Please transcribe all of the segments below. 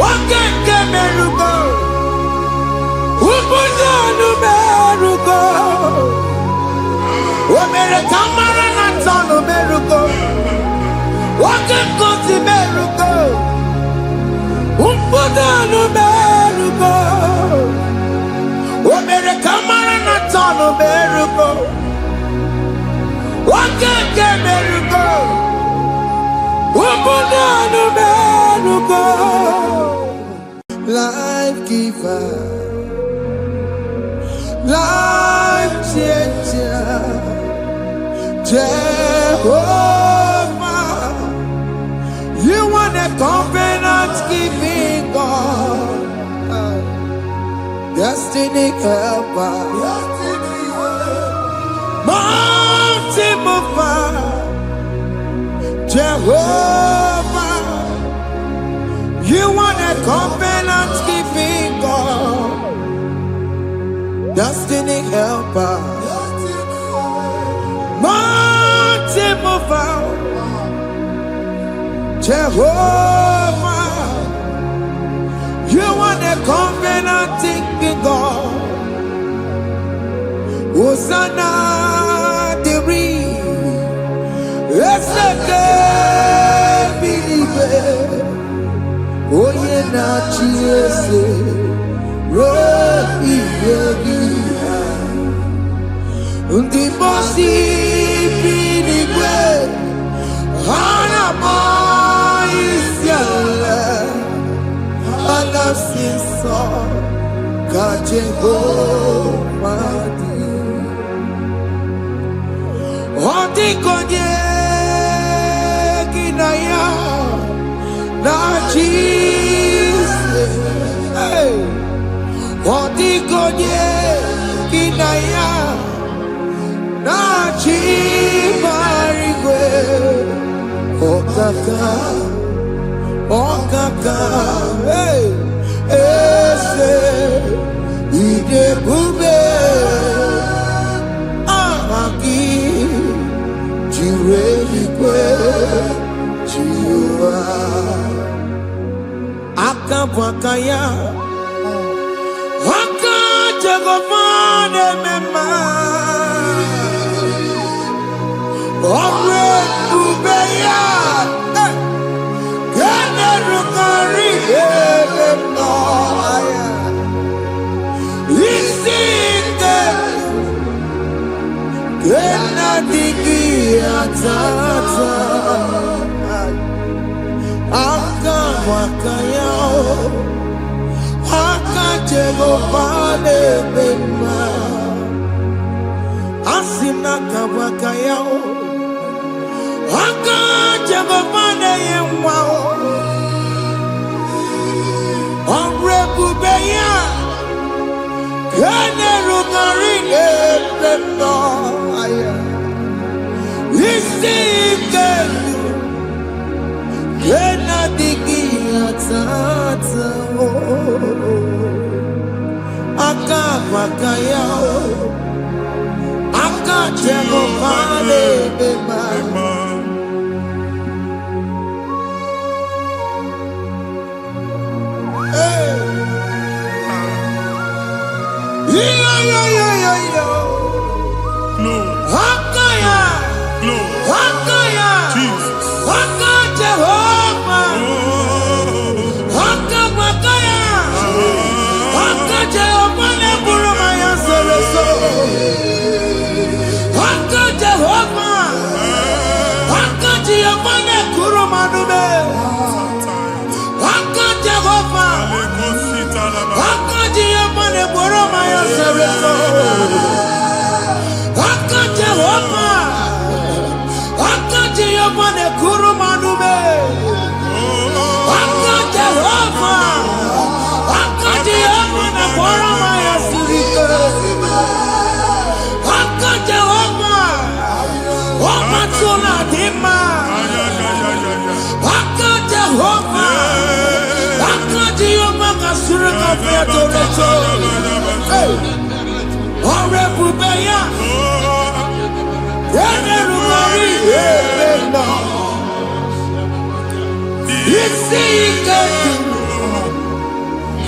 Wakeke merugo. Ubuja numerugo. Omere kamara na tonu merugo. Wakeke si merugo. Ubuja numerugo. Omere kamara na tonu merugo. Wakeke merugo. Ubuja numerugo. Life giver, life changer, Jehovah, you want a covenant keeping God, destiny helper, mountain mover, Jehovah, you want a covenant keeping God, destiny helper, mountain mover, Jehovah, you want a covenant keeping God. Hosanna diri, eseke believe. Oye na chiese, rohi yogi, undi bosi binigwe, hana mo isyala, alasinso Jehovah di, odi konye kinaya. Na Jesus, hey, Odigonye kinaya, na chibarigwe, okaka, hey, ese, ide bube, amaki, jireligwe, jiwa. Akabwakaya Akajagomane mema Omre Ubeya Gene Rukari Emno Isinde Gena Digi Atata Akabwakaya Akajagomane mema Asina kabwakaya Akajagomane yemwa Omrebubeya Kene rugari emno Isike Kena digi atata Akabwakaya Akajagomane mema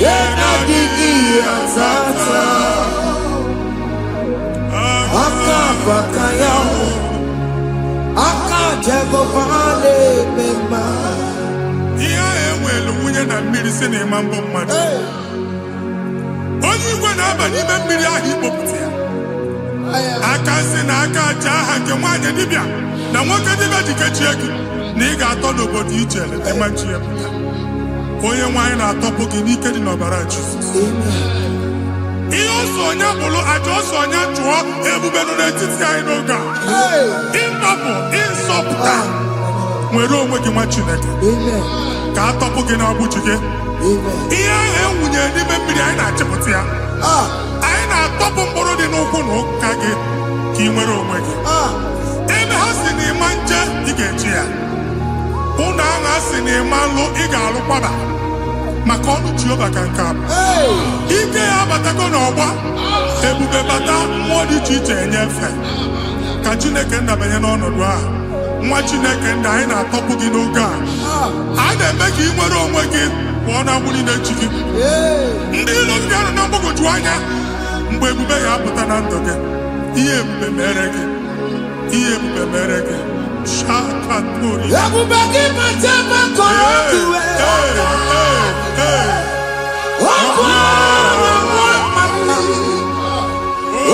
Yena digi atata Aka bakaya Aka jego vale bema Iya ewelu munye na mmiri si na mambo mmadu Onye igwe na-aba n'ime mmiri ahụ ikpopụta ya aka si na aka aja aha nke nwaanyị dibịa na nwoke dibịa ji kechie gị na ị ga-atọ n'obodo ijele ịmachi ya pụta onye nwaanyị na-atọpụ gị n'ike dị n'ọbara Jizọs ihe ọsọ onye bụrụ aja ọsọ onye chụọ ebube nọ n'etiti anyị n'oge a ịtọpụ ịsọpụta nwere onwe gị nwa Chineke ka atọpụ gị na-agbụchi gị ihe ahụ enwunye n'ime mmiri anyị na-achịpụta ya anyị na-atọpụ mkpụrụ dị n'ụkwụ na ụka gị ka ị nwere onwe gị ebe ha si na ịma nje ị ga-eji ya ụlọ ahụ ha si na ịma nlụ ị ga-alụkwaba maka ọnụ Jehova ka nke a ike ya abatago n'ọgba ebube bata mmụọ dị iche iche enyefe ka Chineke ndabanye n'ọnọdụ a nwa Chineke ndị anyị na-atọpụ gị n'oge a na-eme ka ị nwere onwe gị pụọ na agbụrụ na-echi gị ndị ilo ndị ahụ na mgbagwoju anya mgbe ebube ya apụta na ndụ gị ihe ebube mere gị ihe ebube mere gị shakatori ebube gị mata maka ọkụwe ọkụ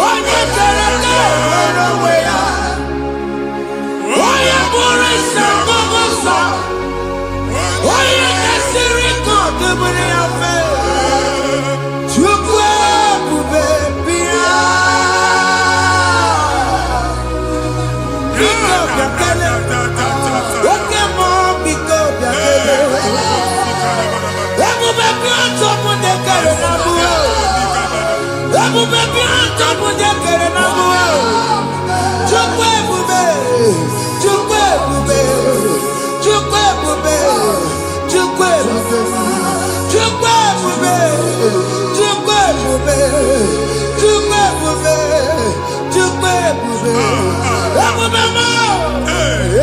onye kere nwere onwe ya onye bụrụ isi ọgụgụ nsọ onye kesịrị ka ọdụbụrụ ya fe Chukwu ebube bịa biko bịakele oke mmụọ biko bịakele ebube bịa ntọpụ dekere na mụọ ebube bịa ntọpụ dekere na mụọ Chukwu ebube Chukwu ebube Chukwu ebube Chukwu ebube Chukwu ebube Chukwu ebube Chukwu ebube Chukwu ebube ebube mo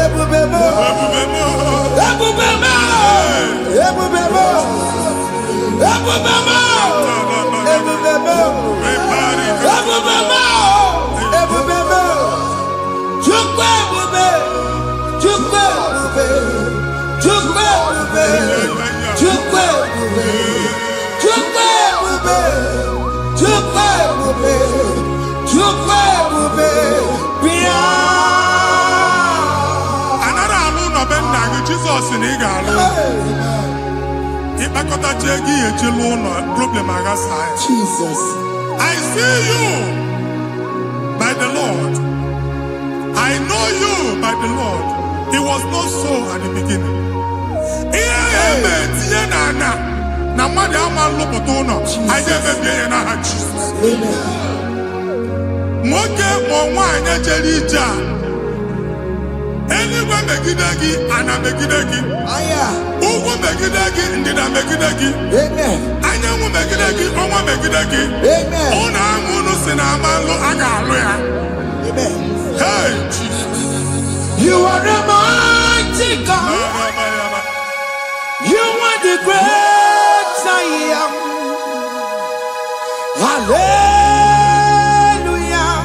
ebube mo ebube mo ebube mo ebube mo ebube mo ebube mo ebube mo ebube mo Chukwu ebube Chukwu ebube Chukwu ebube Chukwu ebube Chukwu ebube Chukwu ebube Chukwu ebube bịa anara alụ n'obe nna gị Jizọs na ị ga-alụ ịkpakọtacha ego ihe echelu ụlọ problem aghasa Jesus I see you by the Lord I know you by the Lord it was not so at the beginning ihe eme tinye na ana na mmadụ ama nlụpụta ụlọ anyị ga-emebie ya n'aha Jizọs nwoke ma nwaanyị jere ije a eluigwe megide gị ana megide gị ugwu megide gị ndịda megide gị anyanwụ megide gị ọnwa megide gị ụlọ ahụ unu si na ama nlụ a ga-alụ ya hey Jesus you are a mighty God you are the great I am hallelujah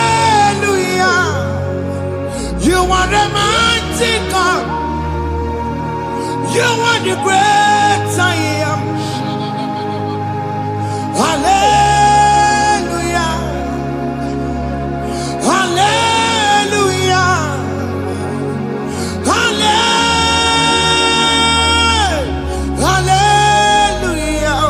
hallelujah you are the mighty God you are the great I am hallelujah hallelujah hallelujah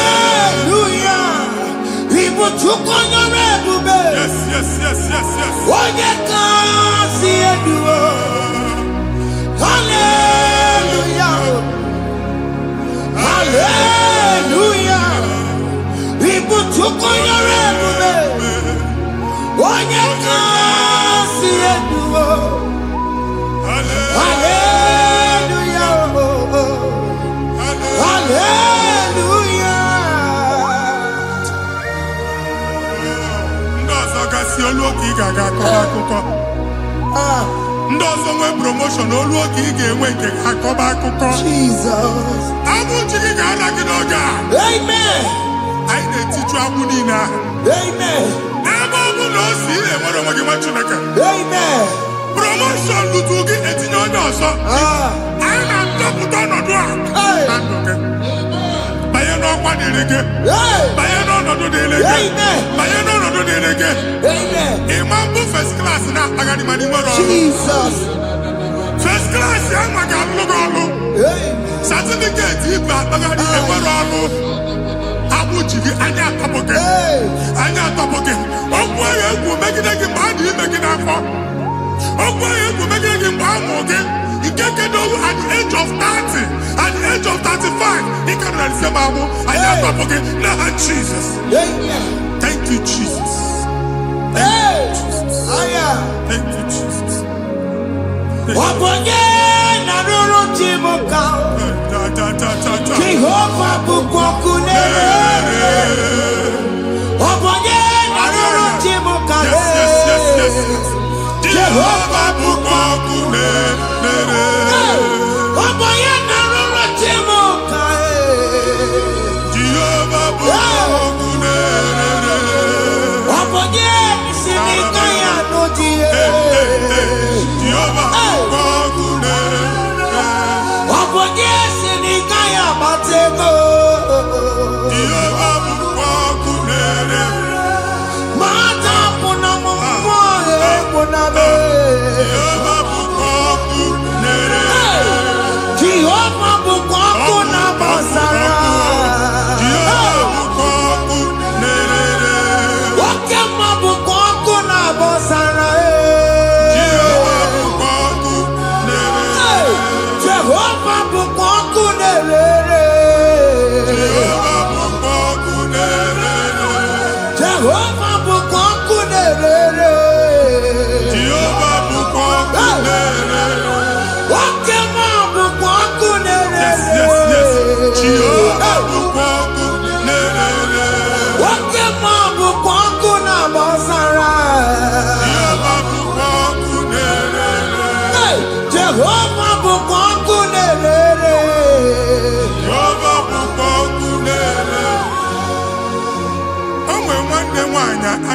hallelujah people took on your ebube yes onye ka si eduo hallelujah hallelujah people took on your ebube onye ka si eduo hallelujah hallelujah ndị ọzọ gasị olu oke ị ga-aga akọ akụkọ. Ndị ọzọ nwee promotion olu oge ị ga-enwe nke akọba akụkọ. Jesus. Abụ chi gị ga-ala gị n'oge a. Amen. Anyị na-etiju agbụ niile ahụ. Amen. Ebe ọ bụ na o si enwere onwe gị nwa Chineke. Amen. Promotion lutu gị etinye onye ọzọ. Anyị na-atọpụta ọnọdụ a na ndụ gị. Banye n'ọkwa dịrị gị. Banye n'ọnọdụ dịrị gị. Banye n'ọnọdụ dịrị gị. Ịma mbụ first class na-akpagharị ma n'ime ọrụ. Jesus. First class ya nwa ga-alụ gị ọrụ. Certificate ibu akpagharị enwere ọrụ. Abụ ji gị anya atọpụ gị. Anya atọpụ gị. Okwu ahụ egwu megide gị mgbe a dị ime gị n'afọ. Okwu ahụ egwu megide gị mgbe a mụrụ gị. Nke kedu at the age of 30, at the age of 35, he can receive abu. I am not forget. Now, Jesus. Thank you, Jesus. Thank you, Jesus. Thank you, Jesus. Jehovah bukokune. Jehovah bukokune.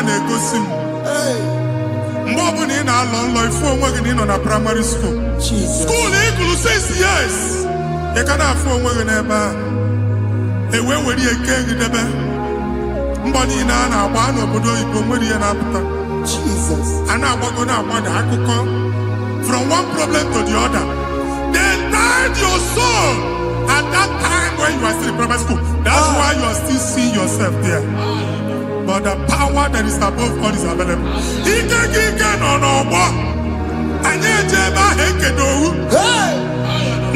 na-egosi m mgbe ọ bụla ị na-alọ nlọ ifu onwe gị na ị nọ na primary school school ị gụrụ 6 years ị ka na-afụ onwe gị n'ebe a ewe were eke gị debe mbọ niile a na-agba n'obodo oyibo nwere ihe na-apụta a na-agbago na-agbada akụkọ from one problem to the other. They tied your soul at that time when you are still in primary school. That's why you are still seeing yourself there. But the power that is above all is available. Ike no more. Anye jeba hekedowu.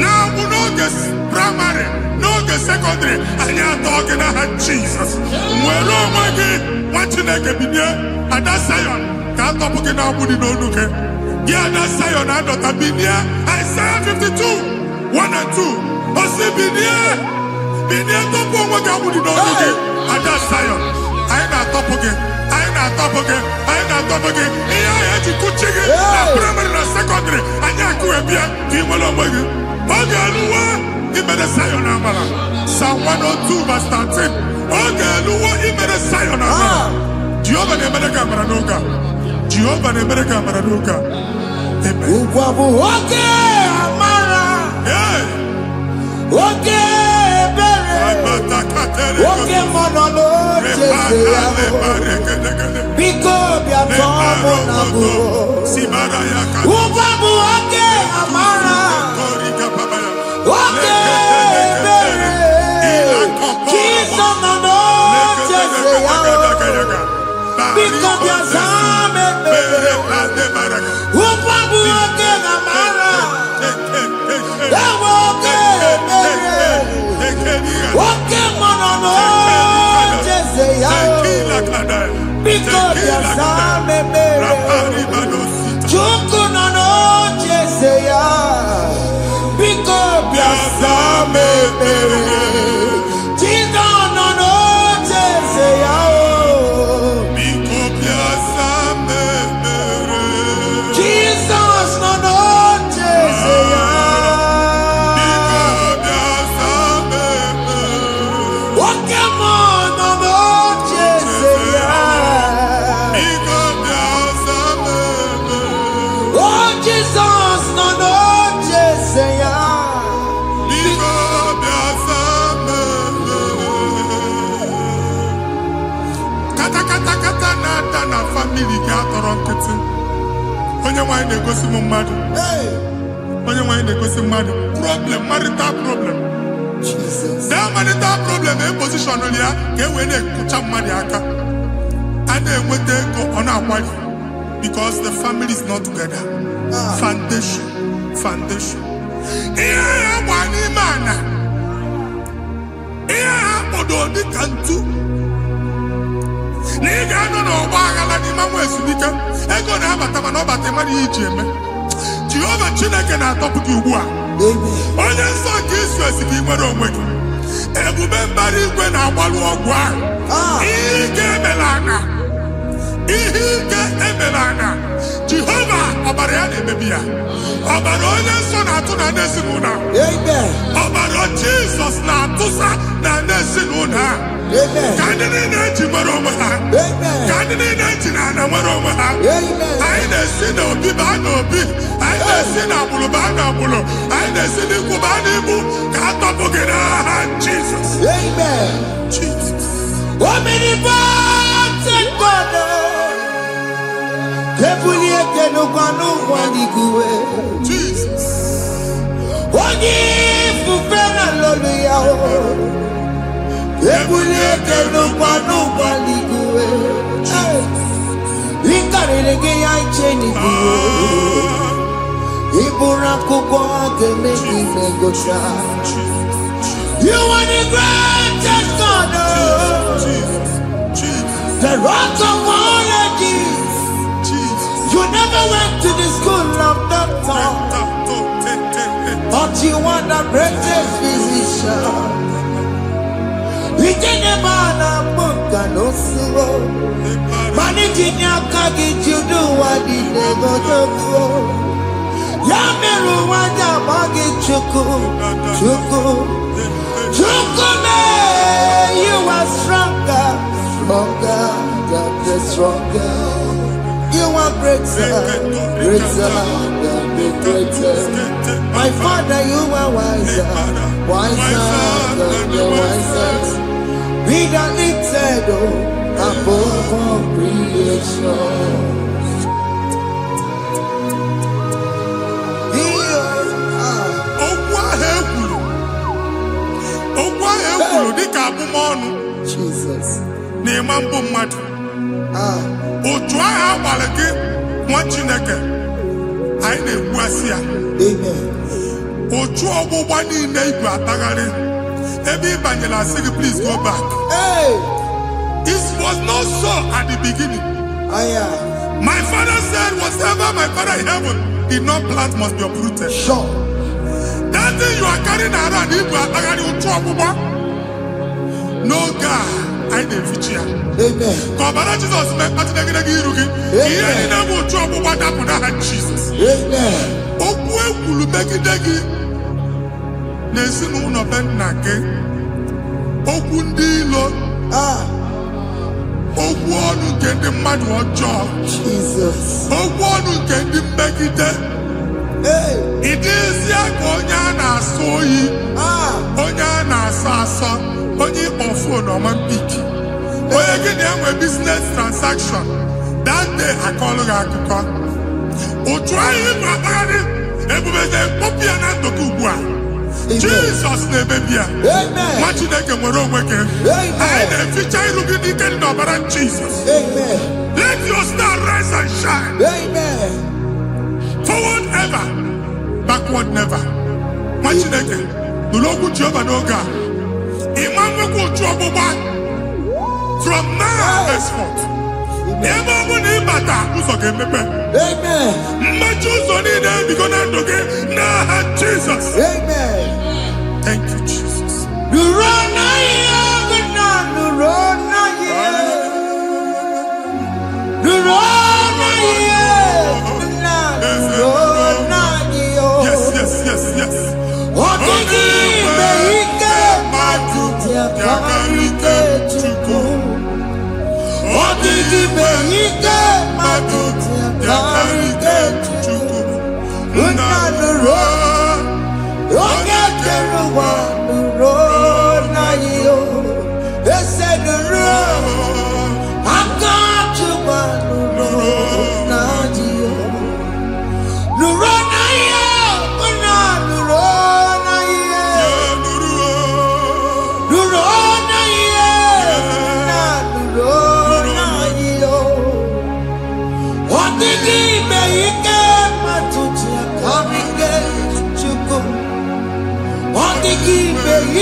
Now we no get primary, no get secondary. Anye talking about Jesus. Mwelo mwagi wachineke bidye. Ada Zion can't talk again now. Budi no look. Yeah, that Zion and Dr. Bidye. Isaiah 52, 1 and 2. Osi Bidye topo mwagi budi no look. Ada Zion. I ain't not top again. I ain't not top again. I ain't not top again. I had to go check it. Primary and secondary. I can't go up here. Give me a look. Okay, Lua. He made a Zion Amala. Psalm 102 verse 13. Okay, Lua. He made a Zion Amala. Jehovah ne made a camera noga. Jehovah ne made a camera noga. Amen. Okay, Amara. Yeah. Okay. Oke monolo biko bia tomo nabu ubabu oke amara oke bere kiso nono jese yao biko bia zame bere ubabu oke amara oke bere oke monolo jese yao biko bia zame bere chuku nono jese yao biko bia zame bere chido nono jese yao biko bia zame bere Jesus, no, no, Jesus, kata na family ga atọrọ nkịtị. Onye nwanyị na-egosi m mmadụ. Onye nwanyị na-egosi mmadụ. Problem, marital problem. Jesus. That marital problem in position on ya ka e wee na-ekụcha mmadụ aka. A na-enweta ego ọ na-akwali because the family is not together. Foundation. Ihe ya gba n'ime ana. Ihe ha kpọdo dị ka ntu. Na ị ga-anọ n'ọgba aghara n'ime nwa ezumike. Ego na-abata mana ọ bata mmadụ ihe iji eme. Jehova Chineke na-atọpụ gị ugbu a. Onye nsọ nke Izrel si gị nwere onwe gị. Ebube mbara igwe na-agbalụ ọgwụ ahụ. Ihe ike emela anya. Jehova ọbara ya na-emebi ya. Ọbara onye nsọ na-atụ na ndị ezinụlọ. Ọbara Jizọs na-atụsa na ndị ezinụlọ. Ka ndị niile eji nwere onwe ha. Ka ndị niile eji na ana nwere onwe ha. Anyị na-esi n'obi baa n'obi. Anyị na-esi n'agbụrụ baa n'agbụrụ. Anyị na-esi n'ikwu baa n'ikwu. Ka a tọpụ gị n'aha Jizọs. Jesus. Jesus. You are the greatest God, the rock of all ages. You never went to the school of doctor, but you are the greatest physician. We didn't man a book and no slow. Managing your carriage, you do what you never do. Yameru wanda magi chuku. Chukume, you are stronger, stronger. You are greater than the greatest. My Father, you are wiser than the wisest. Be the lifted above all creation. Jesus. Na-emambo mmadụ. Otu ahụ agbalị gị nwa Chineke. Anyị na-egbu asị ya. Otu ọgbụgba niile igwe atagharị. Ebe ị banyere asị gị, please go back. It was not so at the beginning. My father said, whatever my father in heaven did not plant must be uprooted. Sure. That thing you are carrying around igwe atagharị otu ọgbụgba. No God, I didn't fit you. Amen. Kọbara Jesus mee kpatụ negidegi iru gị. Ihe niile bụ otu ọgbụgba dapụ n'aha Jesus. Amen. Okwu ekwuru megide gị n'ezinụlọ be nna gị. Okwu ndị ilo. Okwu ọnụ nke ndị mmadụ ọjọọ. Jesus. Okwu ọnụ nke ndị mmegide. Ị dịzie ka onye a na-asọ oyi. Onye a na-asọ asọ. Onye ịkpọ phone ọma mpiki. Onye gị na-enwe business transaction. That day akọlụ gị akụkọ. Otu anyị ịkpa akpagharị ebube ga-ekpọpụ ya na ndụ gị ugbu a. Jesus na-emebi ya. Nwa Chineke nwere onwe gị. Anyị na-eficha iru gị n'ike dị n'ọbara Jesus. Let your star rise and shine. Forward ever, backward never. Nwa Chineke nụrụ okwu Jehova n'oge a. From now henceforth, ebe ọ bụ na ịbata ụzọ ga-emepe. Mmechi ụzọ niile ebigo na ndụ gị n'aha Jesus. Thank you, Jesus. Yes.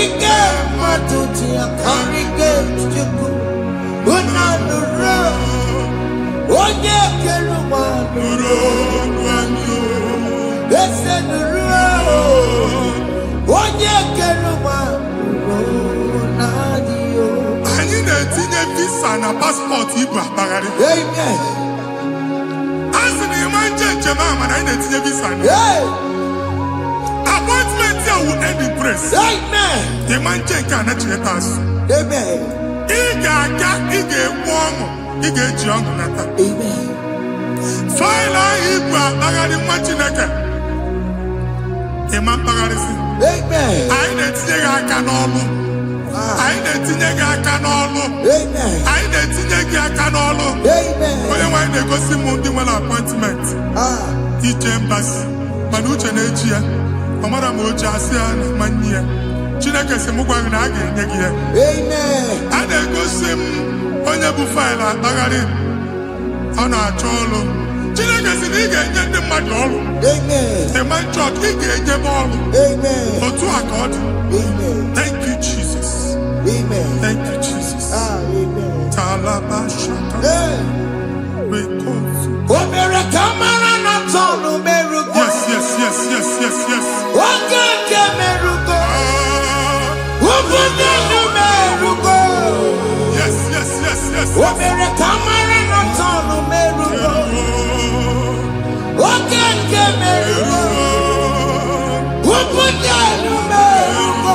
Ike matuti akarike chuku. Unanuro. Onye keluwa nuro. Ese nuro. Onye keluwa nuro nadio. Anyị na-etinye visa na passport ibu akpagharị. Amen. Asị na ịma njem ama na anyị na-etinye visa na. Appointment here will end in praise. Amen. Ịma njem nke a na-echeta azụ. Amen. Ị ga-aga, ị ga-ekwu ọṅụ, ị ga-eji ọṅụ nata. Amen. Faịlụ ahụ ibu akpagharị nwa Chineke. Ịma mkpagharịsị. Amen. Anyị na-etinye gị aka n'ọlụ. Anyị na-etinye gị aka n'ọlụ. Amen. Anyị na-etinye gị aka n'ọlụ. Amen. Onye nwe anyị na-egosi m ndị nwere appointment ije mbasi mana uche na-eji ya ọ mara ma o ji asị ya na mmanyi ya. Chineke sị m gwa gị na a ga-enye gị ya. Amen. A na-egosi m onye bụ faịlụ akpagharị ọ na-achọ ọlụ. Chineke sị na ị ga-enye ndị mmadụ ọrụ. Amen. The man church ị ga-enyebe ọrụ. Amen. Otu a ka ọ dị. Amen. Thank you Jesus. Amen. Thank you Jesus. Amen. Talaba shaka. Omere kamara na tonu merugo. Yes. Okeke merugo. Ubunenu merugo. Yes. Omere kamara na tonu merugo. Okeke merugo. Ubunenu merugo.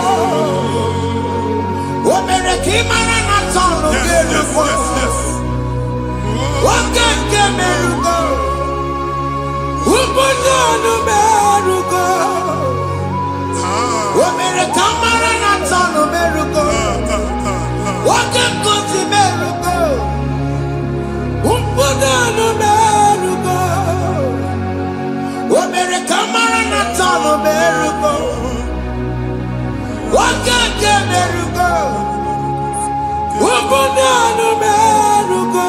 Omere kamara na tonu merugo. Okeke merugo. Ubunenu merugo. Omere kamara na tonu merugo. Okeke merugo. Ubunenu merugo. Omere kamara na tonu merugo. Okeke merugo. Ubunenu merugo.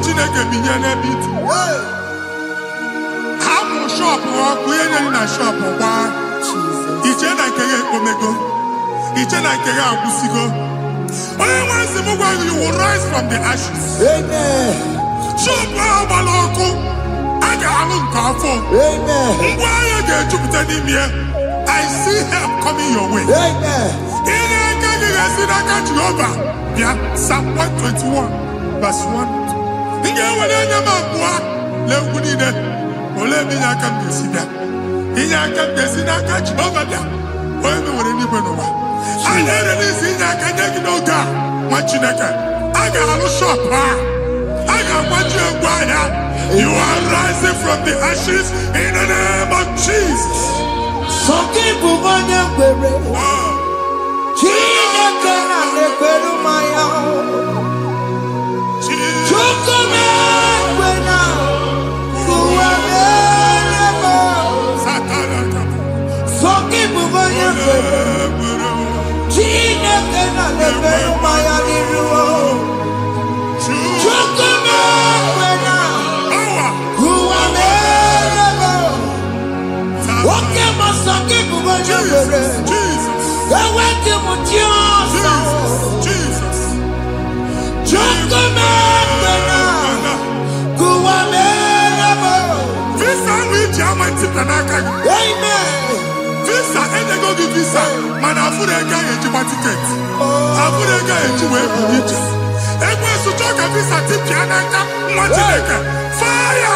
Chineke binye n'ebe itu. Hapụ shọpụ ọkụ ihe nyere na shọpụ gbaa. Iche na nke ya ekpomego. Iche na nke ya agwụsigo. Onye nwe nsị m gwa you will rise from the ashes. Amen. Shọpụ ahụ gbara ọkụ. A ga-alụ nke afọ. Amen. Ngwa ahịa ga-ejupụta n'ime ya. I see help coming your way. Amen. Ihe aka gị ga-esi n'aka Jehova bịa. Psalm 121 verse 1. Ndị enwere anya m abụọ na-egwu niile ole ebe inye aka m ga-esi bịa. Inye aka m ga-esi n'aka Jehova bịa. Onye nwere n'igwe n'ụwa. A na-ere n'isi inye aka nye gị n'oge a nwa Chineke. A ga-alụ shọpụ a. A ga-agbaji egwu ahịa. You are rising from the ashes in the name of Jesus. Sọkị bụ onye kwere. Chineke na-ekwere mmanya. Chukwu na-ekwe na ụwa mere m. Visa, and they go give visa. Man, I put a guy in my ticket. I put a guy in my ticket. And when you talk a visa, tip Yanaka, fire!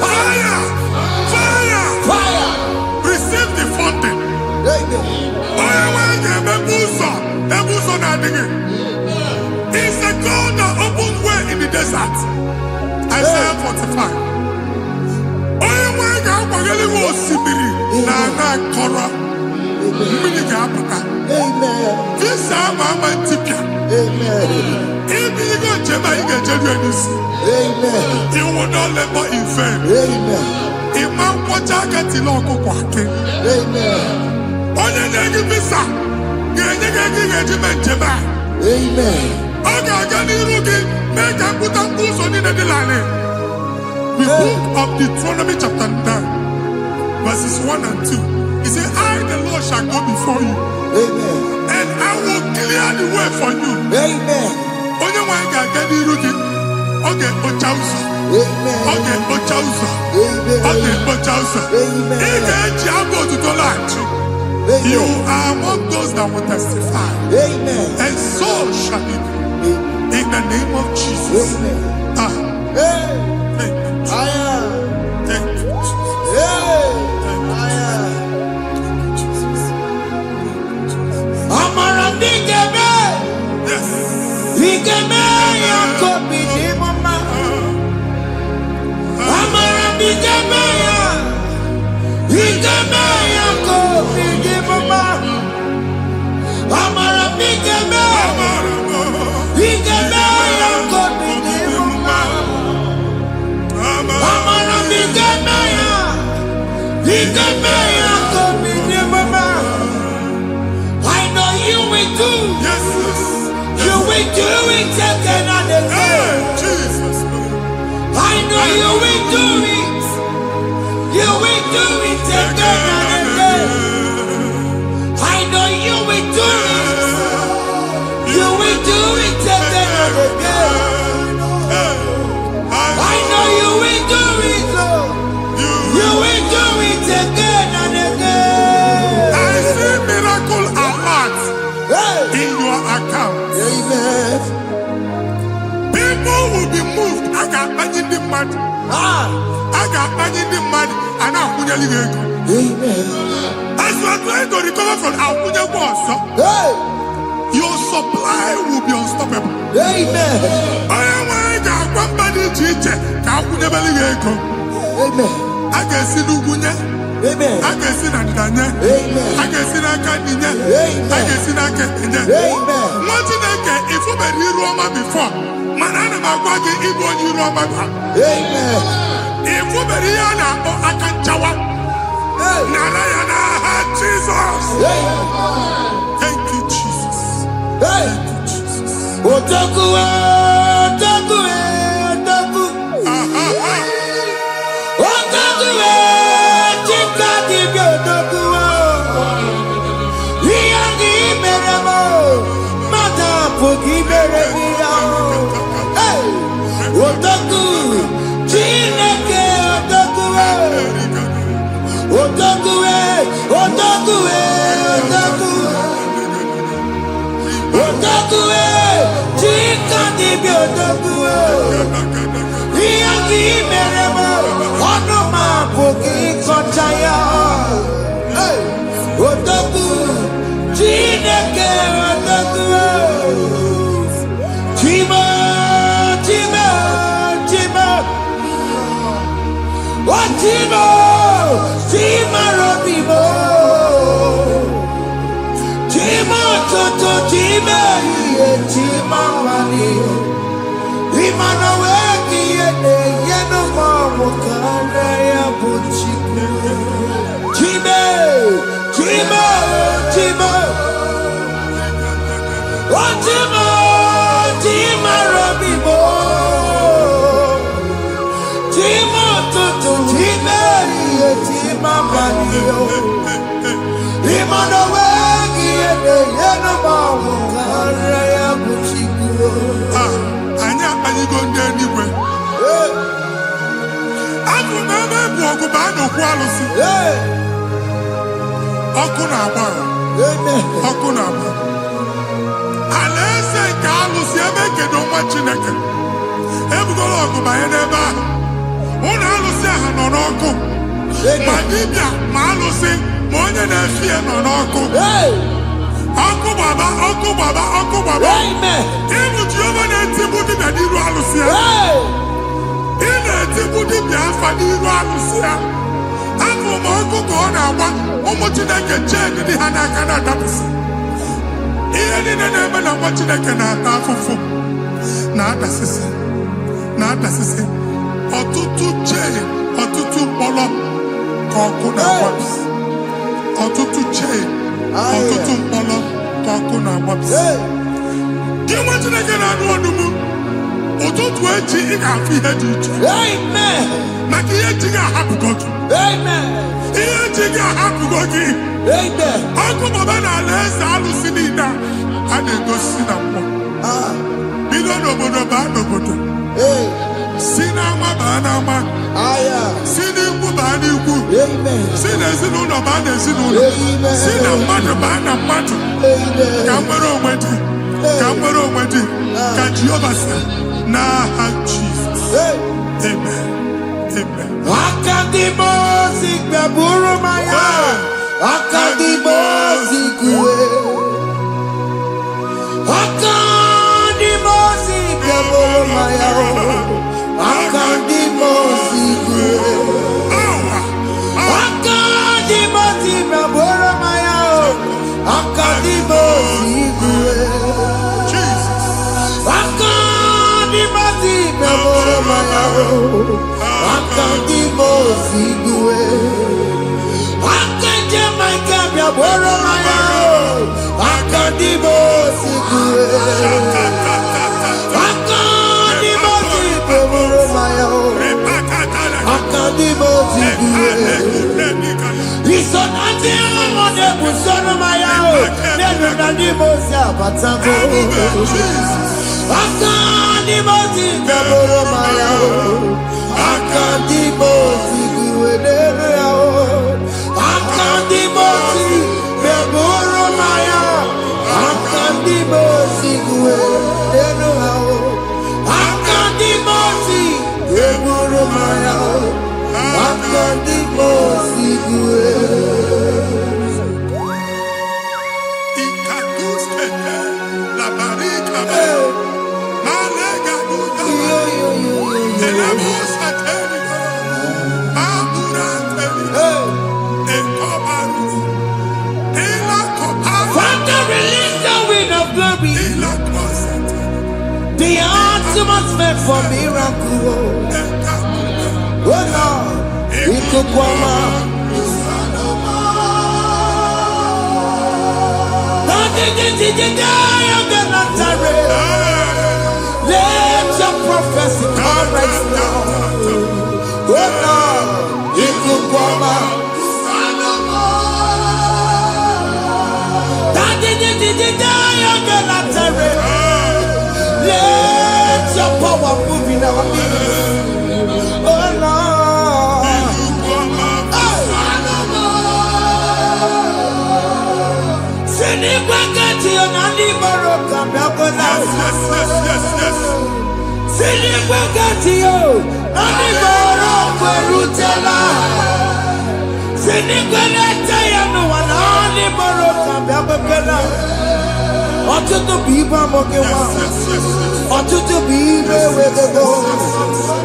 Fire! Fire! Fire! Receive the funding. It's a God that opens way in the desert. Isaiah 45. You will not labor in vain. Imam Wajagati Loko Kwake. Onye negi visa. Negi regiment jeba. Oga gani rugi. Make a put a boost on in the line. The book of Deuteronomy chapter 9, verses 1 and 2. He said, I, the Lord, shall go before you. And I will clear the way for you. Onye wanga gani rugi. Okay, Ochausa. Okay, Ochausa. Okay, Ochausa. You are among those that will testify. And so shall it be. In the name of Jesus. Thank you. Thank you, I know you will do. Yes, You will do it again and again. Jesus. I know you will do it. You will do it again and again. I know you will do it. You will do it again and again. I know you will do it, Lord. You will do it again and again. I see miracle alert in your account. People will be moved. I can imagine the man. I can imagine the man. And I'm going to leave. As you are trying to recover from Abuja boss, your supply will be unstoppable. Amen. I am going to I can see Lugunya. Amen. I can see Nadanya. Amen. I can see Nakaninya. Amen. I can see Nakaninya. Amen. If you were here Roma before, Manana Magwagi, Ibo, you Roma. Amen. If you were here now, I can Jawa. Narayana, Jesus. Thank you, Jesus. Thank you, Jesus. Otaku, Otaku, Otaku. Otaku, Chika, Otaku. We are the Meramo. Madam, forgive me. Hey, Otaku, Chineke, Otaku. Otaku, Otaku, Otaku. Otaku, Chika, Otaku. We are the Meramo. Onoma, forgive Kochaya. Hey, Otaku, Chineke, Otaku. Chima, Chima, Chima. What Chima? Chima Robibo. Chima Toto Chima, Chima Wani. Imanaweki yeno mawakana ya buchiku. Chima, Chima, Chima. What Imana wegi ene yena mawu kara ya buchikuo. Anya ayigo ndenigwe. Abu mama bu oguba no kwalusi. Oku na agba. Oku na agba. Alese ka alusi ebe kedo nwa Chineke. Ebugolo oguba ye n'ebe ahụ. Ụlọ alụsị ahụ nọ n'ọkụ. Ma dibịa ma alụsị ma onye na-efi ya nọ n'ọkụ. Ọkụ gbaba, ọkụ gbaba, ọkụ gbaba. Ịbụ Jehova na-etigbu dibịa n'iru alụsị ya. Ị na-etigbu dibịa afa n'iru alụsị ya. Afọ ma ọkụ ka ọ na-agba ụmụ Chineke chee ndị ha n'aka na-adapụsị. Ihe niile na-eme na nwa Chineke na-ata afụfụ na-adasịsị na-adasịsị. Ọtụtụ chee, ọtụtụ mkpọrọ ka ọkụ na-agbapụsị. Ọtụtụ chee, ọtụtụ mkpọrọ ka ọkụ na-agbapụsị. Gị nwa Chineke na-anụ ọdụmụ, ụtụtụ echi ị ga-afụ ihe dị iche. Maka ihe echi ga-ahapụgo gị. Ihe echi ga-ahapụgo gị. Ọkụ baba na ala eze alụsị niile a na-egosi na mmụọ. Bido n'obodo baa n'obodo. Si n'ama baa n'ama. Si n'ikwu baa n'ikwu. Si n'ezinụlọ baa n'ezinụlọ. Si na mmadụ baa na mmadụ. Ka nwere onwe dị. Ka nwere onwe dị. Ka Jehova sị n'aha Jizọs. Amen. Amen. Akadimozi gbaburu maya. Akadimozi kuwe. Akadimozi gbaburu maya. Akadimozi kuwe. Akadimozi gbaburu maya. Akadimozi kuwe. Akadimozi gbaburu maya. Akadimozi kuwe. Akadimozi gbaburu maya. Akadimozi kuwe. Akadimozi kuwe. Isonati amone busono maya. Nenu nadimozi abatago. Akadimozi gbaburu maya. Akadimozi kuwe nenu yao. Akadimozi gbaburu maya. Akadimozi kuwe nenu yao. Akadimozi gbaburu maya. Akadimozi kuwe. The ultimate meant for miracle. Oh Lord, it could come out. Let your prophecy come right now. Oh Lord, it could come out. Let your power move in our midst. Oh Lord. Send it back to your nanny Baroka. Send it back to you. Nanny Baroka Rutella. Send it back to you. No one nanny Baroka. Ọtụtụ bụ ibe amụghị nwa. Ọtụtụ bụ ibe ewegego.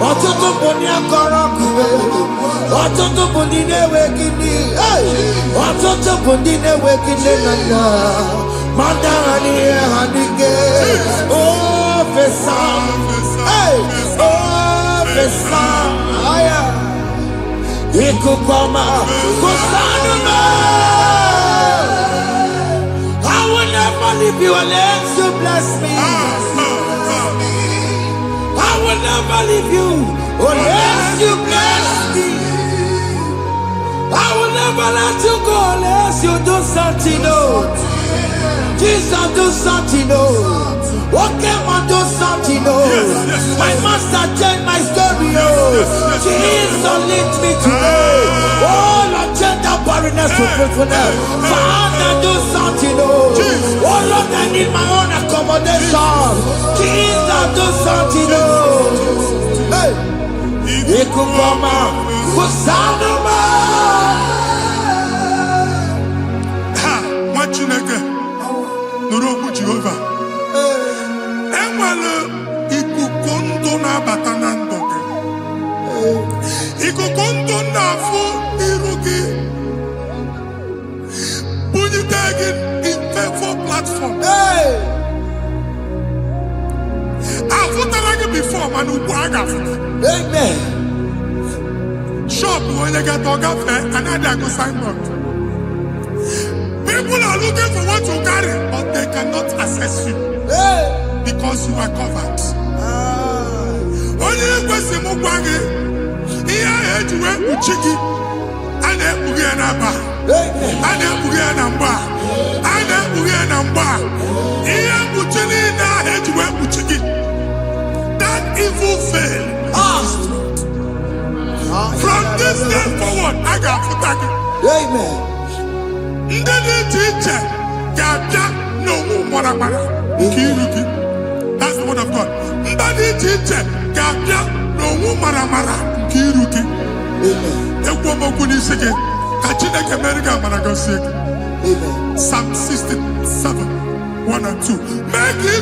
Ọtụtụ bụ ndị akọrọ akụwe. Ọtụtụ bụ ndị na-enweghị nne. Ọtụtụ bụ ndị na-enweghị nne na nna. Ma ndị agha n'ihe ha n'ike. O fesa. O fesa. Ikuku ọma. Kụsanụ m. I will never leave you unless you bless me. I will never leave you unless you bless me. I will never never let you go unless you do something, oh. Jesus, do something, oh. What came on, do something, oh. My master changed my story, oh. Jesus, lead me today. Oh, Lord, change that barrenness to fruitfulness. Father, do something, oh. Oh, Lord, I need my own accommodation. Jesus, do something, oh. Hey. Ikukoma, Kusanuma. Ha, Machineke, Nuroku Jehovah. Enwale ikukondo na batanando. Ikukondo na fu irugi. Bunitegi in platform. Before man who amen. Shop when you get to cafe and I go sign up. People are looking for what to carry, but they cannot access you because you are covered. Only person who wangi, here head you went with chicky, and then we get a bar, and then we get a bar, and then we get a bar. Here with chili, now head you went with chicky. Evil fail. From this day forward, I got to thank you. Amen. Teacher, no more. That's the word of God. Teacher, no more. Amen. Psalm 67, 1 and 2. Make it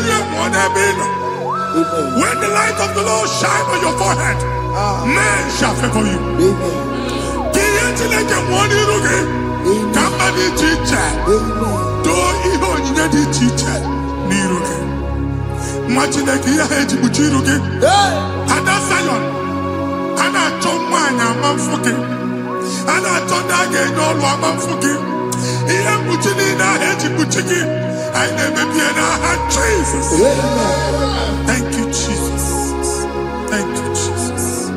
when the light of the Lord shine on your forehead, men shall favor you. Jesus. Thank you, Jesus. Thank you, Jesus.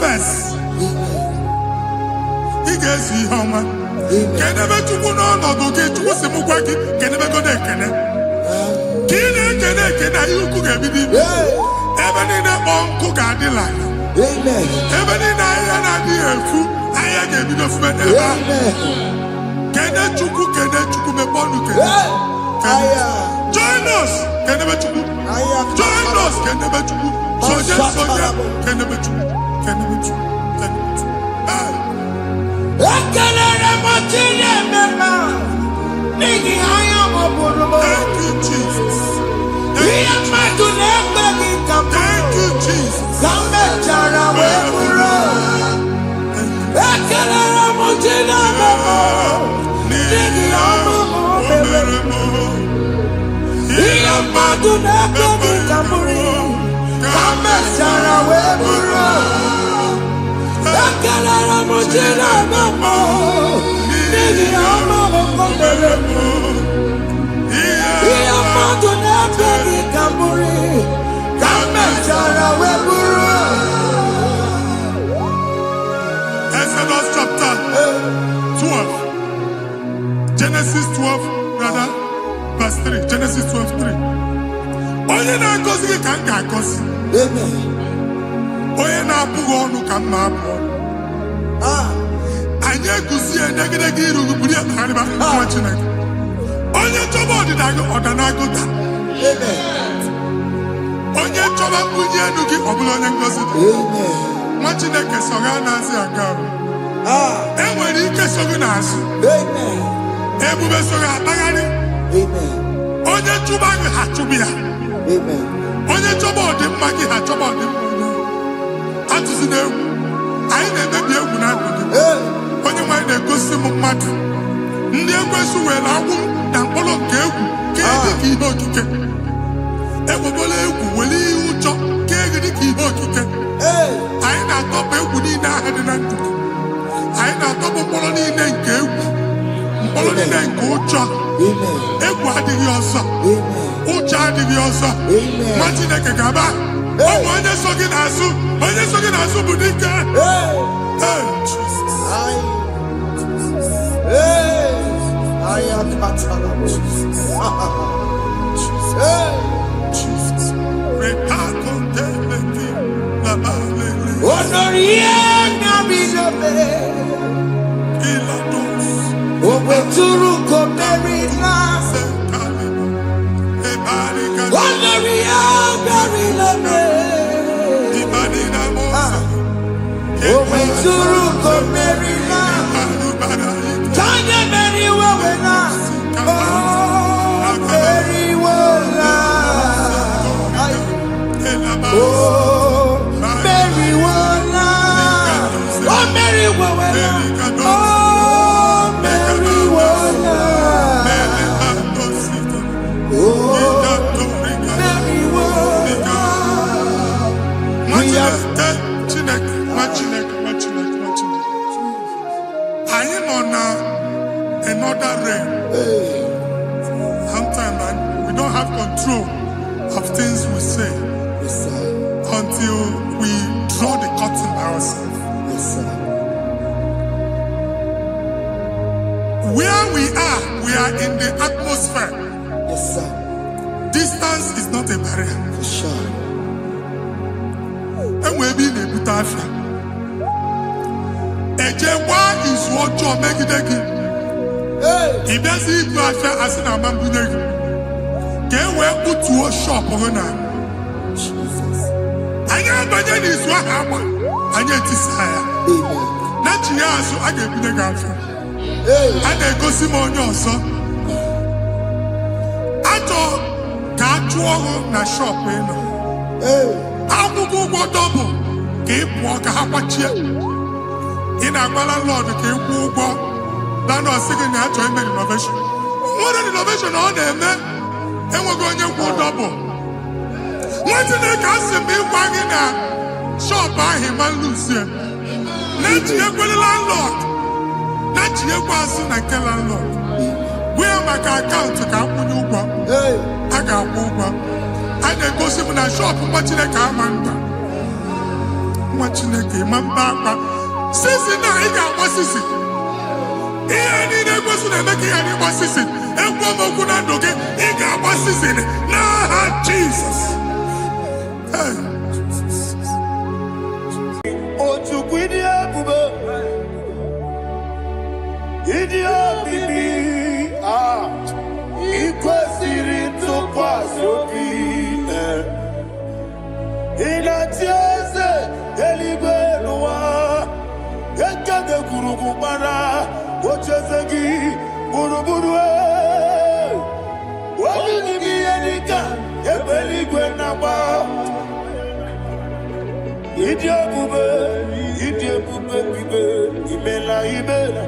First, he gets you how much. Can never to go on or go get to what's the Mugwaki, can never go there. Can you cook everything? Even in a bomb cook at the line. Even in a dear food, I gave you the friend. Can I to cook and then to cook a bond? Join us, can never to cook. Join us, can never to cook. Soldier, can never to cook. Can never to cook. Thank you, Jesus. Thank you, Jesus. Exodus chapter 12. Genesis 12, rather, verse 3. Genesis 12:3. Onye na-agọzi gị ka m ga-agọzi. Onye na-abụghị ọnụ ka m na-abụ ọnụ. Anyị eguzie negedege iru gị buru ya kparịba nwa Chineke. Onye chọba ọdịda gị ọdanagụta. Onye chọba mbunye elu gị ọ bụla onye ngọzi dị. Nwa Chineke so gị anaghịzi aga ahụ. Enwere ike so gị n'azụ. Ebube so gị akpagharị. Onye chụba gị ha chụba ya. Onye chọba ọdịmma gị ha chọba ọdịmma onye. Atụzi n'egwu. Anyị na-emebi egwu na ndụ gị. Onye nwanyị na-egosi m mmadụ. Ndị ekwensu were agwụ na mkpụrụ nke egwu kee dị ka ihe okike. Egbebola egwu were ihe ụjọ kee gị dị ka ihe okike. Anyị na-atọpụ egwu niile ahụ dị na ndụ gị. Anyị na-atọpụ mkpụrụ niile nke egwu. Mkpụrụ niile nke ụjọ. Egwu adịghị ọzọ. Ụjọ adịghị ọzọ. Nwa Chineke ga-aba. Ụmụ onye so gị n'azụ. Onye so gị n'azụ bụ dike. Another rain. Sometimes we don't have control of things we say until we draw the curtain by ourselves. Where we are in the atmosphere. Distance is not a barrier. For sure. And we'll be in a butafia. Ejewa is what you make it again. If there's a butafia as in a man, can we put to a shop or not? I never did this one happen. I get desire. Not you, so I get the girlfriend. And they go Simon also. I thought, can't you na shop? I will go double. Keep walk a half in a landlord, keep walk. Landlord second year join the innovation. What an innovation on them, man. And we're going to go double. What did they cast me wagging a shop by him and Lucia? Let you go the landlord. Let you go as soon as landlord. Where my account to come when you go? I got over. And then go see when I shop watching a car man. Watching a game and back. Sissy, now he got what sissy. Here, he never was making any what sissy. And one more good and okay, he got what sissy. Nah, Jesus. Oh, to quit the apple. Idiot, baby. Ikwesiri tụkwasị obi ịna-achị eze eluigwe n'ụwa eke ga-ekwurugwu gbara ocheeze gị gburugburu obi n'ime ihe dịka ebe eluigwe na-agba ịdị ebube bibe imela imela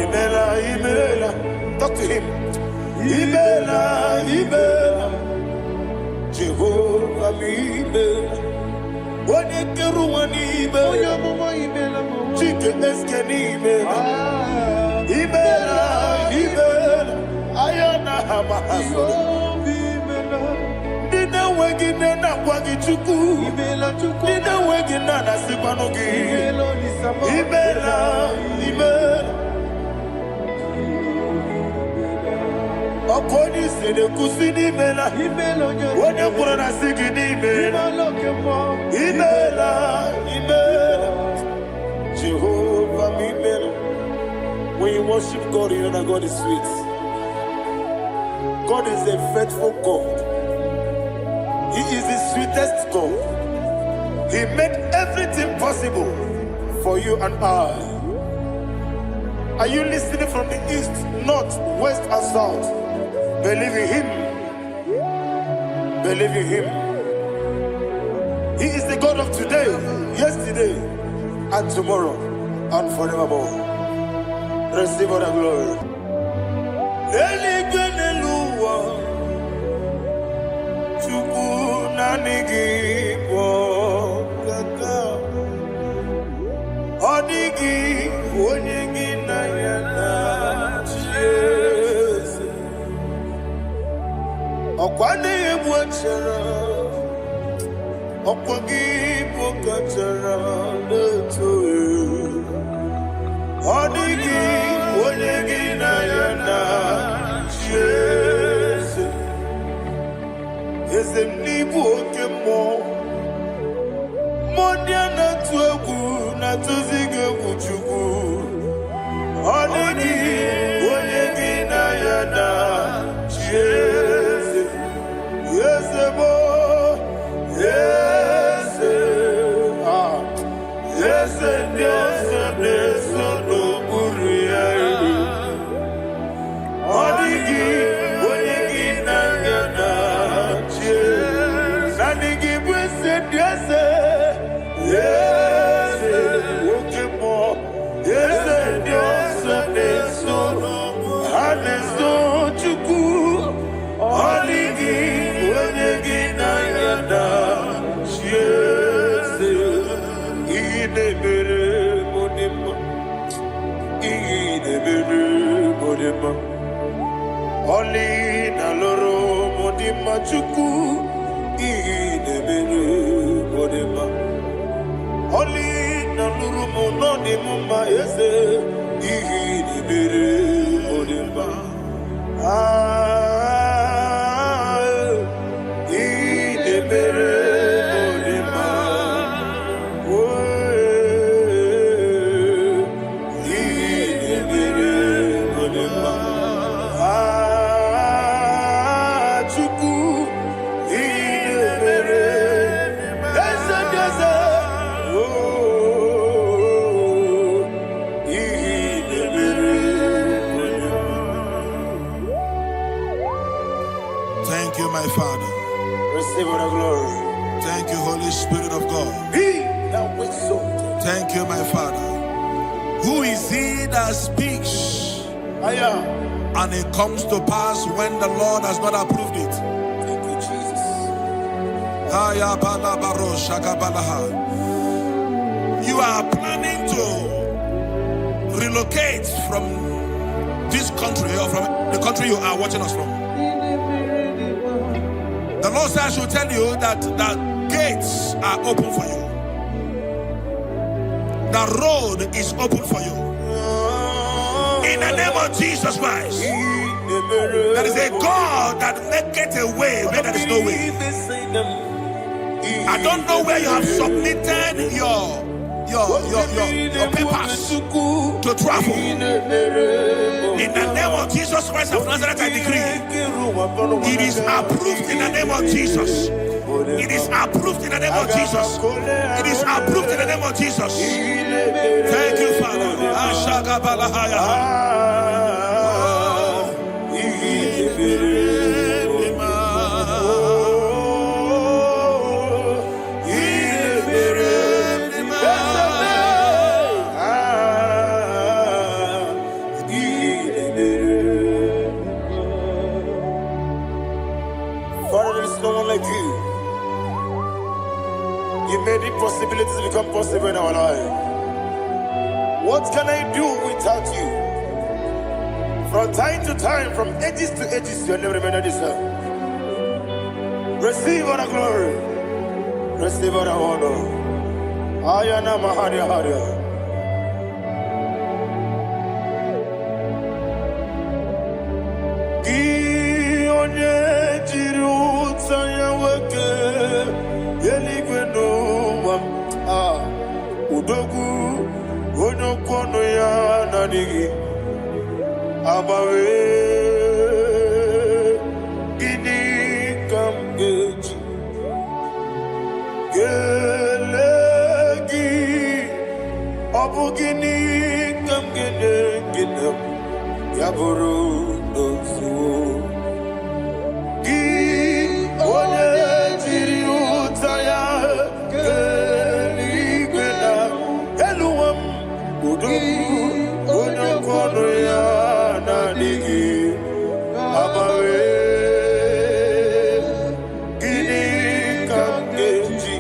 imela imela. Talk to him. Ibela, Ibela, Jehovah, Ibela. Onekeruwani ibela, chike eskeni ibela, ibela, ibela, ayana hamahaso. Nina wegina na kwagi chuku, nina wegina na sikwanogi, ibela, ibela. Okoni sede kusini ibela, wone kurana sigini ibela, ibela, ibela. Jehovah ibela. When you worship God, you know that God is sweet. God is a faithful God. He is the sweetest God. He made everything possible for you and I. Are you listening from the east, north, west, and south? Believe in Him. Believe in Him. He is the God of today, yesterday, and tomorrow, and forevermore. Receive all the glory. Oli na loro modima chuku idebere modima. Oli na loro monodima ese idebere modima. Idebere modima. Idebere modima. Thank you, my Father. Receive all the glory. Thank you, Holy Spirit of God. Be thou exalted. Thank you, my Father. Who is he that speaks and it comes to pass when the Lord has not approved it? Thank you, Jesus. You are planning to relocate from this country or from the country you are watching us from. The Lord says I should tell you that the gates are open for you. The road is open for you. In the name of Jesus Christ. There is a God that maketh a way where there is no way. I don't know where you have submitted your papers to travel. In the name of Jesus Christ of Nazareth, I decree it is approved in the name of Jesus. It is approved in the name of Jesus. It is approved in the name of Jesus. Thank you, Father. You made impossibilities become possible in our life. What can I do without you? From time to time, from ages to ages, you never remain the same. Receive all the glory. Receive all the honor. Ayana Maharia Haria. Gionye jiru tsaya wake yeligwe no wam udogu onyo kono ya nadigi abawe ini kamgeji gelegi abugini kamgene gidam yaburu dosu gi onye jiri utaya geligwena eluwam udu onye kono ya nadigi abawe gini kamgeji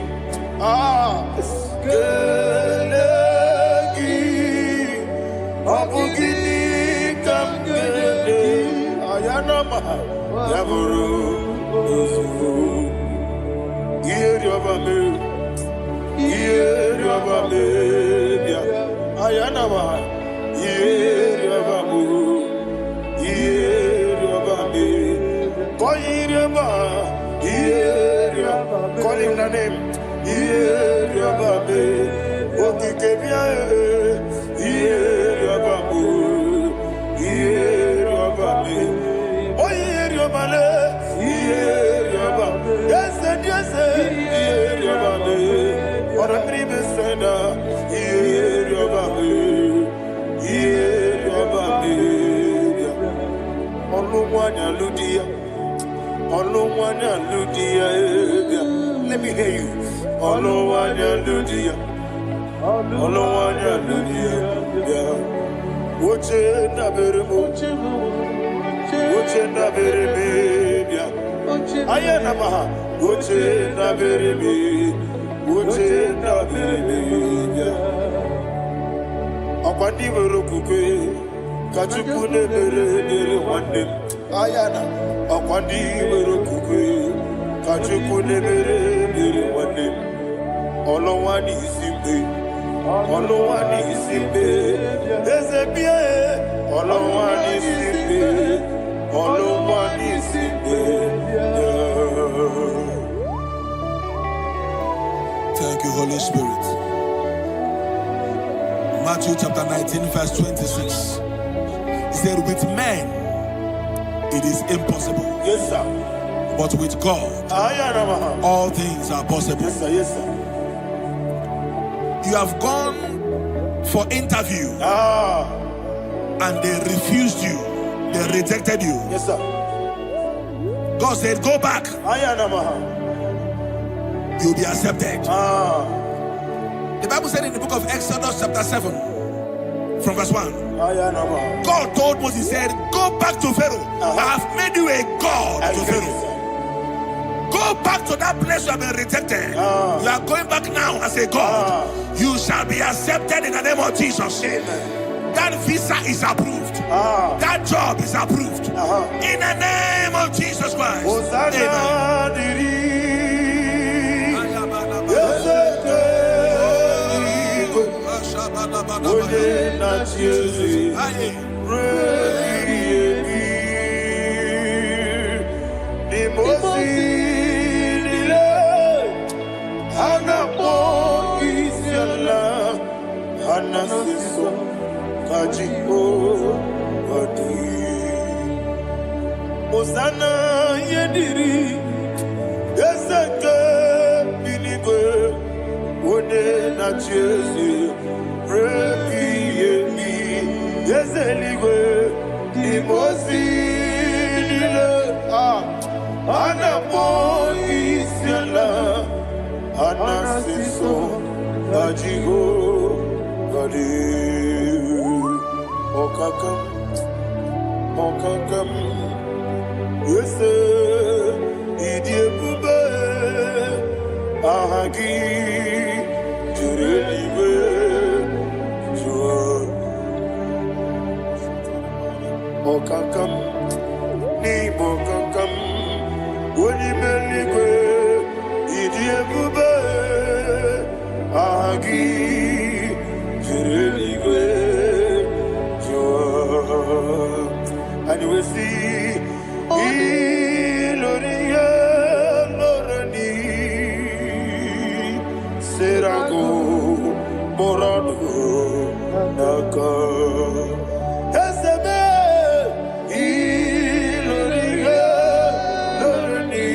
gelegi abugini kamgene ayanama yaburu dosu yeri obame bia ayanama yeri obamu yeri obame koyiri oba yeri call him the name yeri obame okike bia yeri obamu yeri obame oyeri obale yeri obame yes yeri obame ora tribe senda yeri obame Oluwanya ludia let me hear you Oluwanya ludia Woche na bereme bia ayana maha woche na bereme bia akwandi werokukwe kachuku ne bere wande ayana akwandi werokukwe kachuku ne bere wande olowani isimbe ezebie olowani isimbe Thank you, Holy Spirit. Matthew chapter 19, verse 26. He said, with men it is impossible. Yes, sir. But with God, all things are possible. Yes, sir. Yes, sir. You have gone for interview and they refused you. They rejected you. Yes, sir. God said, go back. You'll be accepted. The Bible said in the book of Exodus chapter 7 from verse 1, God told Moses, he said, go back to Pharaoh. I have made you a God to Pharaoh. Go back to that place you have been rejected. You are going back now as a God. You shall be accepted in the name of Jesus. That visa is approved. That job is approved. In the name of Jesus Christ. Amen. Osana yediri ezeke binigwe one na chezi repi yemi ezeligwe imosi nile anapo isiala anasiso ajigo gadi okakam Yes, idie bube ahagi jureliwe jua bokakam ni bokakam woni meligwe idiebube ahagi jureliwe jua and we see Iloria Lorani Serago Morado Naka Esebe Iloria Lorani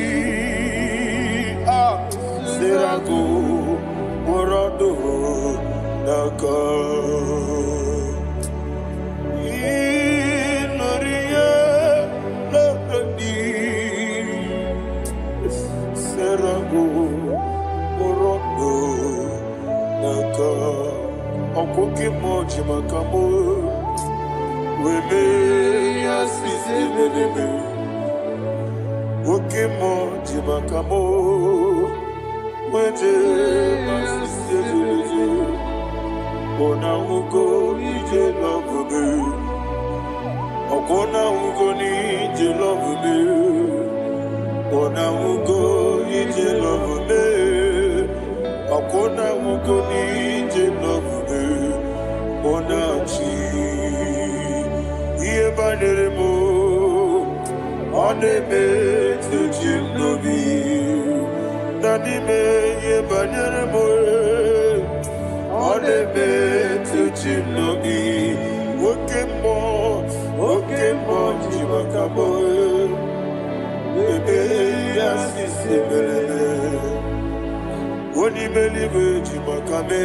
Serago Morado Naka Okoke moji makamo weme asisi meneme oke moji makamo wete asisi meneme ona ugo ije love me okona ugo ni ije love me ona ugo ije love me okona ugo ni ije love me ona chi iye banere mo one me to chimnobi nani me iye banere mo one me to chimnobi oke mo jimakabo ebe asisi belele oni melibe jimakame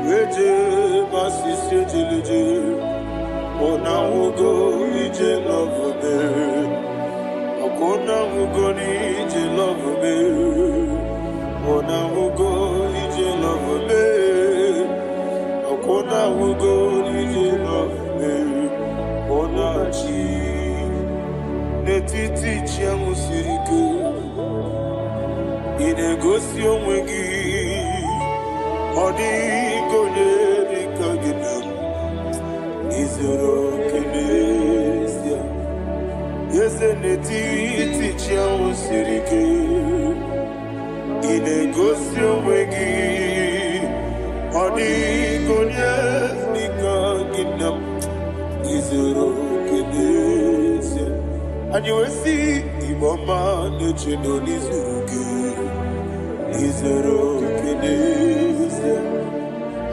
Weje masisi jilije ona ugo ije love me akona ugo ni ije love me ona ugo ije love me akona ugo ije love me ona chi netiti chiamu sirike inegosi onwegi Odi konye dikaginam Izoro kenesia Yese neti tichia usirike Inegosio wegi Odi konye dikaginam Izoro kenesia Anywesi iboma nechino nizuruke Izoro kenesia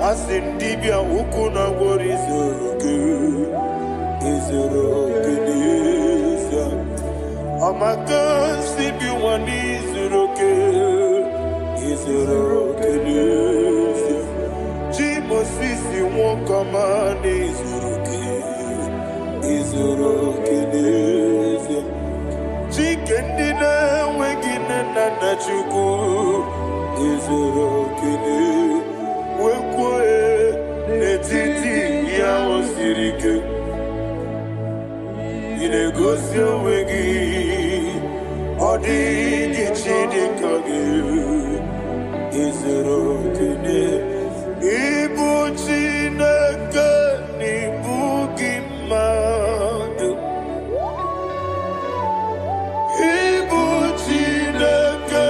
Asindibia ukuna gori izoro kenesia Amaka sibi wani izoro kenesia Jimo sisi wakama ni izoro kenesia Chikendina wegina nana chuku izoro kenesia Wekwe netiti ya osirike Inegosi wegi Odi gichidi kage Izero kene Ibu chineke Ibu gimadu Ibu chineke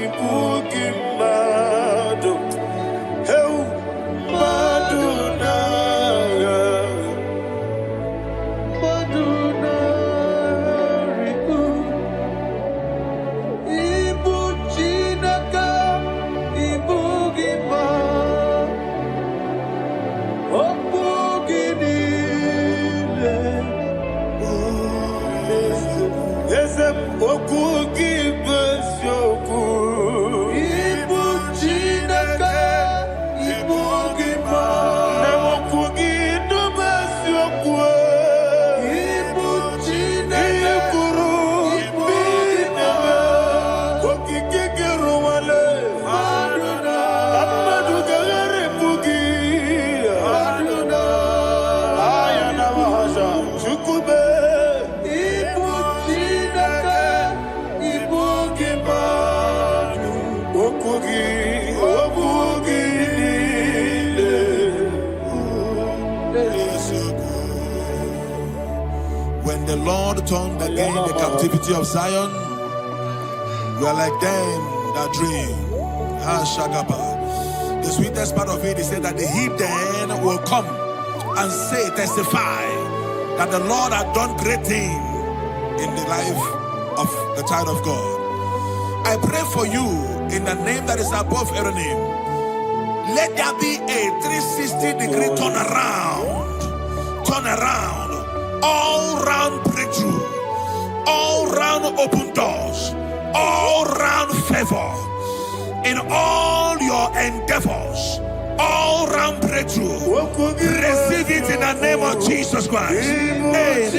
Ibu gimadu the Lord turned again the captivity of Zion, we are like them that dream. The sweetest part of it is said that the heathen will come and say, testify, that the Lord had done great things in the life of the child of God. I pray for you in the name that is above every name. Let there be a 360-degree turn around, all round breakthrough, all round open doors, all round favor in all your endeavors, all round breakthrough. Receive it in the name of Jesus Christ. Amen.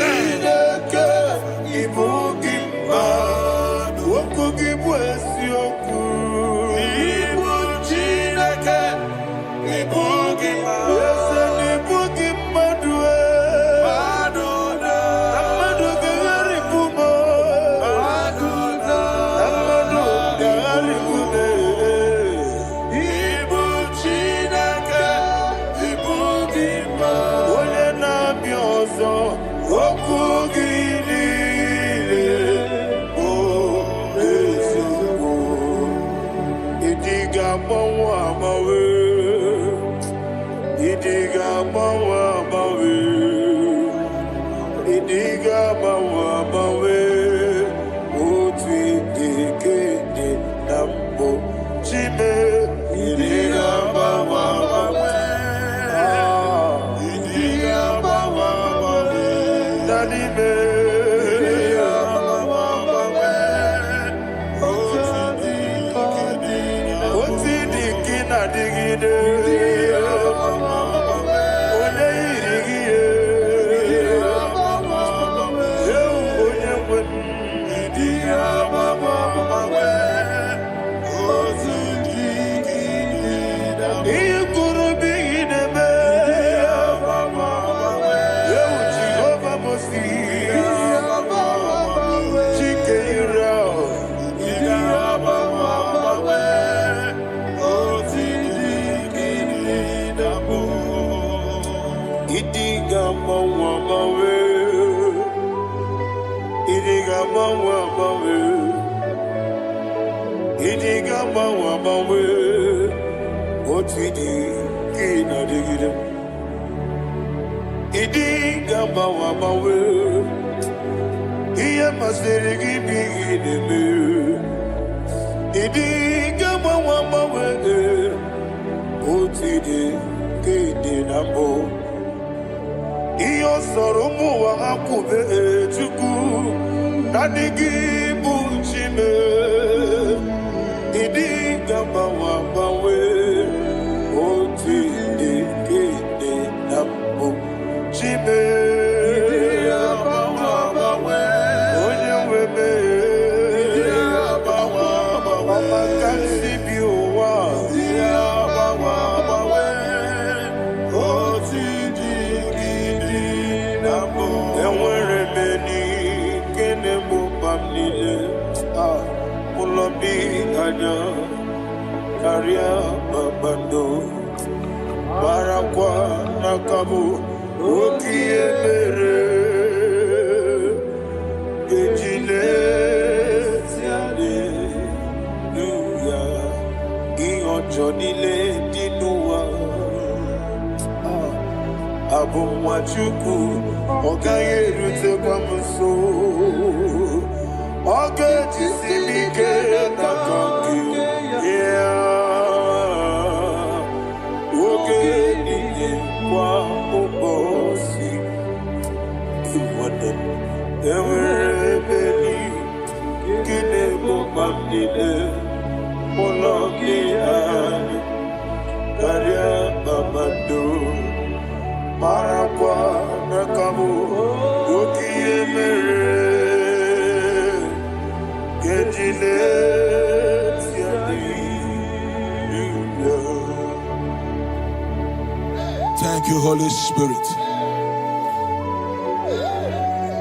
Thank you, Holy Spirit.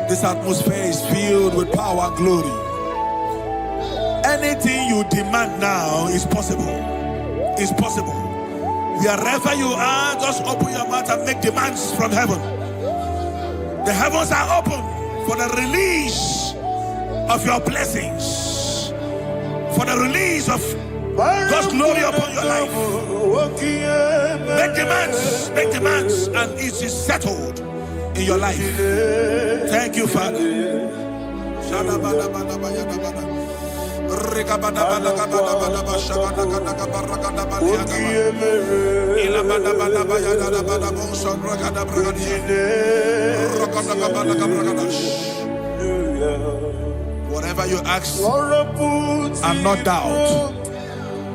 This atmosphere is filled with power and glory. Anything you demand now is possible. It's possible. Wherever you are, just open your mouth and make demands from heaven. The heavens are open for the release of your blessings, for the release of God's glory upon your life. Make demands, and it is settled in your life. Thank you, Father. Whatever you ask and not doubt,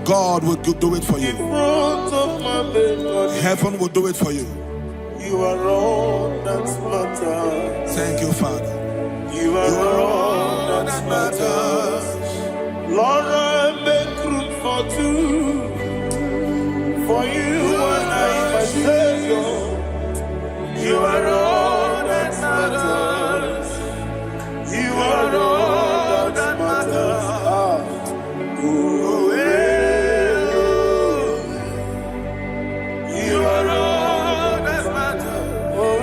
God will do it for you. Heaven will do it for you. You are all that matters. Thank you, Father. You are all that matters. Lord, I make room for two. For you and I, my Savior. You are all that matters. You are all that matters. Oh, you are all that matters. Oh,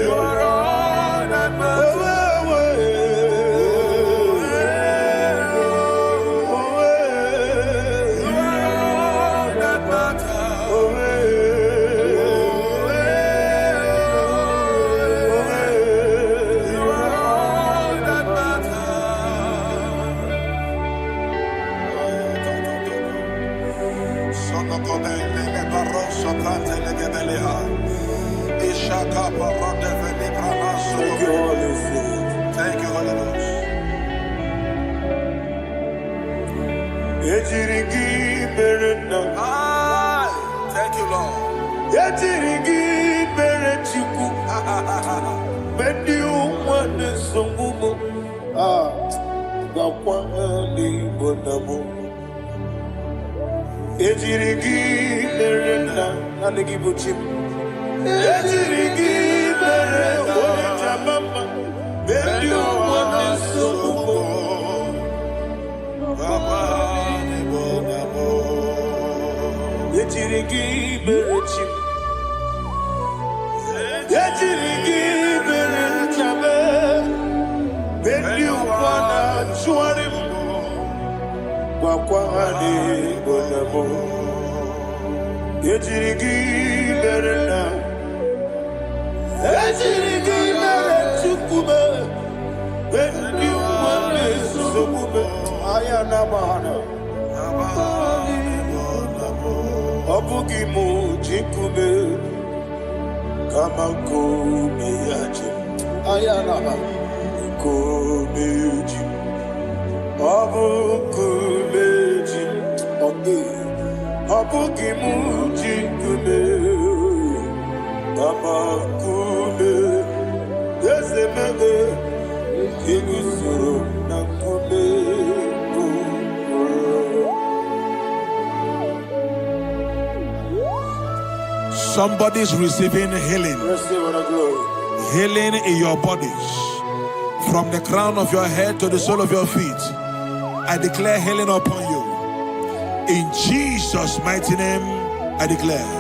you are all that matters. Thank you, Holy Ghost. Thank you, Lord. Somebody's receiving healing. Healing in your bodies. From the crown of your head to the sole of your feet. I declare healing upon you. In Jesus' mighty name, I declare.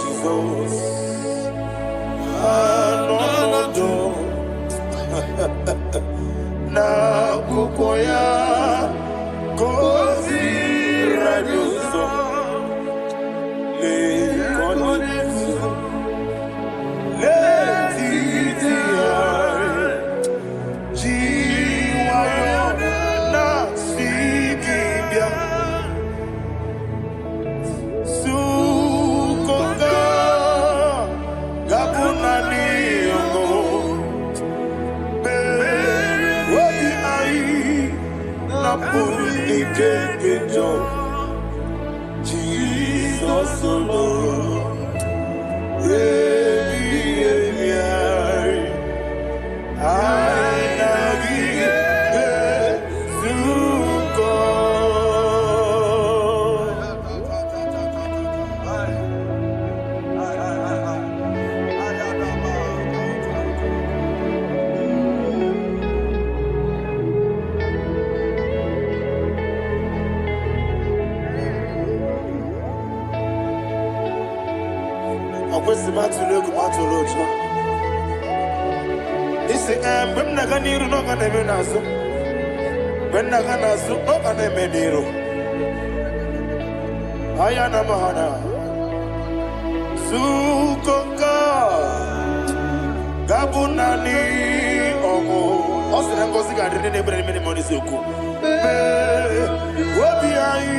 Jesus. Na kukoya kozi rajuso le konesu le titiare jiwayo na sikibia sukoka gabuna niyongo Jesus alone. Okwesi matulu kumatulu. Isi when naga niru no ga neme naso. When naga naso no ga neme niru. Ayana mahana. Sukonga Gabunani Omo Osina ngozi ga rene nebre mene moni soku. Wobi ai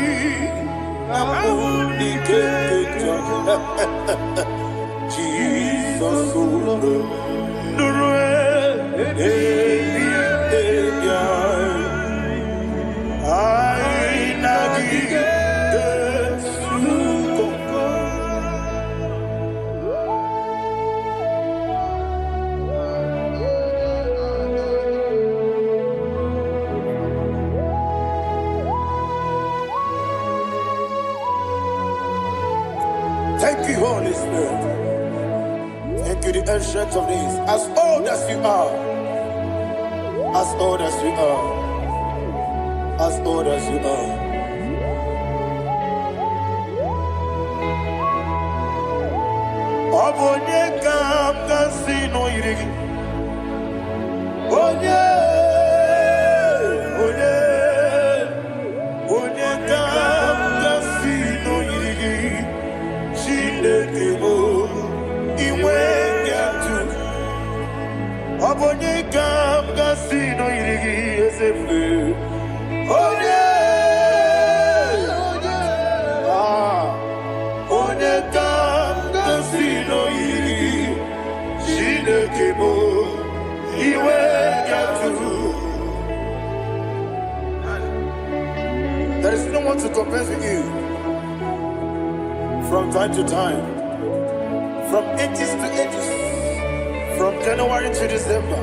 Amuni kekeja. Jesus Nurue Ai nagi Thank you, Holy Spirit. Thank you, the ancient of days. As old as you are. As old as you are. As old as you are. Obonye kam kasino irigi. Onye. Onye kam kasino irigi. Chinekebo iwe yatu Obonye kam kasino irigi esefe Onye Onye kam kasino irigi Chinekebo iwe yatu There is no one to compare with you. From time to time, from ages to ages, from January to December,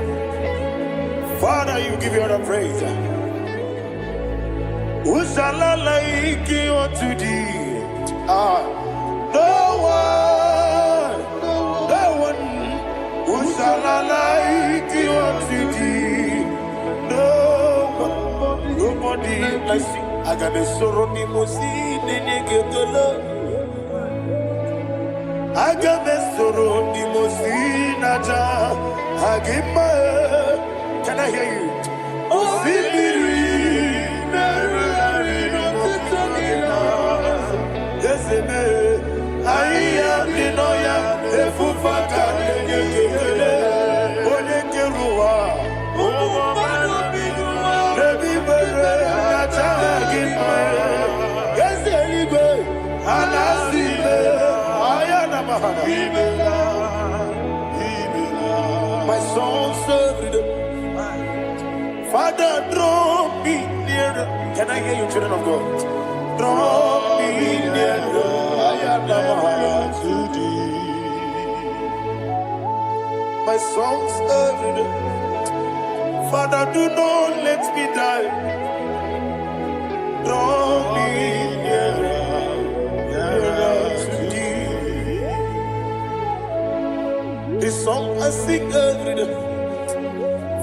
Father, you give you all the praise. Who shall I like you unto thee? No one. Who shall I like you unto thee? No one, nobody like you. I got a sorrow, Agamesoro di Mosinaja Hagima. Can I hear you? Osibiri Yeseme Aya Dinoya Efufaka Nekele Onekerua Rebi Bere Naja Hagima Yeseligwe Anasime My soul served. Father, draw me nearer. Can I hear you, children of God? Draw me nearer. I am to thee. My soul served. Father, do not let me die. Draw me nearer. This song I sing every day,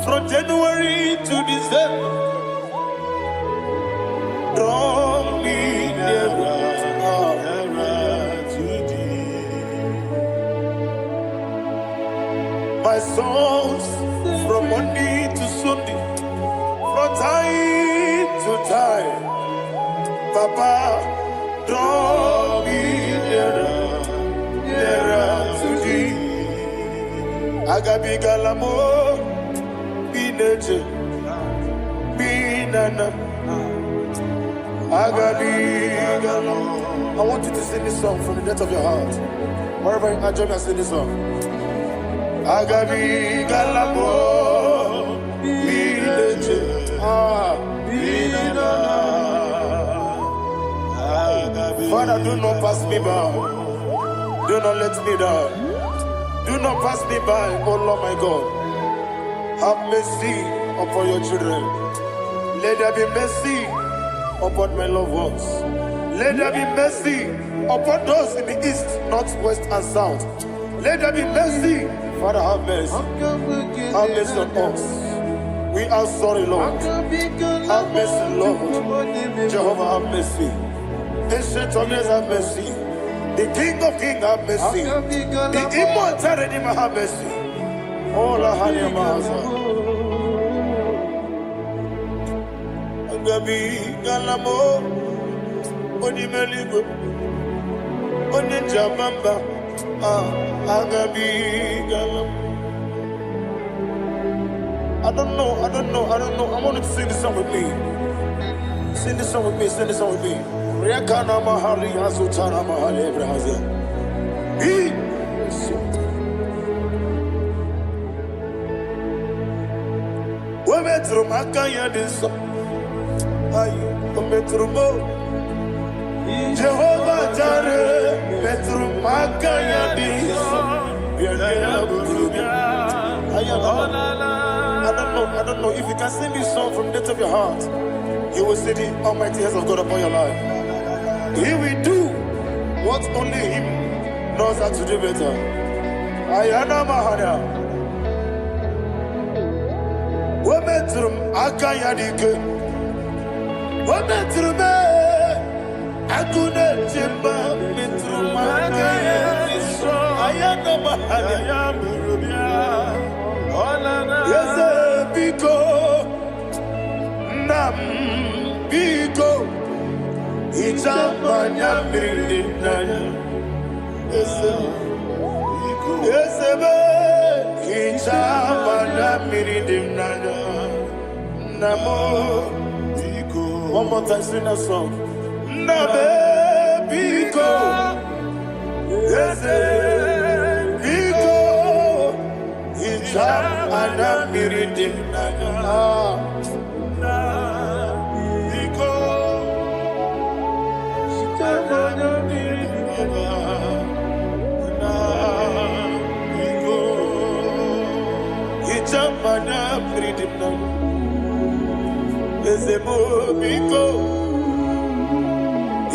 from January to December. Draw me nearer to thee. My songs from Monday to Sunday, from time to time. Papa, draw me nearer to thee. Agabi galamo, bineje, binana. Agabi galamo. I want you to sing this song from the depth of your heart. Wherever you are, join me and sing this song. Agabi galamo, bineje, binana. Father, do not pass me by. Do not let me down. Do not pass me by, oh Lord my God. Have mercy upon your children. Let there be mercy upon my loved ones. Let there be mercy upon those in the east, north, west, and south. Let there be mercy. Father, have mercy. Have mercy on us. We are sorry, Lord. Have mercy, Lord. Jehovah, have mercy. Ancient of days, have mercy. The King of Kings have mercy. The immortal Redeemer have mercy. All I had in my Agabi Galamo Onimeligo Onijabamba Agabi Galam. I don't know. I want you to sing this song with me. Sing this song with me. Riakana Mahali Azutana Mahali Brazil. Metro Makaya this Metro Jehovah Jare Metro Makaya this I don't know if you can sing this song from the depth of your heart, you will see the almighty hands of God upon your life. He will do what only Him knows how to do better. Ayana Mahana Wometrum Akayadike Wometrum Akuna Jimba Metrum Akayadike Ayana Mahana Yes, Biko Nam Biko Itamanya Mirinaya Yes, Biko Yes, Itamanya Mirinaya Namo Biko. One more time, sing that song. Nabe Biko Yes, Biko Itamanya Mirinaya Mana freedom now. Ezemo biko.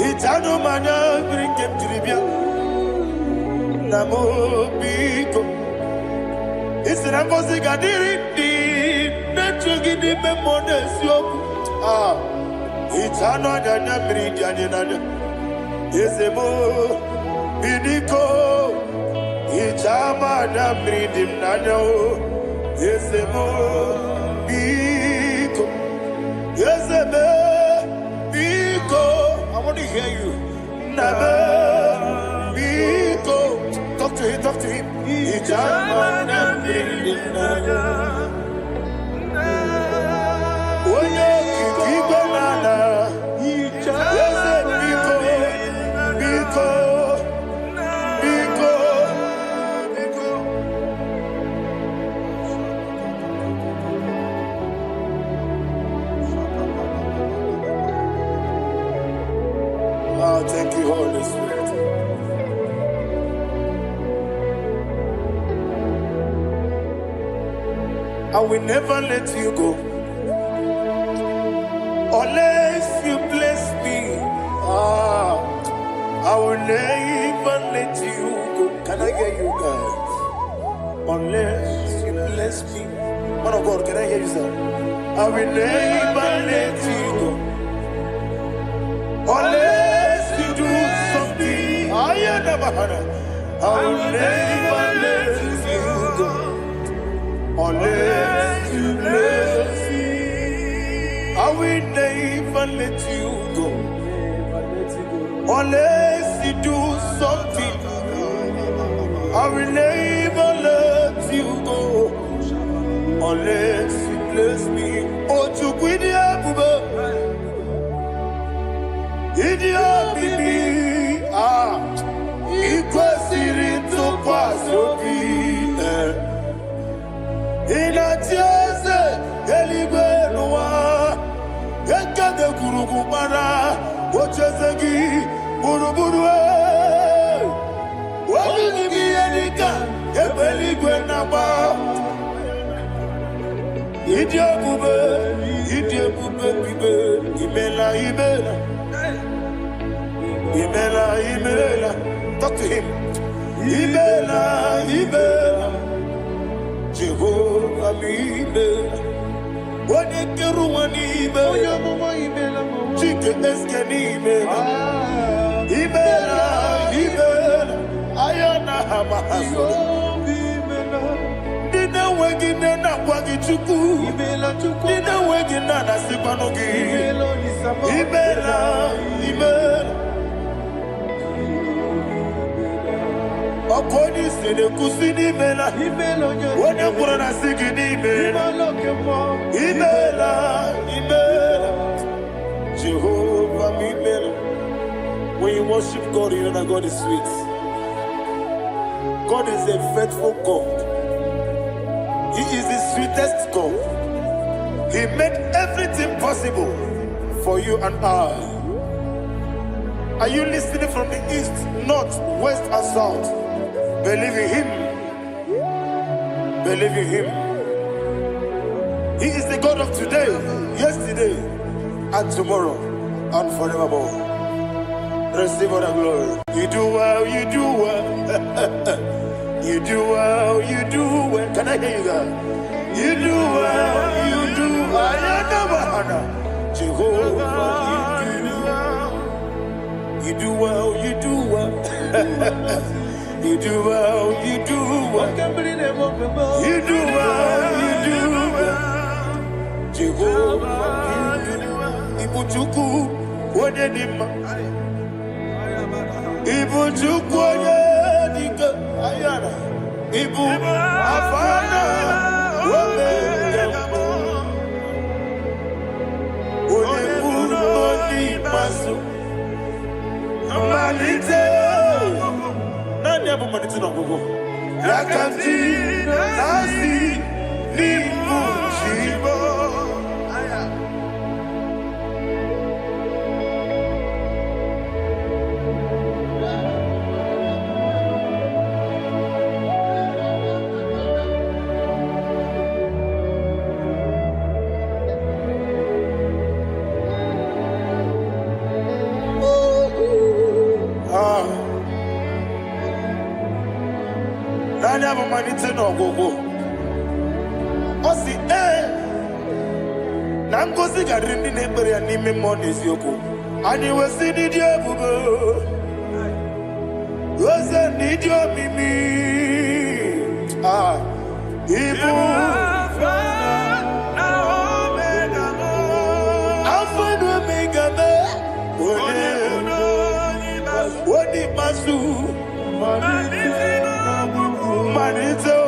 Itano mana brinkem tribia. Namo biko. Isra kosi gadiri di. Nechugi di memodesio. Itano dana bridia dana. Ezemo biko. Itama na bridim nano. Yesemo biko, yeseme biko. I want to hear you. Nabe biko. Talk to him. Ijamana brinana. Oye kikibanana. Yese biko, biko. Thank you, Holy Spirit. I will never let you go unless you bless me. I will never let you go. Can I hear you guys? Unless you bless me. Man of God, can I hear you, sir? I will never let you go unless you do something. I will never let you go unless you bless me. I will never let you go unless you do something. I will never let you go unless you bless me. Oh, to quit the Idia bibi ikwesiri tukwasobi inatieze eligwe nuwa ekade kurukubara ochezegi buruburu wabini biyedika ebeligwe naba Idia bube bibe imela Imela, talk to him. Imela, Jehovah Imela. One keru one Imela, Chicken Escan Imela. Imela, Dina wegine na kwagi chuku. Dina wegine na sipanogi. Imela. Okoni sede kusini imela. Wone kura na sigini imela. Imela. Jehovah imela. When you worship God, you know that God is sweet. God is a faithful God. He is the sweetest God. He made everything possible for you and I. Are you listening from the east, north, west, and south? Believe in Him. Believe in Him. He is the God of today, yesterday, and tomorrow, and forevermore. Receive all the glory. You do well, you do well. You do well, you do well. Can I hear you guys? You do well, you do well. Jehovah, you do well, you do well. You do well, you do well. You do well, you do well. Jehovah, you do well. Ibuchuku, Wadenima. Ibuchuku, Wadenima. Ayana. Ibu Afana. Masu Manite Nani abu manite no gogo Yakanti Nasi Nibu Shibo Nani abu manite no gogo Osi Nangozi garindi nebere ya nime monezi yoko Ani wesi nidio bubo Wese nidio mimi Ibu Alpha and Omega Wodi masu Manito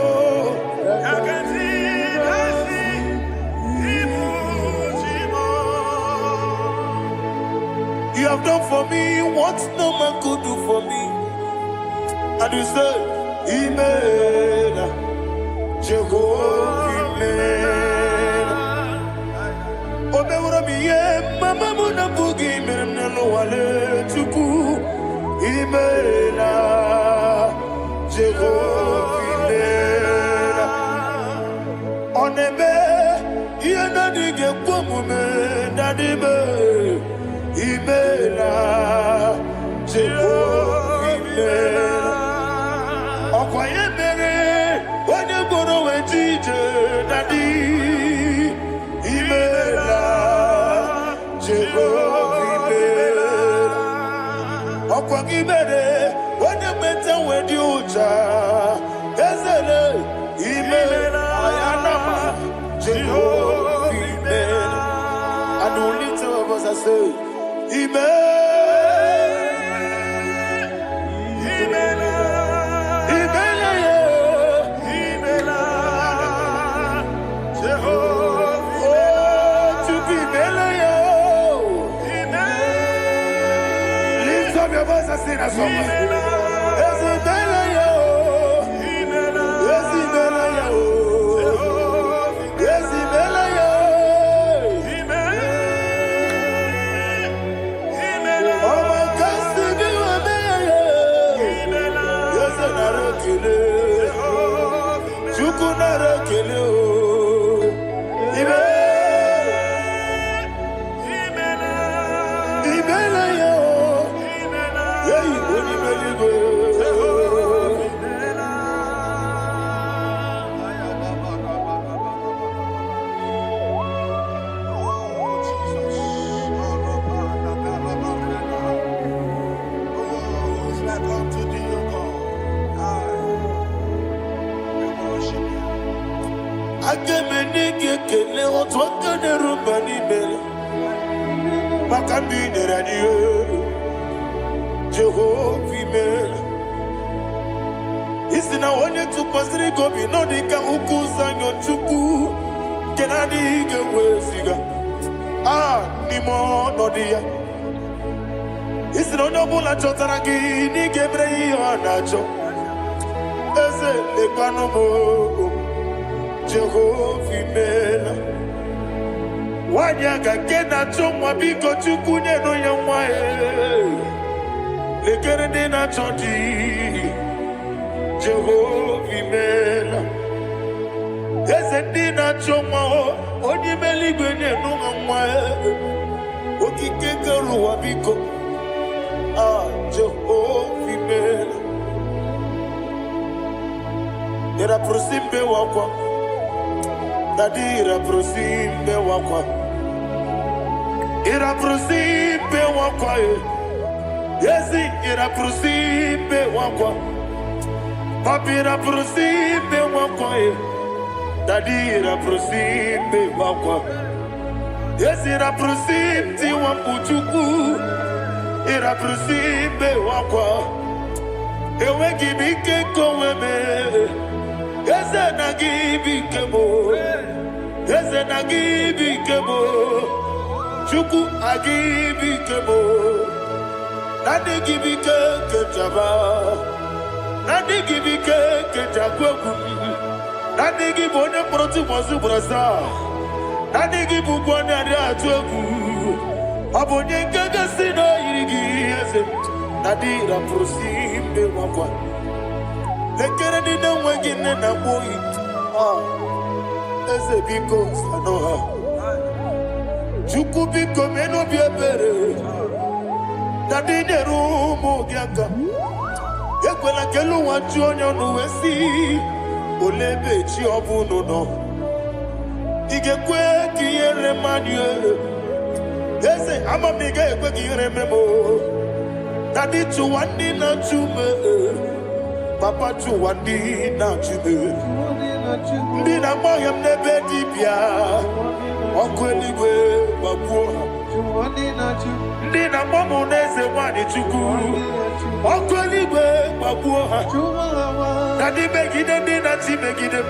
You have done for me what no man could do for me. And you say, Imela, Jehovah, Imela. Obeura miye, mama muna bugi, meremnelo wale tuku. Imela, Jehovah, Imela. Onebe, yena dige kumume, nadibe. Imela, Jehovah, Imela. Okoye mere, onye goro wetije, nadi. Imela, Jehovah, Imela. Okoye mere, onye meta wedi uja, ezele. Imela, ayanama, Jehovah, Imela. And only two of us are saved. Lift up your voice and sing a song. Otonga de Rumbani Bell, Makambi de Radio, Jehovah Mel. Isina onye tụkwasịrị gị obi nọ dịka ukwu zanyo Chukwu nke na-adịghị eweziga n'ime ọnọdụ ya. Isina onye ọbụla chọtara gị na ị ga-emere ya ihe ọ na-achọ. Eze lekwanụ m, Jehova imela. Nwanyị aga nke na-achọ nwa, biko Chukwu nyenụ ya nwa ya. Lekere ndị na-achọ di, Jehova imela. Eze ndị na-achọ nwa, onye ime eluigwe nyenụ ha nwa ya. Okike kere ụwa biko, Jehova imela. Ira prosimbe wakwa, Dadi ira prosimbe wakwa, ira prosimbe wakwa, Yesi ira prosimbe wakwa, Papi ira prosimbe wakwa, Dadi ira prosimbe wakwa, Yesi ira prosimti wakuchuku, ira prosimbe wakwa, Ewe gibike koweme. Eze na gibi kemo, Eze na gibi kemo, Chukwu agibi kemo, Nadi gibi kejaba, Nadi gibi kejakweku, Nadi gibi one proti mozu brasa, Nadi gibi kwane ade atweku, Abonye kege sino irigi eze, Nadi ra prosimbe wakwa. Lekere di na wengine na boy, Eze biko sanoha, Chukwu biko meno biebere, Dadi nerumu giaka, Ekwela kelu wachi onyo nuwesi, Olebe chi obuno no, Igekwe kiyere manye, Eze amamige ekwe kiyere memo, Dadi chuwandi na chume, Papa chuwandi na chume, Ndi na moyam nebe dibia, Ọkụ eluigwe gbagbuo ha. Ndị na mọmụ n'eze nwanyị Chukwu, Ọkụ eluigwe gbagbuo ha. Dadi megide ndị na-achị megide m,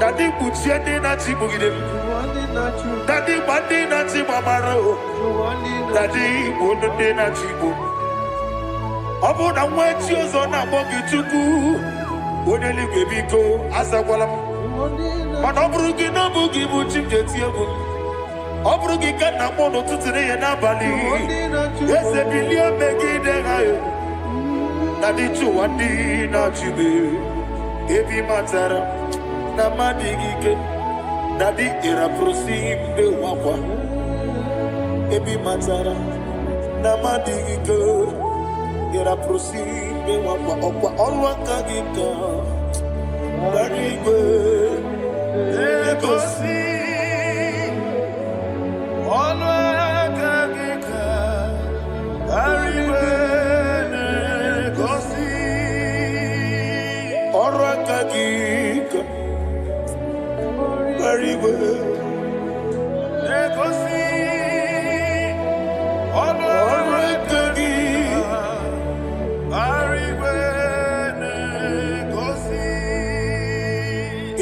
Dadi kpuchie ndị na-achị kpugide m, Dadi gba ndị na-achị gbamara o, Dadi igbo ndị na-achị igbo. Ọ bụ na nwa echi ọzọ na-akpọ gị Chukwu, onye eluigwe biko azakwala m. Mana ọ bụrụ gị na ọ bụ gị bụ chi m ga-eti egwu, ọ bụrụ gị ka nna m n'ụtụtụ na ihe n'abalị, Eze bilie megide ha ya. Dadi chụwa ndị na-achị m, ebe ị matara na mmadụ gị ike. Dadi ịrapụrụsi mbe wakwa, ebe ị matara na mmadụ gị ike. Ịrapụrụsi mbe wakwa, ọkwa ọrụ aka gị ka gbara igwe egosi. Ọrụ aka gị ka gbara igwe egosi. Ọrụ aka gị ka gbara igwe egosi. Ọrụ aka gị gbara igwe egosi.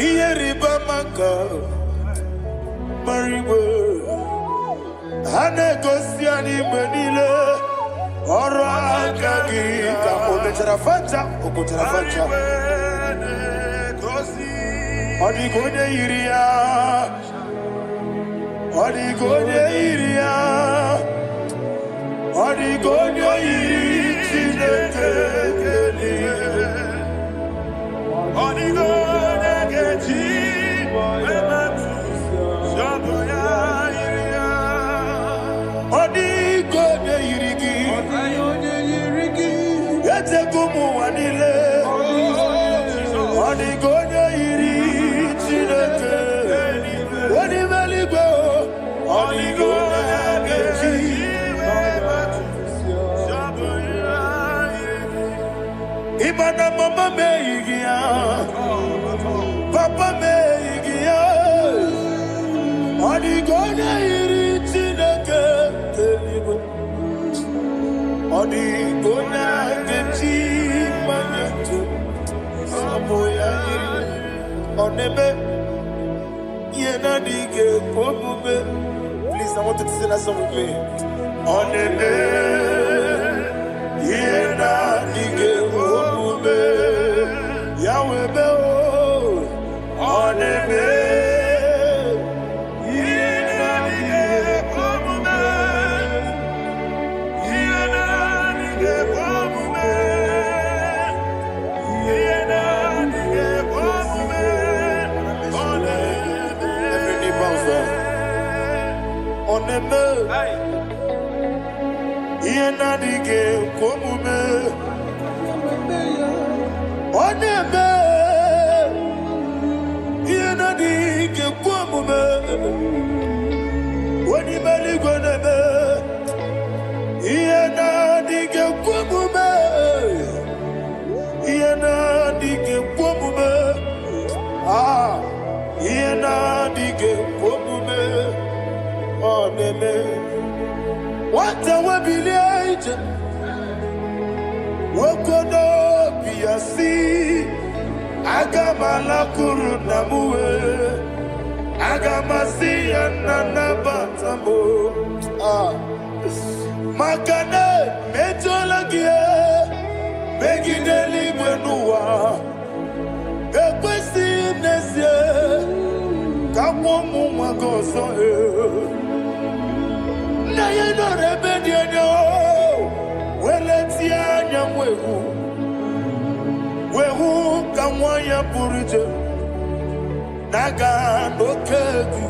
Ihe rịba maka gbara igwe, ha na-egosi anyị mgbe niile. Ọrụ aka gị ka o mechara facha, o kwụchara facha. Ọ dịghị onye yiri ya, ọ dịghị onye yiri ya, ọ dịghị onye yiri Chineke eluigwe. Ọ dịghị onye ga-eji emetụ shọbụ ya yiri ya. Ọ dịghị onye yiri gị, echego ụmụ ụwa niile. Ọ dịghị onye yiri Chineke onye ime eluigwe. Ọ dịghị onye ga-eji ịma na mama m eyighị ya, papa m eyighị ya, Adigona iritineke teligo. Adigona geti manyetu. Samoya iri. Onebe yena dige komube. Please, I want you to sing that song with me. Onebe yena dige komube. Yahweh be o. Onebe. Oneme, yena dige komume. Oneme, yena dige komume. Wani mali goneme, yena dige komume. Yena dige komume. Ah, yena dige komume. Oneme, what a wabiliate, Wokodo Piasi, Agamala Kurunamue, Agamasi and Nanabatamo, Makane, Metolagia, Begideli Benua, Equesti Nesia, Kamomu Magoso. Na ye no rebellion no, weletia nyamwehu, wehu kamwaya purije, naga no kegu,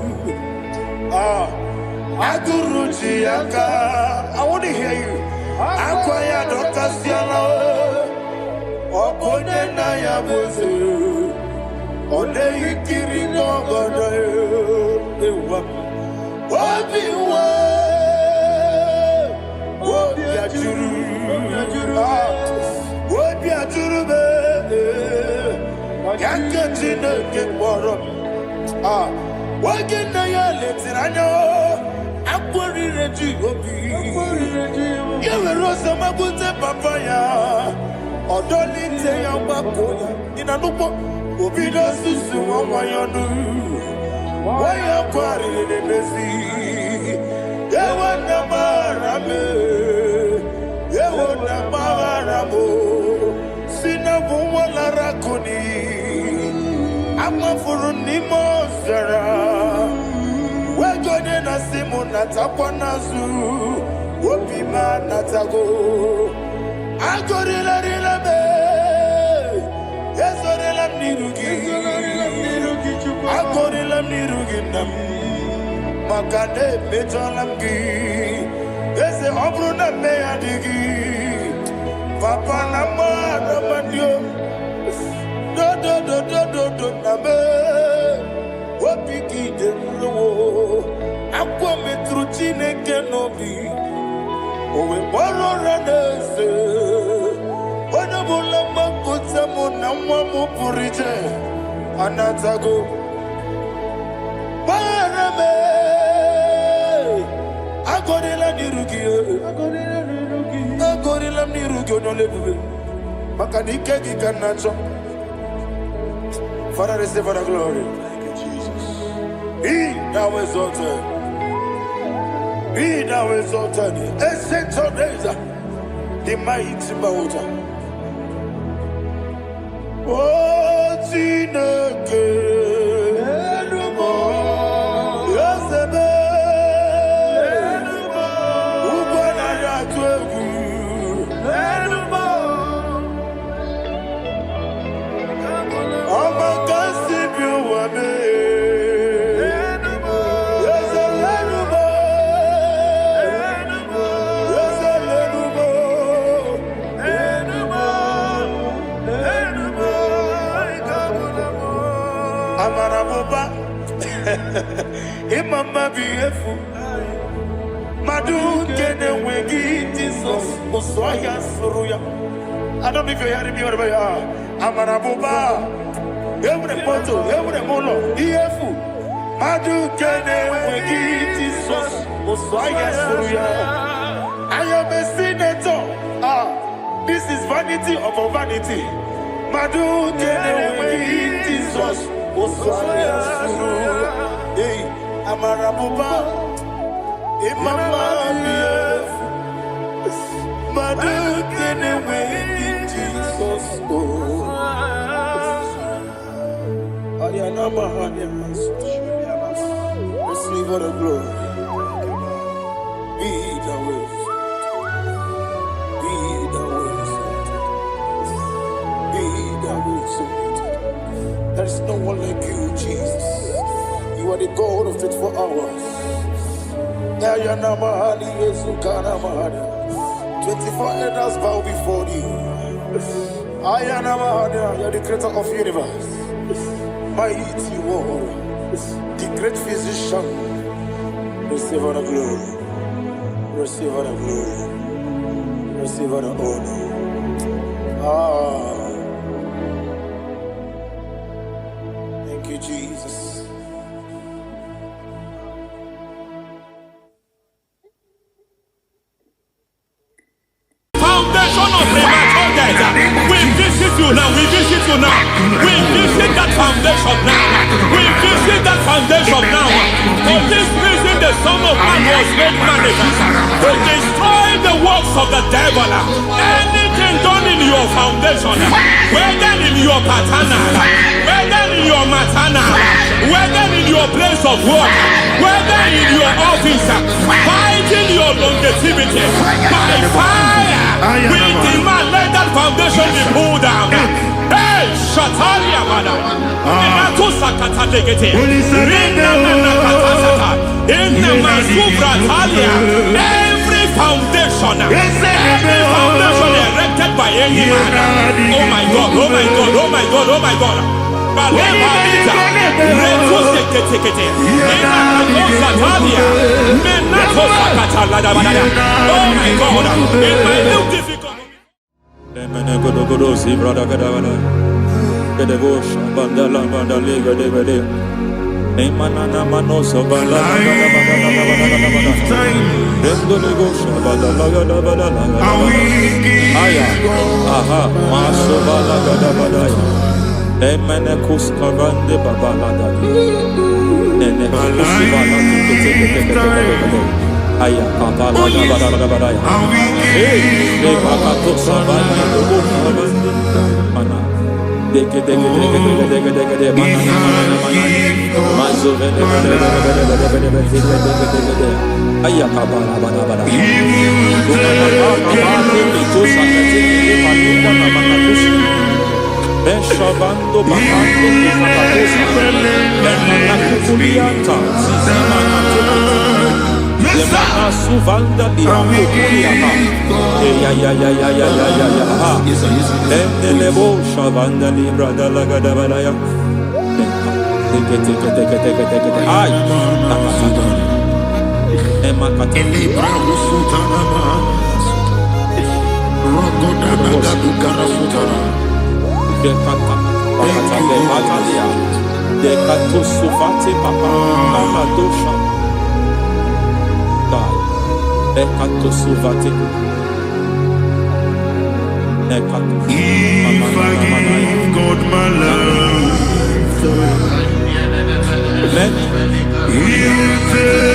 aguruji aka. I want to hear you. Akwaya doka siala, okonye na ya boze, one ikiri no godo ewa, obiwa. What be a jurube? Yankatina get water. What can I let it? I know. I'm worried to be. You will roast a mabute papaya. Or don't it say I'm back in a nopo. Obido Susu, why you do? Why you quarry the busy? You want the marame. Yehona maharabo sinabu wala rakoni amafuruni mozara wegode na simu natakwa nazu wopima natago agorila rila be yesorila nirugi agorila nirugi nam makane bejolamgi. Ese obruna me adigi, Papa na mano mandio, do na me, wapiki de mulo, akwa metruchine kenobi, owe bolo ranese, wana bula makuta muna mwamu purije, anatago, barame. Agorila nirugi, agorila nirugi onolebube. Makanike gikanacho. Father, receive the glory. Thank you, Jesus. Be thou exalted. Be thou exalted. Ancient of days, the mighty mountain. Oh, Tineke. Imama beautiful. Madu kene wegi Jesus Oswaya Suruya. I don't know if you're hearing me wherever you are. Amarabuba. Every photo, every mono. Beautiful. I am a senator. This is vanity of vanity. Madu Jesus. Hey, Amarabuba. Imama. Madu Jesus. Receive all the glory. Be the way. Be the way. Be the way. There is no one like you, Jesus. You are the God of 24 hours. 24 elders bow before you. You are the creator of the universe. Mighty warrior, the great physician. Receive all the glory. Receive all the glory. Receive all the honor. Thank you, Jesus. Foundation of premature death. We visit you now. We visit you now. We visit that foundation now. We visit that foundation now. For this reason, the Son of Man was made manifest to destroy the works of the devil. Anything done in your foundation, whether in your paternal, whether in your maternal, whether in your place of work, whether in your office, fighting your longevity by fire. We demand let that foundation be pulled down. Hey, Shatalia Mada. Minato Sakata Legete. In the Masubra Talia. Every foundation erected by any man. Oh my God, oh my God, oh my God, oh my God. Oh my God, in my new difficult. Emenekus kavande babalada. Nene kusibana kete. Aya kapala bada. Hey, de bakato sabana dobo kavande. Mana. Deke mana. Mazo vele. Aya kapala bada. Beshabando bakando kikakosa Emana kukulianta Zizimana tukutu Emana suvanda bihakukuliata Ya Endelebo shavanda libra dalagada balaya Teke Ay Nakasada Emakata Elibra usutanama Rogoda nagadukara sutara Dekatosufati papa maladosha dai dekatosufati if I give God my love let you take care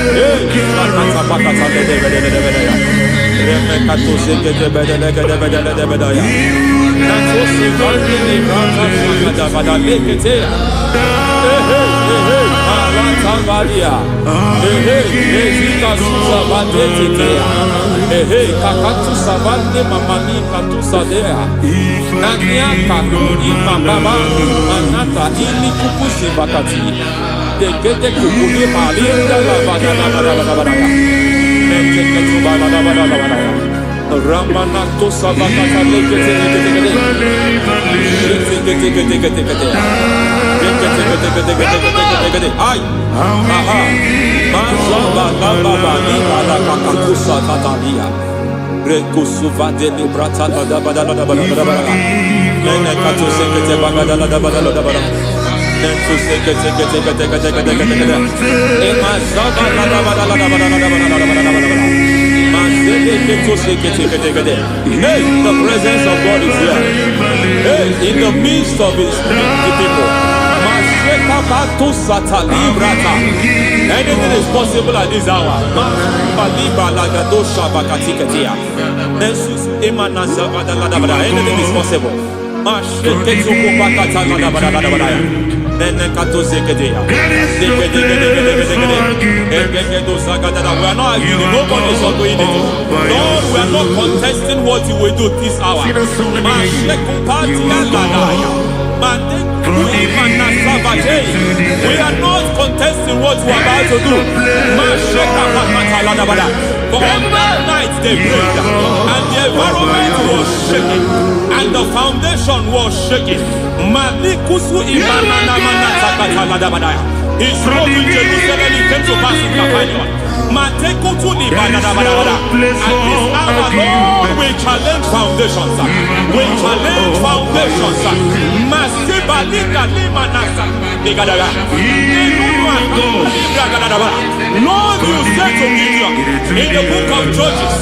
Ramanato Sabakata Ay, aha, Mazaba Baba Nibala Kakakusa Tatalia, Rekusuva de Librata Badabada, Menekato Sekete Bagadala. Hey, the presence of God is here. Hey, in the midst of his people. Anything is possible at this hour. Anything is possible. We are not arguing, nobody is doing it. Lord, we are not contesting what you will do this hour. We are not contesting what we are about to do. For all night they prayed, and the environment was shaking, and the foundation was shaking. He spoke in Jerusalem, he came to pass in Capernaum. At this hour, Lord, we challenge foundations. We challenge foundations. Lord, you said to Gideon in the book of Judges,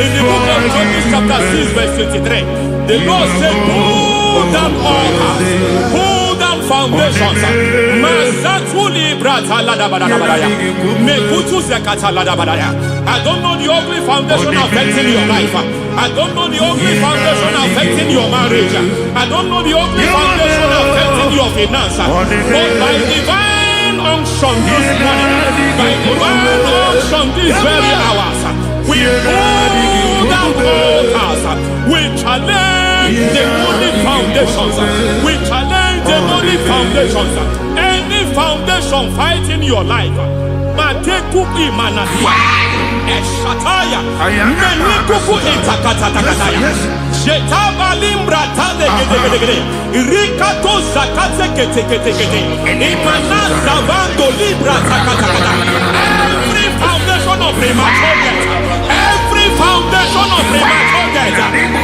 in the book of Judges chapter 6 verse 23, the Lord said, pull down altars, pull down foundations. I don't know the ugly foundation affecting your life. I don't know the ugly foundation affecting your marriage. I don't know the ugly foundation affecting your finance. But by divine unction this morning, by divine unction these very hours, we pull down altars. We challenge demonic foundations. We challenge demonic foundations. Any foundation fighting your life, Matekuki Manadia, Eshataya, Menikuku Itakatatakataya, Shetabalim Bratade, Rikato Zakate Ketekete, Imanasa Vando Libra Takataka. Every foundation of premature death, every foundation of premature death,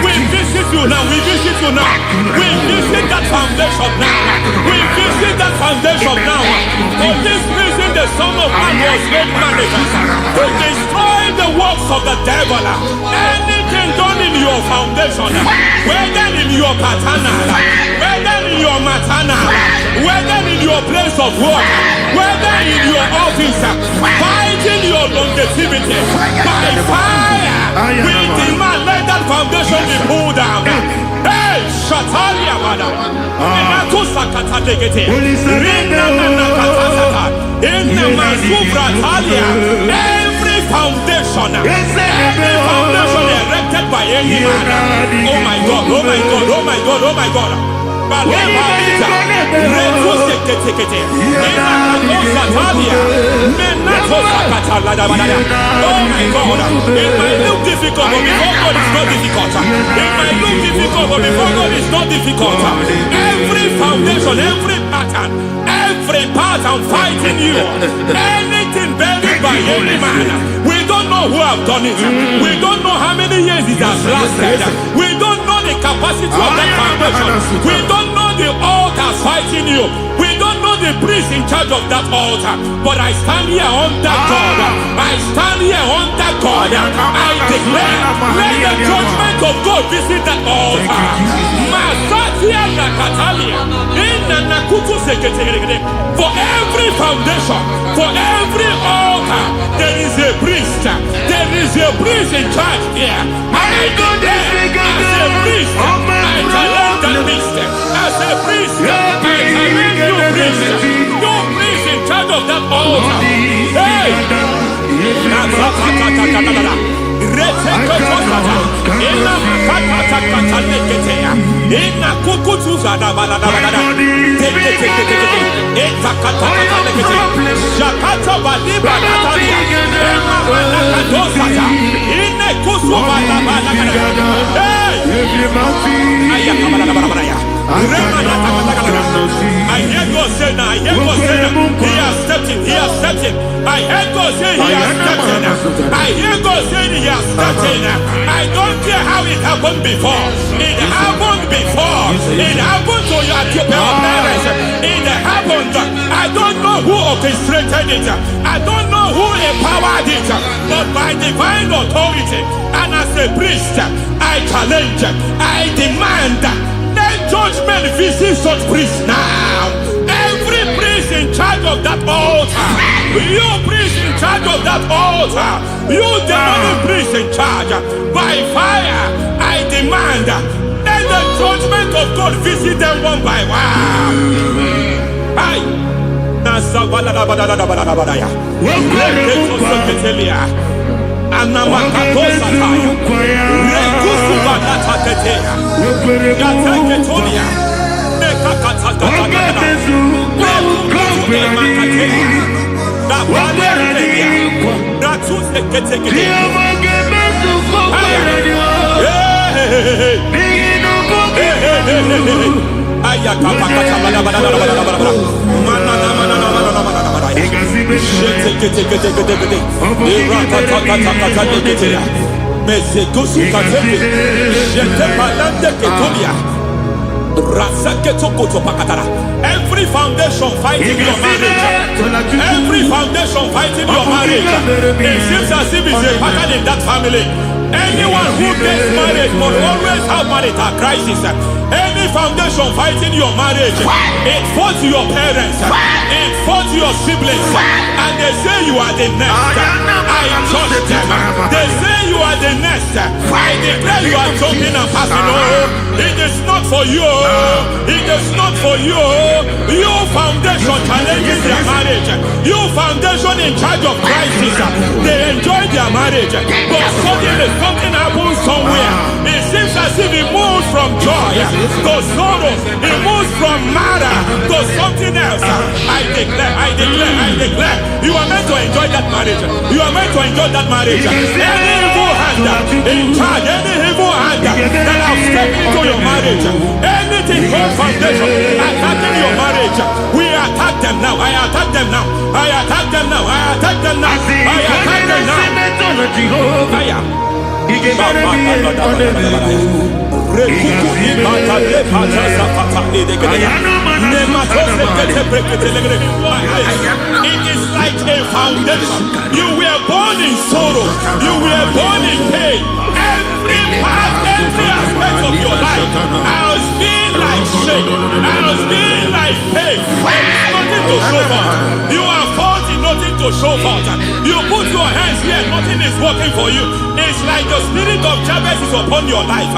we visit you now, we visit you now, we visit that foundation now, we visit that foundation now. For this reason, the Son of Man was made manifest to destroy the works of the devil. Anything done in your foundation, whether in your paternal, whether in your maternal, whether in your place of work, whether in your office, fighting your longevity by fire, we demand let that foundation be pulled down. Hey, Shatalia Bada, every foundation erected by any man. Oh my God, oh my God, oh my God, oh my God. Oh my God, it might look difficult, but before God it's not difficult. It might look difficult, but before God it's not difficult. Every foundation, every pattern fighting you, anything buried by any man, we don't know who have done it. We don't know how many years it has lasted. We don't know the capacity of that foundation. We don't know the altars fighting you. We don't know the priest in charge of that altar. But I stand here under God. I stand here under God. I declare, let the judgment of God visit that altar. For every foundation, for every altar, there is a priest. There is a priest in charge here. I go there as a priest. I challenge that priest. As a priest, I challenge you priest. You priest in charge of that altar. Hey! I hear God say now, he has stepped in, he has stepped in. I I heard God saying he has stepped in. I hear God saying he has stepped in. I don't care how it happened before. It happened before. It happened to your parents. It happened. I don't know who orchestrated it. I don't know who empowered it. But by divine authority and as a priest, I challenge, I demand, let judgment visit such priests now. Every priest in charge of that altar, you priest in charge of that altar, you demonic priest in charge, by fire, I demand, let the judgment of God visit them one by one. Aye. Every foundation fighting your marriage, every foundation fighting your marriage, it seems as if it's a pattern in that family. Anyone who gets married must always have marital crisis. Any foundation fighting your marriage, it fought your parents, it fought your siblings, and they say you are the next. I judge them. They say you are the next. I declare you are jumping and passing. Oh, it is not for you. It is not for you. You foundation challenges their marriage. You foundation in charge of crisis. They enjoy their marriage, but suddenly something happens somewhere. It seems as if it moves from joy to sorrow. It moves from matter to something else. I declare, you are meant to enjoy that marriage. You are meant to enjoy that marriage. Any evil hand in charge, any evil hand that have stepped into your marriage, anything called foundation attacking your marriage, we attack them now. I attack them now. I attack them now. I attack them now. I attack them now. It is like a foundation. You were born in sorrow. You were born in pain. Every part, every aspect of your life has been like shame. Has been like pain. There is nothing to show for. You are faulty, nothing to show for. You put your hands here, nothing is working for you. It's like the spirit of Jabez is upon your life.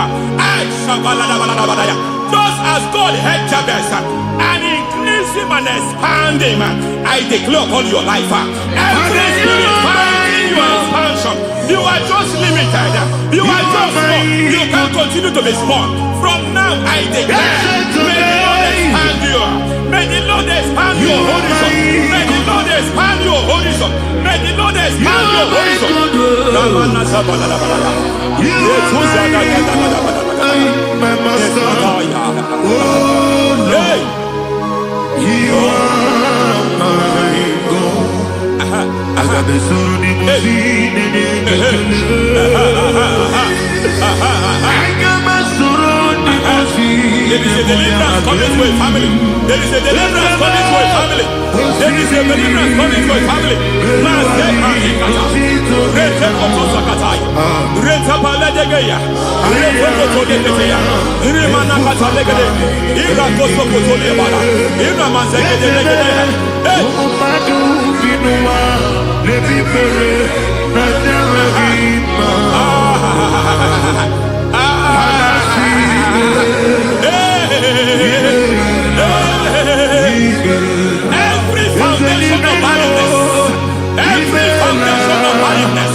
Just as God had Jabez and increased him and expand him, I declare upon your life, every spirit finding your expansion, you are just limited. You are just small. You can't continue to be small. From now, I declare, may the Lord expand you. May the Lord expand your horizon. May the Lord expand your horizon. May the Lord expand your horizon. My master, Hey. you are my God. I got the soul in my feet. I got my soul in my feet. There is a deliverance coming to a family. There is a deliverance coming to a family. There is a deliverance coming to a family. Every foundation of barrenness, every foundation of barrenness,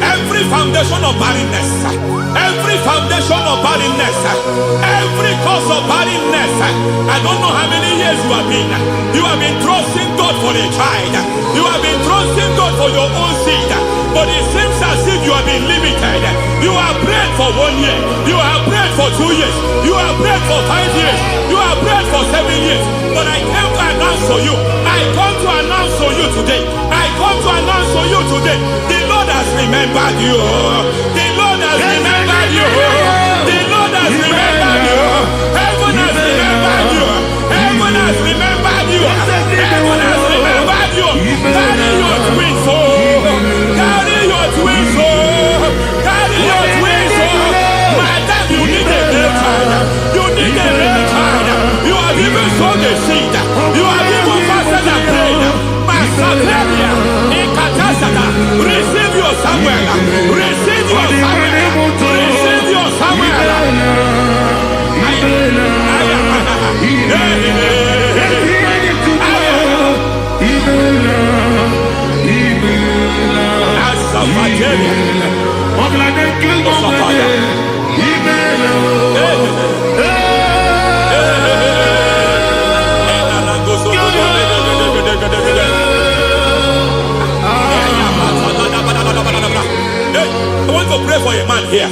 every foundation of barrenness, every foundation of barrenness, every cause of barrenness. I don't know how many years you have been trusting God for a child. You have been trusting God for your own seed, but it seems as if you have been limited. You have prayed for 1 year, you have prayed for 2 years, you have prayed for 5 years, you have prayed for 7 years. But I came to announce for you, I come to announce for you today, I come to announce for you today, the Lord has remembered you. The Lord has remembered you. The Lord has remembered you. Heaven has remembered you. Heaven has remembered you. Heaven has remembered you. Carry your twins, oh. Carry your twins, oh. Carry your twins, oh. Madam, you need a real child. You need a real child. You have even sown the seed. You have even fasted and prayed. Masaperia, Ekatasata, receive your Samuel. Receive your Samuel. Receive your Samuel. I want to pray for a man here.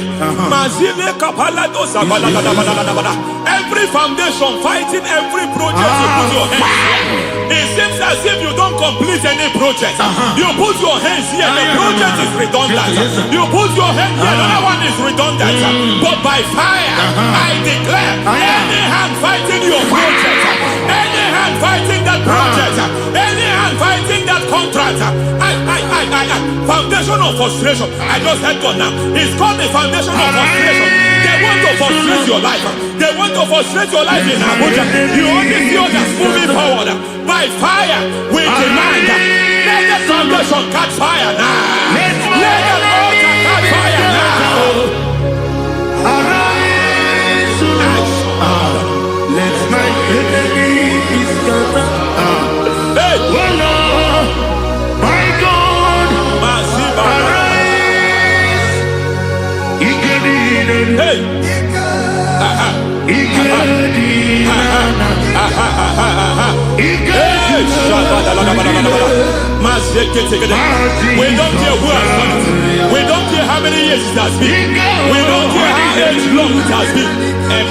Every foundation fighting every project you put your hands here. It seems as if you don't complete any project. You put your hands here, the project is redundant. You put your hand here, another one is redundant. But by fire, I declare, any hand fighting your project, any hand fighting that project, any hand fighting that contract, foundation of frustration. I just heard God now. It's called the foundation of frustration. They want to frustrate your life. They want to frustrate your life in Abuja. You only see others moving forward. By fire, we demand. Let the foundation catch fire now. Let the altar catch fire now. Arise, let my enemies scatter. Hey, Oh Lord, my God, arise. hey, we don't care who has done it. We don't care how many years it has been. We don't care how age long it has been. Hey,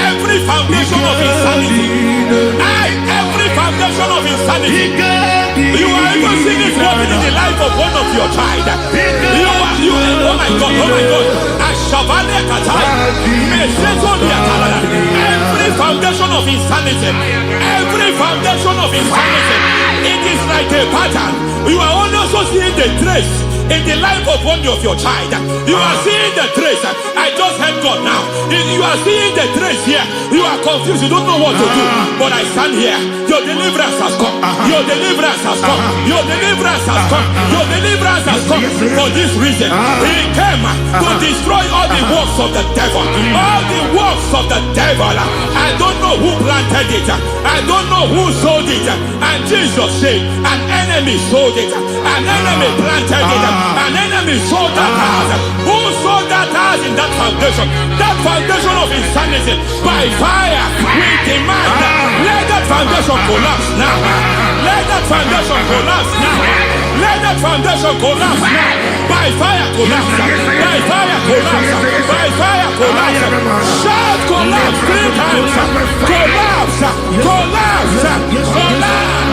every foundation of insanity, every foundation of insanity, you are even seeing it working in the life of one of your child. Oh my God, oh my God. Every foundation of insanity, every foundation of insanity, it is like a pattern. You are also seeing the trace in the life of one of your child. You are seeing the trace. I just heard God now. You are seeing the trace here. You are confused. You don't know what to do. But I stand here. Your deliverance has come. Your deliverance has come. Your deliverance has come. Your deliverance has come. For this reason, He came to destroy all the works of the devil. All the works of the devil. I don't know who planted it. I don't know who sold it. And Jesus said, an enemy sold it. An enemy planted it. An enemy sold that house. Who sold that house in that foundation? That foundation of insanity. By fire, we demand, let that foundation collapse now. Let that foundation collapse now. Let that foundation collapse now. By fire collapse. By fire collapse. By fire collapse. Shout collapse 3 times. Collapse. Collapse. Collapse.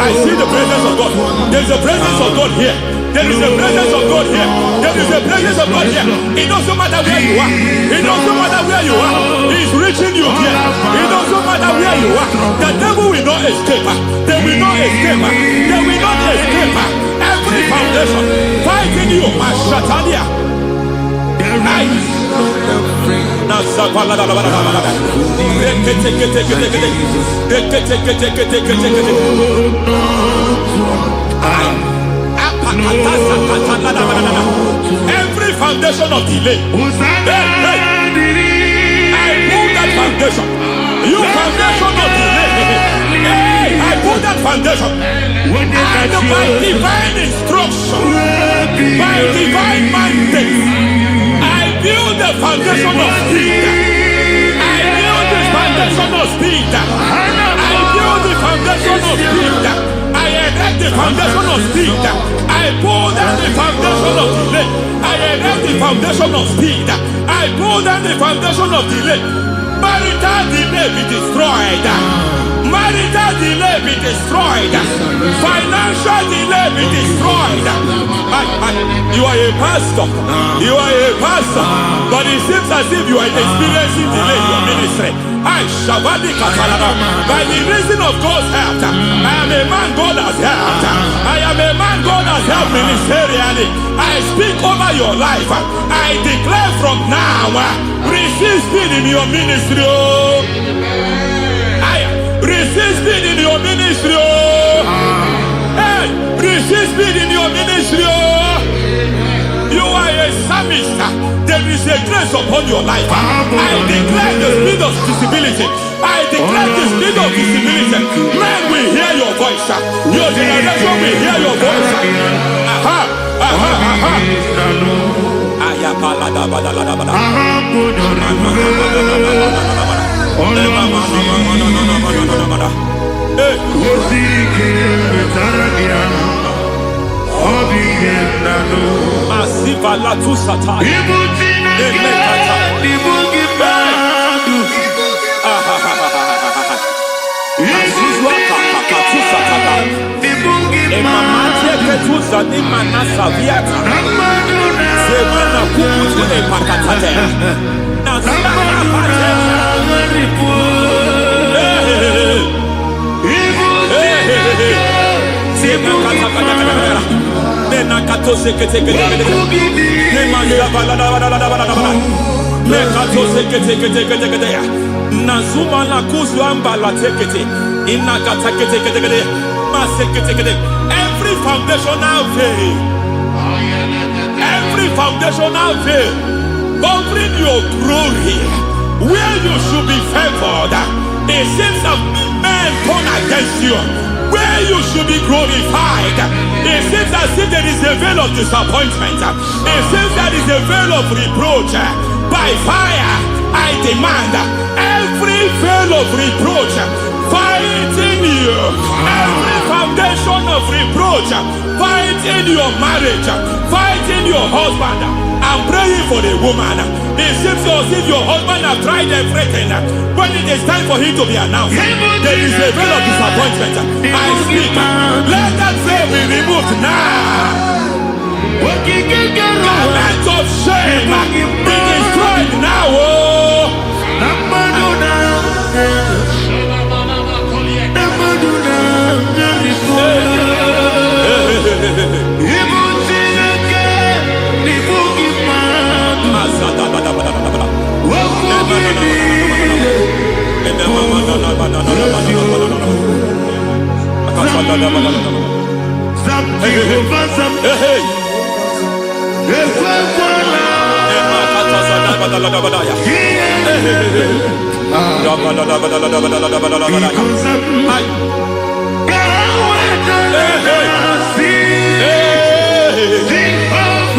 I see the presence of God. There's a presence of God here. There is a presence of God here. There is a presence of God here. It doesn't matter where you are. It doesn't matter where you are. He's reaching you here. It doesn't matter where you are. The devil will not escape. They will not escape. They will not escape. Every foundation fighting you. Mashatalia. Every foundation of delay, I move that foundation. You foundation of delay, I move that foundation. And by divine instruction, by divine mandate, I build the foundation of speed. I build the foundation of speed. I build the foundation of speed. I erect the foundation of speed. I pull down the foundation of delay. I erect the foundation of speed. I pull down the foundation of delay. Marital delay be destroyed. Marital delay be destroyed. Financial delay be destroyed. You are a pastor. You are a pastor. But it seems as if you are experiencing delay in your ministry. By the reason of God's help, I am a man God has helped. I am a man God has helped ministerially. I speak over your life. I declare from now, receive speed in your ministry. Receive speed in your ministry. Hey, receive speed in your ministry. You are a psalmist. There is a grace upon your life. I declare the speed of visibility. I declare the speed of visibility. Men will hear your voice. Your generation will hear your voice. Aha, aha, aha. Masiva la tu sata. Nazuma la kuzwamba la tekete inakata kete every foundational veil, every foundational veil covering your glory where you should be favored. It seems that men turn against you where you should be glorified. It seems as if there is a veil of disappointment. It seems there is a veil of reproach. By fire I demand every veil of reproach fighting you, every foundation of reproach fighting your marriage, fighting your husband. I'm praying for the woman. It seems as if your husband has tried everything. When it is time for him to be announced, there is a veil of disappointment. I speak, let that veil be removed now. Garment of shame be destroyed now.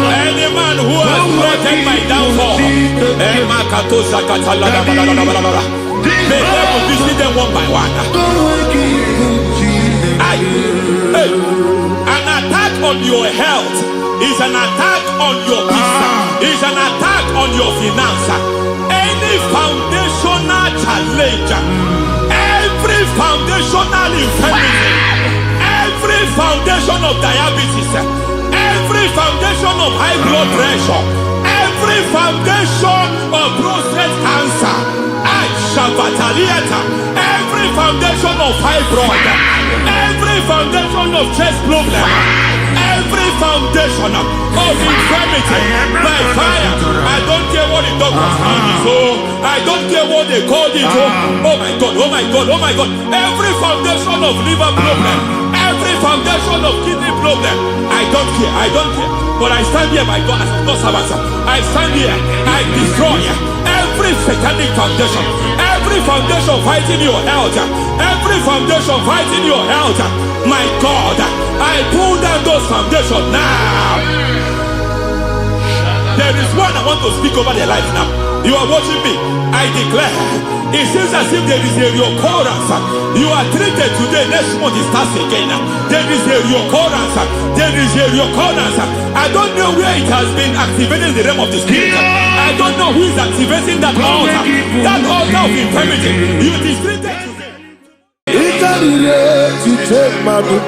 Any man who has plotted my downfall, may devil visit them one by one. An attack on your health is an attack on your business, is an attack on your finance. Any foundational challenge, every foundational infirmity, every foundation of diabetes, every foundation of high blood pressure, every foundation of prostate cancer, every foundation of fibroid, every foundation of chest problem, every foundation of infirmity by fire. I don't care what the doctors call it, so I don't care what they call it. Oh my God, oh my God, oh my God. Every foundation of liver problem, every foundation of kidney problem, I don't care, I don't care. But I stand here, my God, as God's servant. I stand here, I destroy every satanic foundation, every foundation fighting your health, every foundation fighting your health. My God, I pull down those foundations now. There is one I want to speak over their life now. You are watching me. I declare, it seems as if there is a reoccurrence. You are treated today, next month it starts again. There is a reoccurrence. There is a reoccurrence. I don't know where it has been activated in the realm of the spirit. I don't know who is activating that altar of infirmity. You is treated today. To take my body,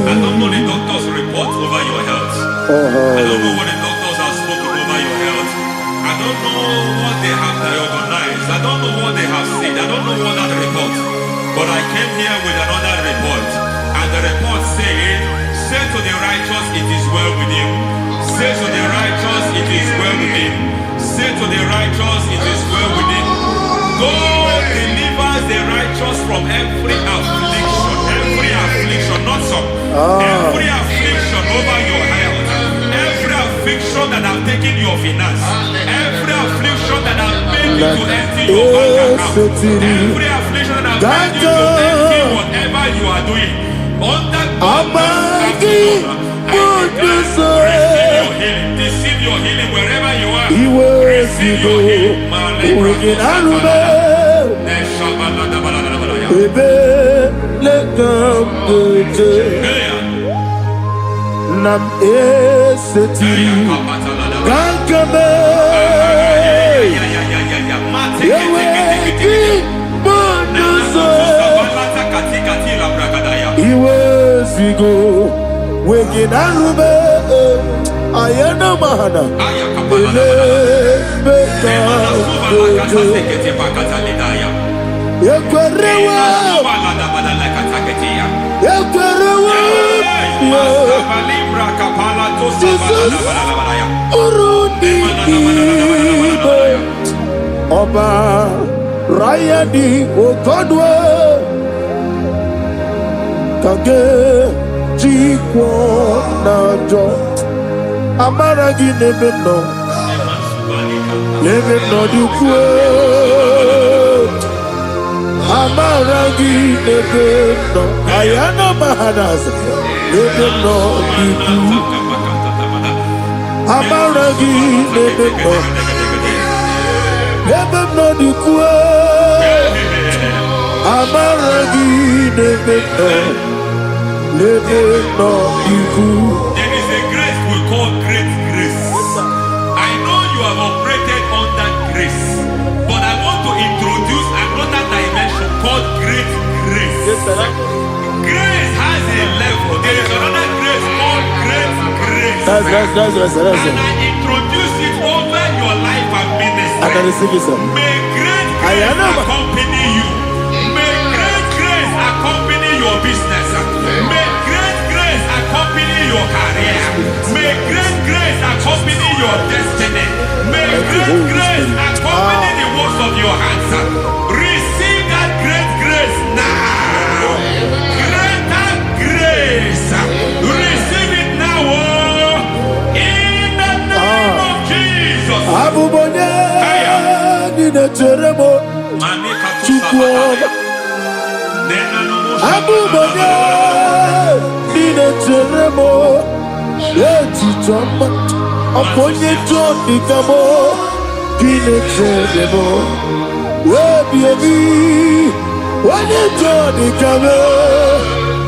I don't know the doctor's report over your health. I don't know what the doctors have spoken over your health. I don't know what they have diagnosed. I don't know what they have said. I don't know what that report. But I came here with another report. And the report said, say to the righteous, it is well with him. Say to the righteous, it is well with him. Say to the righteous, it is well with him. God delivers the righteous from every affliction, not some. Every affliction over your health, every affliction that have taken your finance, every affliction that have made you to empty your bank account, every affliction that have made you to empty whatever you are doing, under receive your healing wherever you are. Receive your healing. Nam eseti kankame yeweki monoso iwezigo weginarube ayana mahana ele beka yekwerewa Jesus Urundi Oba Rayadi Okodwe Kage Jikwo Najo Amaragi Nebeno Nebeno Dukwe Amaragi Nebeno Ayana Mahanas Nebeno Dukwe Amaragi Nebeno Nebeno Dukwe Amaragi Nebeno Nebeno Dukwe. There is a grace we call great grace. I know you have operated under grace, but I want to introduce another dimension called great grace. Yes, sir. Grace has a level. There is another grace called great grace. That's And I introduce it over your life and ministry. I can receive it, sir. May great grace accompany you. May great grace accompany your business. May great grace accompany your career. May great grace accompany your destiny. May great grace accompany the works of your hands. Receive that great grace now. Greater grace. Receive it now. In the name of Jesus. Abubanya nine teremo eti toma aponye toni kamo kine teremo webi wanye toni kamo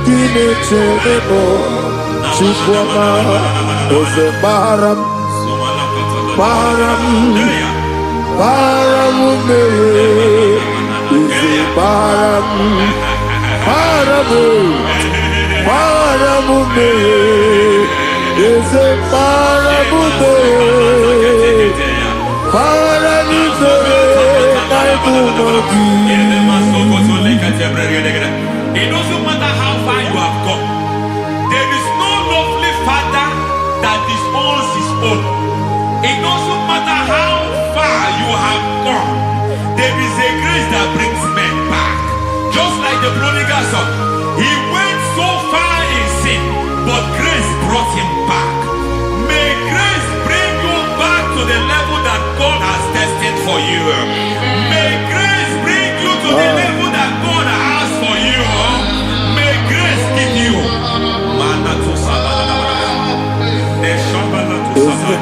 kine teremo chukoma oze baram me oze baram Paramume is a paramume. Paramume, it doesn't matter how far you have gone. There is no lovely father that disowns his own. It doesn't matter how far you have gone. There is a grace that brings men back. Just like the prodigal son, he went so far in sin, but grace brought him back. May grace bring you back to the level that God has destined for you. May grace bring you to the level that God has for you. May grace give you. Is a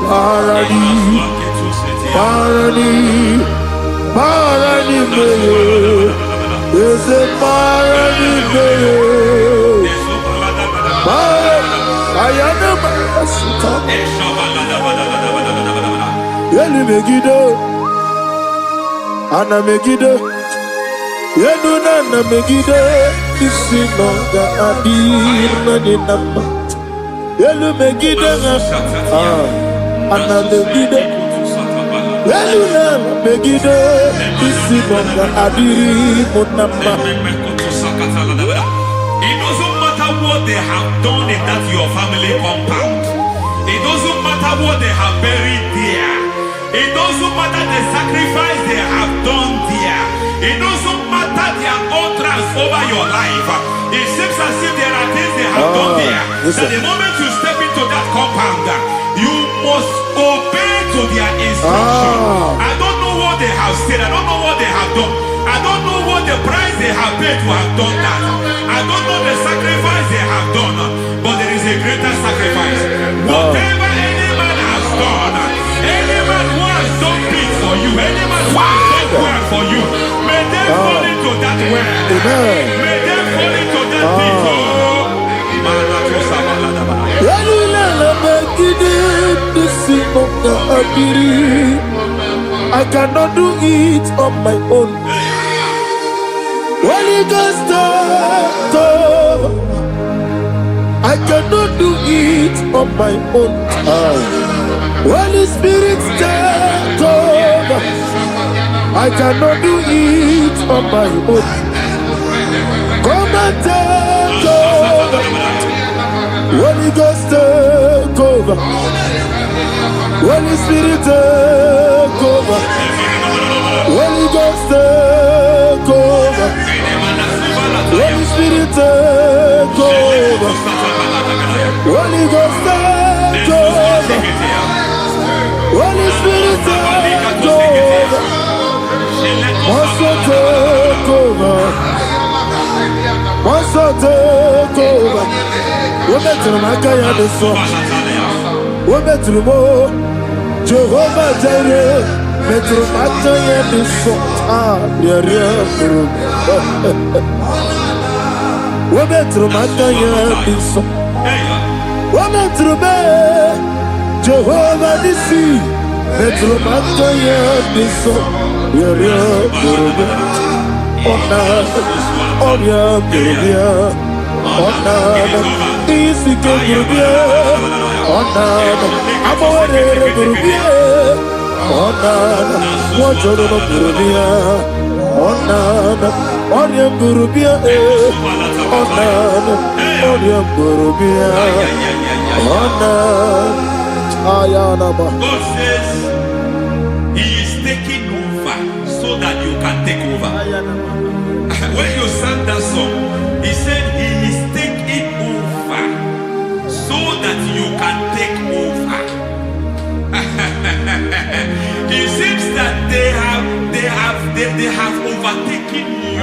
paradise, is a paradise, I am a master. Yelu Megido, Anna Megido, Yelu Nana Megido, Isinonga Adina Ninama. Yelu Megido, Anna Megido, Yelu Nana Megido, Isinonga Adina Ninama. It doesn't matter what they have done in that your family compound. It doesn't matter what they have buried there. It doesn't matter the sacrifice they have done there. It doesn't matter their utterance over your life. It seems as if there are things they have done there. That the moment you step into that compound, you must obey to their instruction. I don't know what they have said. I don't know what they have done. I don't know what the price they have paid to have done that. I don't know the sacrifice they have done. But there is a greater sacrifice. Whatever any man has done, any man who has done big for you, any man who has done well for you, may they fall into that well. May they fall into that pit. I cannot do it on my own. Holy Ghost, I cannot do it on my own. Holy Spirit, take over. I cannot do it on my own. Come and take over. Holy Ghost, take over. Holy Spirit, take over. Holy Ghost, take over. Holy Spirit, take over. Holy Ghost, take over. Holy Spirit, take over. Also take over. Also take over. Women to my guy the song. Women to more. Jehovah Jireh. Metro Mataya the song. Women to my guy the song. Women to me. Jehovah the sea. Metro Mataya the song. Onana, Onion Burubia, Onana, Onion Burubia, Onana, Ayanaba. God says He is taking over so that you can take over. When you sang that song, He said He is taking over so that you can take over. It seems that they have overtaken you.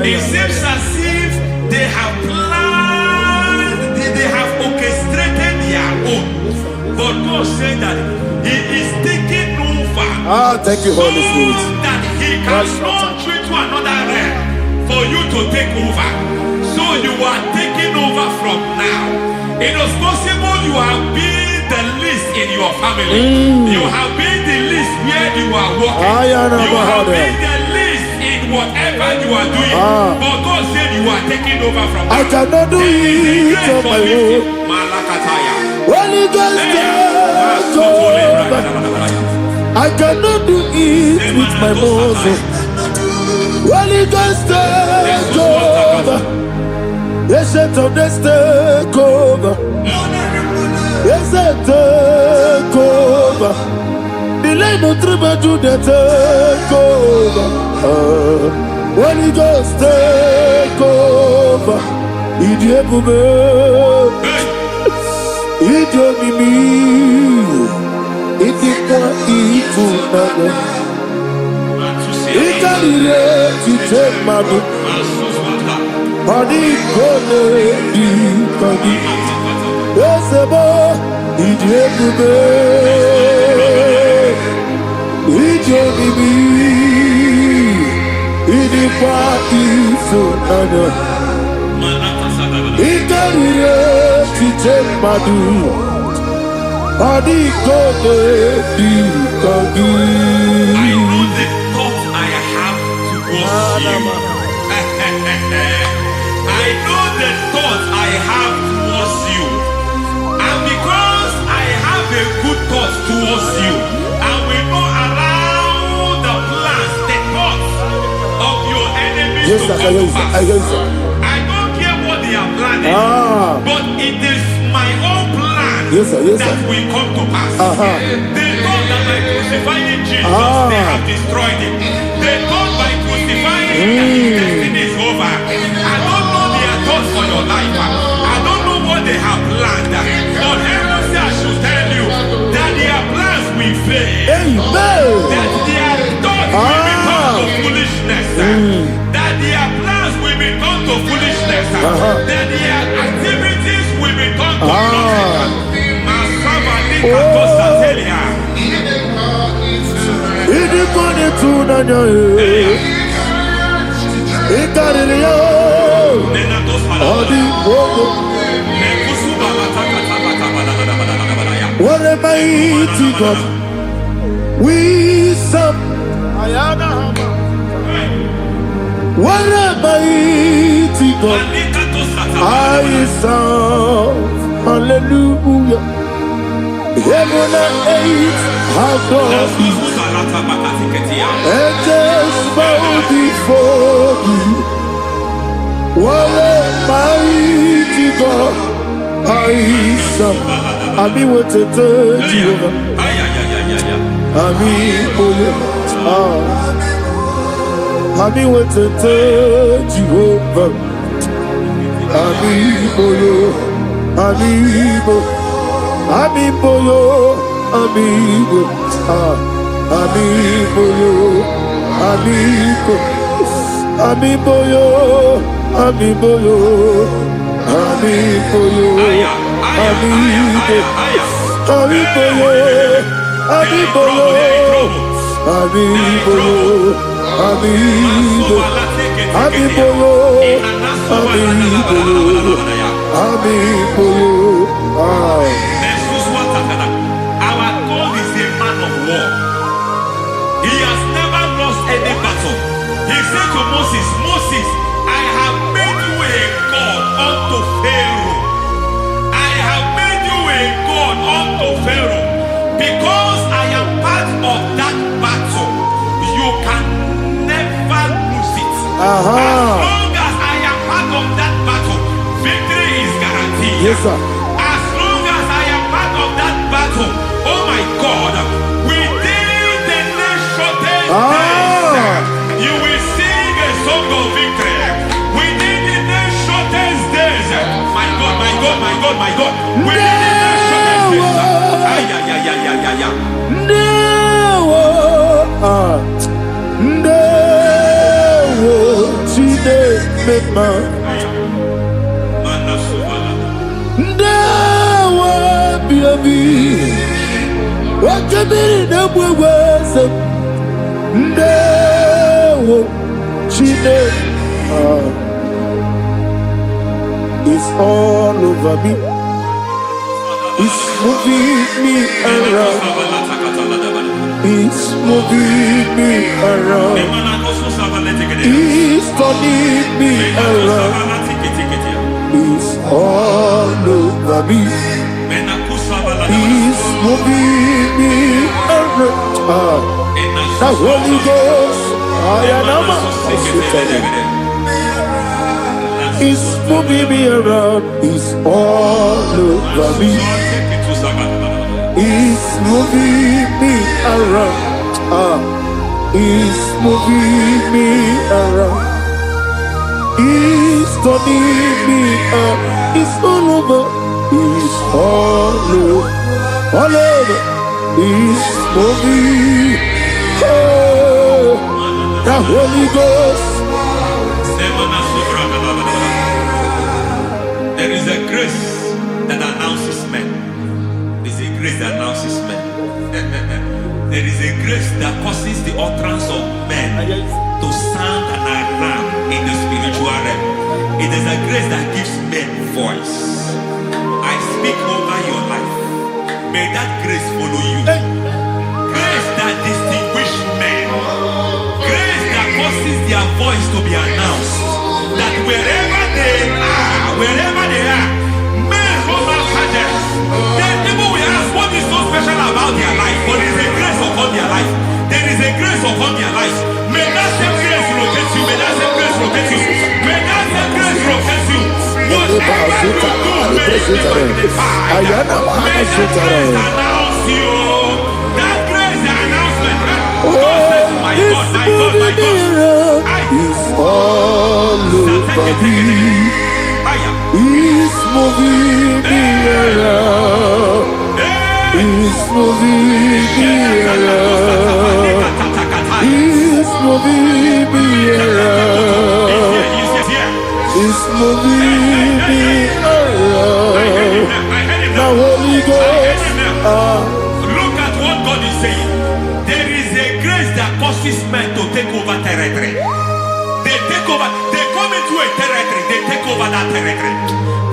It seems as if they have planned, they have orchestrated their own. But God said that He is taking over. Thank you, Holy Spirit. So that He can launch you to another realm for you to take over. So you are taking over from now. It is possible you have been the least in your family. You have been the least where you are working. You have been the least in whatever you are doing. But God said you are taking over from now. I cannot do it on my own. Holy Ghost, take over. I cannot do it with my muscle. Holy Ghost, take over. Yes, it's on this take over. Yes, it's take over. Delay no trouble to the take over. Holy Ghost, take over. Idiebube, idiomimi, idikwa ifunado. Ikarire tutemadu. Body gone di body. Yesebo idiebube, idiomimi, idikwa ifunado. Ikarire tutemadu. Body gone di body. I know the thoughts I have towards you. I know the thoughts I have towards you. And because I have a good thought towards you, I will not allow the plans, the thoughts of your enemies to come to pass. I don't care what they are planning, but it is my own plan that will come to pass. They thought that by crucifying Jesus, they have destroyed it. They thought by crucifying that his destiny is over. I don't know their thoughts for your life. I don't know what they have planned. But heaven says I should tell you that their plans will fail. That their thoughts will be turned to foolishness. That their plans will be turned to foolishness. That their activities will be turned to nothing. What a mighty God we serve. What a mighty God I serve. Hallelujah. Heaven and earth have done it. Angels bow before you. What a mighty God I serve. I mean what to tell you. I mean what to tell you. Our God is a man of war. He has never lost any battle. He said to Moses, Moses, I have made you a God unto Pharaoh. I have made you a God unto Pharaoh. Because I am part of that battle, you can never Yes, sir. As long as I am part of that battle, oh my God, within the next shortest days, you will sing a song of victory. Within the next shortest days, my God, my God, my God, my God. Within the next shortest days, it's all over me. It's moving me around. It's moving me around. It's turning me around. It's all over me. It's moving me around. The Holy Ghost, it's moving me around. It's all over me. It's moving me around. It's moving me around. It's turning me up. It's all over. It's all over. All over. It's moving. Oh, the Holy Ghost. There is a grace that announces men. There is a grace that announces men. There is a grace that causes the utterance of men to sound an alarm in the spiritual realm. It is a grace that gives men voice. I speak over your life. May that grace follow you. Grace that distinguishes men. Grace that causes their voice to be announced. That wherever they are, men from after them, then people will ask what is so special about their life. But there is a grace upon their life. There is a grace upon their life. May that same grace locate you. May that same grace locate you. May that same grace locate you. Whatever you do, may it be magnified. May that grace announce you. That grace, the announcement. God says, my God, my God, my God. It's all over me. It's moving me around. It's moving me around. It's moving me around. It's moving me around. The Holy Ghost. Look at what God is saying. There is a grace that causes men to take over territory. They take over. They come into a territory. They take over that territory.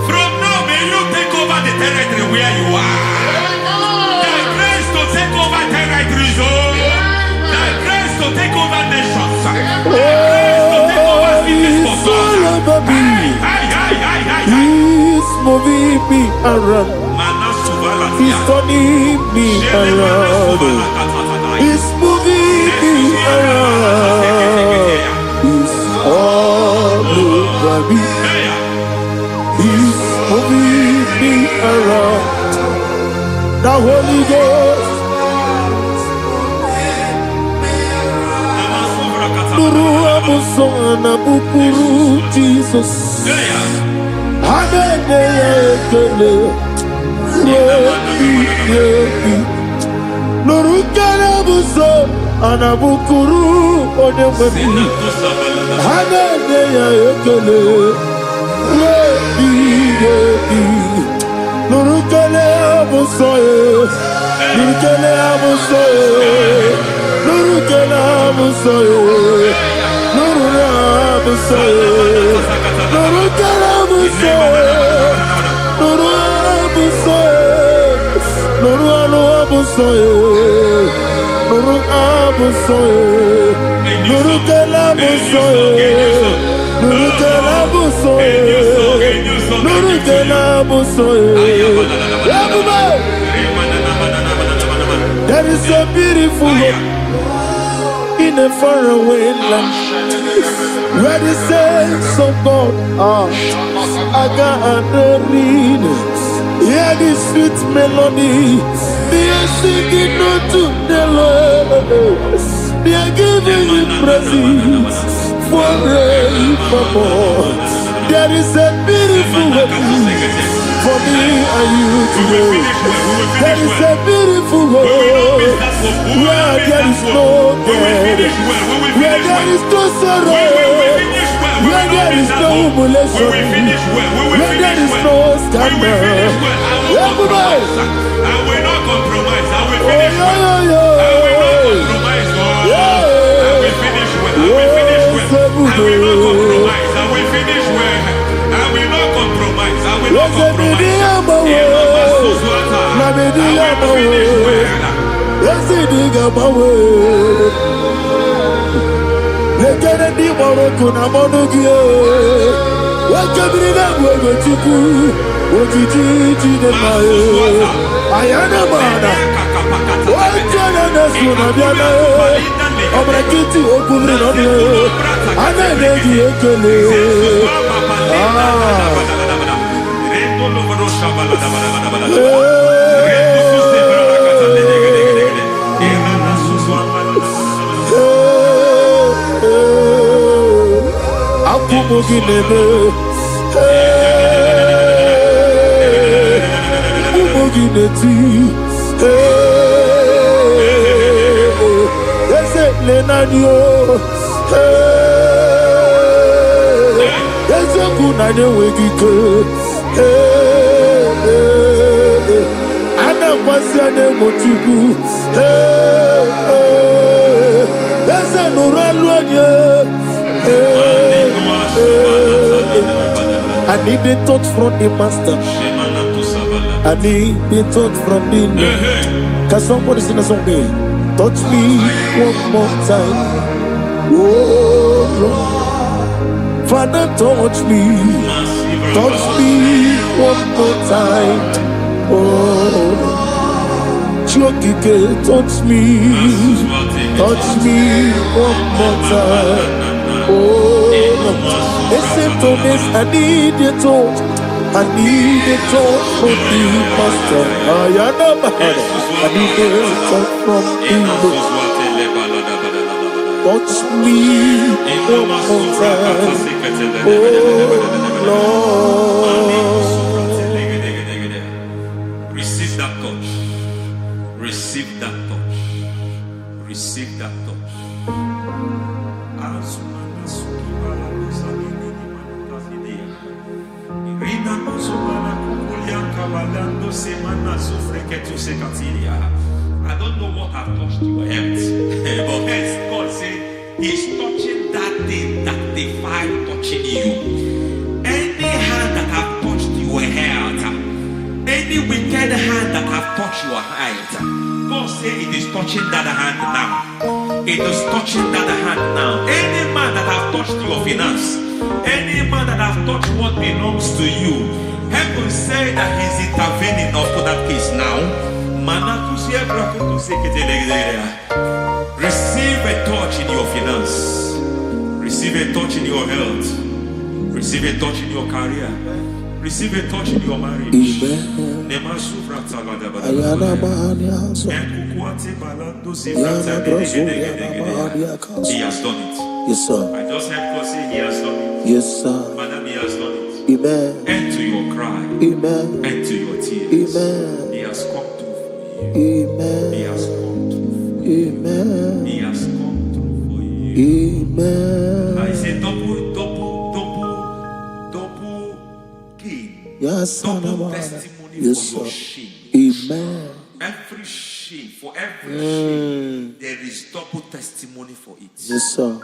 From now, may you take over the territory where you are. The grace to take over territories. The grace to take over nations. The grace to take over cities for God. He's moving me around. He's turning me around. He's moving me around. He's all over me. He's moving me around. The Holy Ghost. Nuru amusona bukuru Jesus. Anene ekele. Nuru kala buso anabukuru onememi. Anene ekele. Nuru kala buso. Nuru kala buso. Nuru kala buso. Nuru buso. Nuru kala buso. Nuru buso. Nuru buso. Nuru buso. Nuru kala buso. Nuru kala buso. Nuru kala buso. There is a beautiful hope in a faraway land where the saints of God are. aga anarine. Hear the sweet melody. They are singing unto the Lord. They are giving you praise forevermore. There is a beautiful way for me and you today. There is a beautiful way where there is no death, where there is no sorrow, where there is no humiliation, where there is no scandal. Everybody, I will not compromise. I will oh, finish well. I will not compromise. I will finish well. I will finish well. I will not compromise. I will finish well. I will not compromise. I will not compromise. I need the touch from the master. I need the touch from the Lord. Can somebody sing a song here? Touch me one more time. Oh Lord, Father, touch me. Touch me one more time. Oh, Chokike, touch me. Touch me one more time. Oh Lord. Except on this, I need your touch. I need a touch from the master. I need a touch from the Lord. Touch me one more time. Oh Lord. Receive that touch. Receive that touch. Receive that touch. I don't know what I've touched your health, but hence God said He's touching that thing that defied touching you. Any hand that have touched your health, any wicked hand that have touched your health, God said it is touching that hand now. It is touching that hand now. Any man that have touched your finance, any man that have touched what belongs to you, heaven say that He's intervening after that case now. Receive a touch in your finance. Receive a touch in your health. Receive a touch in your career. Receive a touch in your marriage. He has done it. Yes, sir. I just heard God say He has done it. Yes, sir. Madam, He has done it. Amen. End to your cry. Amen. End to your tears. Amen. He has come through for you. Amen. He has come through for you. Amen. He has come through for you. Amen. I say double gain. Yes, Double testimony yes, for your sir. shame. Amen. Every shame, for every shame, there is double testimony for it. Yes, sir.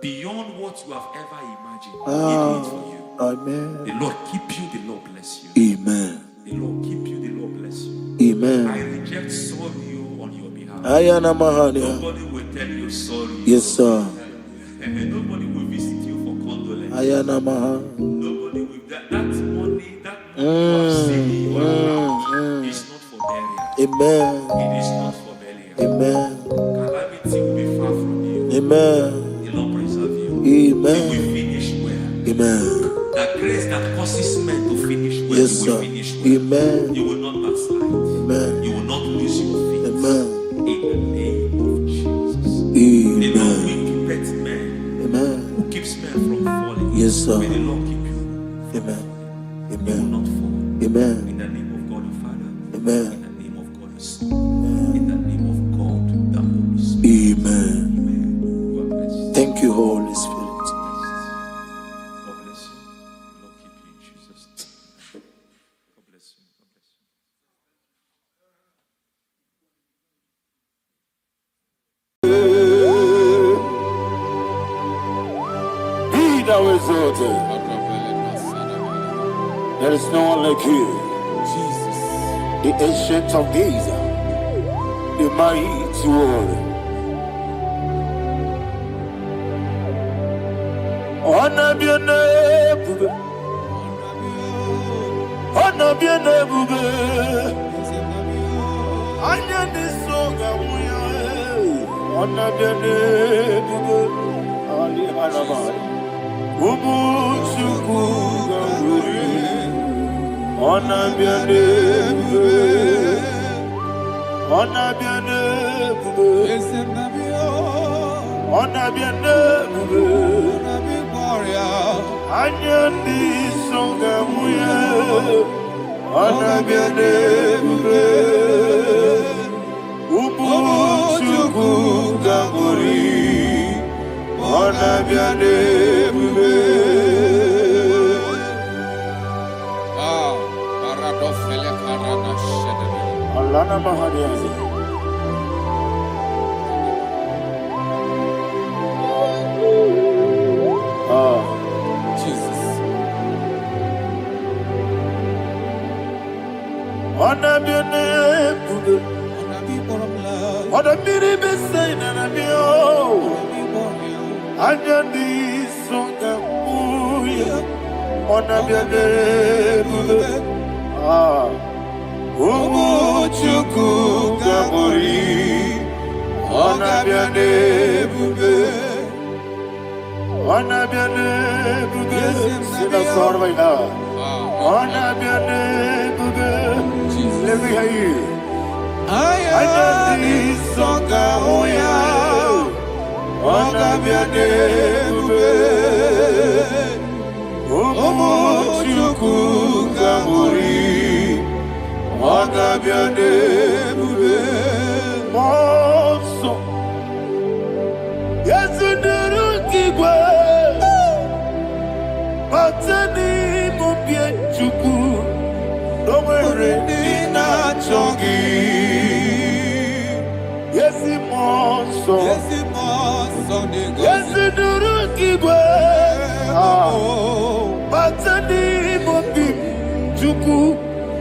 Beyond what you have ever imagined, He did it for you. Amen. The Lord keep you, the Lord bless you. Amen. The Lord keep you, the Lord bless you. Amen. I reject sorry on your behalf. Nobody will tell you sorry. Yes, sir. And nobody will visit you for condolence. Nobody will. That money you have saved in your account is not for burial. Amen. It is not for burial. Amen. Calamity will be far from you. Amen. The Lord preserve you. Amen. You will finish well. Amen. The grace that that causes men to finish well, Yes, you sir. will finish well. Amen. You will not backslide. Amen. You will not lose your faith. Amen. In the name of Jesus. The Lord Amen. will keep men. Amen. Who keeps men from falling. Yes, sir. May the Lord keep you. Amen. You will Amen. not fall. Amen. In the name of God the Father. Amen. In the name of God the Son. In the name of God the Holy Spirit. Amen. Amen. You are blessed. Thank you, Holy Spirit. God bless you. The Lord keep you in Jesus' name. God bless you. God bless you. Be thou exalted. There is no one like you. Jesus. The ancient of days. The mighty warrior. Honor be your name, bube. Honor be your name, bube. Anya ni soga muya. Honor be your name, bube. Ali Alabari. Umu chuku ganguri. Honor be your name, bube. Honor be your name, bube. Honor be your name, bube. Anya ni soga muya. Honor be your name, bube. Umu chuku ganguri. Honor be your name, bube. Alana Mahadiazi. Jesus. Honor be your name, bube. Honor be the best sign and be oh. Anya di songa muya. Honor be your name, bube. Umu chuku gabori. Honor be your name, bube. Honor be your name, bube. Sing a song right now. Honor be your name, bube. Let me hear you. Anya di songa muya. Honor be your name, bube. Umu chuku gabori. Honor be your name, bube. Monso. Yes, you do kigwe. Batani mubye chuku. Domere nina chongi. Yes, monso. Yes, you do kigwe. Batani mubye chuku.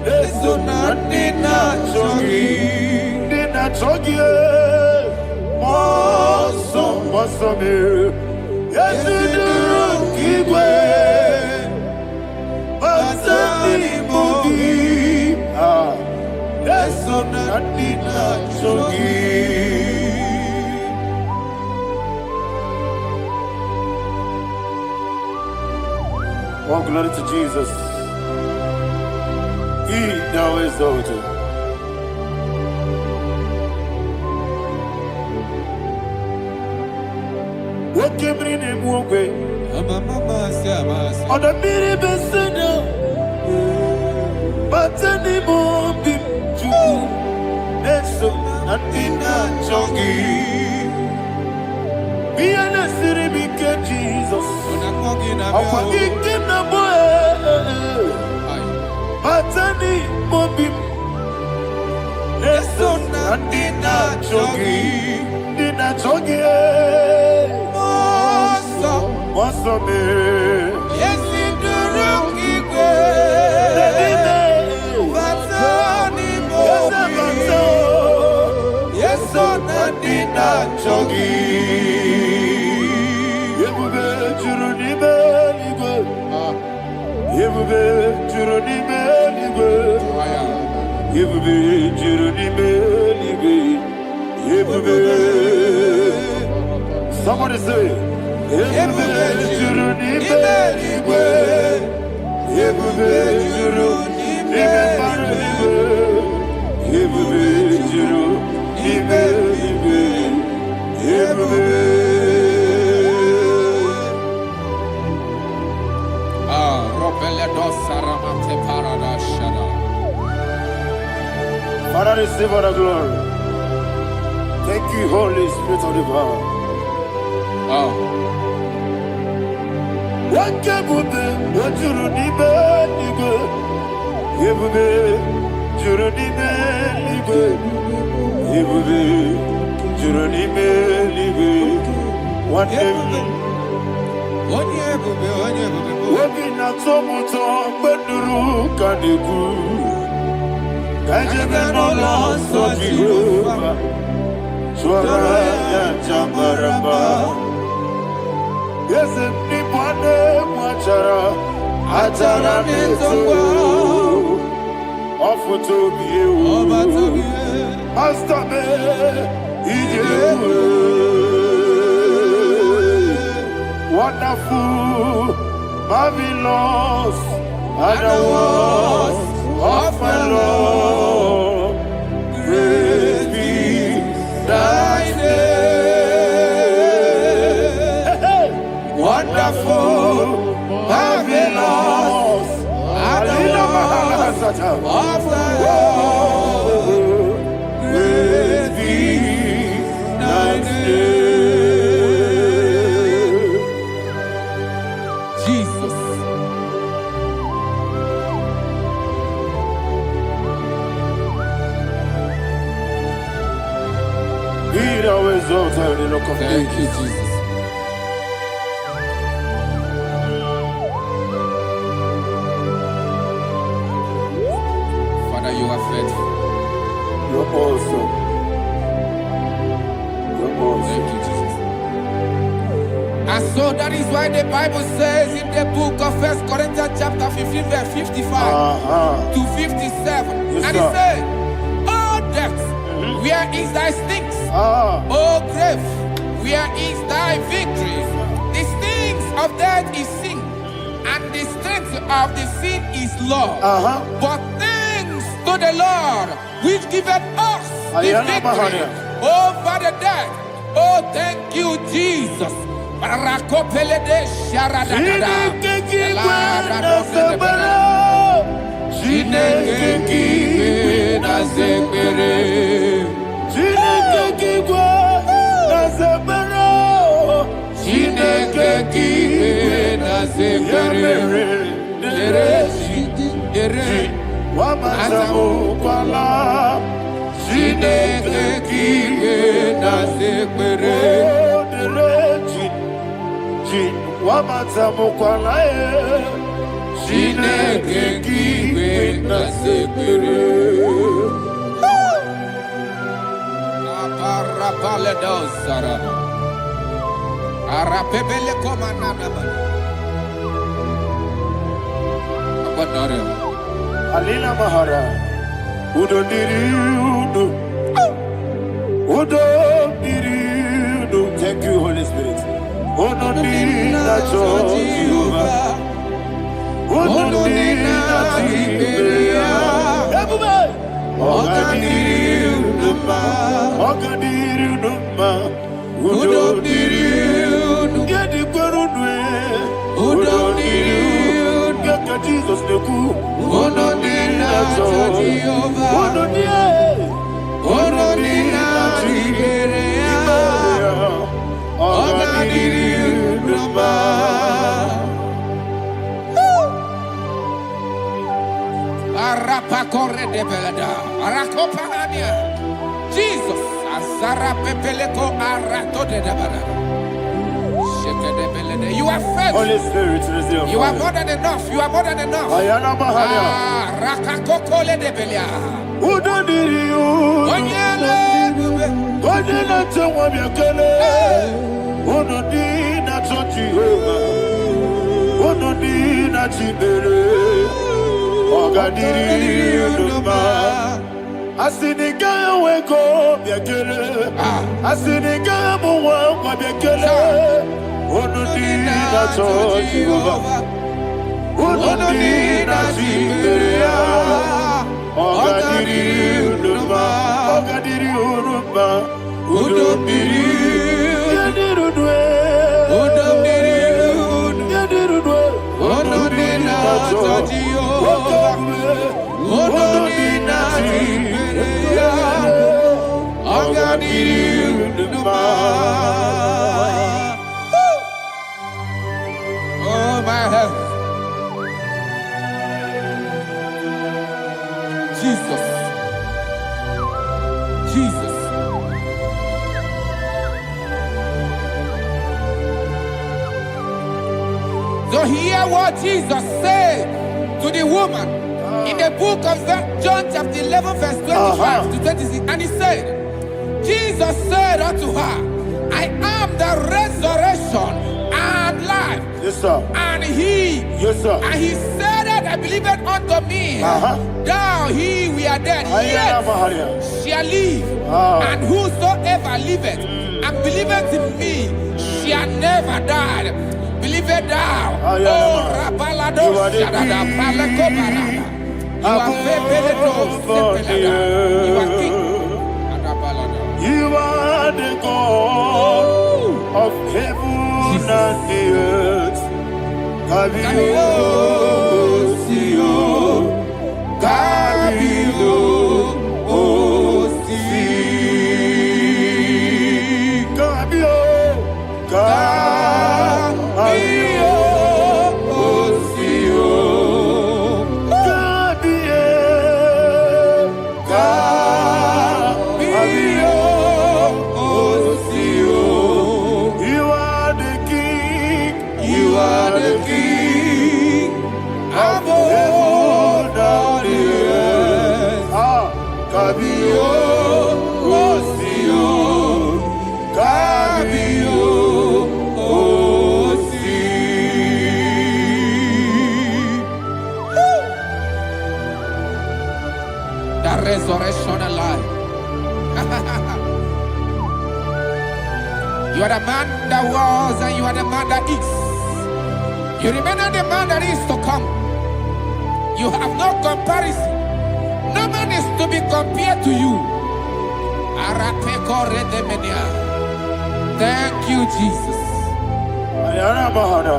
Eso nina chongi. Moso me. Yes, you do kigwe. Batani mobi. Eso nina chongi. Oh, glory to Jesus. He thou exalted. What came in him one way? On the mini besena, but any more big Jew. Eso natina chongi. Be an city big Jesus. I'm forgetting the boy. Batani mobim. Eso natina chongi. Nina chongi. Moso me. Yes, you do kigwe. Batani mobi. Yes, natina chongi. Yebube churuni beligwe. Yebube churuni beligwe. Yebube churuni beligwe. Yebube. Somebody say. Yebube churuni beligwe. ebube juru n'ime mmadụ igwe, ebube juru n'ime igwe, ebube. Father, receive all the glory. Thank you, Holy Spirit of the power. What can you do? What you do? Ebube juru n'ime igwe, ebube juru n'ime igwe. One day, obi na-atọ m ụtọ mgbe nụrụ ka na-ekwu, ka ejebe n'ụlọ nsọ Jehova, chụọrọ ya aja mara mma. Eze ndị bụ na-egwu achara na-eto ọfụta obi ewu, Master me ije ewu. Wonderful, marvelous, and the words of my Lord. Praise be thy name. Wonderful, marvelous, and the words of my Lord. Praise be thy name. Thank you, Jesus. Father, you are faithful. You're awesome. You're awesome. Thank you, Jesus. And so that is why the Bible says in the book of 1 Corinthians chapter 15, verse 55 to 57. Yes, and it says, "Oh death, where is thy stings? Oh grave, where is thy victory? The stings of death is sin, and the strength of the sin is law. But thanks to the Lord, which giveth us the victory over the death." Oh, thank you, Jesus. Alina Mahara, Udo Diriudo, Udo Diriudo. Thank you, Holy Spirit. Udo Dina Jehovah, Udo Dina Jehovah. Everybody, Ogadiriuduma, Ogadiriuduma, Udo Diriudo. Get the Gurudwe, Udo Diriudo. Get Jesus the Good. Udo Dina Jehovah, Udo Dina, Udo Dina Jehovah, Ogadiriuduma. Arapa corre de belada, arakopa ania. Jesus, azara pepeleko arato de dabara. Sheke de belede. You are faithful. Holy Spirit, you are more than enough. You are more than enough. Ayana mahania. Rakakoko le de belia. Udo diriu. Onyele. Onyele tewa miakele. Udo dina Jehovah. Udo dina Jibere. Ogadiriuduma. Asiniga weko biakele. Asiniga muwa biakele. Onudina Jehovah. Unoni na jibeya. Ogadiri unuma. Ogadiri unuma. Udomiri. Yadirudwe. Udomiri. Yadirudwe. Unoni na Jehovah. Unoni na jibeya. Ogadiri unuma. Oh my heaven. Jesus. Jesus. So hear what Jesus said to the woman in the book of John chapter 11 verse 25 to 26. And he said, Jesus said unto her, I am the resurrection and life. Yes, sir. And he, Yes, sir. and he said that I believe it unto me. Thou he we are dead, yet shall live. And whosoever liveth and believeth in me shall never die. Believe it thou. Oh, Rabalado, Shadada, Palakobarada. You are You are king. You are the God of heaven and the earth. Kabio, Sio, Kabio, Si, Kabio, Kabio, Sio, Kabio, Sio. You are the king. You are the king of heaven and the earth. Kabio, Sio, Kabio, Si. The resurrection alive. You are the man that was and you are the man that is. You remember the man that is to come. You have no comparison. No man is to be compared to you. Thank you, Jesus. Ayana Bahada.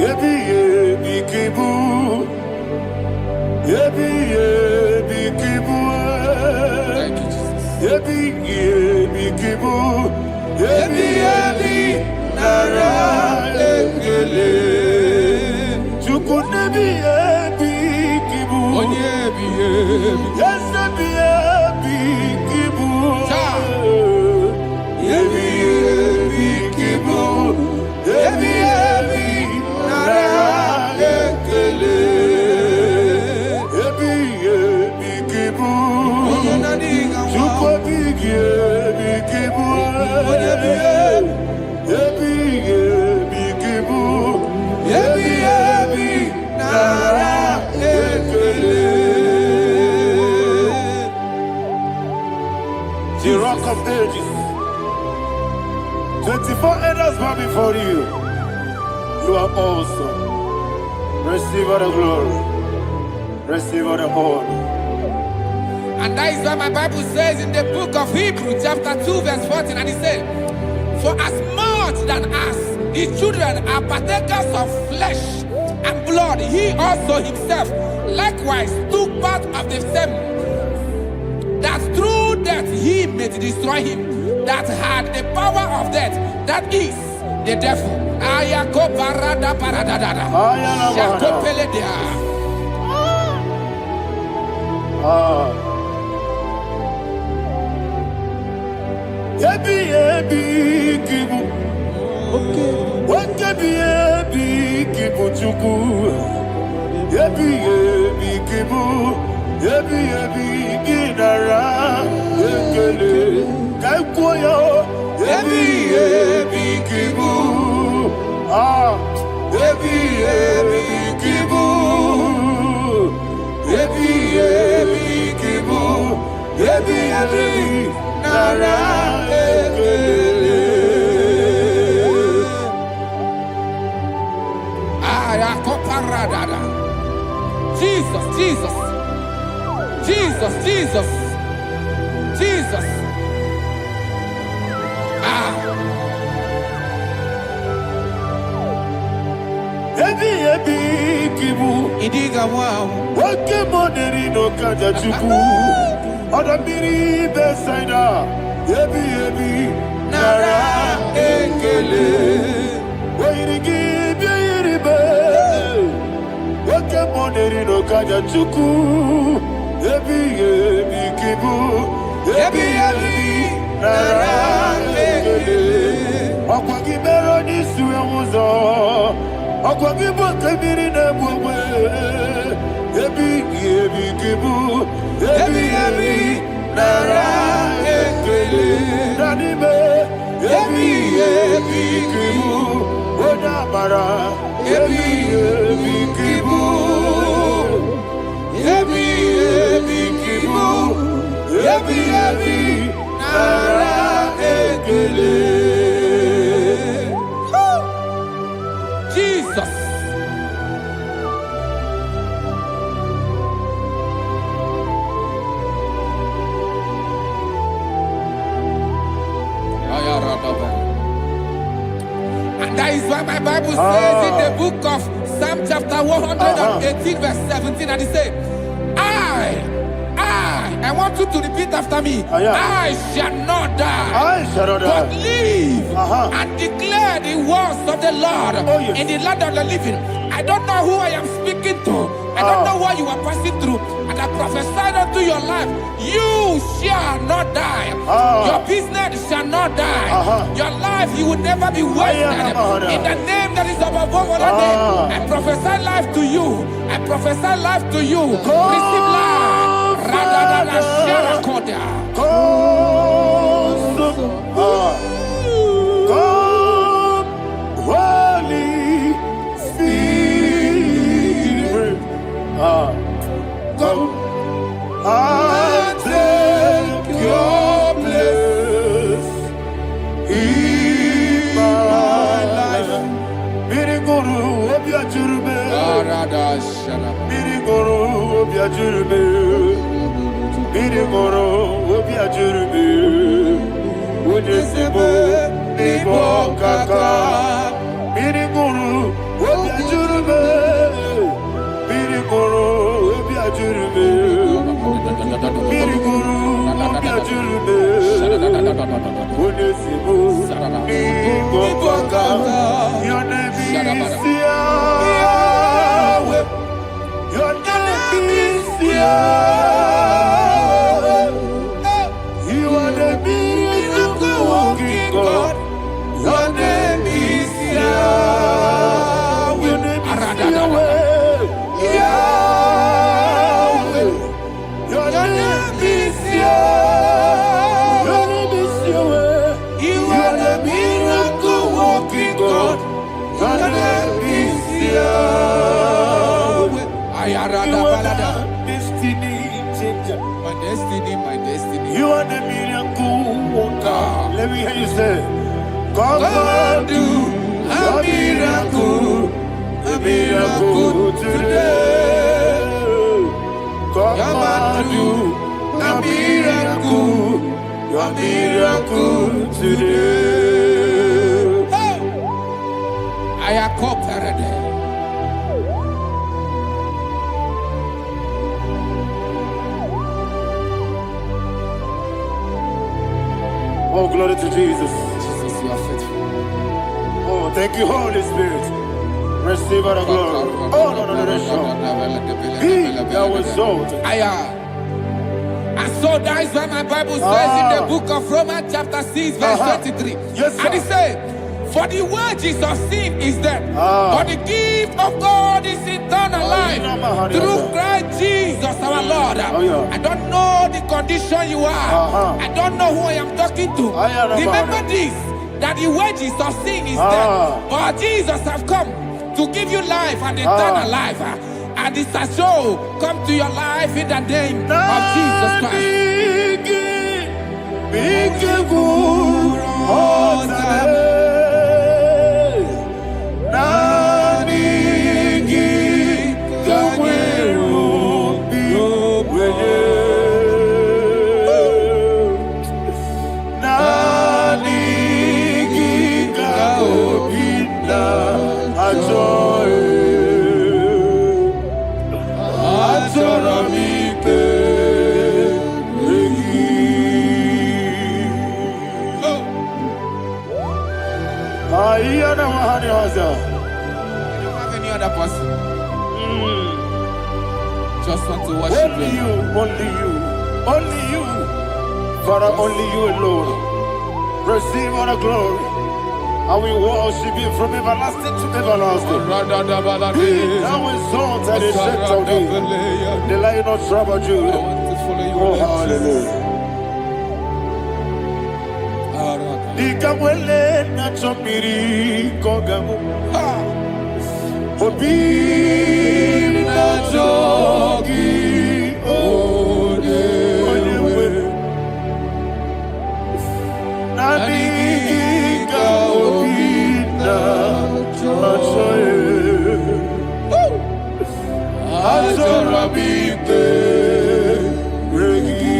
Yebi yebi kibu. Yebi yebi kibu. Thank you, Jesus. Yebi yebi kibu. Yebi yebi nara ekele. Chukunebi yebi kibu. Onyebi, yebi. Yes, yebi yebi kibu. Yebi yebi kibu. Yebi yebi nara ekele. Yebi yebi kibu. Chukobi yebi kibu. Yebi yebi kibu. Yebi yebi nara ekele. The rock of ages. 24 elders bow before you. You are awesome. Receive all the glory. Receive all the honor. And that is what my Bible says in the book of Hebrews chapter 2 verse 14. And it said, for as much than us, his children are partakers of flesh and blood, he also himself likewise took part of the same, that through death he may destroy him that had the power of death, that is the devil. Ayako parada paradadada. Shako peledea. Yebi yebi kibu. Yebi yebi kibu chuku. Yebi yebi kibu. Yebi yebi ginara ekele. Kaikoyo. Yebi yebi kibu. Yebi yebi kibu. Yebi yebi kibu. Yebi yebi nara ekele. Jesus, Jesus, Jesus, Jesus, Jesus. Ebi kibu. Idiga wow. Wake moneri no kaja chuku. Odamiri besaida. Ebi Nara ekele. Wairigi biiribe. Wake moneri no kaja chuku. Ebi kibu. Ebi nara ekele. Okwagi mero ni suwe muzo. Okwagi bokabiri na bwe. Ebi kibu. Ebi nara ekele. Nanime. Ebi kibu. Odamara. Ebi kibu. Ebi kibu. Ebi nara ekele. Jesus. And that is why my Bible says in the book of Psalm chapter 118 verse 17, and it says, I want you to repeat after me. I shall not die, but live and declare the words of the Lord in the land of the living. I don't know who I am speaking to. I don't know what you are passing through. And I prophesy unto your life, you shall not die. Your business shall not die. Your life, you will never be wasted. In the name that is above all other name, I prophesy life to you. I prophesy life to you. Receive life. Holy Spirit, come and take your place in my life. Miriguru obiajurube, miriguru obiajurube, miriguru obiajurube. Unisebo nibo kaka, miriguru obiajurube, miriguru obiajurube, miriguru obiajurube. Unisebo nibo kaka. Your name is Yahweh. Your name is Yahweh. You are the miracle working God. Your name is Yahweh. Your name is Yahweh. Yahweh. Your name is Yahweh. Your name is Yahweh. You are the miracle working God. Your name is Yahweh. You are the destiny changer. My destiny, my destiny. You are the miracle worker. Let me hear you say, come and do a miracle today. Come and do a miracle today. I am cooperated. Oh, glory to Jesus. Jesus, you are faithful. Oh, thank you, Holy Spirit. Receive our glory. Oh, no, Be thou exalted. And so that is why my Bible says in the book of Romans chapter 6 verse 23. Yes, sir. And it says, for the wages of sin is death, but the gift of God is eternal life through Christ Jesus our Lord. I don't know the condition you are. I don't know who I am talking to. Remember this, that the wages of sin is death, but Jesus have come to give you life and eternal life. And this has so come to your life in the name of Jesus Christ. just want to worship Only you. you, only you, only you. Father, only you alone. Receive all the glory. And we worship you from everlasting to everlasting. Be thou exalted and set on thee. The Lion of tribe of Judah. I want to follow you. Oh, hallelujah. Nikamwele na chomiri kogamu. Obi na jogi odewe. Naniga obi na jogi. Azorabite regi.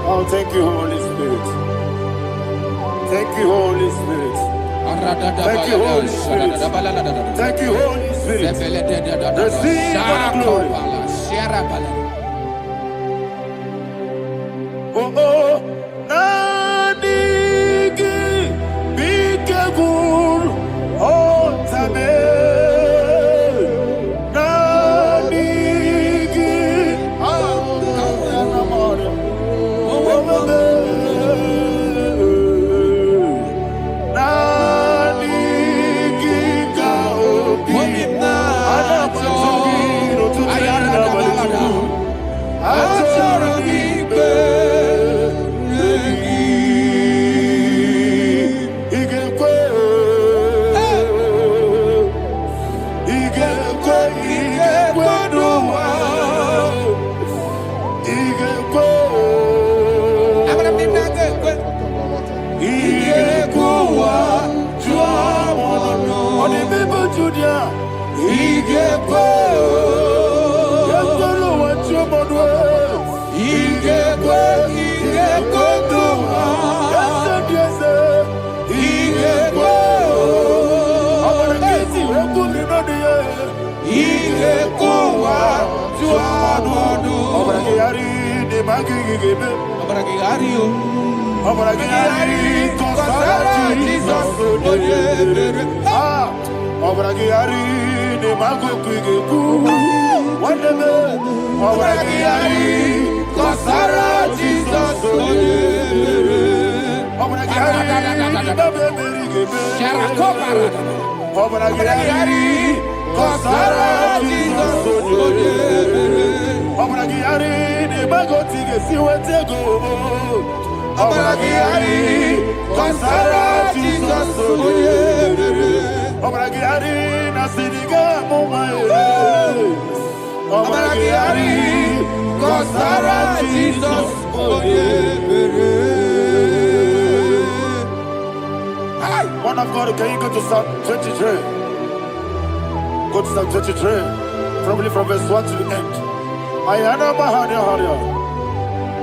Oh, thank you, Holy Spirit. Thank you, Holy Spirit. Thank you, Holy Spirit. Thank you, Holy Spirit. Receive the glory. Oh, oh, Nadigi, Bikagur, oh, Tabe. Man of God, can you go to Psalm 23? Go to Psalm 23, probably from verse 1 to the end. Ayana Bahania Haria.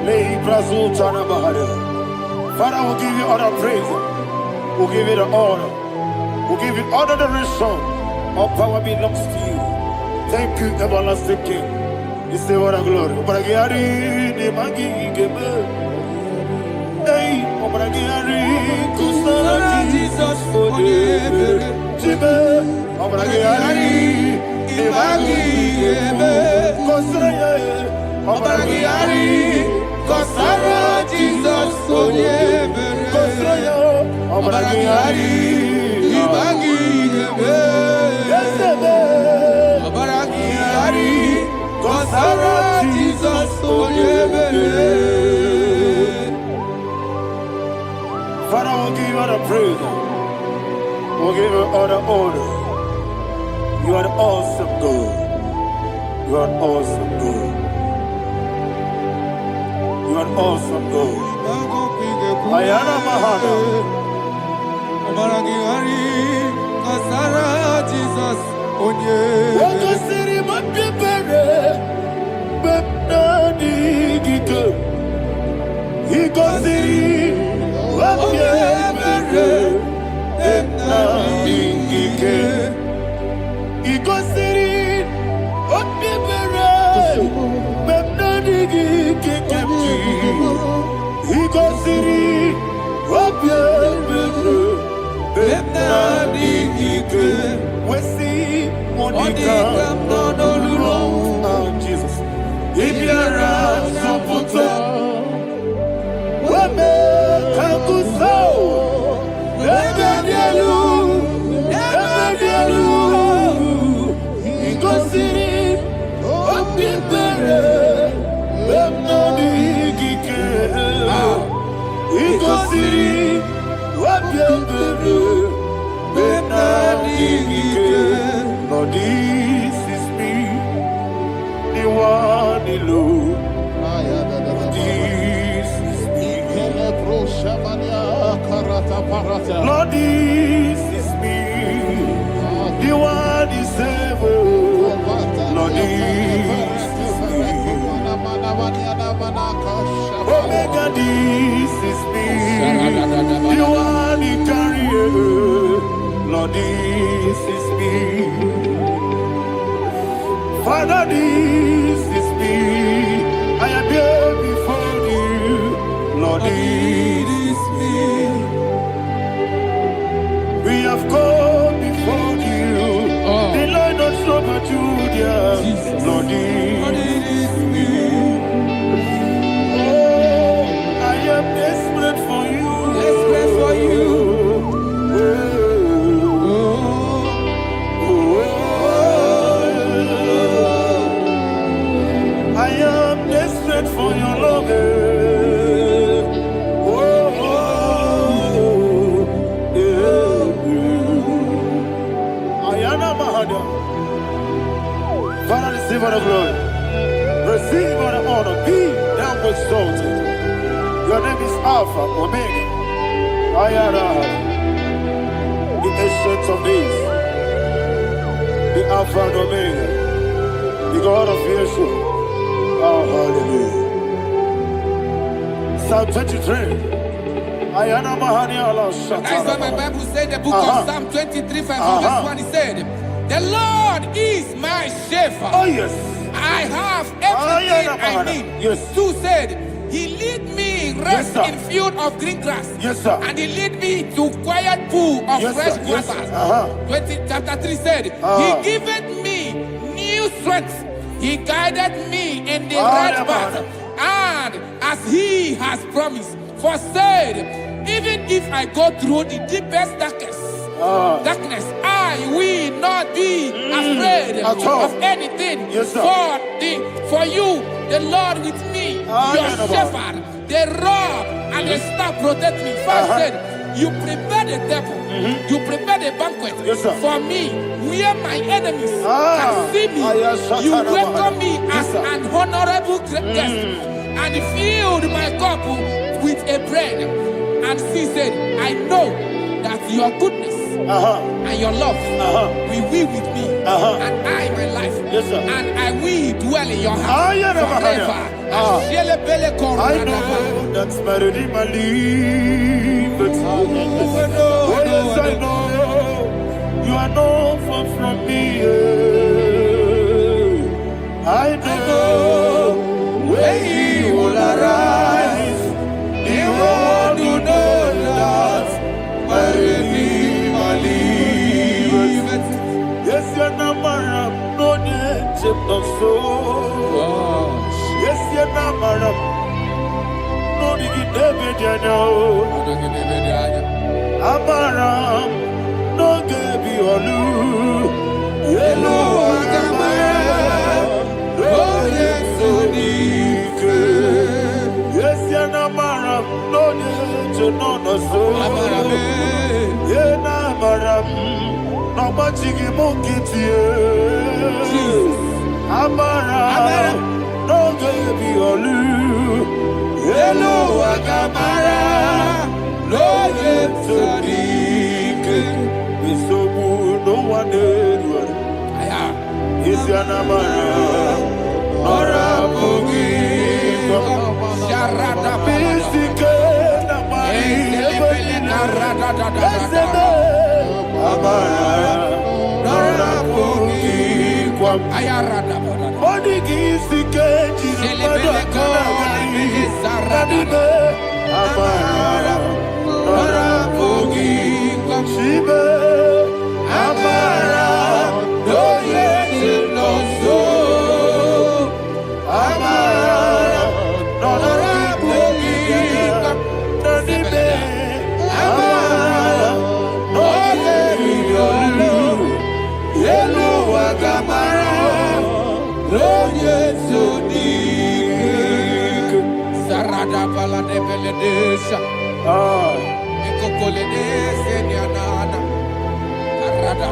Lehi Brazil Chana Bahania. Father, we'll give you all the praise. We'll give you the honor. We'll give you all the adoration. All power belongs to you. Thank you, everlasting King. Receive all the glory. Obragiari, the magi gebe. Hey, Obragiari, Kusara Jesus for the Jibe. Obragiari, the magi gebe. Kusara, Obragiari, Kusara Jesus for the Kusara, Obragiari, the magi gebe. Obragiari. Kusara Jesus for Father, we'll give you all the praise. We'll give you all the honor. You are the awesome God. You are awesome God. You are awesome God. Ayana Mahana. Kusara Jesus for Jesus. If you're a Saputo, Wame Kakuso, Ebedialu, Igosiri, Opipere, Bemnadi Gike, Igosiri, Opipere, Bemnadi Gike. Lord, this is me, the one alone. This is me. Lord, this is me, the one is able. Lord, this is me. Omega, this is me, the one he carries. Lord, this is me. Father, this is me. I am here before you. Lord, this is me. We have come before you. The Lord not so much Judah. Lord, this is me. Oh, I am desperate for you. Desperate for you. I am desperate for your love. Father, receive all the glory. Receive all the honor. Be thou exalted. Your name is Alpha, Omega. Ayara, the ancient of days, the Alpha and Omega, the God of Yeshua. Oh, hallelujah. Psalm 23. Ayana Mahani Allah Shata. That's what my Bible said, the book of Psalm 23, 5, verse 1. It said, the Lord is my shepherd. Oh, yes. I have everything I need. Yes. 2 said, he lead me rest in field of green grass. Yes, sir. And he lead me to quiet pool of fresh waters. 20, chapter 3 said, he giveth me new strength. He guided me in the right path. And as he has promised, for said, even if I go through the deepest darkness, I will not be afraid of anything. Yes, for you, the Lord with me, your shepherd, the rod and the staff protect me. First said, you prepare the table, you prepare the banquet for me, where my enemies can see me. You welcome me as an honorable guest, and filled my cup with a bread. And she said, I know that your goodness and your love will be with me, and I, my life, and I will dwell in your house forever. I know that's better than my life. I know you are not far from me. I know when he will arise, the world will know that my Redeemer liveth. Yes, you're not married, no need no soul. Yes, you're not married, no need David, you know. Amaram, no Gaby Olu, Yellow Agamara, oh yes, so deep. Yes, you're not married, no need to know no soul. Yeah, Amaram. No machigi monkey Amara, no Gaby Olu, Hello Agamara, no Yetsodik, Bisobu, no one did. Is your Namara, Nora Bogi, Sharada Bisike, Namari, Amara, Nora Bogi, Ayarada, Body Gisike, Amara, Nora Bogi, Shibe, Amara, no yet no so, Amara, Nora Bogi, Nadibe, Amara, no yet no Yellow Agamara, no yet so deep. Sarada Pala de Veledesha, Ecocoledese, Nianana, Arada,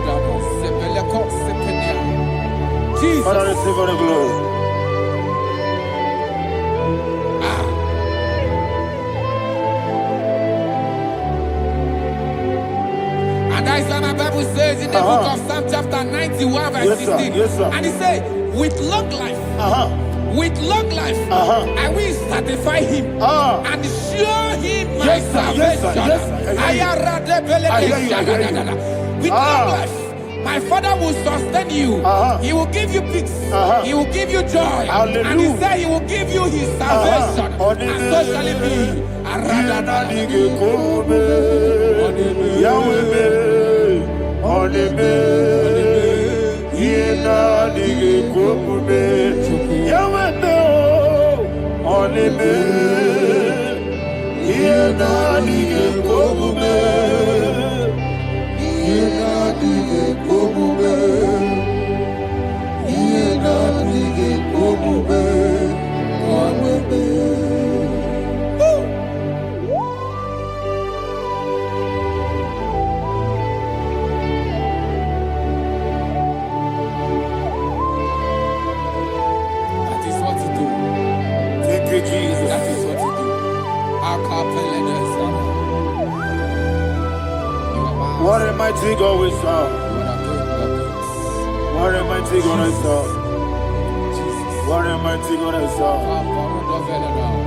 Sepeleco, Sepenia. Jesus, for the glory. And that's what my Bible says in the book of Psalm chapter 91 verse 16. And it says, with long life, with long life, I will satisfy him and show him my salvation. With long life, my Father will sustain you. He will give you peace. He will give you joy. And he said he will give you his salvation. And so shall it be. What a mighty God we serve. What a mighty God I serve. What a mighty God I serve.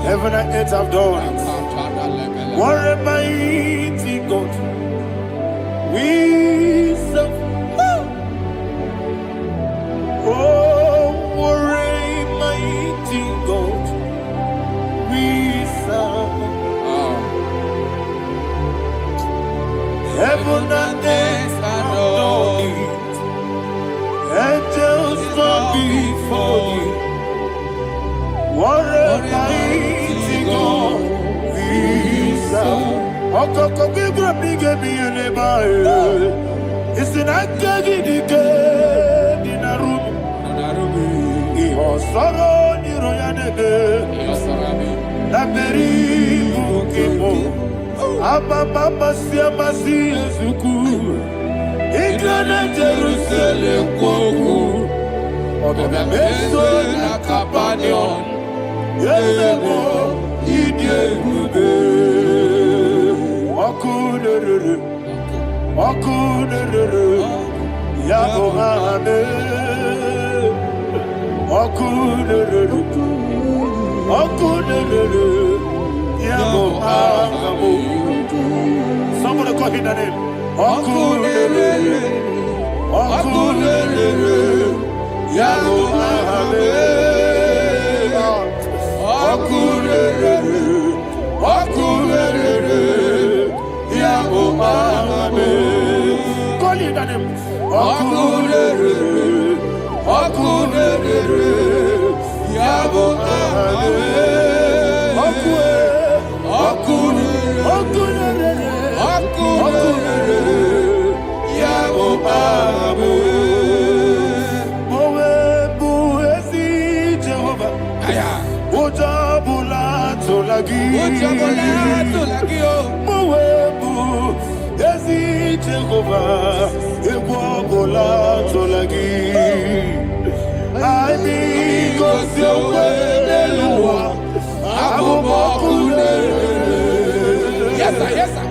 Heaven and earth have done it. What a mighty God we serve. Oh, what a mighty God we serve. Heaven and earth adore it. Angels bow before you. What a mighty God we serve. Okoko bigro bige bi eleba. Isina kagi dike dinaru. Iho soro ni royanede. La beri bukibo. Ababa siama si ezuku Igrana Jerusalem kwoku Obebe meso na kapanion Yelebo idye gube Okunerere Yabo hane Okunerere Yabo hagamu. Somebody call him the name. Okulele, Yabo Abe. Okurere. Okurere. Yabo Abe. Call it that name. Okurere. Okurere. Yabo Abe. Yes, sir, yes, sir.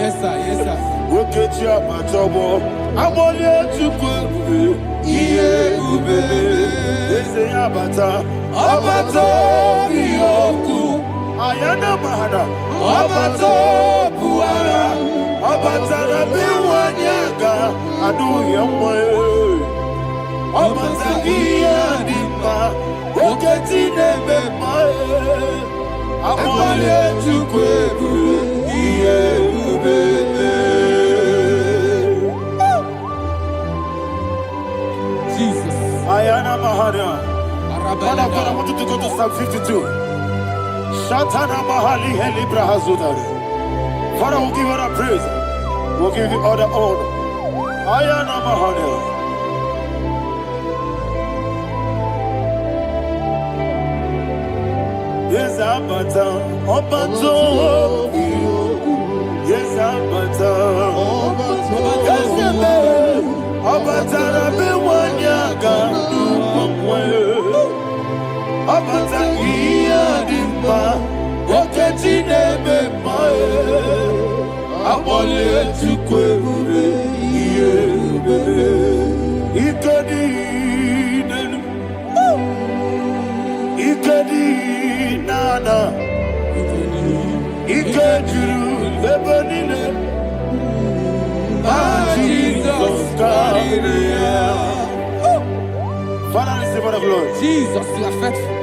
Yes, sir, yes, sir. Ayana Mahada, Abato Buara, Abatara Biwanyaga, Adu Yamwe, Abatagia Dimba, Oketine Bemae, Amale Chukwebu, Iebube. Jesus. Ayana Mahada. Father, I want you to go to Psalm 52. Shatana Mahali Helibra Hazudare. Father, we'll give you the praise. We'll give you all the honor. Ayana Mahali. Yes, Abata. Obato. Yes, Abata. Yes, Abata. Rabe Wanyaga. Abata iya dimba, oketine bemae, abole tukwebube iyebube, ikadi nenu, ikadi nana, ikadiru lebanile, Jesus God. Father, receive all the glory. Jesus, you are faithful.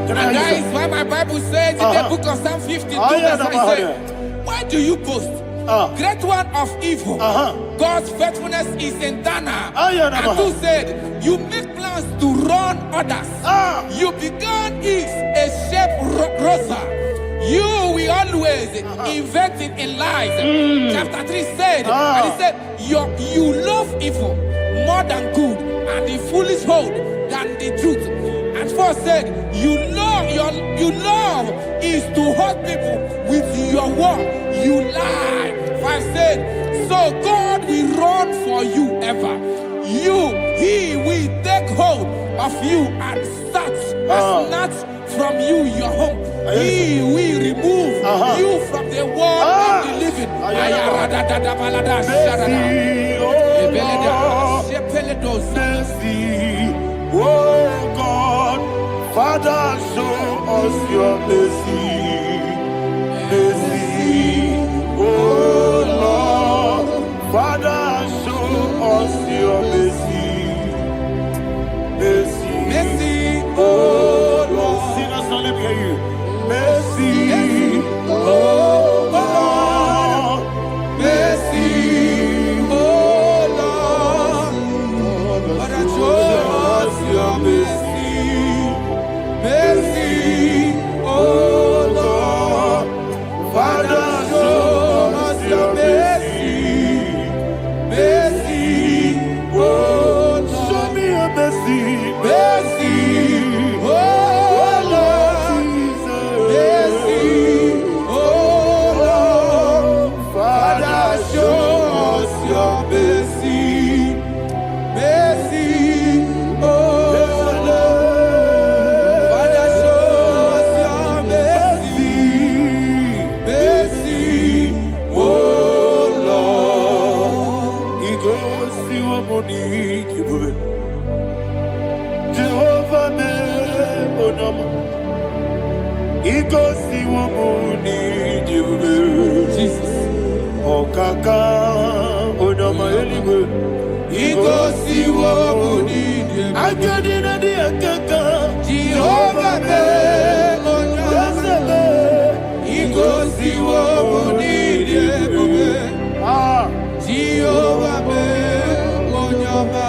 And that is why my Bible says in the book of Psalm 52, verse 5, why do you boast? Great one of evil. God's faithfulness is eternal. And who said, you make plans to run others. You began is a shape rosa. You will always invent it in lies. Chapter 3 said, and he said, you love evil more than good, and the foolish hold than the truth. And 4 said, you love is to hurt people with your word. You lie. 5 said, so God will run for you ever. He will take hold of you and snatch from you your home. He will remove you from the world of the living. Oh God, Father, show us your mercy. Mercy. Oh us your mercy. Mercy. Mercy, oh Lord. Sinners only hear you. Mercy. Oh Lord. Mercy, oh Lord. Father, show us your mercy. Mercy, oh Lord. Father, show us your mercy. Mercy, oh Lord. Show me your mercy. Mercy, oh Lord. Mercy, oh Lord. Father, show us your mercy. Mercy, oh Lord. Father, show us your mercy. Mercy, oh Lord. He goes to a money. Jehovah me onama. He goes to a money. Jesus. Okaka onama eliwe. He goes to what we need. Agadi na di akaka. Jehovah me onama. He goes to what we need. Ah, Jehovah me onama.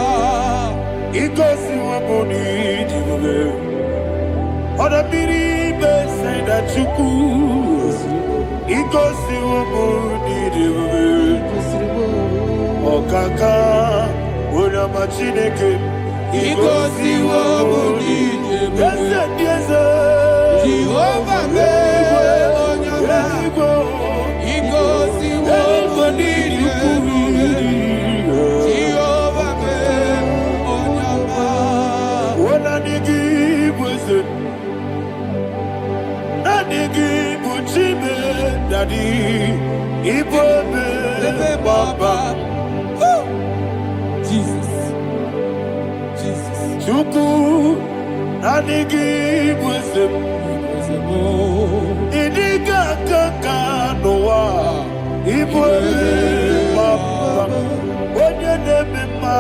he goes to a money. Oda biri be say that you could. He goes to a money. Okaka onama chineke. He goes to what we need. Yes, yes, Jehovah me onama. He goes to what we need. Jehovah me onama. Daddy, Ibobe, Baba, Jesus. Jesus. Chuku, Nanigi, Wisdom, Idiga Kaka, Noa, Ibobe, Baba, Onya Nebima,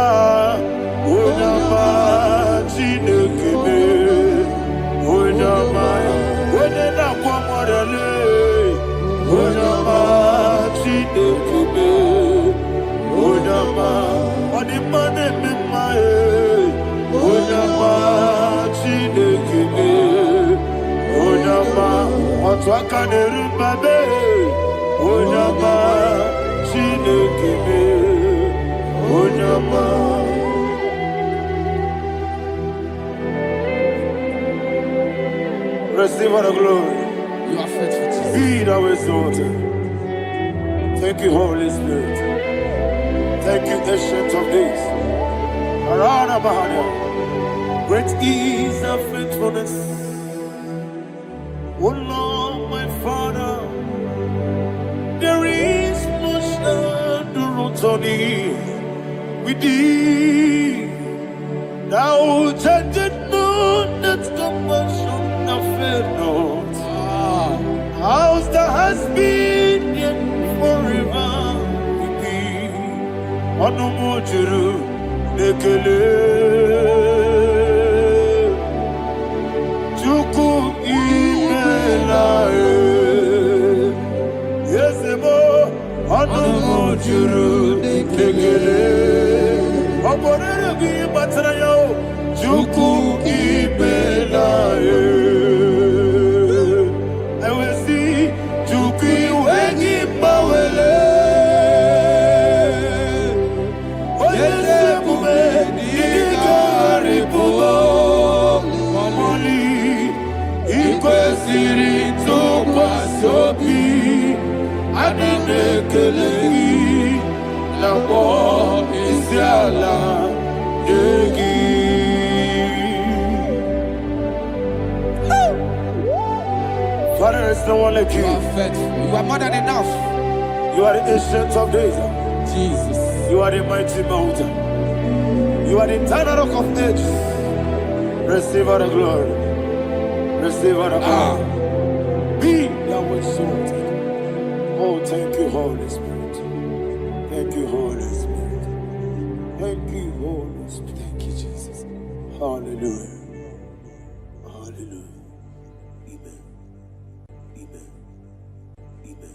Onyama, Chinekime, Onyama, Onena Kwamorele. Onyama Chinekime, Onyama, Odimane Mimae, Onyama Chinekime, Onyama, Otwakane Rumbabe, Onyama Chinekime, Onyama. Receive all the glory. You are faithful, Jesus. Be thou exalted. Thank you, Holy Spirit. Thank you, Ancient of Days. Arana Bahana. Great is our faithfulness. Oh Lord, my Father, there is much endurance on thee. With thee, thou judgest not that compassion of faith not. House that has been yet forever with thee. Onomojuru nekele. Chuku imelae. Yesemo onomojuru nekele. Oborere bi batarayo. Chuku imelae. Father, there is no one like you. You are faithful. You are more than enough. You are the ancient of days. Jesus. You are the mighty mountain. You are the eternal rock of ages. Receive all the glory. Receive all the honor. Be thou exalted. Oh, thank you, Holy Spirit. Thank you, Holy Spirit. Thank you, Holy Spirit. Thank you, Jesus. Hallelujah. Hallelujah. Amen. Amen. Amen.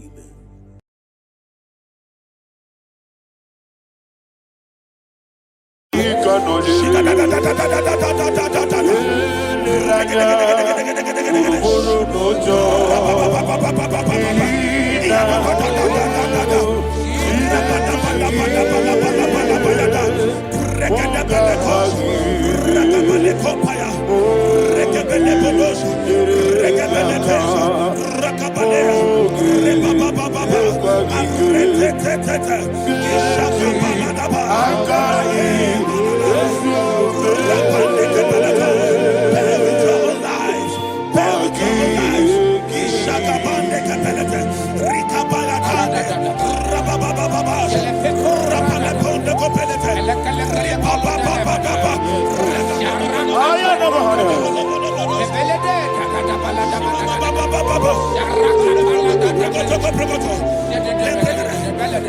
Amen.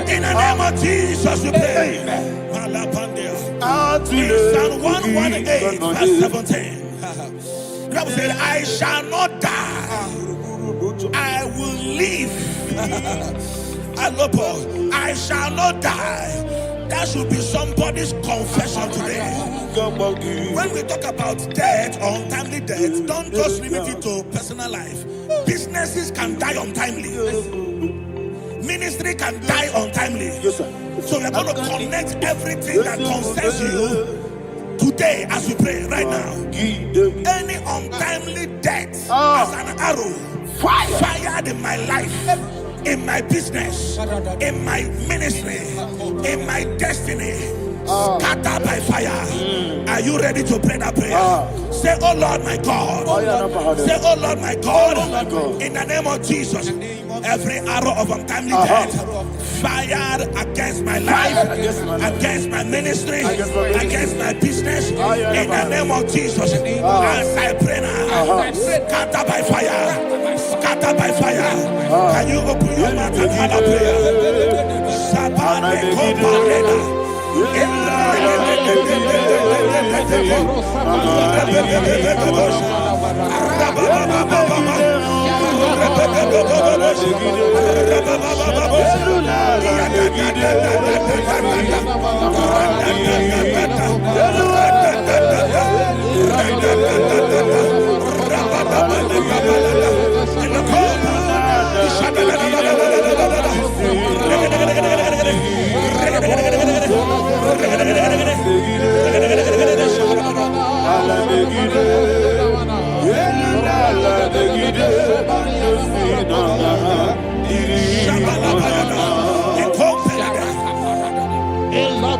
In the name of Jesus, we pray. In Psalm 118, verse 17, the Bible said, I shall not die, I will live. I shall not die. That should be somebody's confession today. When we talk about death or untimely death, don't just limit it to personal life. Businesses can die untimely. Ministry can die untimely. Yes, sir. So we're going to connect everything that concerns you today as we pray right now. Any untimely death as an arrow fired in my life, in my business, in my ministry, in my destiny, scattered by fire. Are you ready to pray that prayer? Say, oh Lord my God. Say, oh Lord my God. In the name of Jesus, every arrow of untimely death fired against my life, against my ministry, against my business, in the name of Jesus, as I pray now, scattered by fire, scattered by fire. Can you open your mouth and have a prayer?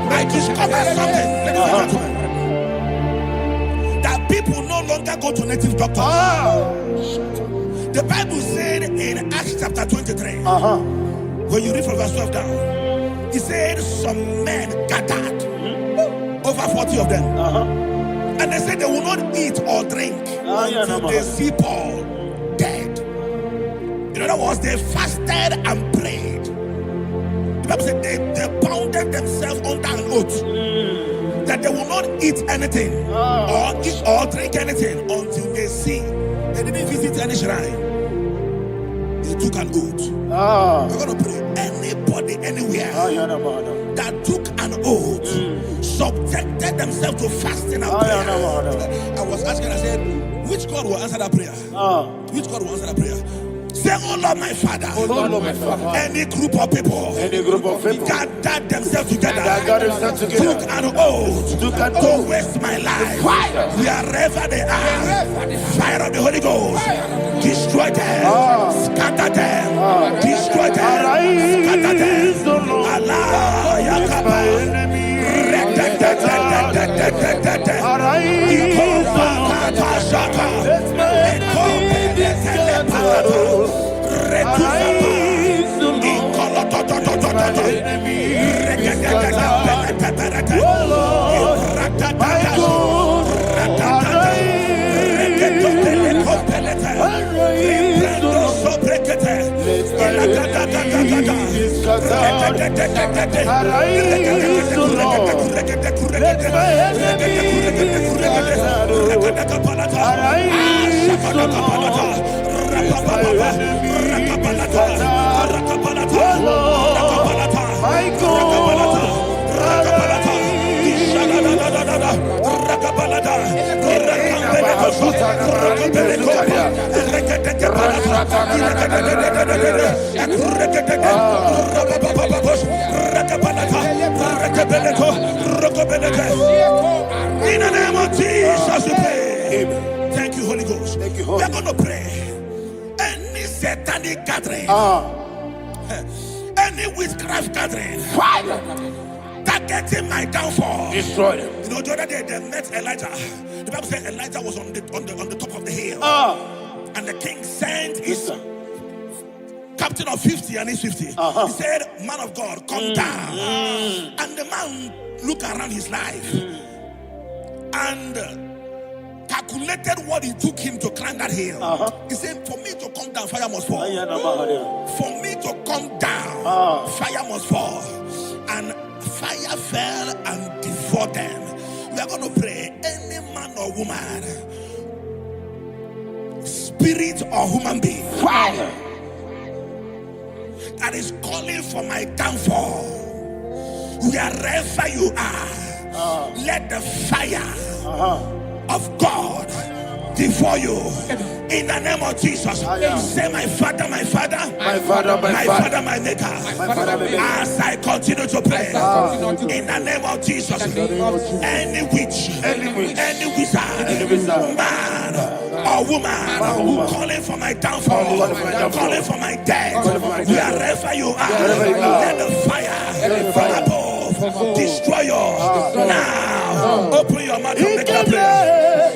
I discovered something, that people no longer go to native doctors. The Bible said in Acts chapter 23, when you read from verse 12 down, it said some men gathered, over 40 of them, and they said they will not eat or drink until they see Paul dead. In other words, they fasted and prayed. The Bible said they bounded themselves under an oath that they will not eat anything or eat or drink anything until they see. They didn't visit any shrine. They took an oath. We're going to pray. Anybody, anywhere that took an oath, subjected themselves to fasting and prayer. I was asking, I said, which God will answer that prayer? Which God will answer that prayer? Say, oh Lord my Father, any group of people gathered themselves together, took an oath to waste my life. Wherever they are, fire of the Holy Ghost, destroy them, scatter them, destroy them, scatter them. Allah Yakaba, Arise, O Lord. Let my enemies be scattered. Arise, O Lord. Let my enemies be scattered. Oh Lord, my God. In the name of Jesus, we pray. Thank you, Holy Ghost. Thank you, We Holy are going to pray. Any satanic gathering, any witchcraft gathering, targeting my downfall, Destroy them. You know, the other day they met Elijah. The Bible said Elijah was on the top of the hill, and the king sent his captain of 50 and his 50. He said, "Man of God, come down." And the man looked around his life and calculated what it took him to climb that hill. He said, "For me to come down, fire must fall. For me to come down, fire must fall." And fire fell and devoured them. We are going to pray. Any man or woman, spirit or human being, that is calling for my downfall, wherever you are, let the fire of God devour you. In the name of Jesus, say, "My Father, my Father, My Father, my Father, my Maker." As I continue to pray, in the name of Jesus, any witch, any wizard, man or woman calling for my downfall, calling for my death, wherever you are, let the fire from above destroy you now. Open your mouth and make a prayer.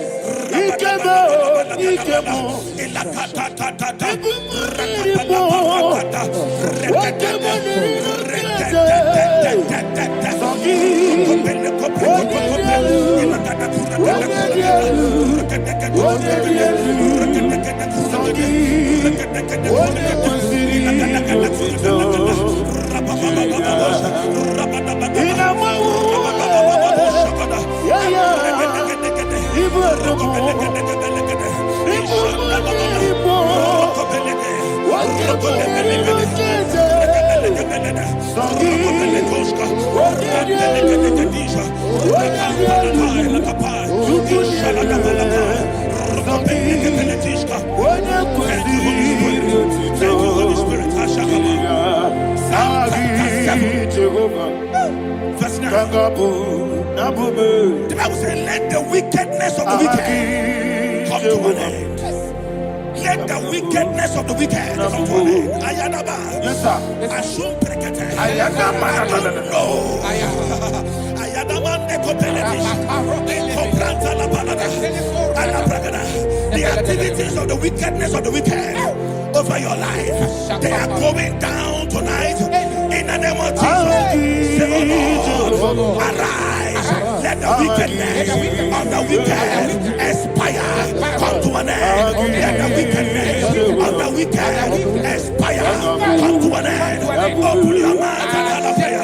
Verse 9. The Bible says, "Let the wickedness of the wicked come to an end." Let the wickedness of the wicked come to an end. Ayadaba. Yes, sir. Assume prekete. Ayadaba. No. Ayadaba nekopeletis. Ekopranta la balada. Alabragada. The activities of the wickedness of the wicked over your life, they are going down tonight. In the name of Jesus, say, "Oh Lord, arise. Let the wickedness of the wicked expire. Come to an end. Let the wickedness of the wicked expire. Come to an end." Open your mouth and have a prayer.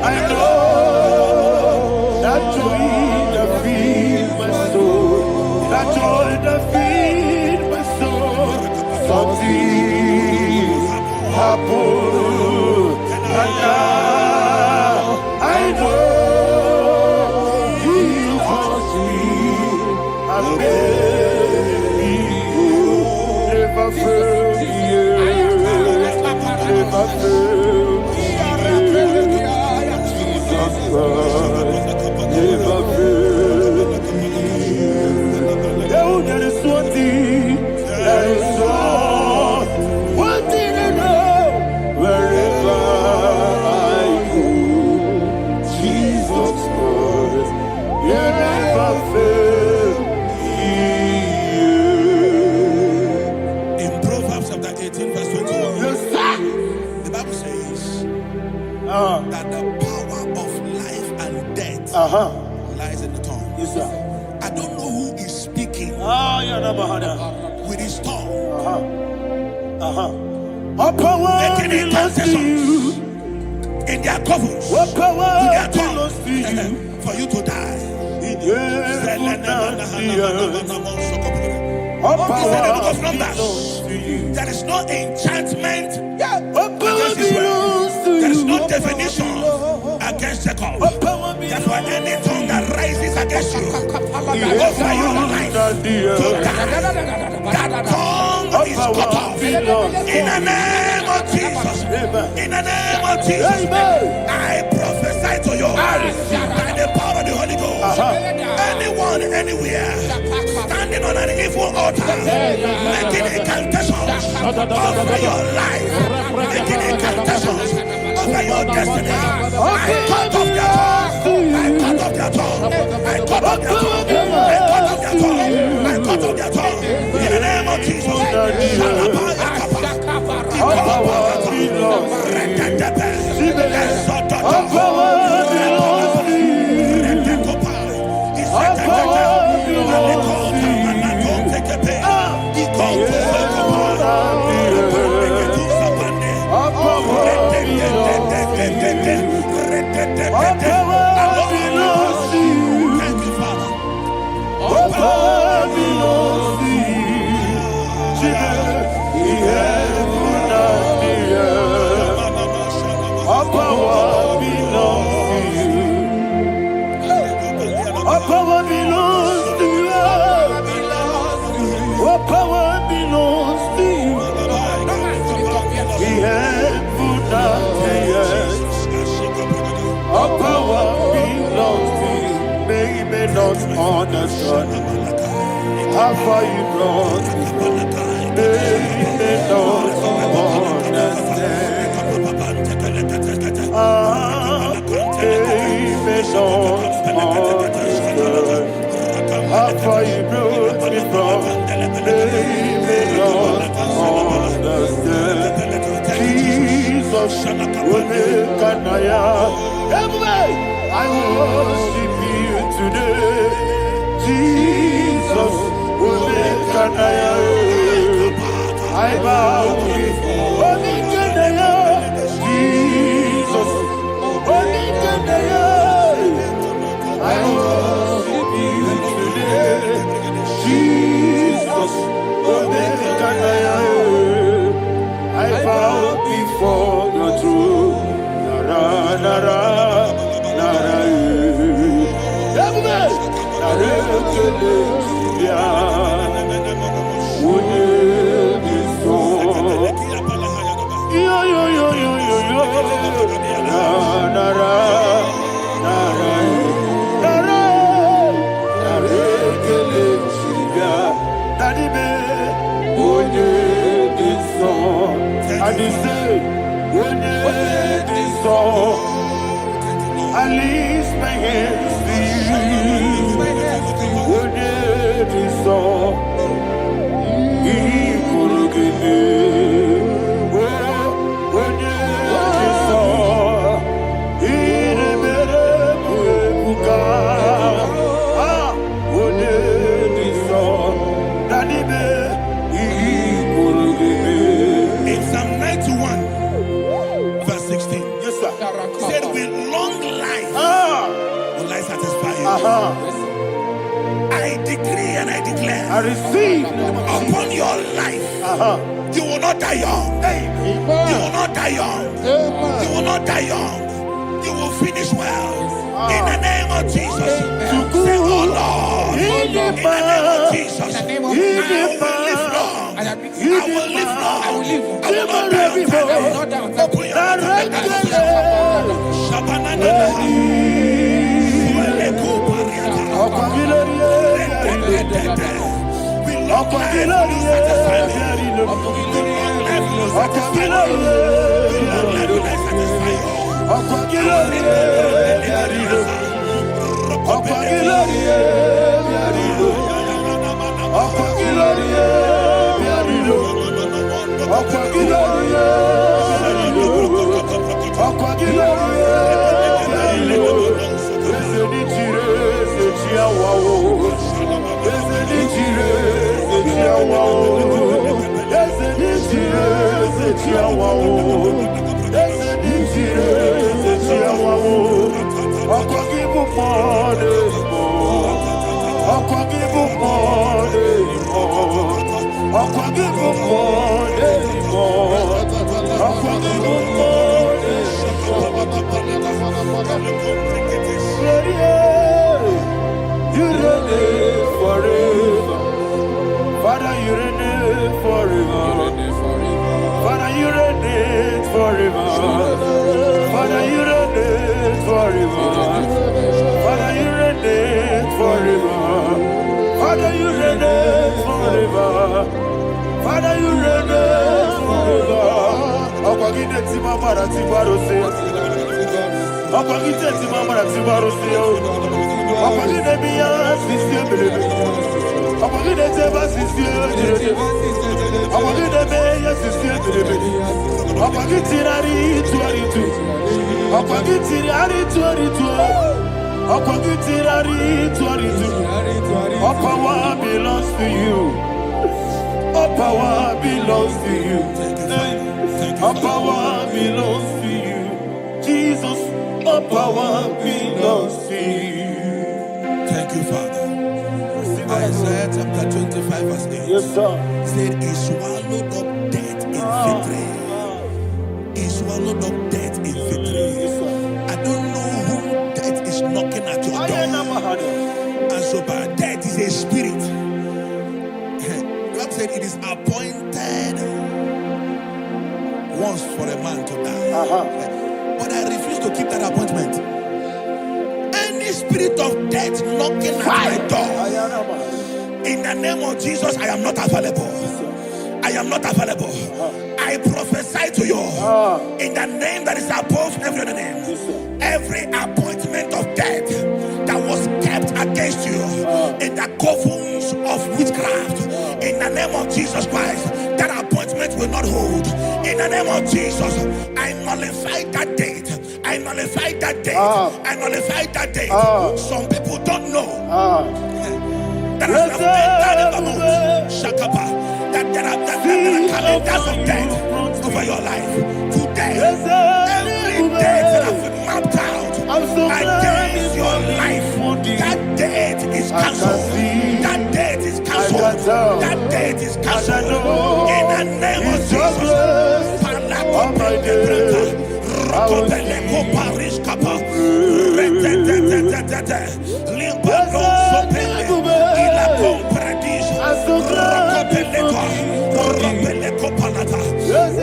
I know that joy that fills my soul. feed my soul. Something happened, and now I know He was here. And baby, never failed me, never failed me. Jesus Christ, never failed me. Oh, there is one thing, there is one thing I know. Wherever I go, Jesus Christ, you never fail me. In Proverbs chapter 18, verse 21, Yes, sir. the Bible says that the power of life and death lies in the tongue. Yes, sir. I don't know who is speaking with his tongue, All power making belongs to you. incantations in their covers All power with their belongs to you. tongue for you to die. In heaven and the earth. All He said in the book power of belongs Numbers, to you. there is no enchantment All power against Israel. belongs to There is you. no definition against Jacob. All power Therefore, belongs any tongue that rises against you in over heaven your life and the to earth. die, that tongue All is cut power off. belongs In the name of Jesus. In the name of Jesus. Amen. I prophesy to you by the power of the Holy Ghost. Anyone, anywhere, standing on an evil altar, making incantations over your life, making incantations over your destiny. I cut off their tongue. I cut off their tongue. I cut off their tongue. I cut off their tongue. I cut off their tongue. In the name of Jesus. All power belongs to you. All power belongs to you. All power belongs to you. All power belongs to you. Thank you, Father. All power belongs to you. The heaven and the earth. All power belongs to you. All power belongs to you. All power belongs to you. The heaven and the earth. All power belongs to you. May not understand how far you brought me. May not understand. May not understand how far you brought me from. May not understand. Jesus, will make a I worship you today. Jesus, will make a I bow before Jesus, will make I worship you today. Jesus, will make I bow before your throne. Nara, nara, nara, I lift my hands to you. In Psalm 91, verse 16, yes, sir. He said, with long life will I satisfy you. I decree and I declare I receive upon your life. You will not die young. You will not die young. You will not die young. You will finish well. In the name of Jesus. Say, oh Lord. In the name of Jesus. I will live long. I will live long. I will not die on time. Open your we long life will satisfy me. We long life will satisfy me. We long life will satisfy you. You reign forever. Father, you reign forever. Father, you reign forever. Father, you reign forever. Father, you reign forever. Father, you reign forever. Father, you reign forever. Akwagide timamara tibarose. Akwagide timamara tibarose. Akwagide biya sisiye. Akwagide teba sisiye. Akwagide beya sisiye. Akwagide rari tuaritu. Akwagide rari tuaritu. Akwagide rari tuaritu. All power belongs to you. All power belongs to you. All power belongs to you. Jesus, all power belongs to you. Thank you, Father. Isaiah chapter 25 verse 8. Yes, sir. Said he swallowed up death in victory. He swallowed up death in victory. I don't know who death is knocking at your door. And so by death is a spirit. God said it is appointed once for a man to die. But I refuse to keep that appointment. Any spirit of death knocking at my door, in the name of Jesus, I am not available. I am not available. I prophesy to you in the name that is above every other name. Every appointment of death that was kept against you in the covens of witchcraft, in the name of Jesus Christ, that appointment will not hold. In the name of Jesus, I nullify that date. I nullify that date. I nullify that date. Some people don't know that as I've entered in the moon, Shakapa, that there are calendars of death over your life. Today, every date that I've mapped out against your life, that date is cancelled. That date is cancelled. That date is cancelled. In the name of Jesus.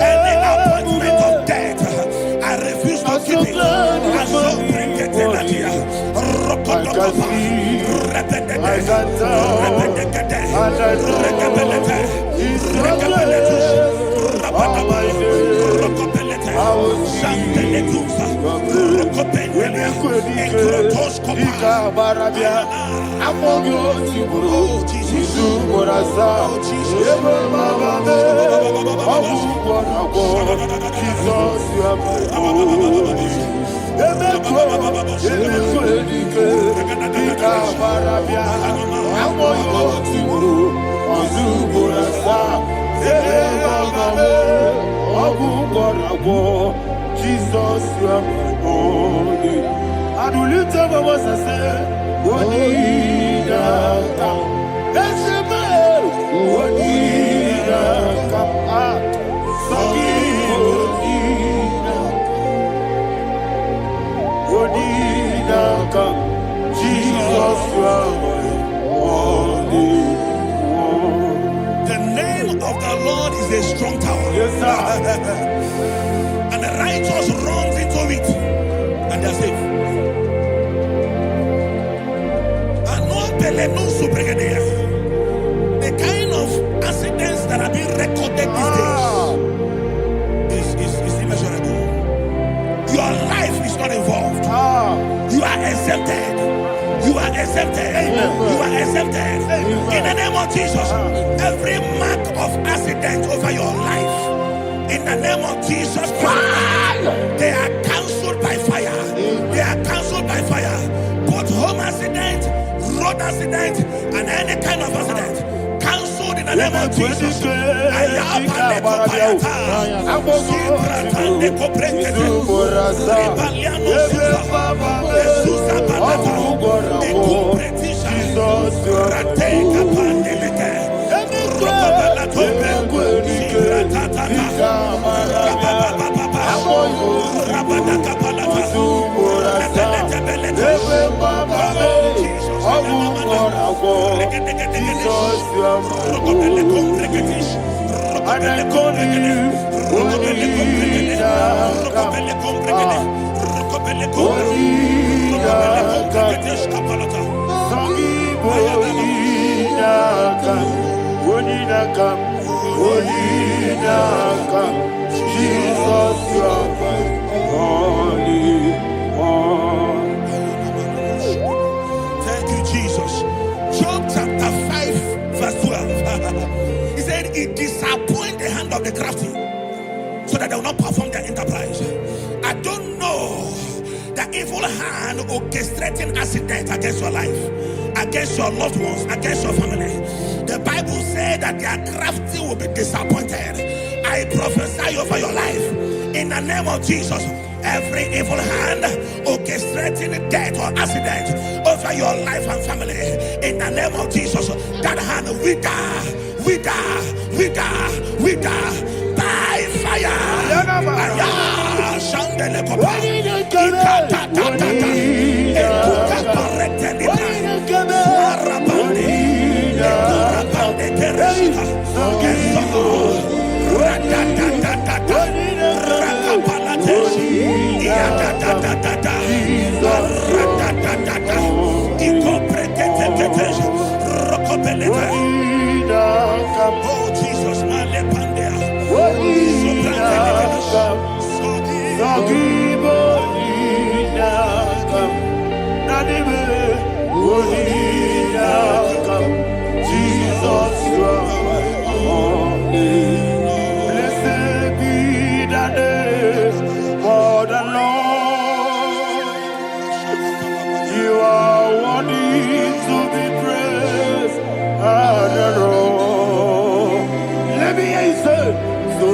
Any appointment of death, I refuse to keep it. I shall bring it in the year. Jesus, you are my holy. And will you tell me what I say? What The name of the Lord is a strong tower. Yes, sir. And the righteous runs into it and they're safe. The kind of accidents that are being recorded these days is immeasurable. Your life is not involved. You are exempted. You are exempted. You are exempted. In the name of Jesus, every mark of accident over your life, in the name of Jesus Christ, they are cancelled by fire. They are cancelled by fire. Both home accident, road accident, and any kind of accident, cancelled in the name of Jesus. Thank you, Jesus. Job chapter 5, verse 12. He said, it disappoints the hand of the crafty, so that they will not perform their enterprise. I don't know the evil hand orchestrating accident against your life, against your loved ones, against your family. The Bible said that their crafty will be disappointed. I prophesy over your life in the name of Jesus. Every evil hand orchestrating death or accident over your life and family, in the name of Jesus, that hand wither by fire. Oh Jesus, blessed be the name of the Lord. You are worthy to be praised and adored. Let me hear you say, so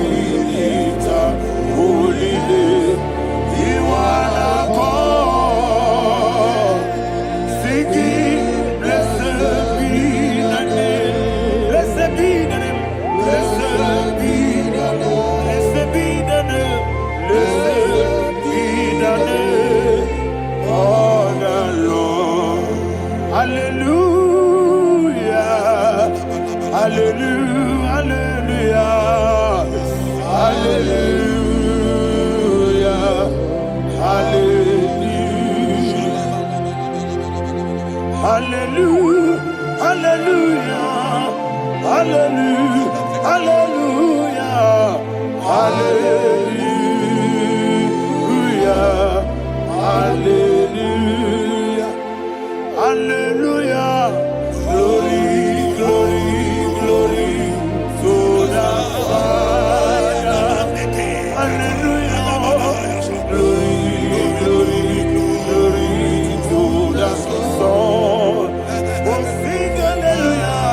we lift up holy name. You are the God. Singing, blessed be the name. Blessed be the name. Blessed be the name. Blessed be the name. Blessed be the name of the Lord. Hallelujah. Hallelujah. Hallelujah. Hallelujah. Hallelujah. Hallelujah. Hallelujah. Hallelujah. Hallelujah. Hallelujah. Glory, glory, glory to the Father. Hallelujah. Glory, glory, glory to the Son. Oh, sing hallelujah.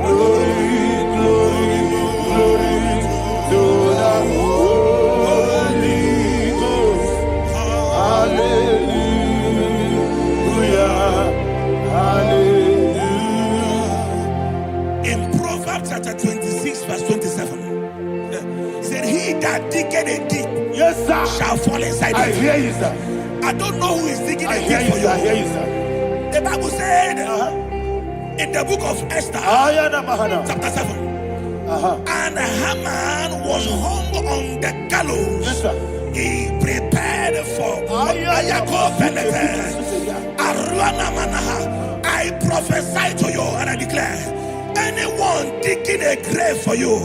Glory, glory, glory to the Holy Ghost. Hallelujah. Proverbs chapter 26, verse 27. He said, he that diggeth a deep, Yes, sir. shall fall inside I it. hear you, sir. I don't know who is digging I a hear deep you, for sir. I you. hear you, sir. The Bible said in the book of Esther, chapter 7, and Haman was hung on the gallows. Yes, sir. He prepared for I prophesy to you and I declare, anyone digging a grave for you,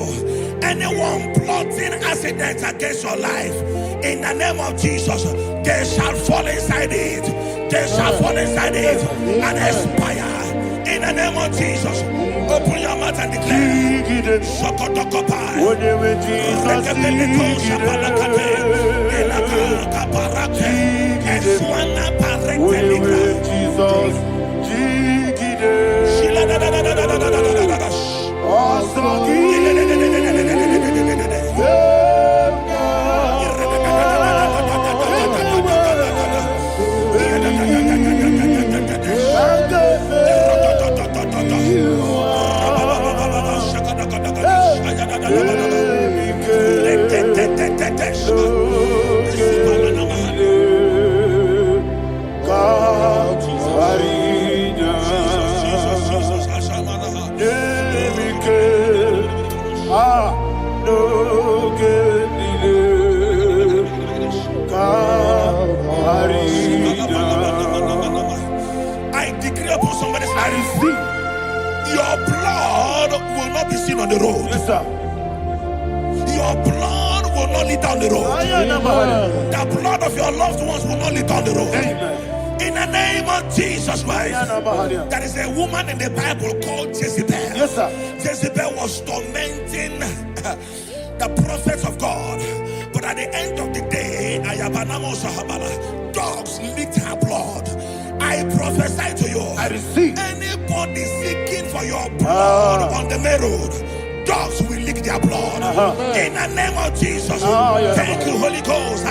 anyone plotting accidents against your life, in the name of Jesus, they shall fall inside it. They shall fall inside it and expire. In the name of Jesus, open your mouth and declare. Shokotokopai. I decree upon somebody's life, your blood will not be seen on the road. Yes, sir. Your blood will not lead down the road. The blood of your loved ones will not lead down the road. Amen. In the name of Jesus Christ. There is a woman in the Bible called Jezebel. Yes, sir. Jezebel was tormenting the prophets of God. But at the end of the day, dogs licked her blood. I prophesy to you. I receive. Anybody seeking for your blood on the main road, dogs will lick their blood. In the name of Jesus. Thank you, Holy Ghost.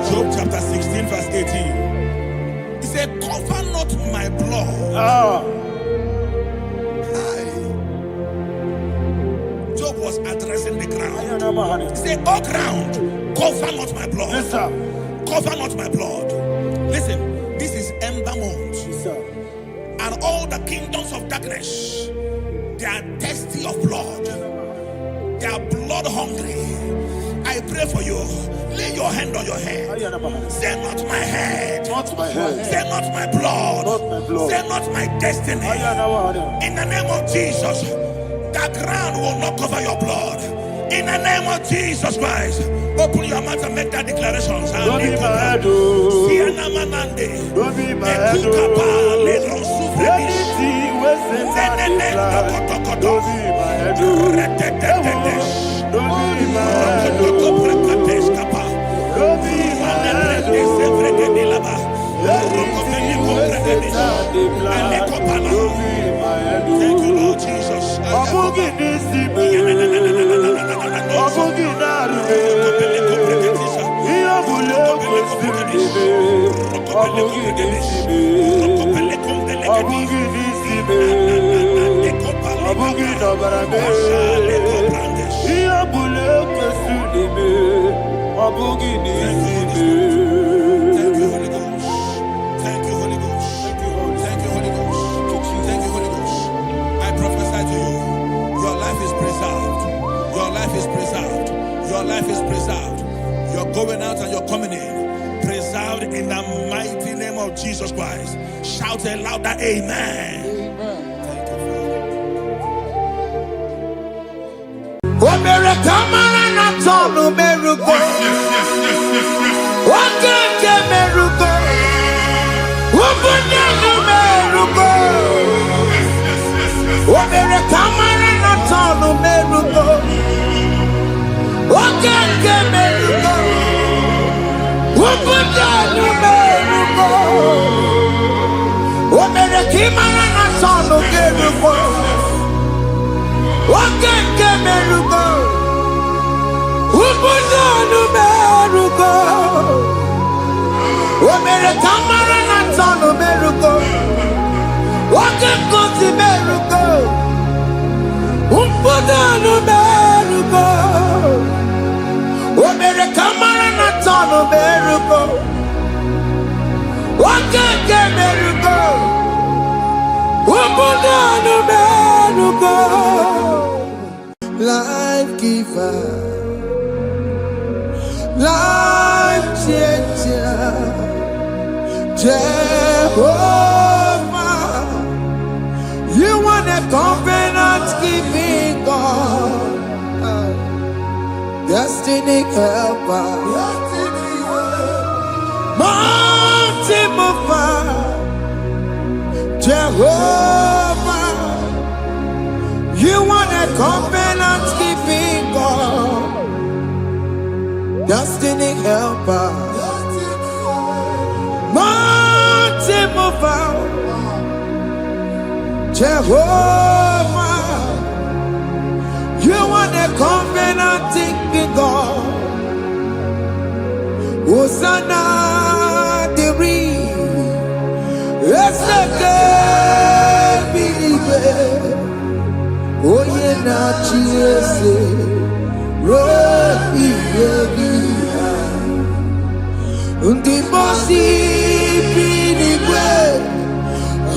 Job chapter 16 verse 18. He said, cover not my blood. Job was addressing the ground. He said, oh ground, cover not my blood. Yes, sir. Cover not my blood. Listen, this is ember month. Yes, sir. And all the kingdoms of darkness, they are thirsty of blood. They are blood hungry. I pray for you. Lay your hand on your head. Say not my head. Not my head. Say not my blood. Not my blood. Say not my destiny. In the name of Jesus, the ground will not cover your blood. In the name of Jesus Christ, open your mouth and make that declaration. Don't be my head. Don't be my head. Anything was in my life. Don't be my head. Don't be my head. Don't be my head. Thank you, Lord Jesus. Thank you, Holy Ghost. Thank you, Holy Ghost. Thank you, Holy Ghost. life is preserved. You're going out and you're coming in. Preserved in the mighty name of Jesus Christ. Shout a louder amen. Thank you, Life giver, life changer, Jehovah, you want a covenant keeping God, destiny helper, mountain mover, Jehovah, you want a covenant keeping God, destiny helper, mountain mover, Jehovah, you want a covenant keeping God. Hosanna diri, eseke bilibe. Oye na chiese rohi yebi undi bosi pinigwe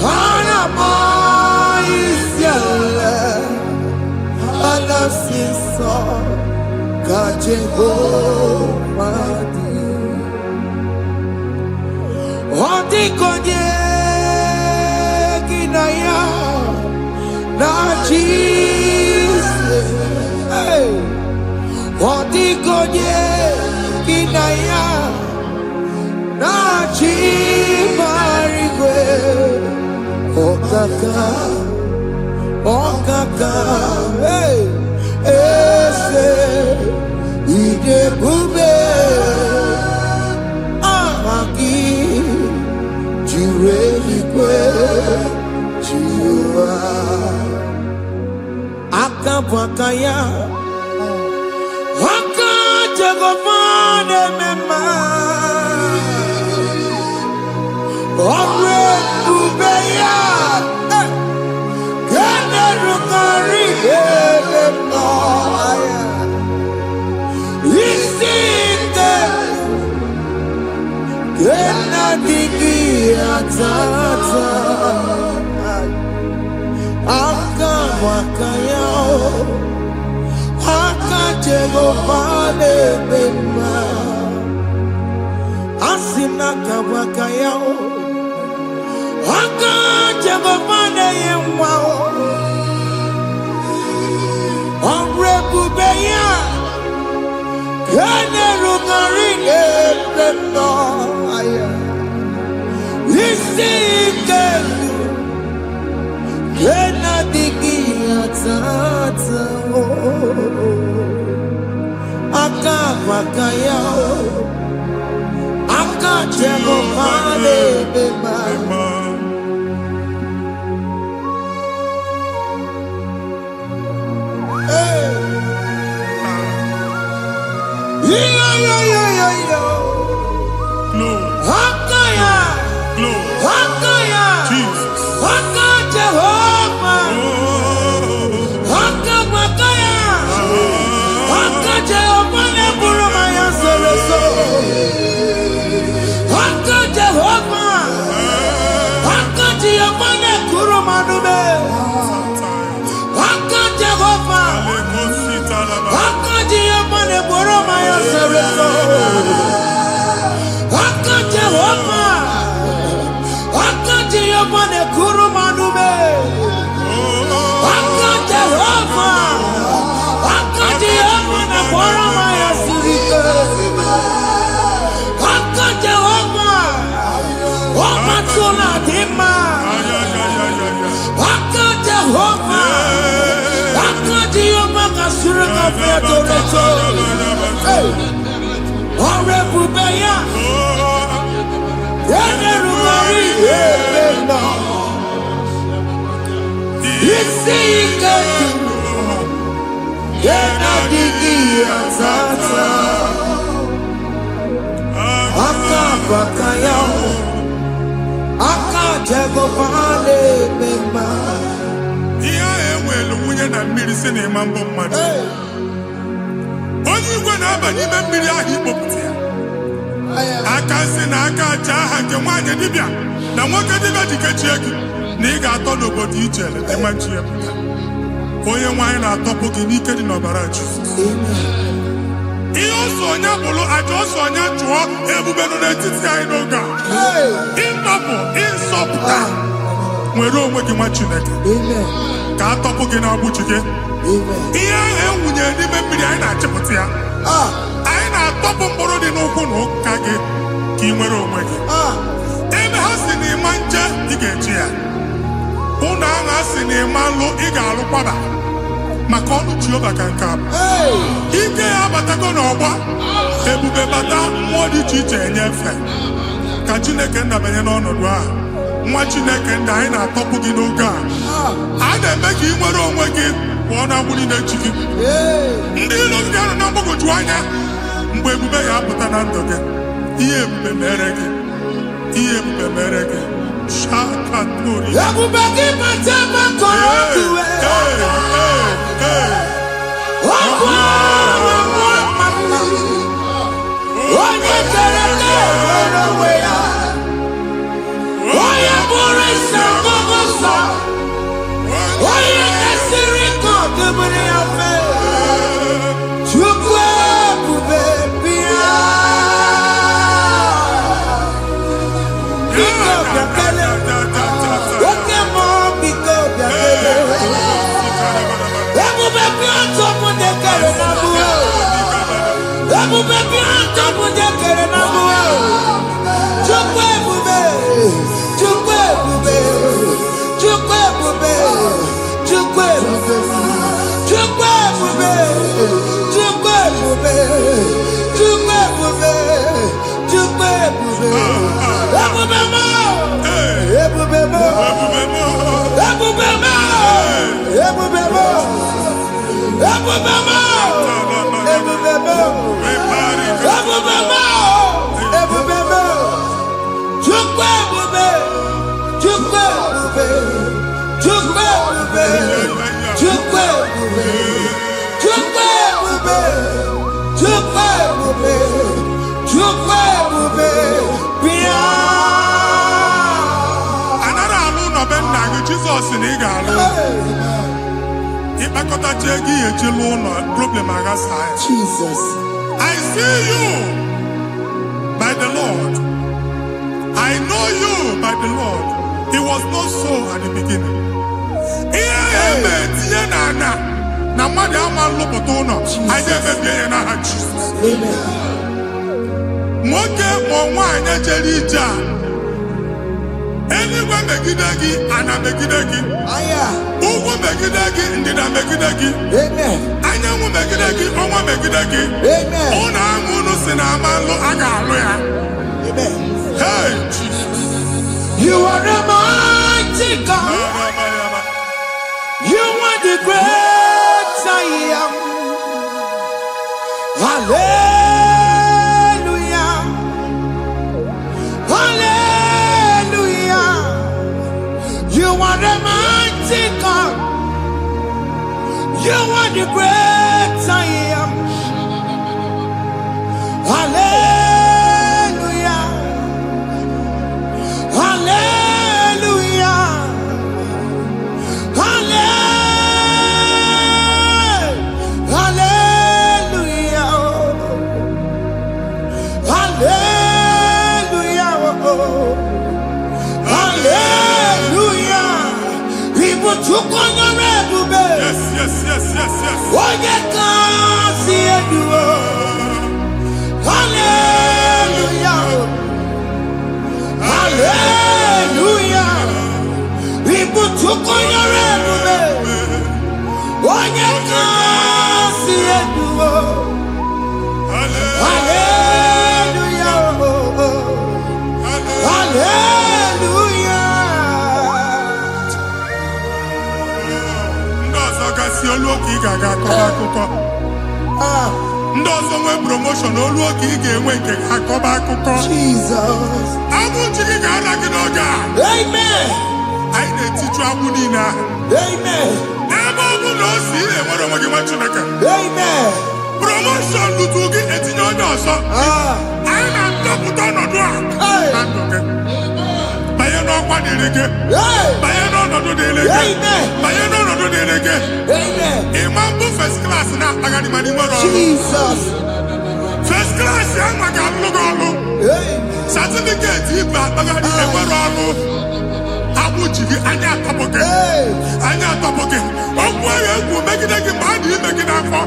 hana moisiale alasiso kajehova di ondi konye kinaya na Jesus, hey, Odigonye kinaya na chimarigwe, okaka, hey, ese idebube, amaki, jurelikwe, jiwa. Akabwakaya Akajagofane mema Omre kubeya Gene rukari mema Isite Gena digi atata Akabwakaya Akajagofane mema Asina kabwakaya Akajagofane yemwa Omrebubeya Kene rugarine mema Isike Kena digi atata Akabwakaya Akajagofane mema Jehovah, Onye igwe na-aba n'ime mmiri ahụ ikpopụta ya. Aka nsị na aka aja aha nke nwaanyị dibịa na nwoke dibịa ji kechie gị na ị ga-atọ n'obodo ijele ịmachi ya pụta. Onye nwaanyị na-atọpụ gị n'ike dị n'ọbara Jizọs. Ihe ọsọ onye bụrụ aja ọsọ onye chụọ ebube nọ n'etiti anyị n'oge a. Ịtọpụ ịsọpụta nwere onwe gị nwa Chineke ka atọpụ gị n'agbụchi gị. Ihe ahụ enwunye n'ime mmiri anyị na-achịpụta ya. Anyị na-atọpụ mkpụrụ dị n'ụkwụ na ụka gị ka ị nwere onwe gị. Ebe ha si na ịma nje ị ga-eji ya. Ụlọ ahụ ha si na ịma nlụ ị ga-alụkwaba maka ọnụ Jehova ka nke a bụ. Ike ya abatago n'ọgba ebube bata mmụọ dị iche iche enyefe ka Chineke ndabanye n'ọnọdụ ahụ. Nwa Chineke ndị anyị na-atọpụ gị n'oge a. A na-eme ka ị nwere onwe gị pụọ na agbụrụ na-echi gị. Ndị ilo gị ahụ na mgbagwoju anya mgbe ebube ya apụta na ndụ gị. Ihe ebube mere gị. Ihe ebube mere gị. Shakatori. Ebube gị bata makọrọ duwe. Onye tere nwere onwe ya. Onye bụrụ isi ọgụgụ nsọ. Onye esiri ka ọdụbụrụ ya fe. Chukwu ebube bịa. Biko bịakele. Oke mmụọ biko bịakele. Ebube bịa tọpụ dekere na mụọ. Ebube bịa tọpụ dekere na mụọ. Chukwu ebube. Chukwu ebube. Chukwu ebube. Chukwu ebube. Chukwu ebube. Chukwu ebube. Chukwu ebube. Chukwu ebube. Ebube mo. Ebube mo. Ebube mo. Ebube mo. Ebube mo. Ebube mo. Ebube mo. Ebube mo. Chukwu ebube. Chukwu ebube. Chukwu ebube. Chukwu ebube. Chukwu ebube. Chukwu ebube. Chukwu ebube. Bịa. Anara alụ nọ be nna gị Jizọs na ị ga-alụ. Ịkpakọtacha ego ihe eji lụọ ụlọ problem aghasa ya. Jesus. I see you by the Lord. I know you by the Lord. It was not so at the beginning. Ihe eme tinye na mmadụ ama nlụpụta ụlọ. Anyị emebie ya n'aha Jizọs. Nwoke ma nwaanyị jere ije a. Eluigwe megide gị, ana megide gị. Ugwu megide gị, ndịda megide gị. Anyanwụ megide gị, ọnwa megide gị. Ụlọ ahụ unu si na ama nlụ a ga-alụ ya. Hey, Jesus. You are the mighty God. You are the great I am. Hallelujah. Hallelujah. You are the mighty God. You are the great I am. Hallelujah. Hallelujah. Hallelujah. Onye kasi eduo. Hallelujah. Hallelujah. Ibutuko yore mube. Onye kasi eduo. Hallelujah. Hallelujah. Ndozo kasi oluoki gaga akọba. Ndozo nwe promotion oluoki ga-enwe nke akọba akụkọ. Jesus. Abụ chiki ga-ala gị n'oge a. Amen. Anyị na-etichu agbụ niile ahụ. Amen. Ebe ọ bụ na o si enwere onwe gị nwa Chineke. Amen. Promotion lutu gị etinye onye ọzọ. Anyị na-adọpụta ọnọdụ a na ndụ gị. Banye n'ọkwa dịrị gị. Banye n'ọnọdụ dịrị gị. Banye n'ọnọdụ dịrị gị. Ịma mbụ first class na-akpagharị ma n'ime ọrụ. Jesus. First class ya nwa ga-alụ gị ọrụ. Certificate ibu akpagharị enwere ọrụ. Agbụ ji gị anya atọpụ gị. Anya atọpụ gị. Okwu ahụ egwu megide gị mgbe a dị ime gị n'afọ.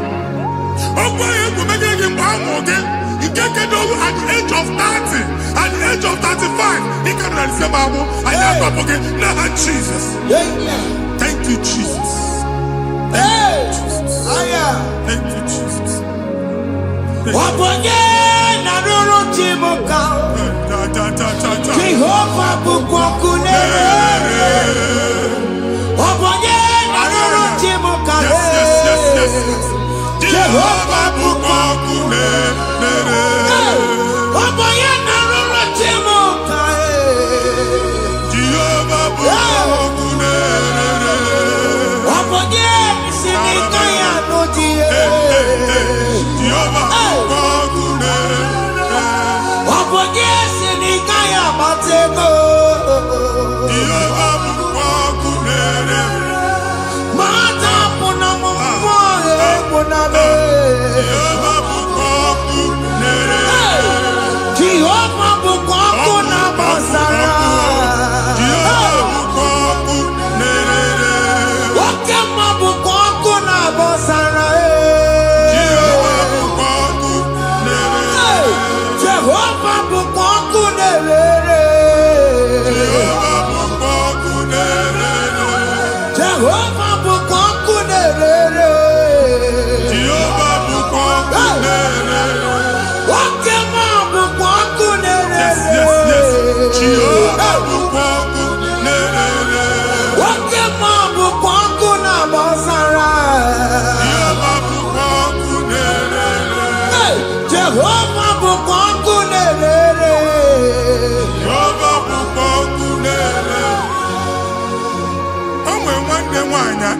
Okwu ahụ egwu megide gị mgbe a mụrụ gị. Nke kedu at the age of 30, at the age of 35, he can say, Babu, I never forget. Now, Jesus. Thank you, Jesus. Thank you, Jesus. Thank you, Jesus. Jehovah bukwakunere. Jehovah bukwakunere.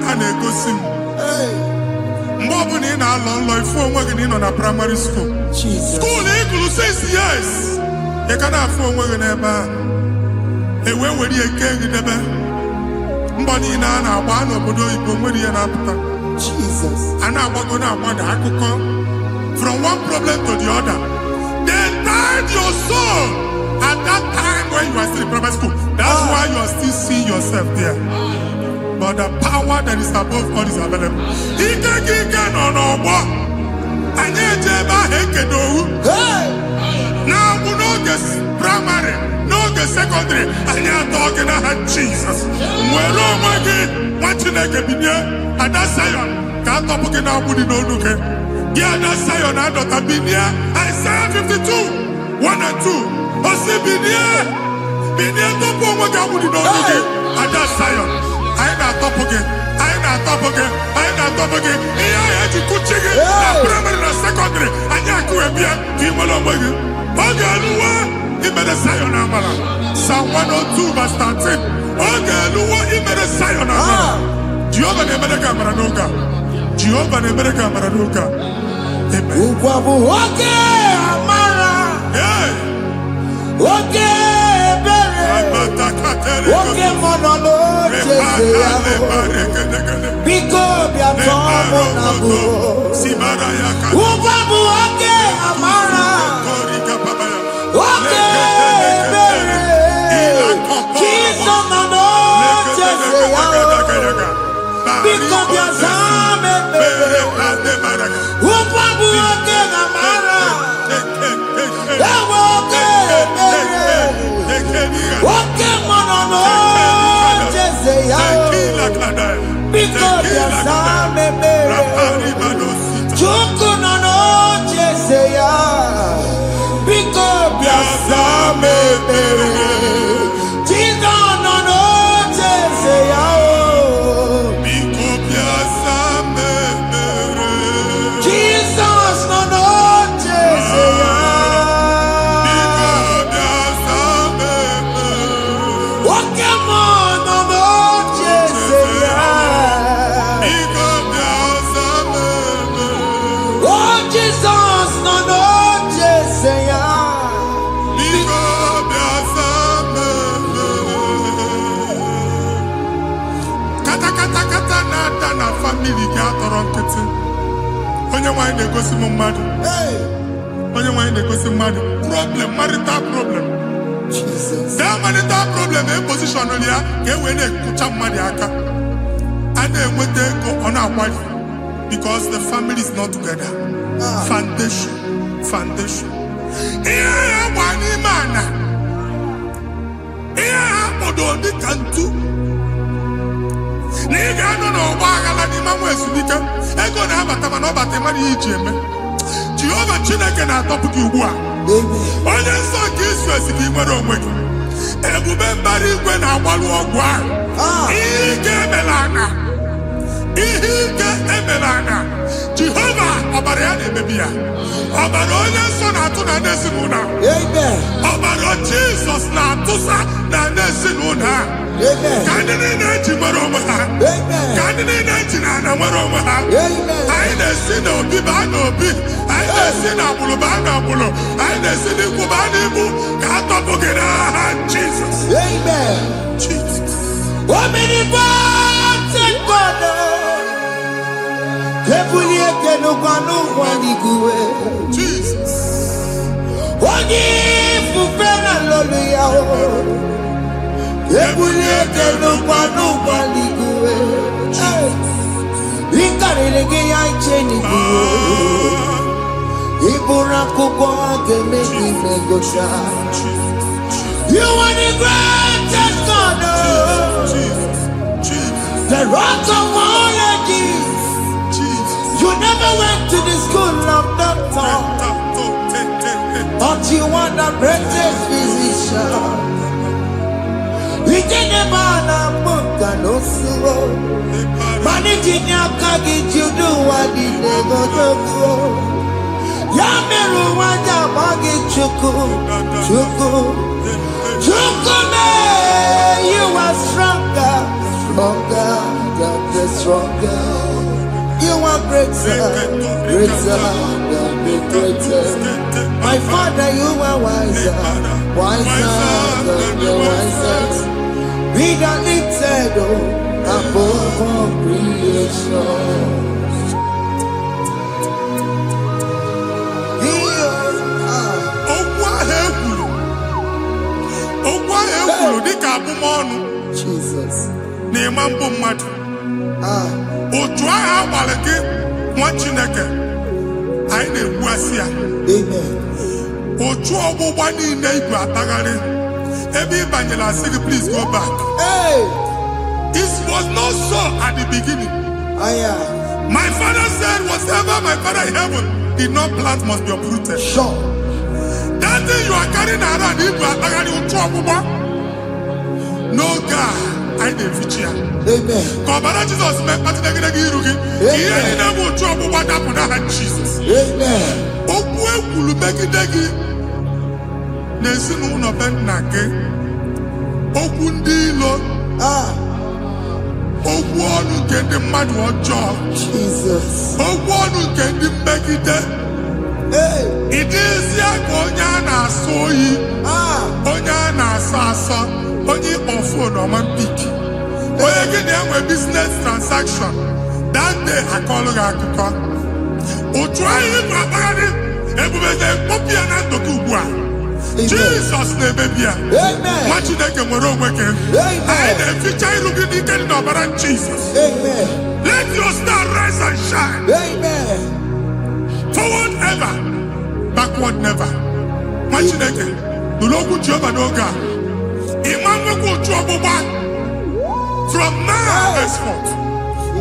A na-egosi m mgbe ọ bụla ị na-alọ nlọ ifu onwe gị na ị nọ na primary school skuul ị gụrụ 6 years ị ka na-afụ onwe gị n'ebe ahụ ewe were ihe kee gị debe mbọ niile a na-agba n'obodo oyibo nwere ihe na-apụta a na-agbago na-agbada akụkọ from one problem to the other. They tied your soul at that time when you were still in primary school. That's why you are still seeing yourself there. But the power that is above all is available. Ike no bo. Anye jeba hekedowu. Now we know this primary, no the secondary. Anye talking about Jesus. Mwero mwagi wachineke binye. Ada sayon kato puke na budi no luke. Giada sayon adota binye. Isaiah 52, 1 and 2. Osi binye topo mwagi budi no luke. Ada sayon. Anyị na-atọpụ gị. Ihe ahịa ji kuchi gị na praịmarị na sekọndịrị anyị akụwebie ka ị nwere onwe gị. Ọ ga-eluwe imere Zion amara. Psalm 102 verse 13. Ọ ga-eluwe imere Zion amara. Jehova na-emere gị amara n'oge a. Jehova na-emere gị amara n'oge a. Ụgwọ bụ oge amara. Oge oge mọnọ n'oche ya biko bịa tọọ mụ na bụ ụgwọ bụ oge amara oge ebere Jizọs nọ n'oche ya biko bịa zaa m ekpere Upabu oke namara. Ewo oke mere. Oke monono jese yao. Because yasame mere. Chuku nono jese yao. Because yasame mere. Jesus nono jese yao. Jesus nono jese yao. Oke monono jese yao. Oh Jesus nono jese yao. Kata na family ga atọrọ nkịtị. Onye nwanyị na-egosi m mmadụ. Onye nwanyị na-egosi mmadụ. Problem, marital problem. That marital problem position ya ka e wee na-ekpucha mmadụ aka. A na-enweta ego ọ na-akwali because the family is not together. Foundation. Ihe ya gba n'ime ana. Ihe ha kpọdụ dị ka ntu. Na ị ga-anọ n'ọgba aghara n'ime nwa ezumike ego na-abata mana ọ bata mmadụ ihe iji eme. Jehova Chineke na-atọpụ gị ugbu a. Onye nsọ nke Izrel si gị nwere onwe gị. Ebube mbara igwe na-agbalụ ọgwụ ahụ. Ihe ike emela anya. Jehova ọbara ya na-emebi ya. Ọbara onye nsọ na-atụ na ndị ezinụlọ. Ọbara Jizọs na-atụsa na ndị ezinụlọ ha. Ka ndị niile eji nwere onwe ha. Ka ndị niile eji na ana nwere onwe ha. Anyị na-esi n'obi baa n'obi. Anyị na-esi n'agbụrụ baa n'agbụrụ. Anyị na-esi n'ikwu baa n'ikwu. Ka a tọpụ gị n'aha Jizọs. Omnipotent God. Kebulie kenukanu waniguwe. Jesus. Ogi fufena lolu yao. Kebulie kenukanu waniguwe. Inkarilege ya icheni guwe. Ibura kukwa kemeki megosha. You are the greatest God. The rock of all ages. You never went to the school of doctor, but you are the greatest physician. We didn't man a book and also managing your carriage, you do what you never do. Yameru wanja bagi chuku, you are stronger, stronger. You are greater than the greatest. My Father, you are wiser than the wisest. Be the lifted above all creation. Jesus. Otu agha agbara gị nwa Chineke anyị na-egbu asị ya. Otu ọgbụgba niile ibu atagharị ebe ị banyere asị gị please go back. It was not so at the beginning. My father said whatever my father in heaven did not plant must be uprooted. Sure. That thing you are carrying around ibu atagharị otu ọgbụgba. No God. Amen. Kọbara Jizọs mee kpatịnegide iru gị. Ihe niile bụ otu ọgbụgba dapụ n'aha Jizọs. Okwu ekwuru megide gị n'ezinụlọ be nna gị. Okwu ndị ilo. Okwu ọnụ nke ndị mmadụ ọjọọ. Okwu ọnụ nke ndị mmegide. Ịdịzie ka onye a na-asọ oyi. Onye a na-asọ asọ. Onye ịkpọ fon ọma mpiki. Onye gị na-enwe business transaction. That day akọlụ gị akụkọ. Otu anyị bụ akpagharị ebubeze mkpọpụ ya na ndụ gị ugbu a. Jesus na-emebi ya. Nwa Chineke nwere onwe gị. Anyị na-eficha iru gị n'ike dị n'ọbara Jesus. Let your star rise and shine. ever, backward never. Machineke, the local Jehovah Noga. Imam trouble back from now henceforth.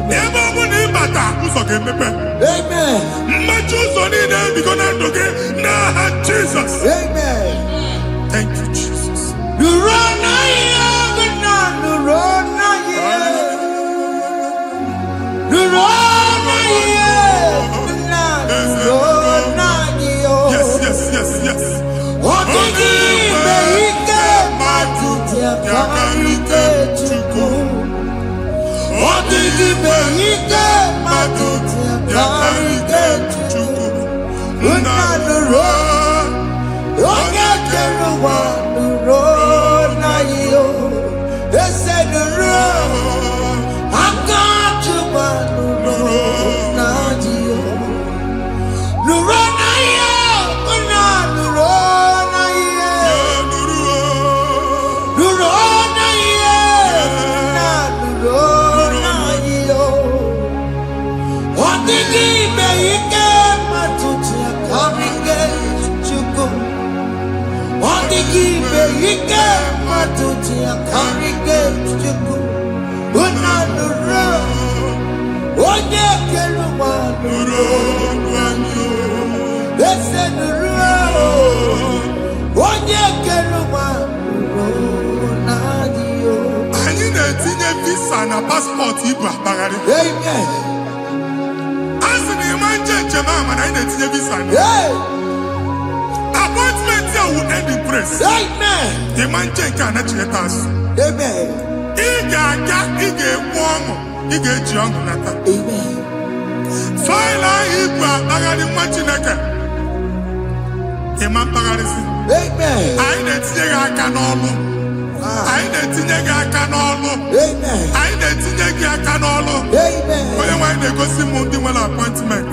Never win him bata who's okay, Amen. Matches on in there because I'm okay. Nah, Jesus. Amen. Thank you, Jesus. The run the run Yes, yes, yes, yes. What did he make? What did he make? They said the road, I got you, but the road, not you. The road, they said the road, what you can I need a visa and a passport. Amen. As an imagine, Jemama, I need a visa. Appointment here will end in praise. Amen. The man cannot check us. Amen. Amen. File Ibra, Bagadi Machinaka. Imam Bagadis. Amen. I didn't say I can all. I didn't think I can all. Amen. I didn't think I can all. Amen. When they go see Mundimal appointment,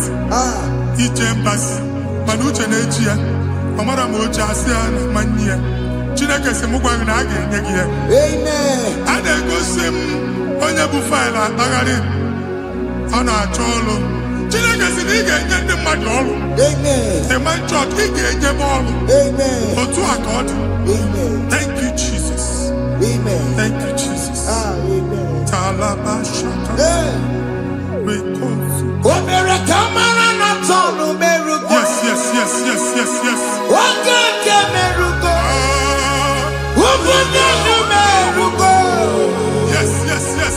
each embassy, Manucha Negia, Amara Mocha, Mania, Chinaka Semugana again. Amen. I didn't go see Onyabu File Bagadi on our cholo. Chinaka Siniga and the Madol. Amen. The man church, he gave them all. Amen. For two accord. Amen. Thank you, Jesus. Amen. Thank you, Jesus. Amen. Talabashaka. We call you. Yes, yes, yes, yes, yes, yes. Yes, yes, yes,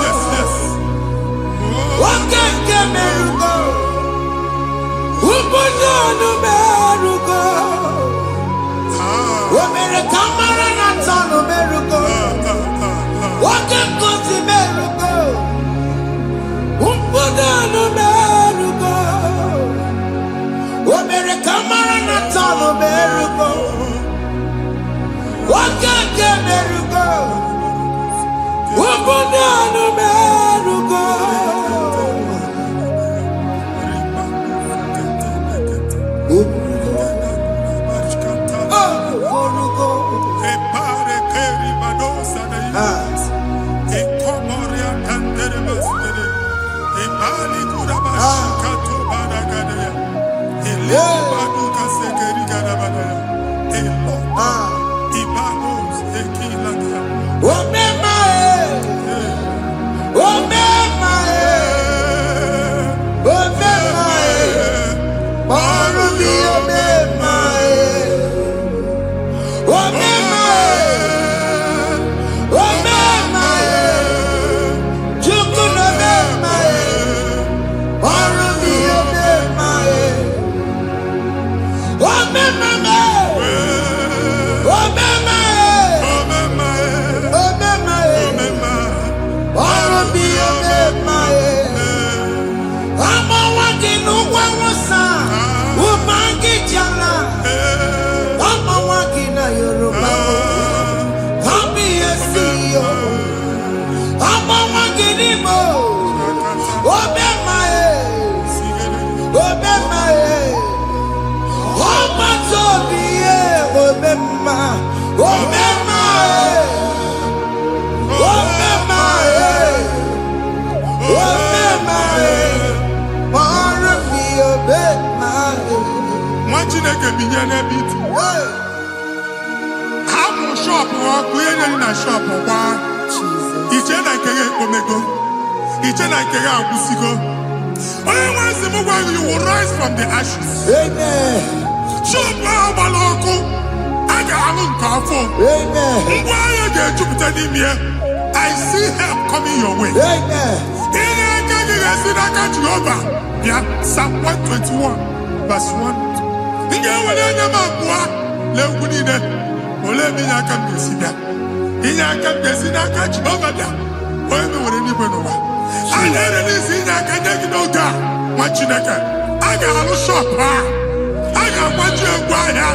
yes, yes. Chineke binye n'ebe iti. Hapụ shop ọkụ enye na shop kwa. Iche na nke gị ekpomego. Iche na nke gị agwụsigo. Onye nwe nsị m gwa you will rise from the ashes. Amen. Shop ahụ gbara ọkụ. A ga-alụ nke afọ. Amen. Ngwa ahịa ga-ejupụta n'ime ya. I see help coming your way. Amen. Ihe aka gị ga-esi n'aka Jehova. Bịa, Psalm 121 verse 1. Ị ga-ewere anya m abụọ n'egwu niile. Olee ebe inye aka m ga-esi bịa? Inye aka m ga-esi n'aka Jehova bịa. Onye mewere n'igwe n'ụwa. A na-ere n'isi inye aka nye gị n'oge a, nwa Chineke. A ga-alụ shop ha. A ga-agbaji egwu ahịa.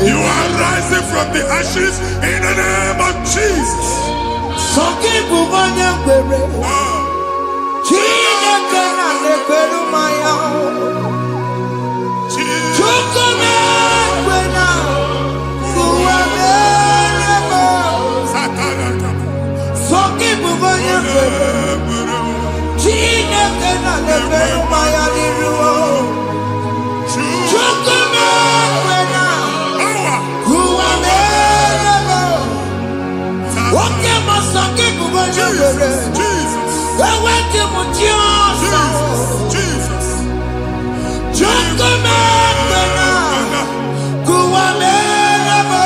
You are rising from the ashes in the name of Jesus. Sọkịbụ onye kwere. Chineke na na-ekwere mmanya. Chukwu na-ekwe na ụwa na-eme. Sọkịbụ onye kwere. Chineke na na-ekwere mmanya n'iru. Chukwu na-ekwe na ụwa na-eme. Oke ma sọkịbụ onye kwere. Eweke m ji ọsọ. Chukwu na-ekwe na ụwa na-eme.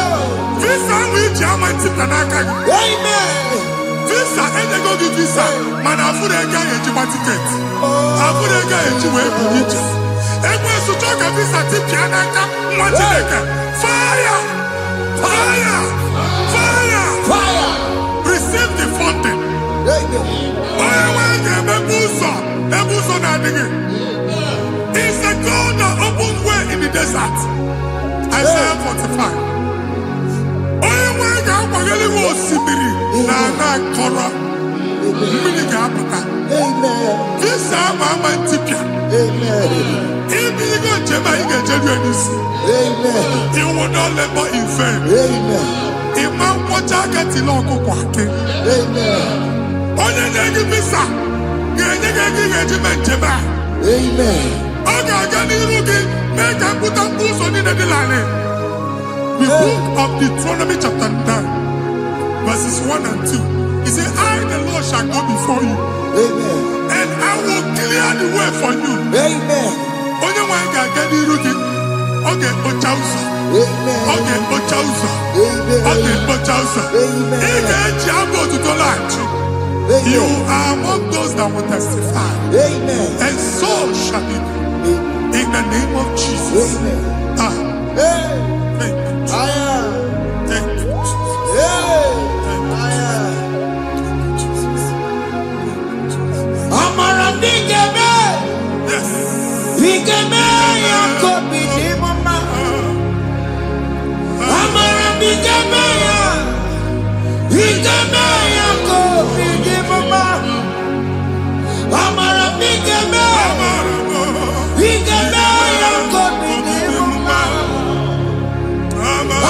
Visa which I'm anti-planaka. Amen. Visa enyego gị visa mana afụrụ ego ahụ ejikwa tiketi. Afụrụ ego ahụ eji wee bụ ije. Ekwensu chọọ ka visa tipịa n'aka nwa Chineke. Fire! Fire! Fire! Fire. Receive the funding. Amen. Onye nwee ga-emepe ụzọ ebe ụzọ na-adịghị. It's a God that opens way in the desert. Isaiah 45. Onye nwee ga-akwaghere iwe osimiri na ana nkọrọ. Mmiri ga-apụta. Amen. Visa ama ama ntipịa. Amen. Ibigo njem anyị ga-ejeru ya n'isi. Amen. You will not labor in vain. Amen. Ịma nkwọcha aka tili ọkụkọ akị. Amen. Onye nye gị visa ga-enye gị ego ị ga-eji mee njem a. Amen. Ọ ga-aga n'iru gị mee ka mkpụta mkpụ ụzọ niile dị larịị. The book of Deuteronomy chapter 9 verses 1 and 2. He said, I the Lord shall go before you. Amen. And I will clear the way for you. Amen. Onye nwe ga-aga n'iru gị. Ọ ga-ekpocha ụzọ. Amen. Ọ ga-ekpocha ụzọ. Amen. Ọ ga-ekpocha ụzọ. Amen. Ị ga-eji abụ otuto laghachi. You are among those that will testify. Amen. And so shall it be. In the name of Jesus. Amen. Ah, Hey. thank you, Jesus. Aya. Thank you, Jesus. Hey. Thank you, Aya. Jesus. Amara bigeme. Yes. Bigeme ya kobi ni mama. Amara bigeme ya. Bigeme ya kobi ni mama. Amara bigeme. Bigeme ya kobi ni mama.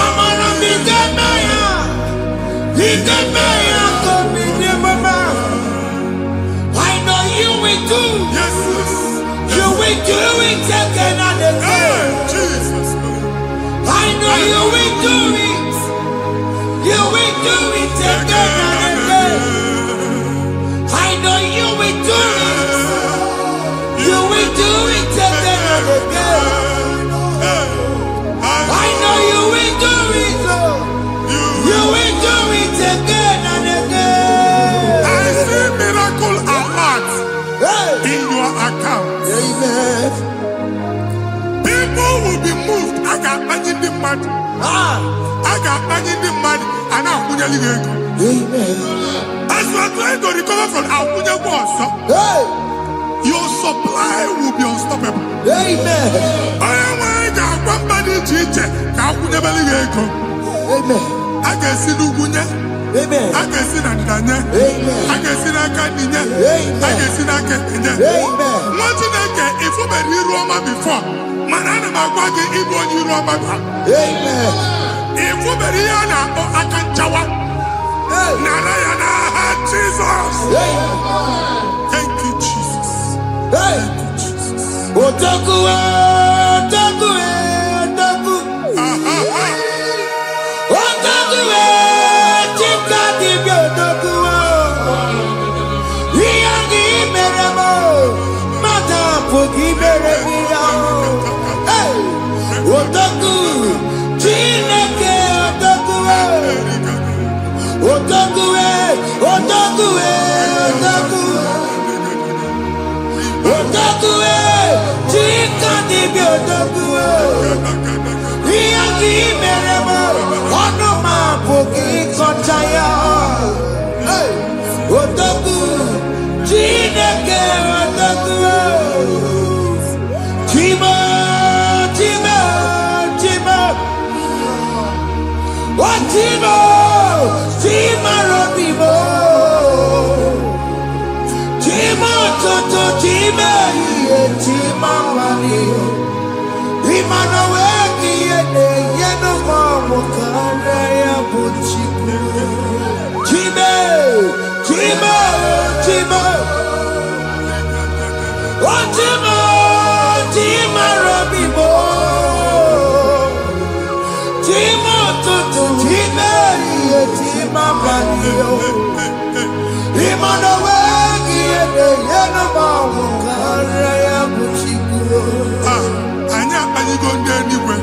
Amara bigeme ya. Bigeme ya kobi ni mama. I know you will do. Yes, yes. You will do it again and Hey, again. Jesus. I know you will do it. You will do it again and again. I know you will do it. You will do it again and again. I know you will do it. You will do it again and again. I see miracle alert Hey. in your account. Amen. People will be moved. I got money in the mud. Ah. I got money in the mud. And I'm going to go. Amen. As you are trying to recover from Abuja Boss, Hey. your supply will be unstoppable. Amen. I got somebody teacher. Abuja Beliego. Amen. I can see Lugunya. Amen. I can see Nandanya. Amen. I can see Nakaninya. Amen. I can see Nakaninya. Amen. What did I get if you were Roma before? Manana Magwagi, Ibo, you Roma. Amen. If you were Rihanna or Akanchawa, Hey. Narayana, Jesus. Amen. Thank you, Jesus. Hey. Thank you, Jesus. Otaku, otaku, otaku. bugibere biya. Hey, otaku, chineke otaku, otaku, otaku, otaku, otaku, chika dibi otaku. Iya gibere mo, ono ma bugi kochaya. Hey, otaku, chineke otaku. Chima, chima, chima. Oh, chima, chima robibo. Chima toto, chima iye, chima mani. Imano weki yene, yeno mawo kare ya buchiku. Chima, chima, chima. Oh, chima, chima robibo. Chima toto, chima iye, chima mani. Imano weki yene, yeno mawo kare ya buchiku. Anya ayigo ndị eluigwe.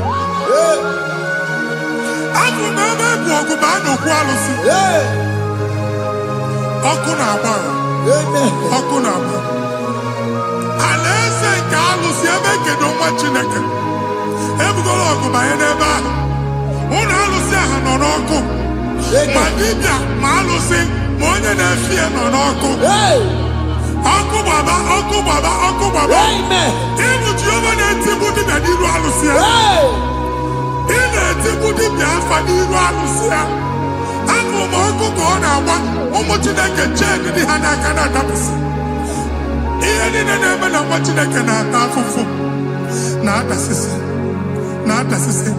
Abụ m ebe bụ ọgụ ma a na-okwu alụsị. Ọkụ na-agba. Ọkụ na-agba. Alaeze nke alụsị ebe kedu nwa Chineke. Ebugoro ọgụ banye n'ebe ahụ. Ụlọ alụsị ahụ nọ n'ọkụ. Ma dibịa ma alụsị ma onye na-efi ya nọ n'ọkụ. Ọkụ gbaba, ọkụ gbaba, ọkụ gbaba. Ịbụ Jehova na-etigbu dibịa n'iru alụsị ya. Ị na-etigbu dibịa afa n'iru alụsị ya. Afọ ma ọkụ ka ọ na-agba ụmụ Chineke chee dị ha n'aka na-adapụsị. Ihe niile na-eme na nwa Chineke na-ata afụfụ na-adasịsị na-adasịsị.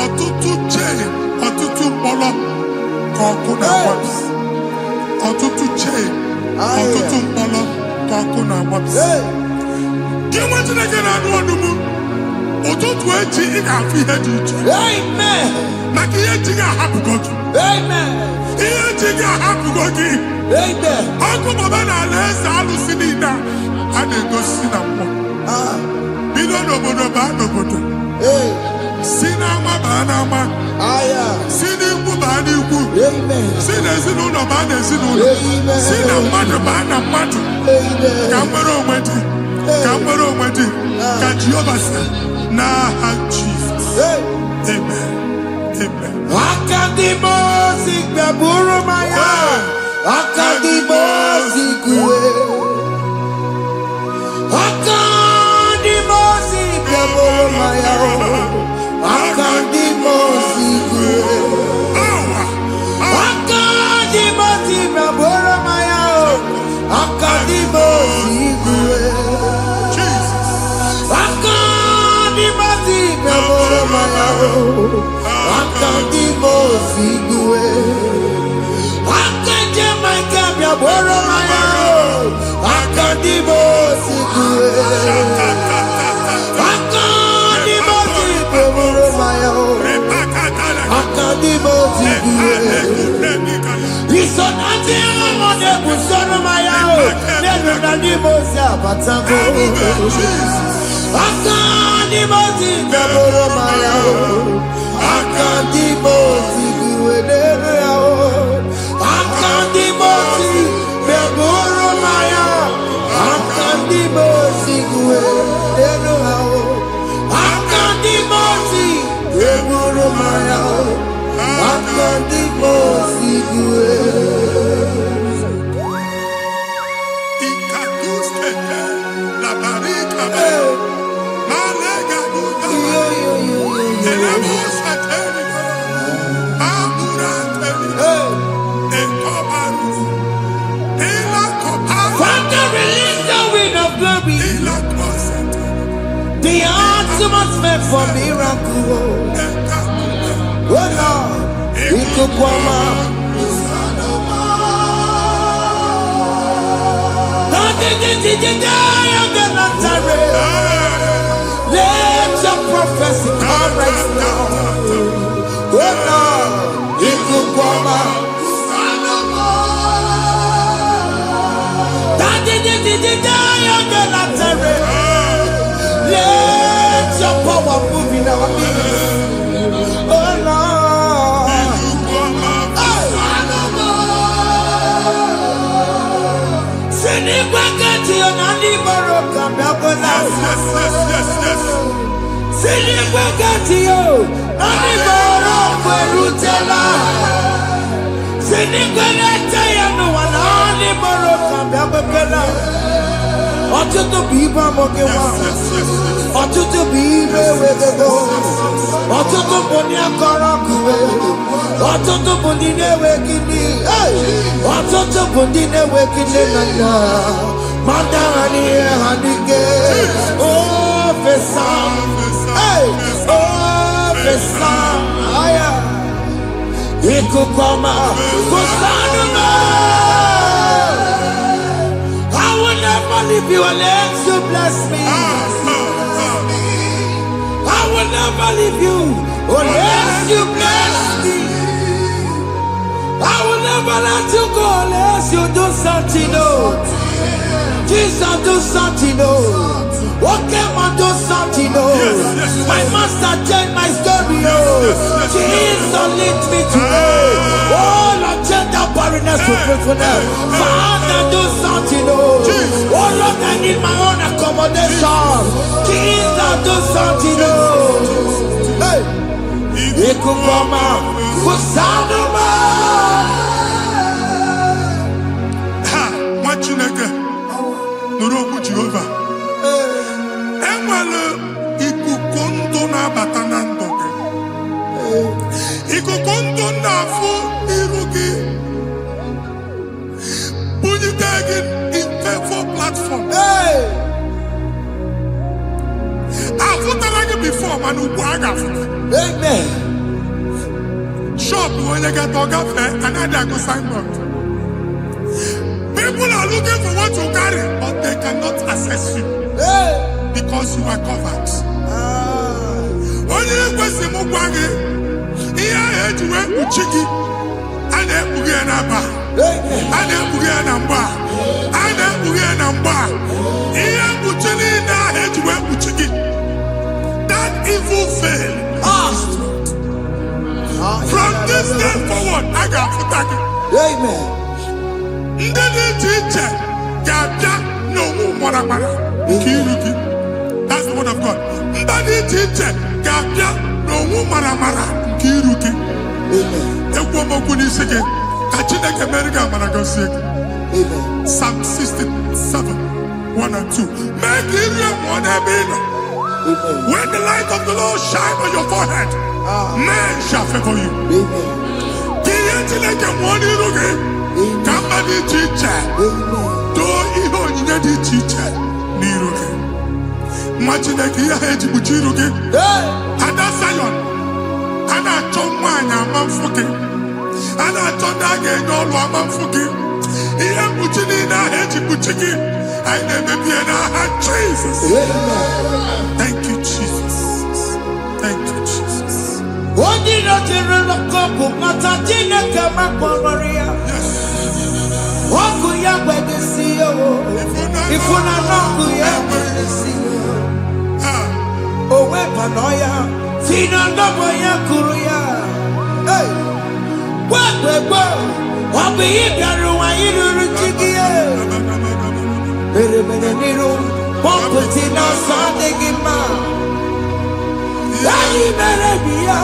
Ọtụtụ chee, ọtụtụ mkpọrọ ka ọkụ na-agbapụsị. Ọtụtụ chee, ọtụtụ mkpọrọ ka ọkụ na-agbapụsị. Gị nwa Chineke na-anụ ọdụmụ, ụtụtụ echi ị ga-afụ ihe dị iche. Maka ihe echi ga-ahapụgo gị. Ihe echi ga-ahapụgo gị. Ọkụ baba na alaeze alụsị niile a na-egosi na mmụọ. Bido n'obodo baa n'obodo. Si n'ama baa n'ama. Si n'ikwu baa n'ikwu. Si n'ezinụlọ baa n'ezinụlọ. Si na mmadụ baa na mmadụ. Ka nwere onwe dị. Ka nwere onwe dị. Ka Jehova sị n'aha Jizọs. Amen. Amen. Akadimosi gbaburu maya. Akadimosi kue. Akadimosi gbaburu maya. Akadimosi kue. Akadimosi gbaburu maya. Akadimosi kue. Akadimosi gbaburu maya. Akadimosi kue. Akadimosi gbaburu maya. Akadimosi kue. Akadimosi gbaburu maya. Akadimosi kue. Isonati amone busoro maya. Nenu nadimosi abatango. Akadimosi gbaburu maya. Akadimosi kue. Akadimosi gbaburu maya. Akadimosi kue. Akadimosi gbaburu maya. Akadimosi kue. The atmosphere for miracle. Oh Lord, it could come out. Let your prophecy come right now. Oh Lord, it could come out. I will never leave you unless you bless me. I will never leave you unless you bless me. I will never let you go unless you do something. No, Jesus, do something. No. Okay, man, do something. No, my master changed my story. Jesus, lead me today. Oh, Lord, change that barrenness to fruitfulness. Father, do something. Oh, Lord, I need my own accommodation. Jesus, do something. Hey, you could come out. What you like? No, Jehovah. Ikukondo na batanando. Ikukondo na fu irugi. Bunitagin in favor platform. Hey. I've put before manu waga. Amen. Shop when you get to fair and I go signboard. People are looking for what you carry, but they cannot access you. Hey. Because you are covered. Only question Mugwagi, here I had to work with Chiki, and then Bugianaba, and then Bugianamba, and then Bugianamba. Here Buchini, I had to work with Chiki. That evil failed. From this day forward, I got Futaki. Amen. Ndede teacher, Gabia, no more. That's the word of God. Ndede teacher, Gabia, no more. Kiruki. Ekwomo kunisike. Kachine kemerika maragosi. Psalm 67, 1 and 2. Make it one ebino. When the light of the Lord shine on your forehead, men shall favor you. Kiyentile one irugi. Somebody teacher, do you need a teacher? Niruke. Imagine that you had to put you again. And that's Zion. And I told mine, I'm fucking. And I told that again, all I'm fucking. He had put in a head to put you. I never be in a heart, Jesus. Thank you, Jesus. Thank you, Jesus. What did I tell you? Come, Matina, come up, Maria. Waku ya kwegesi yo, ifuna nangu ya kwegesi yo. Owe panoya, fina ndobo ya kuruya. Hey, wakwego, wabi ibiaru wa iruru chigiye. Bere niru, waputi na sande gima. Dai bere biyo,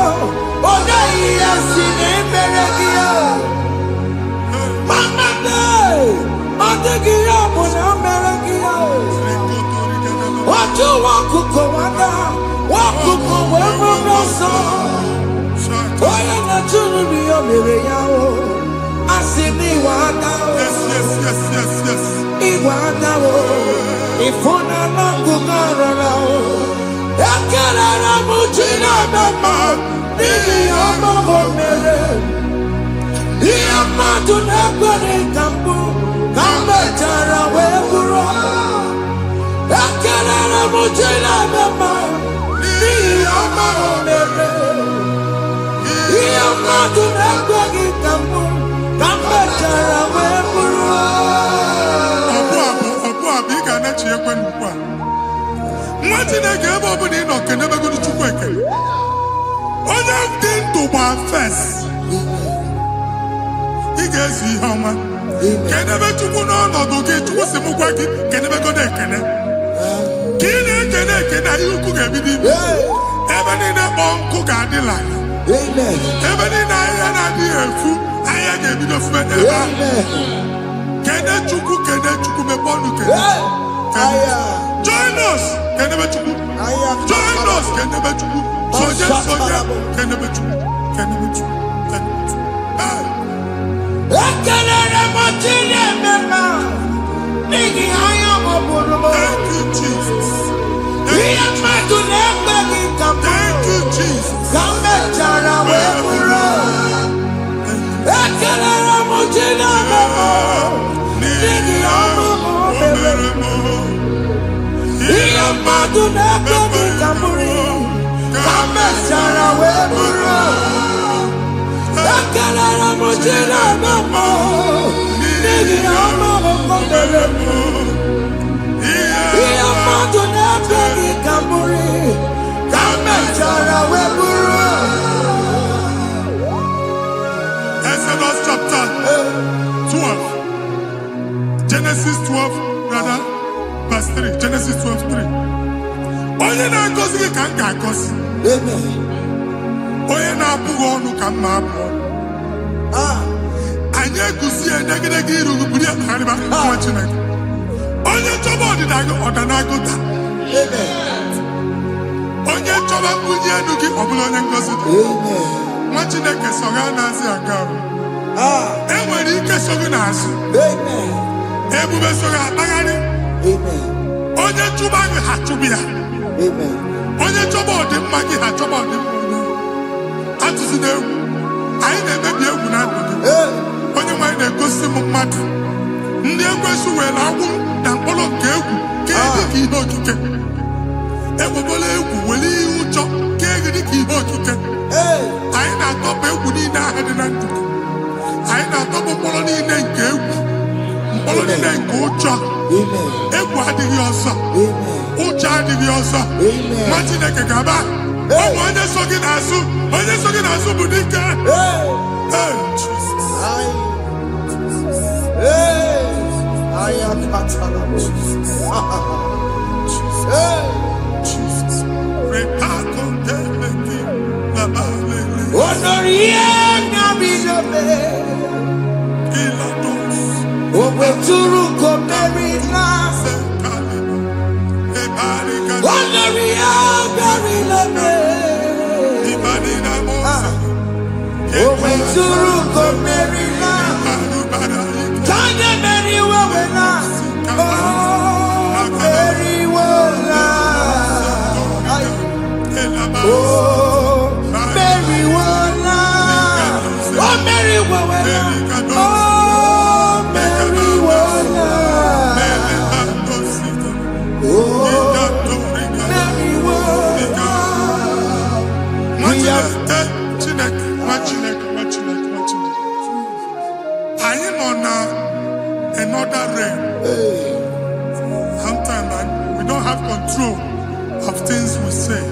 odai ya sine bere biyo. Mama day, Madagia, Monameragia. What you want to go under? What to go where no song? Why not to be a Miriam? I see me one down. Yes. Iwanda, if one are not good around. Yakara Mujina, Mama, Bibi, Mama, Mary. Yamatu nakwani kambu kamba chara weburo akana mujela mama ni amamere Yamatu nakwani kambu kamba chara weburo Obu biga na chie kwenu kwa nwa Chineke ebe ọ bụla ị nọ kenebegoro Chukwu ekele. Onye dị ndụ gba fes ị ga-ezu ihe ọma. Kenebe Chukwu n'ọnọdụ gị. Chukwu si m gwa gị kenebegoro ekele. Ka ị na-ekene ekene ihe ukwu ga-ebido ime. Ebe niile kpọ nkụ ga-adịla. Ebe niile ahịhịa na-adịghị efu ahịhịa ga-ebido fume ebe ahụ. Kene Chukwu mepe ọnụ kene. Join us kenebe Chukwu. Join us kenebe Chukwu. Soje kenebe Chukwu. Kenebe Chukwu. Ekelere m Chineke ma n'ihi anya m bụrụ m. Thank you, Jesus. Ihe mmadụ na-ekpe gị ka m Thank you, Jesus. ka m mechara wee bụrụ. Ekelere m Chineke ma n'ihi ọrụ m mere m. Ihe mmadụ na-ekpe gị ka m bụrụ ka m mechara wee bụrụ. Ekelere m Chineke ma n'ihi ọrụ m mere m. Ihe mmadụ na-ekpe gị ka m bụrụ ka m mechara wee bụrụ. Exodus chapter 12. Genesis 12, rather, verse 3. Genesis 12:3. Onye na-agọzi gị ka m ga-agọzi. Onye na-abụghị ọnụ ka m na-abụ ọnụ. Anyị eguzie negedege iru buru ya karịba nwa Chineke. Onye chọba ọdịda gị ọdanagụta. Onye chọba mbunye elu gị ọ bụla onye ngọzi dị. Nwa Chineke so ga na-azị aga arụ. E nwere ike so gị n'azụ. Ebube so gị akpagharị. Onye chụba gị ha chụbụ ya. Onye chọba ọdịmma gị ha chọba ọdịmma onye. Atụzi n'egwu. Anyị na-emebi egwu na ndụ gị. Onye nwaanyị na-egosi m mmadụ. Ndị ekwesu were agwụ na mkpụrụ nke egwu kee dị ka ihe okike. Egwugola egwu were ihe ụjọ kee gị dị ka ihe okike. Anyị na-atọpụ egwu niile ahụ dị na ndụ gị. Anyị na-atọpụ mkpụrụ niile nke egwu. Mkpụrụ niile nke ụjọ. Egwu adịghị ọzọ. Ụjọ adịghị ọzọ. Nwa Chineke ga-aba. Ọ bụ onye so gị n'azụ. Onye so gị n'azụ bụ dike. Another rain. Sometimes we don't have control of things we say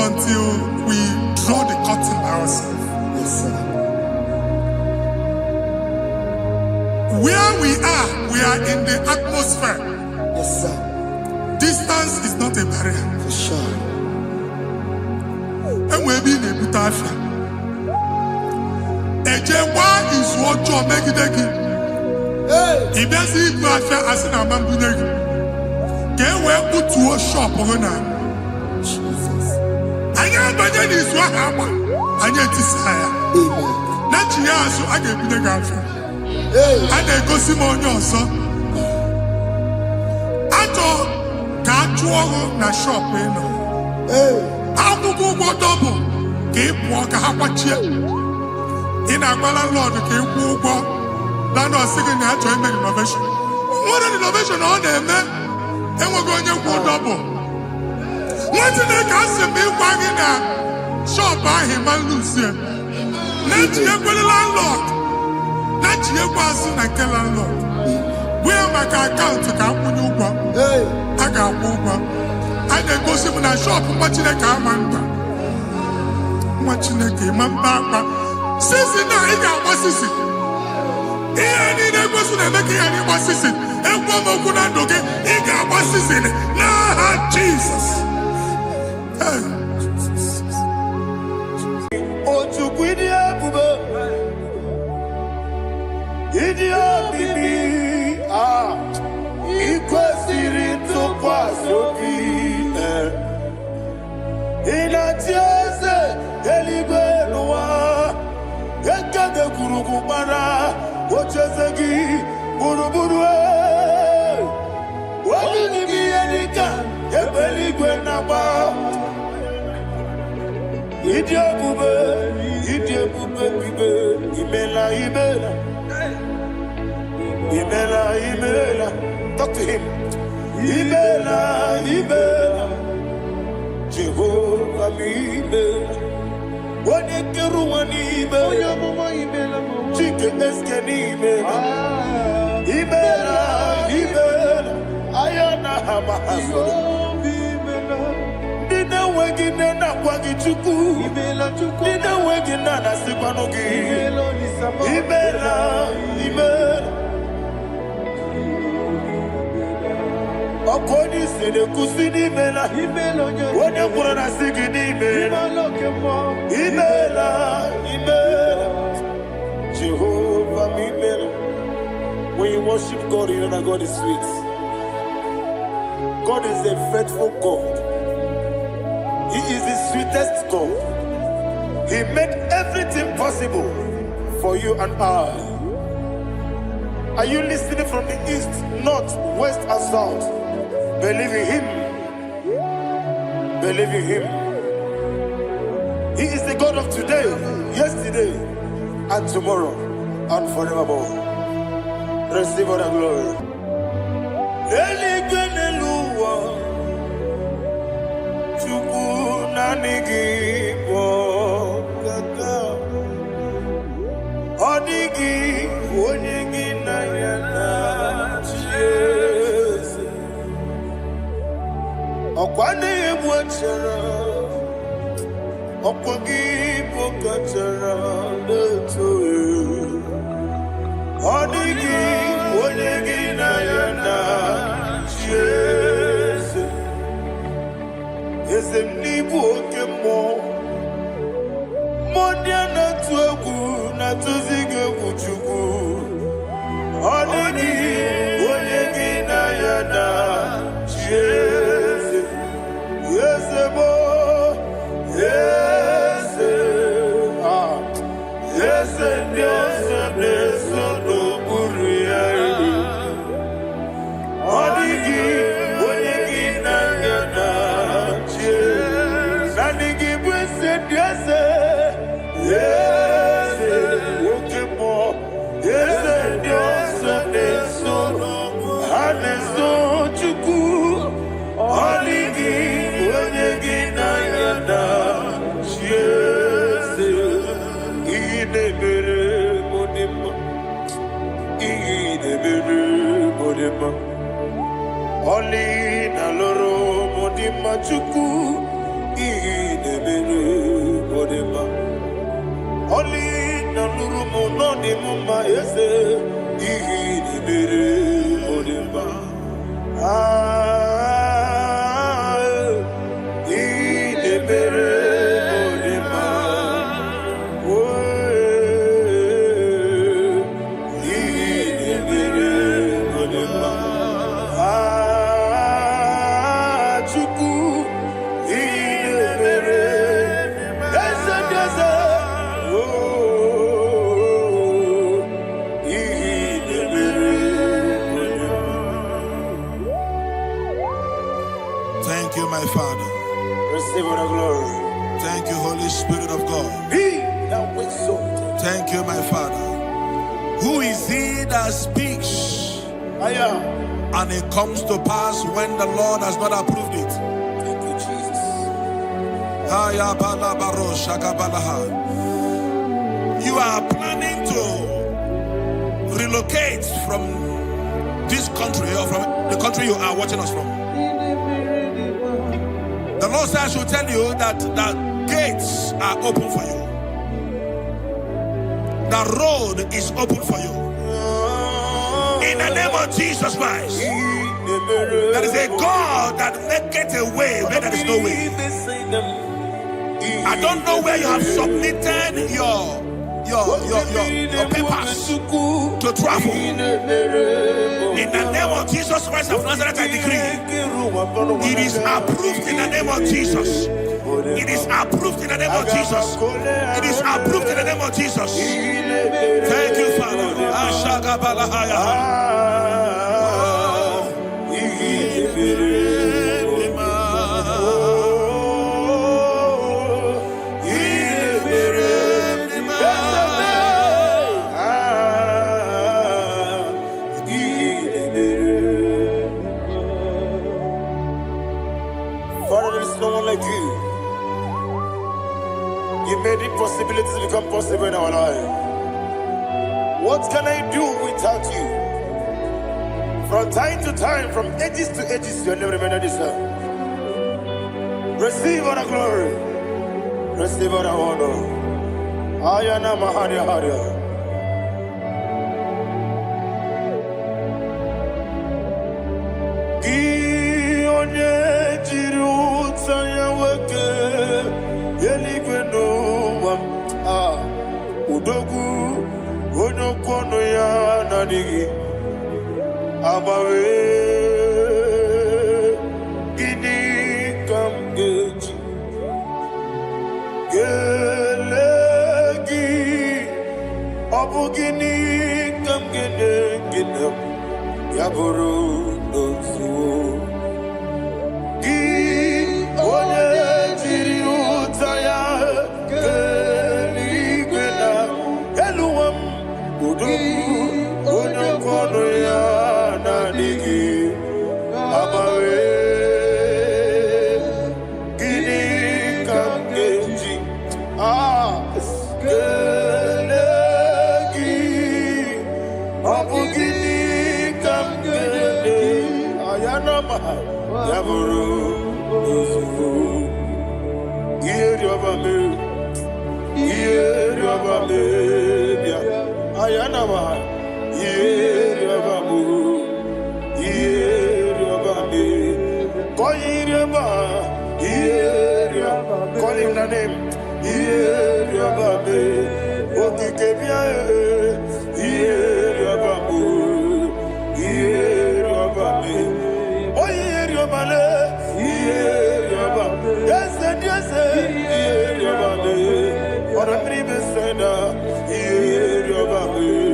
until we draw the curtain by ourselves. Where we are in the atmosphere. Distance is not a barrier. For sure. And we'll be in a butafia. Ejekwa is what you make it. If there's a butafia as in a mambunegi, can we put to a shop on her? Jesus. I am Banyan is what happened. I get desire. Not you, so I get the gafia. And I go Simon also. Na shop akwụkwọ ụgwọ dọbụ ka ị pụọ ka ha kwachie ị na-agba landlord ka ị kwụọ ụgwọ landlord sị gị na achọ ime renovation nwere renovation ọ na-eme enweghị onye kwụọ dọbụ nwa Chineke asị m ịgwa gị na shop ahụ ịma luzie na-echighekwere landlord na-echighekwa azụ na nke landlord wee maka akaụntụ ka akwụnye ụgwọ a ga-akwụ ụgwọ na-egosi m na shop nwa Chineke ama mba. Nwa Chineke ma mba akwa. Sisi na ị ga-agba sisi. Ihe niile egosi na-eme ka ihe n'ịgba sisi. Ekwe m okwu na ndụ gị, ị ga-agba sisi n'aha Jizọs. Ochukwu ịdị ebube, ịdị obibi, ị kwesịrị ntụkwasị obi. Ị na-achị eze eluigwe n'ụwa, ekele kwurugwu gbara ocheeze gị gburugburu. Onye n'ime ihe dịka ebe eluigwe na-agba. Ịdị ebube, bibe, imela, imela. Talk to him. Imela, Jehovah imela. Onye keru wani imela. Chike eske ni imela. Imela. Ayana hamahaso. Dina wegi na kwagi chuku. Dina wegi na nasikwanogi. Imela. Okoni sede kusini imela. Onye kwuru na sigi ni imela. Imela. Jehovah imela. When you worship God, you know that God is sweet. God is a faithful God. He is the sweetest God. He made everything possible for you and I. Are you listening from the east, north, west, and south? Believe in Him. He is the God of today, yesterday, and tomorrow, and forevermore. Receive all the glory. Oli na loro modima chuku idebere modima. Oli na loro monodima ese idebere modima. Idebere modima. Idebere modima. Thank you, my Father. Receive the glory. Thank you, Holy Spirit of God. Thank you, my Father. Who is he that speaks and it comes to pass when the Lord has not approved it? Thank you, Jesus. You are planning to relocate from this country or from the country you are watching us from. Lord says I should tell you that the gates are open for you. The road is open for you. In the name of Jesus Christ. There is a God that maketh a way where there is no way. I don't know where you have submitted your papers to travel. In the name of Jesus Christ of Nazareth, I decree it is approved in the name of Jesus. It is approved in the name of Jesus. It is approved in the name of Jesus. Thank you, Father. Father, there is no one like you. You made impossibilities become possible in our life. What can I do without you? From time to time, from ages to ages, you have never remained the same. Receive all the glory. Receive all the honor. Ayana Mahari Haria. Udogu onokono ya nadigi abawe gini kamgeji gelegi abu gini kamgene gina yaburu dosu gi onye jiri utaya onokono ya nadigi abawe gini kamgeji gelegi abu gini kamgene ayanama yaburu uzufu iyeriobame ayanama yeriabamu yeriabame koyiriaba yeriaba call him the name yeriabame okikebia yeriabamu yeriabame oyeriabale yeriaba yes yeriabame ora pribe senda yeriabame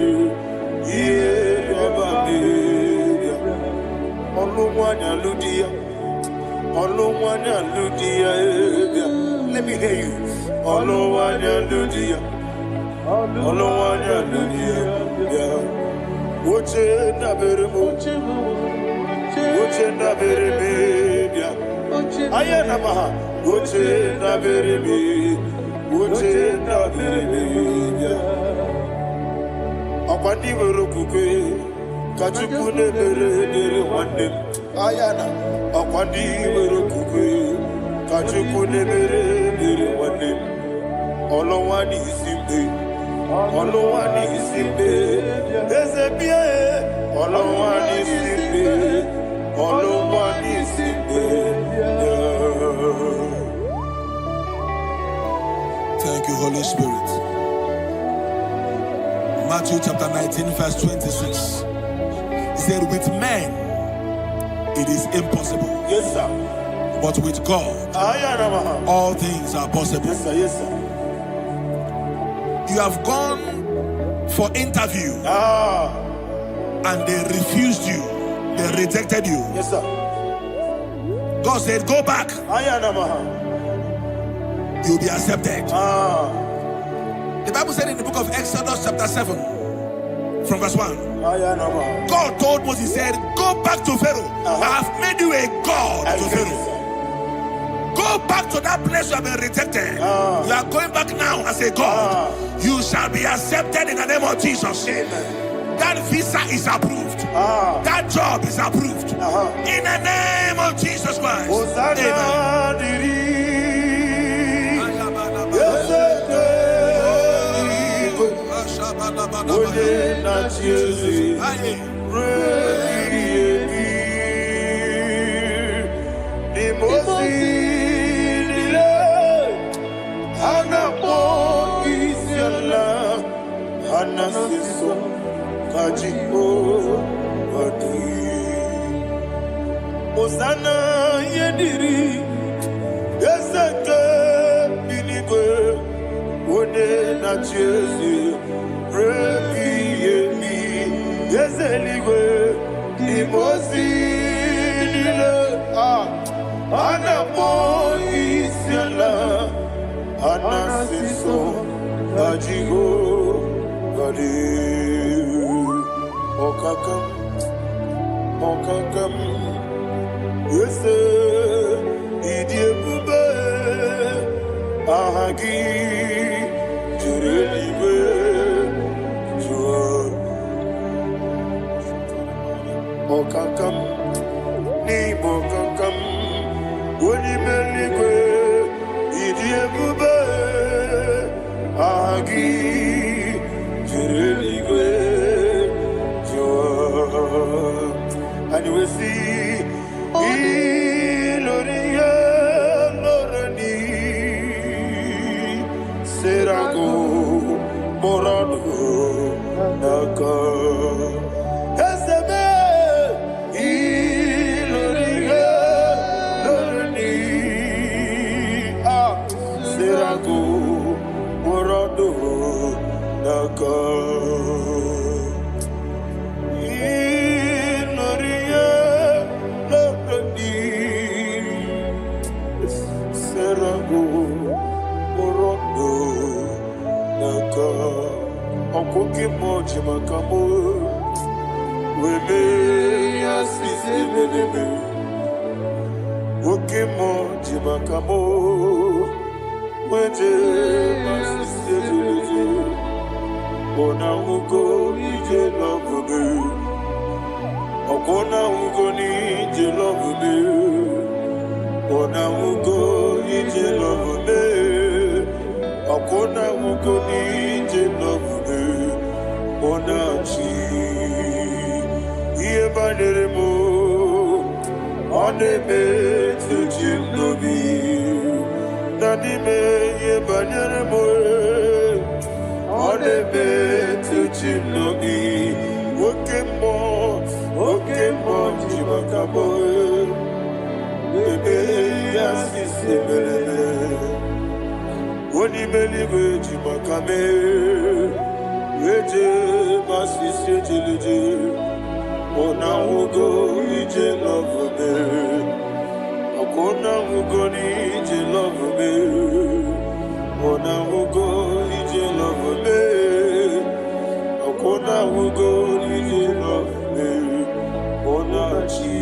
let me hear you. Kachukune mere wande ayana akwandi merokukwe kachukune mere wande olowani isimbe ezebie olowani isimbe Thank you, Holy Spirit. Matthew chapter 19 verse 26. He said, with men it is impossible. Yes, sir. But with God, all things are possible. Yes, sir. Yes, sir. You have gone for interview and they refused you. They rejected you. Yes, sir. God said, go back. You'll be accepted. The Bible said in the book of Exodus chapter 7 from verse 1. God told Moses, he said, go back to Pharaoh. I have made you a God to Pharaoh. Go back to that place you have been rejected. You are going back now as a God. You shall be accepted in the name of Jesus. Amen. That visa is approved. That job is approved. In the name of Jesus Christ. Amen. Ode na chiezi. Anasiso kajiko wadi Osana yediri Yeseke binigwe Ode na chiezi Rebi yemi Yeseligwe Imosi nile Anapo isiala Anasiso kajiko Okakam, yese, idiebube, ahagi, jurelibe, jua. Okakam, ni bokakam, wonimeligwe, idiebube, ahagi. And you will see Iloria Lorani Serago Morado Naka Esebe Iloria Lorani Serago Morado Naka Okoke moji makamo Weme asisi meneme Oke moji makamo Weje masisi jeje Ona ugo ije love me Okona ugo ni ije love me Ona ugo ije love me Okona ugo ni ije love me Onachi Iye banere mo Onebe tuji nobi Nani me iye banere mo Onebe tuji nobi Oke mo jimakabo Bebe yasisi melele Oni meliwe jimakame Weje masisi jilije Ona ugo ije love me Akona ugo ni ije love me Ona ugo ije love me Akona ugo ije love me Ona chi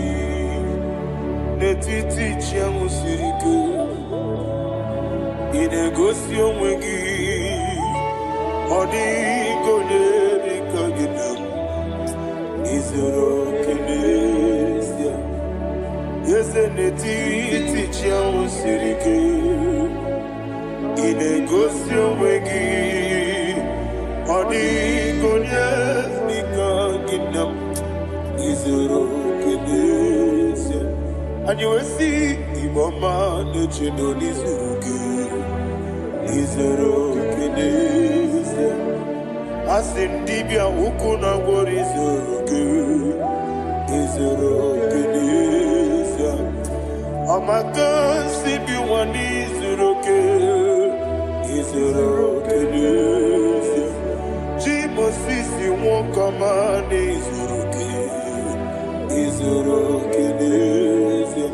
Netiti chiamu sirike Inegosio mwegi Odi konye dikagina Izoro kenesia Yese netiti chiamu sirike Inegosio mwegi Odi konye dikagina Izoro kenesia And you will see Iboma nechino nizuruke Izoro kenesia Asindibia ukuna wori Izoro kenesia Amaka sibi wani Izoro kenesia Jimo sisi wokama Izoro kenesia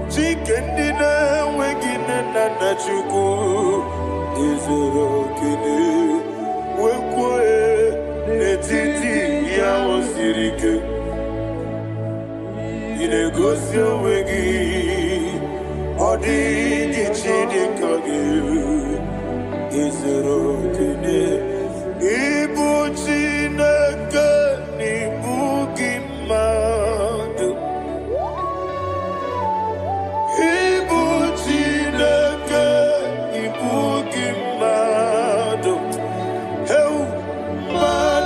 Chikendina wegine nana chuku Izoro kenesia Wekwe netiti ya osirike Inegosio wegi Odi gichidi kage Izoro kene Ibu chineke Ibu gimadu Ibu chineke Ibu gimadu Hey, my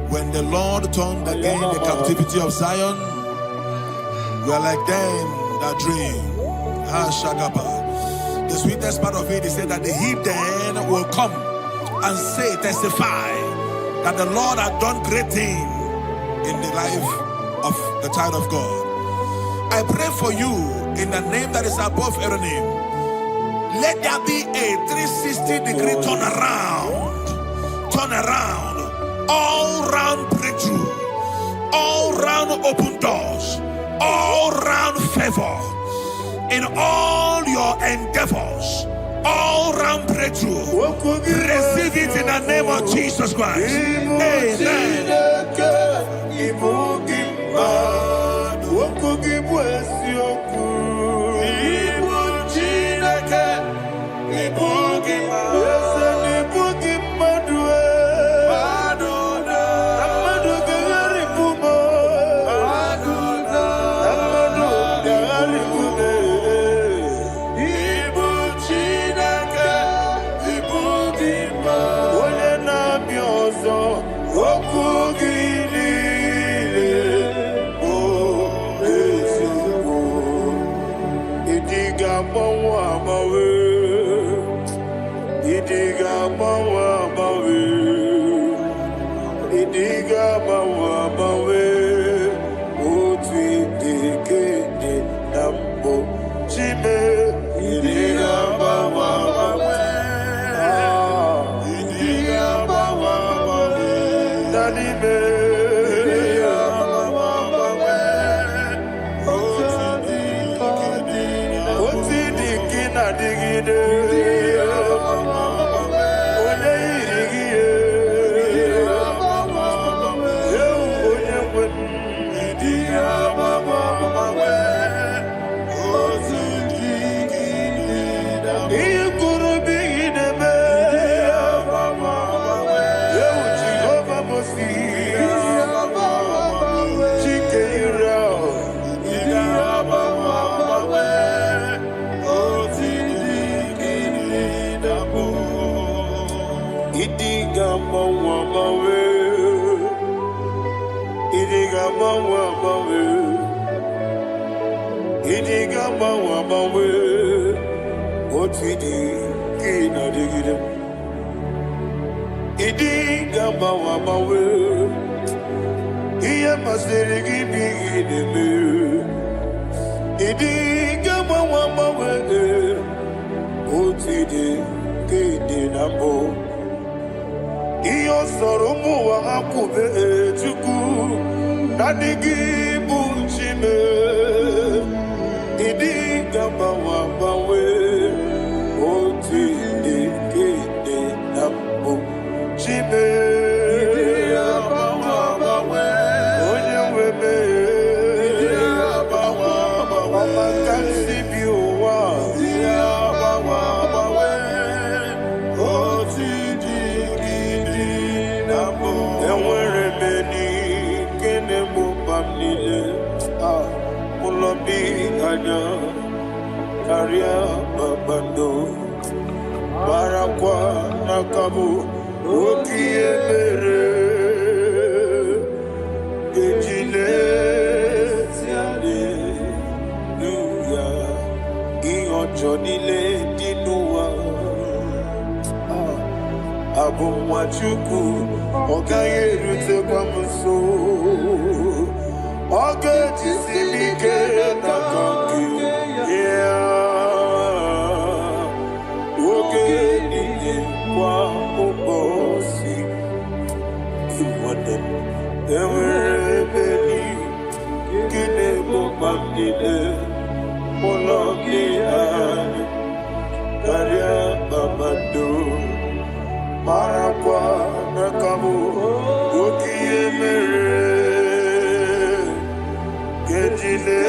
When the Lord turned again the captivity of Zion, we are like them that dream. The sweetest part of it is said that the heathen will come and say, testify, that the Lord had done great things in the life of the child of God. I pray for you in the name that is above every name. Let there be a 360-degree turn around, all round breakthrough, all round open doors, all round favor in all your endeavors, all round breakthrough. Receive it in the name of Jesus Christ. Amen. kine mumamdine molokian karya mamadu marakwa nakamu ukiye mere kejile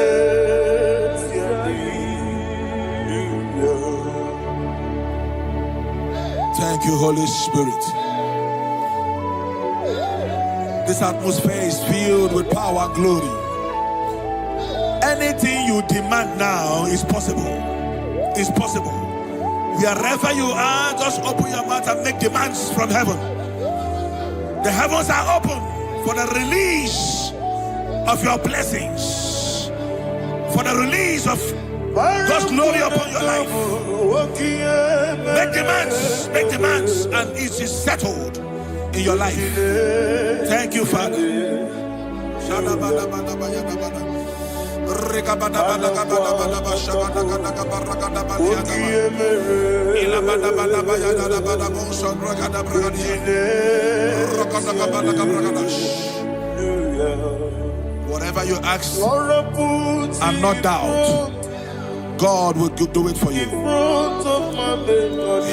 Thank you, Holy Spirit. This atmosphere is filled with power and glory. Anything you demand now is possible. It's possible. Wherever you are, just open your mouth and make demands from heaven. The heavens are open for the release of your blessings, for the release of God's glory upon your life. Make demands, and it is settled in your life. Thank you, Father. Whatever you ask and not doubt, God will do it for you.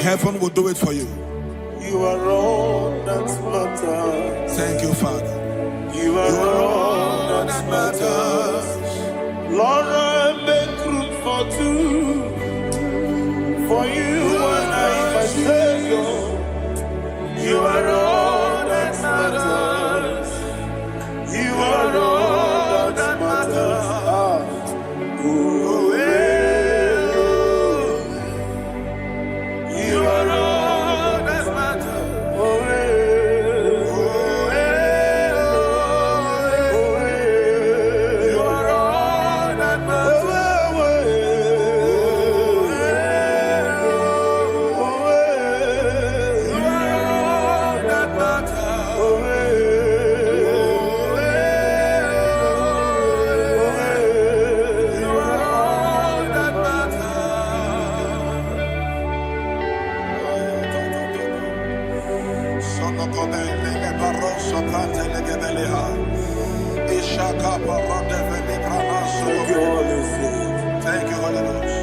Heaven will do it for you. You are all that matters. Thank you, Father. You are all that matters. Lord, I make room for two. For you and I, my Savior. You are all that matters. You are all that matters. You are all that matters. You are all that matters. You are all that Thank you, Holy Ghost.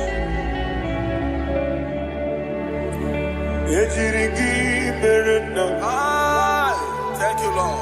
Thank you, Lord.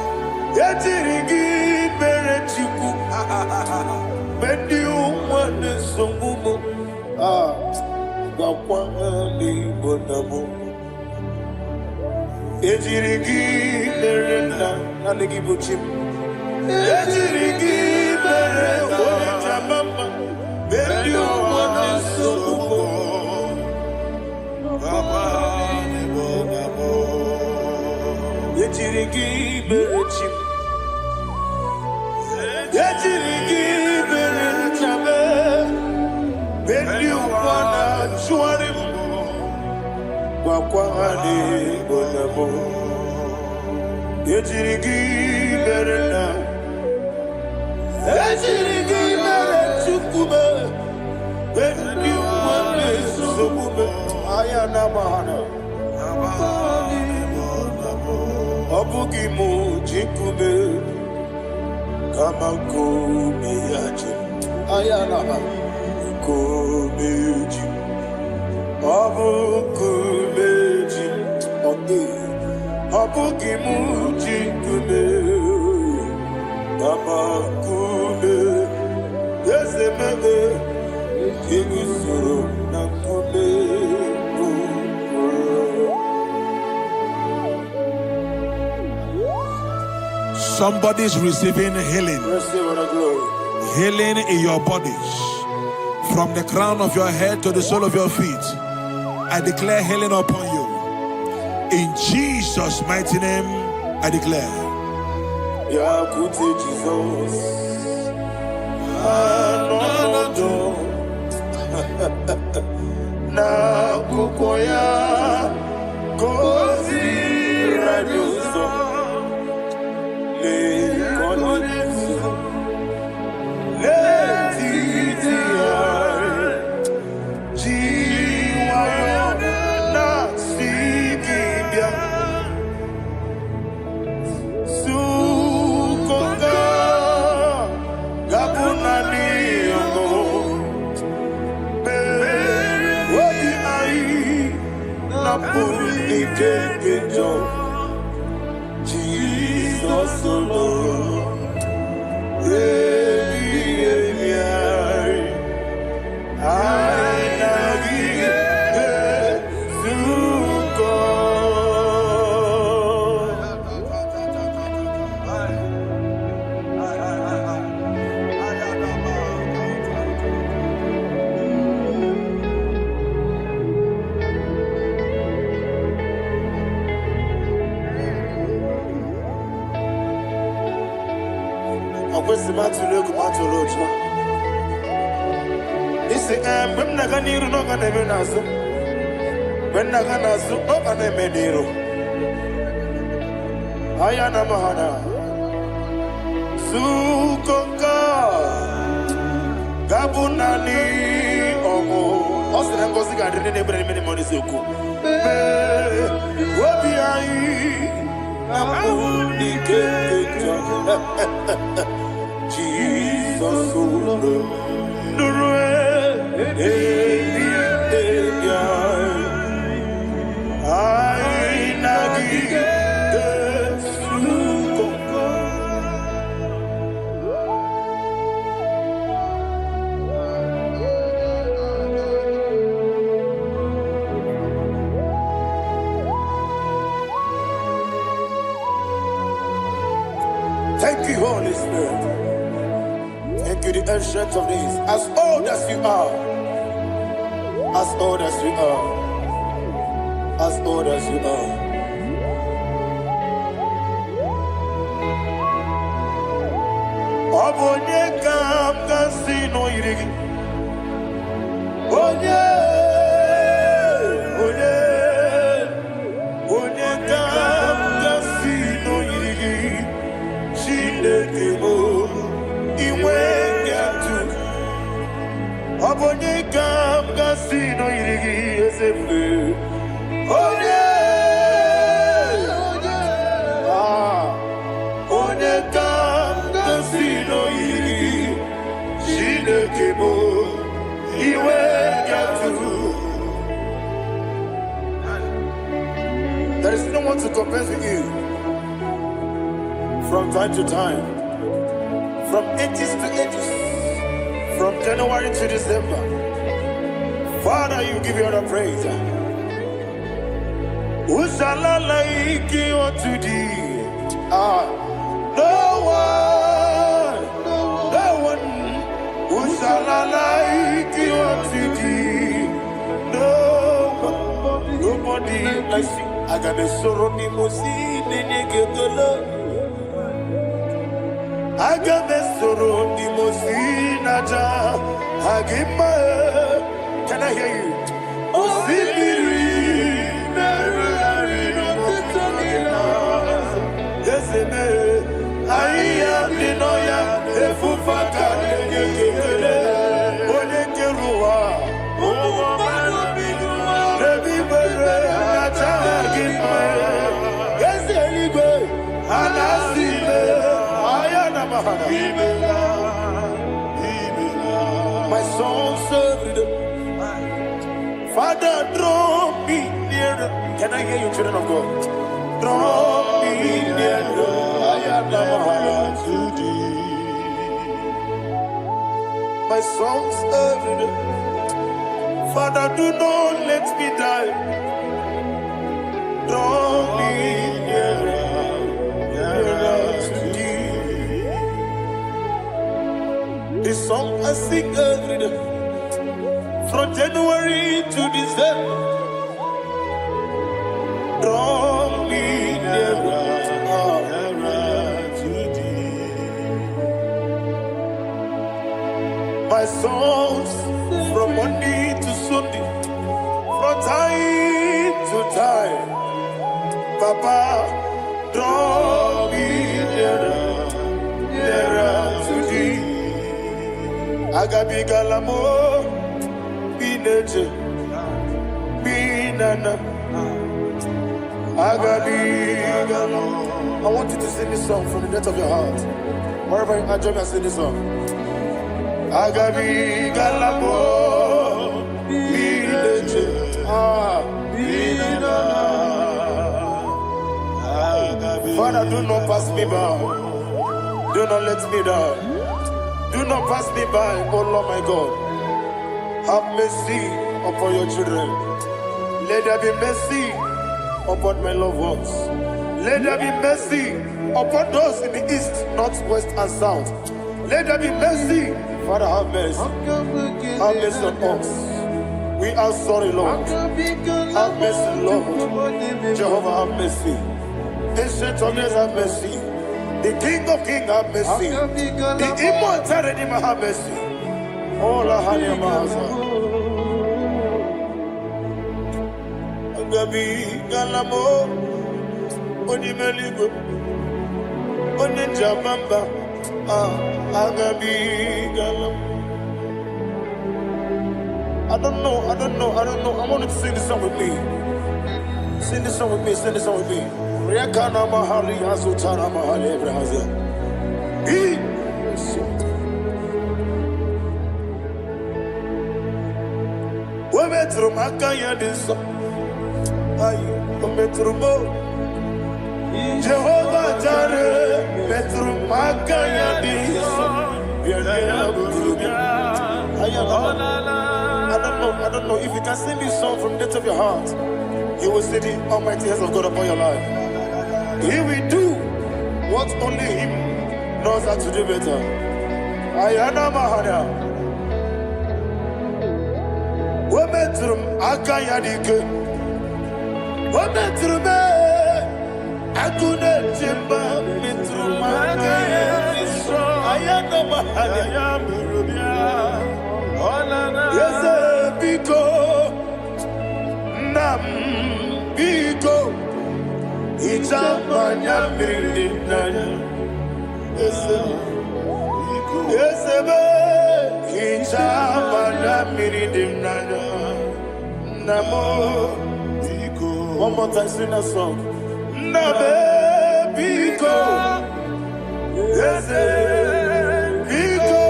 Somebody's receiving healing. Healing in your bodies. From the crown of your head to the sole of your feet. I declare healing upon you. In Jesus' mighty name, I declare. Jesus. Na kukoya kozi radioso le konesu le titia jiwa na sikibia sukonga gabu Jesus alone. When Nagani no can even answer. When Naganasu no can even do. Ayana Mahana Sukonka Gabunani Omo Osran Gosiga didn't bring many money Suku. Wabiai Namuni Jesus Thank you, Holy Spirit. Thank you, the ancient of days. As old as you are, as old as you are, as old as you are. Obonye kam kasino irigi. Onye kam kasino irigi. Shindekebo iwe yatu. Obonye kam kasino irigi esefu. Onye kam kasino irigi. Shindekebo iwe yatu. There is no one to compare with you. From time to time, from ages to ages, from January to December, Father, you give you all the praise. Who shall I like you unto thee? No one. Who shall I like you unto thee? No one, nobody like you. I got a sorrow, Agamesoro Dimosinaja Agima. Can I hear you? Osibiri Yeseme Aya Dinoya Efufaka Onekerua Rebibere Agima Yeseligwe Anasime My soul served. Father, draw me nearer. Can I hear you, children of God? Draw me nearer. I am to thee. My soul served. Father, do not let me die. Draw me nearer. This song I sing every day, from January to December. Draw me nearer to thee. My songs from Monday to Sunday, from time to time. Papa, draw me nearer to thee. Agabi galamo, bineje, binana. Agabi galamo. I want you to sing this song from the depth of your heart. Wherever you are, join me and sing this song. Agabi galamo, bineje, binana. Father, do not pass me by. Do not let me die. Do not pass me by, oh Lord my God. Have mercy upon your children. Let there be mercy upon my loved ones. Let there be mercy upon those in the east, north, west, and south. Let there be mercy. Father, have mercy. Have mercy on us. We are sorry, Lord. Have mercy, Lord. Jehovah, have mercy. Ancient of days, have mercy. The King of Kings, have mercy. The immortal Redeemer, have mercy. Oh, la hania maza. Agabi galamo, oni meligo, oni jabamba. Agabi galamo. I don't know. I want you to sing this song with me. Sing this song with me. Sing this song with me. Riakana mahali azutana mahali brazil. We metro makaya diso. Ayo, we metro mo. Jehovah Jireh, metro makaya diso. I don't know if you can sing this song from the depth of your heart. You will see the almighty hands of God upon your life. He will do what only Him knows how to do better. Ayana Mahana. Wometrum Akayadike. Wometrum Akune Jimba Mitrum Akayadike. Ayana Mahana. Yes, Biko Nam Biko Itamanya Mirinaya. Yes, Itamanya Mirinaya. Namo Biko. One more time, sing that song. Nabe Biko. Yes, Biko.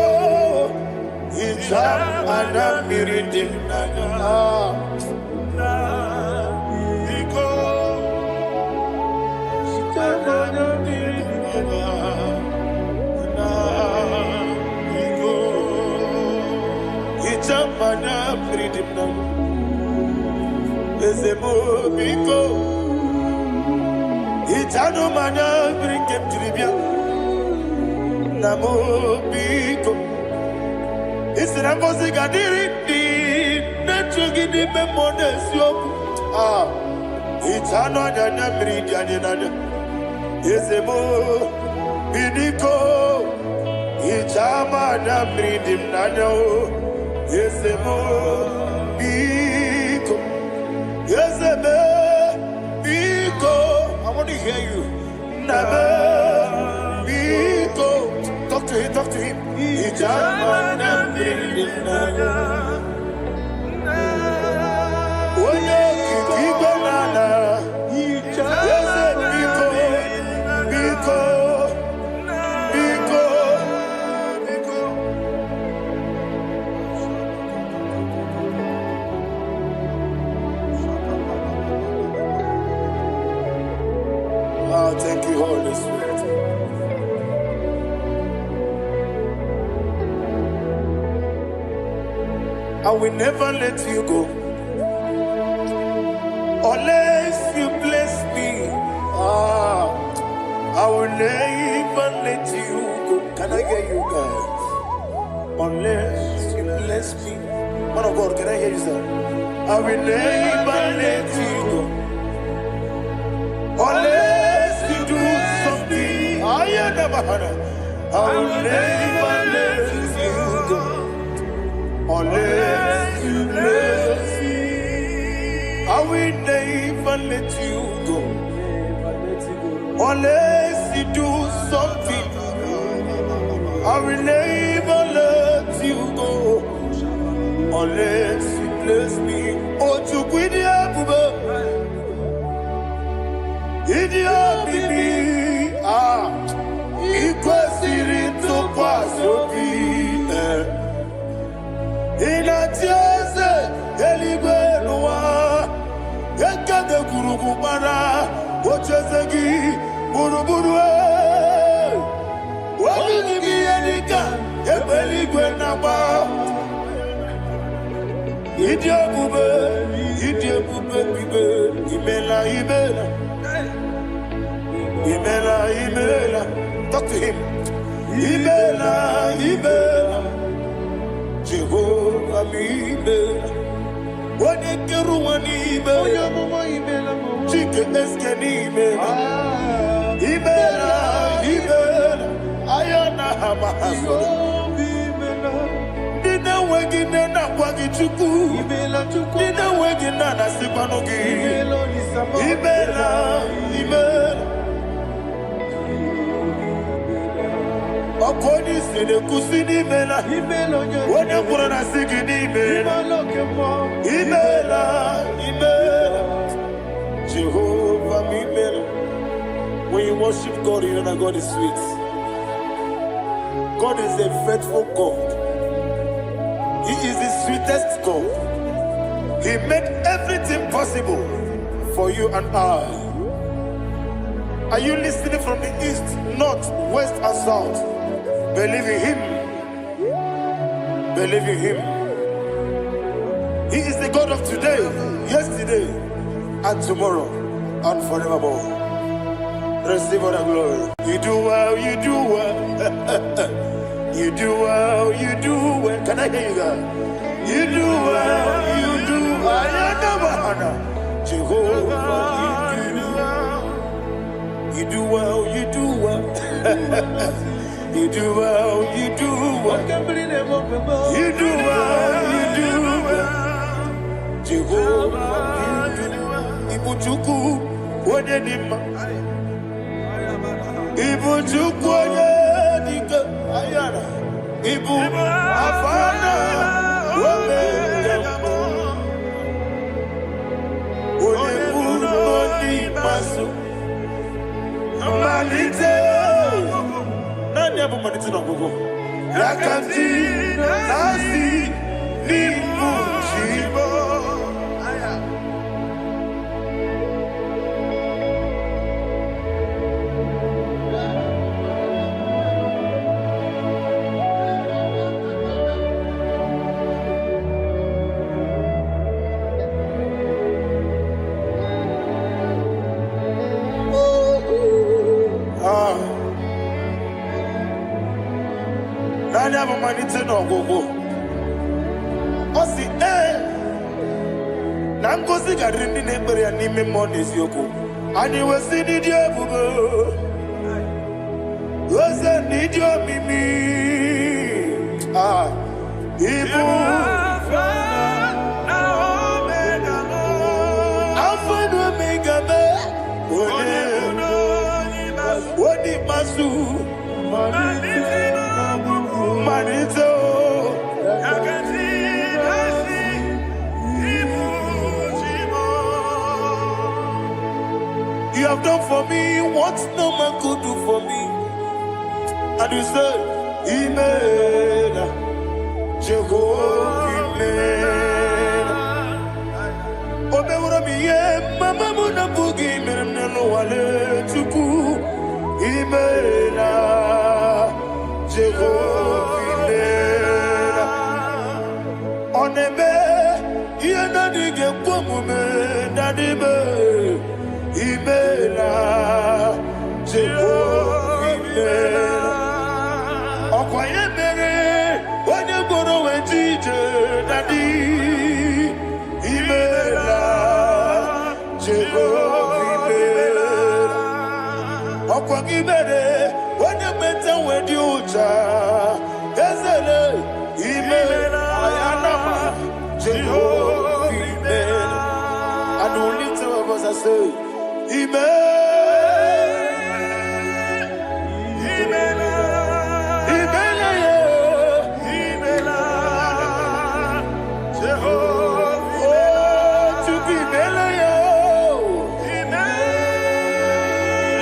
Itamanya Mirinaya. Mana freedom now. Ezemo biko. Itano mana bring him to the bien. Namo biko. It's an impossible gadiri. Neto gidi me monesio. Itano dana bring yanina. Ezemo biko. Itama na bring him nano. Yes, Biko. Yes, Biko. I want to hear you. Nabe Biko. Talk to him. Talk to him. Thank you, Holy Spirit. I will never let you go unless you bless me. I will never let you go. Can I hear you guys? Unless you bless me. Man of God, can I hear you, sir? I will never let you go unless you do something. I will never let you go unless you bless me. I will never let you go unless you do something. I will never let you go unless you bless me. Oh, to quit Idia bibi ikwesiri ntụkwasị obi ịna-etieze eluigwe n'ụwa ekede kwuru gbara ocheeze gị bụrụ Buruburu. What do you be any gun? A belly gwenaba. Idia bube, Imela. Talk to him. Imela. Jehovah Imela. What a Keruani Imela. Chicken Escanimela. Imela. Ayana Hamahaso. Dina wegina na kwagi chuku. Dina wegina na sipanogi. Imela. Akoni sede kusini mela. Wone kurana sigini mela. Imela. Jehovah Imela. When you worship God, you know that God is sweet. God is a faithful God. He is the sweetest God. He made everything possible for you and I. Are you listening from the east, north, west, and south? Believe in Him. He is the God of today, yesterday, and tomorrow, and forevermore. Receive all the glory. You do well. You do well. Can I hear you guys? You do well. Jehovah, you do well. You do well. Jehovah, Ibuchuku, Wadenima. Ibuchuku, Wadenika, Ayana. Ibu, Afana, Wabedamo. Onebu, Noni, Masu. Malite. Nani abu maniti na gogo. Yakanti, Nasi, Nibu, Shibo. Nani abu maniti na gogo. Osi Nangozi garini nebere ya nime monezi yoko. Ani wesi nidio bugo. Wese nidio mimi. Ibu Alpha and Omega me. Odi masu. Manito. You have done for me what no man could do for me. And you say, Imela, Jehovah, Imela. Omeura miye, mama muna bugi, meremnelo wale tuku. Imela, Jehovah, Imela. Oneme, yena dige kumume, nadime. Imela, Jehovah, Imela. Okwaye mere, wanye goro wejije, nadi. Imela, Jehovah, Imela. Okwaye mere, wanye meta wedi uja, ezele. Imela, ayanama, Jehovah, Imela. And we lift our voice and say,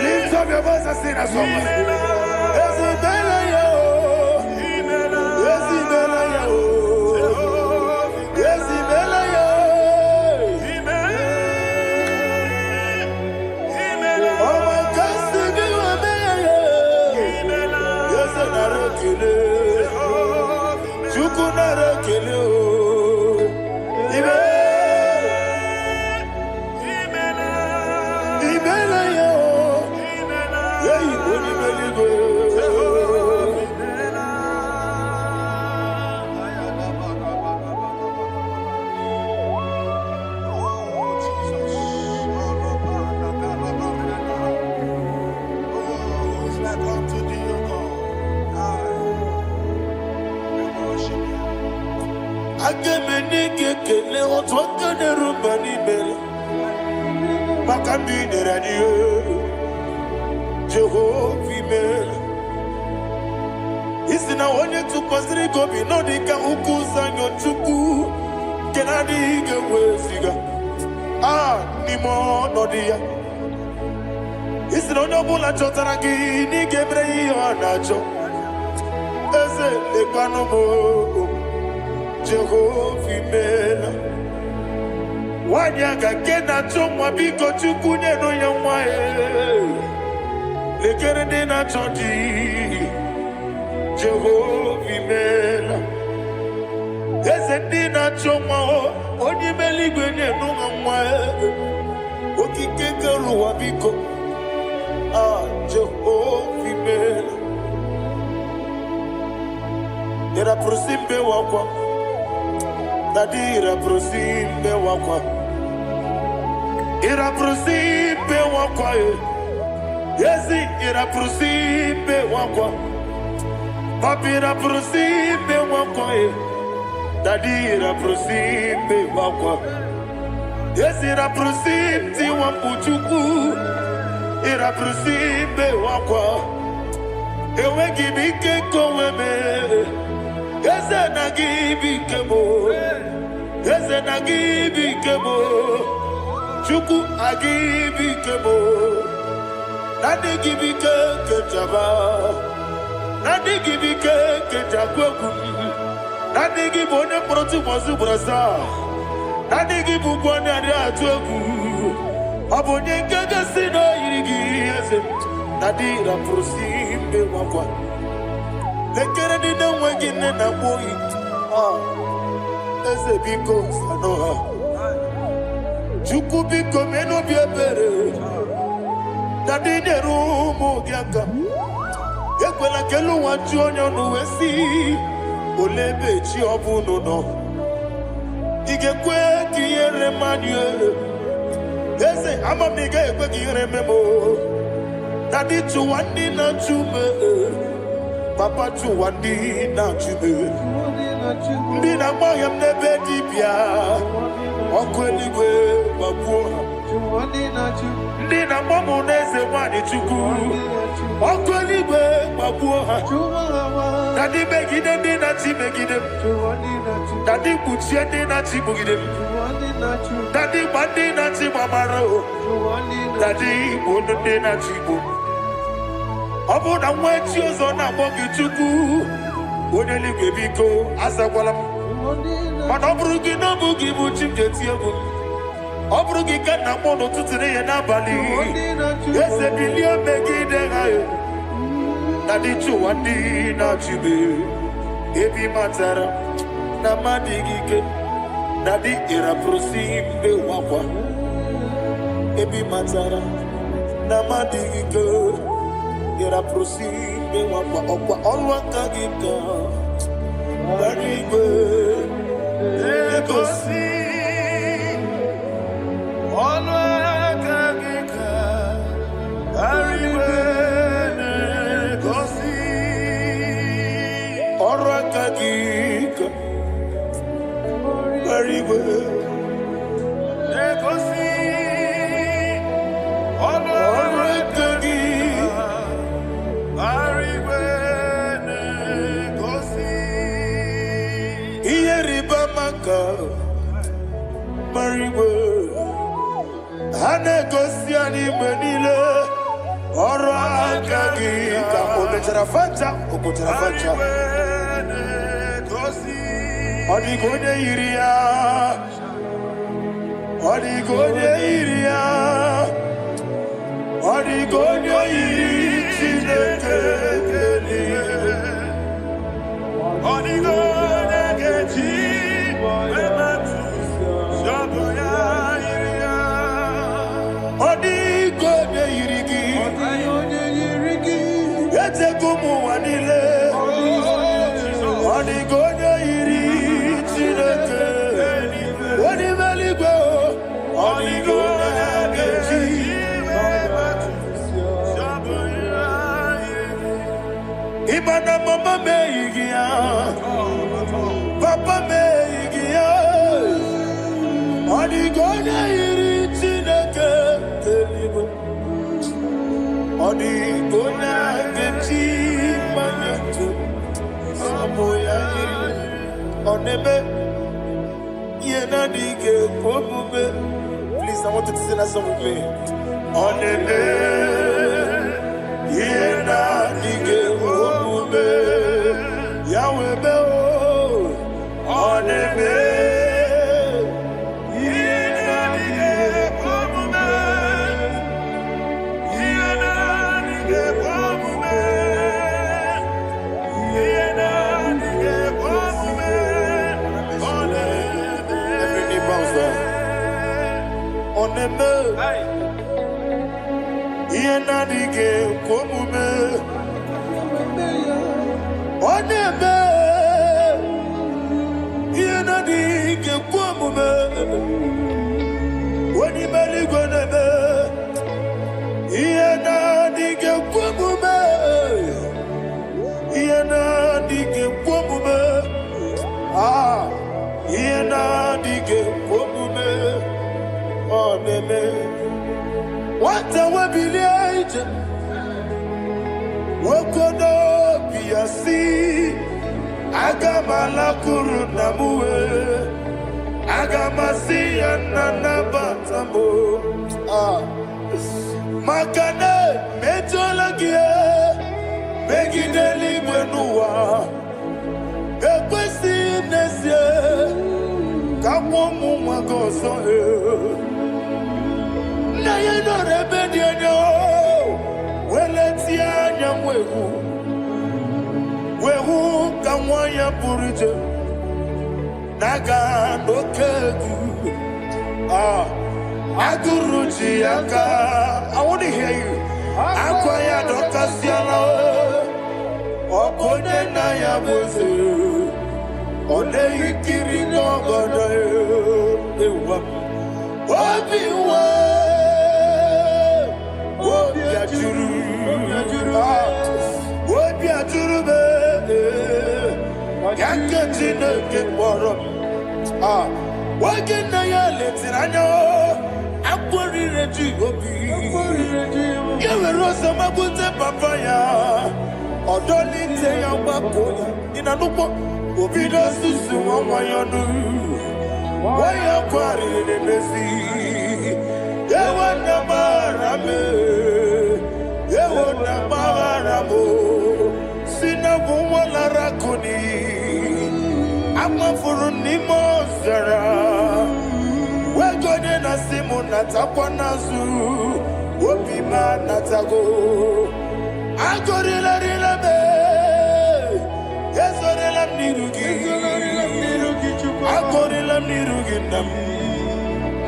lift up your voice and sing a song. kele. Chukunara kele o. Ibela yo. Yeyi boni beligo. Agemenike kele otwakane rumbani bela Makambi radio Jehovah mela Isina onye tukwasiri gobi Nodika ukuzanyo chuku Kenadi gewesiga Nimo nodia Isina onobula chotaraki Nigebrei anacho Eze lekanomo Jehovah mela Wanyaka kena chomwa biko chukunye no yamwa Lekere dena chonji Jehovah mela Eze dena chomwa Onye meligwe nye no yamwa Okikeke luwa biko Jehovah mela Era prosimbe wakwa Dadira prosimbe wakwa Ira prosimbe wakwa Yesi ira prosimbe wakwa Papira prosimbe wakwa Dadira prosimbe wakwa Yesi ira prosimti wampuchuku Ira prosimbe wakwa Ewe gibike koweme Eze na gibi kebo, Eze na gibi kebo, Chuku agibi kebo, Nadi gibi ke jaba, Nadi gibi ke jagweku, Nadi gibi one proti wazu brasa, Nadi gibi bwane ade atweku, Abonye kege sino irigi eze, Nadi ra prosimbe wakwa. Lekere di na wegine na boy Eze biko sanoha Chuku biko meno biebere Dadi neru mogiaka Ekwela kelu wajonyo nuwesi Olebe chi obu nono Igekwe kiyere manye Eze ama miga ekwe kiyere memo Dadi chuwandi na chume Papa chuwandi na chube Ndi na moyam nebe dibia Okweligwe babuha Ndi na momu neze wani chuku Okweligwe babuha Dadi begide ndi na chi begide Dadi kuchie ndi na chi bugide Dadi bandi na chi mamaro Dadi bono ndi na chi bu Obu na mwechi ozo na mogi chuku Onye ligwe biko azakwala Mana oburu gi na bugi bu chimjeti egu Oburu gi ka na mono tutire ye na bali Ese bilio megide hayo Nadi chuwandi na chibe Ebi matara na madigike Nadi ira prosimbe wakwa Ebi matara na madigike Ira prosimbe wakwa okwa olwa kagika Barigwe Egosi olwa kagika Barigwe Egosi olwa kagika Barigwe Egosi olwa Mariwe Hane gosi ani menile Oro akagi Ka obetera facha Odigonye iria Odigonye iri Chineke Onigonya iri Chineke Onimeligwe Onigonya geji Imana mama meigia Papa meigia Onigonya iri Chineke Onigonya geji manyetu Onebe Yena dige pomube. Please, I want you to sing that song with me. Onebe Yena dige pomube. Yahweh be Onebe Yena dige pomube. Yena dige pomube. Oneme Yena dige komume Oneme Yena dige komume Wani mali goneme Yena dige komume Yena dige komume Yena dige komume Oneme What a wabiliate Wokono biasi Agamala kurunamue Agamasi ananabatambo Makane metolagie Begideli mwenua Ekwesi nesie Kamwomu mwagoso Na yeno rebedi enyo Weleti anya Wehu kamwanya purije Naga nokegu Aguruji aka I want to hear you Akwaya dokasiana Okone na ya boze One ikiri nogoda Ewa Obiwa Obiajuru Obiajuru be Yankajine kemoro Wagena ya letirano Akwari reji obi Yewe rosa mabute papaya Odoli te ya wakoya Inanupo Obido susu wamayonu Waya kwari nemesi Yewa namarame Yewa namaramo Sina wala rakuni Ama furuni mozara Wegode na simu natakwa nazu Wopima natago Agorila rila me Yezorila mnirugi Agorila mnirugi nam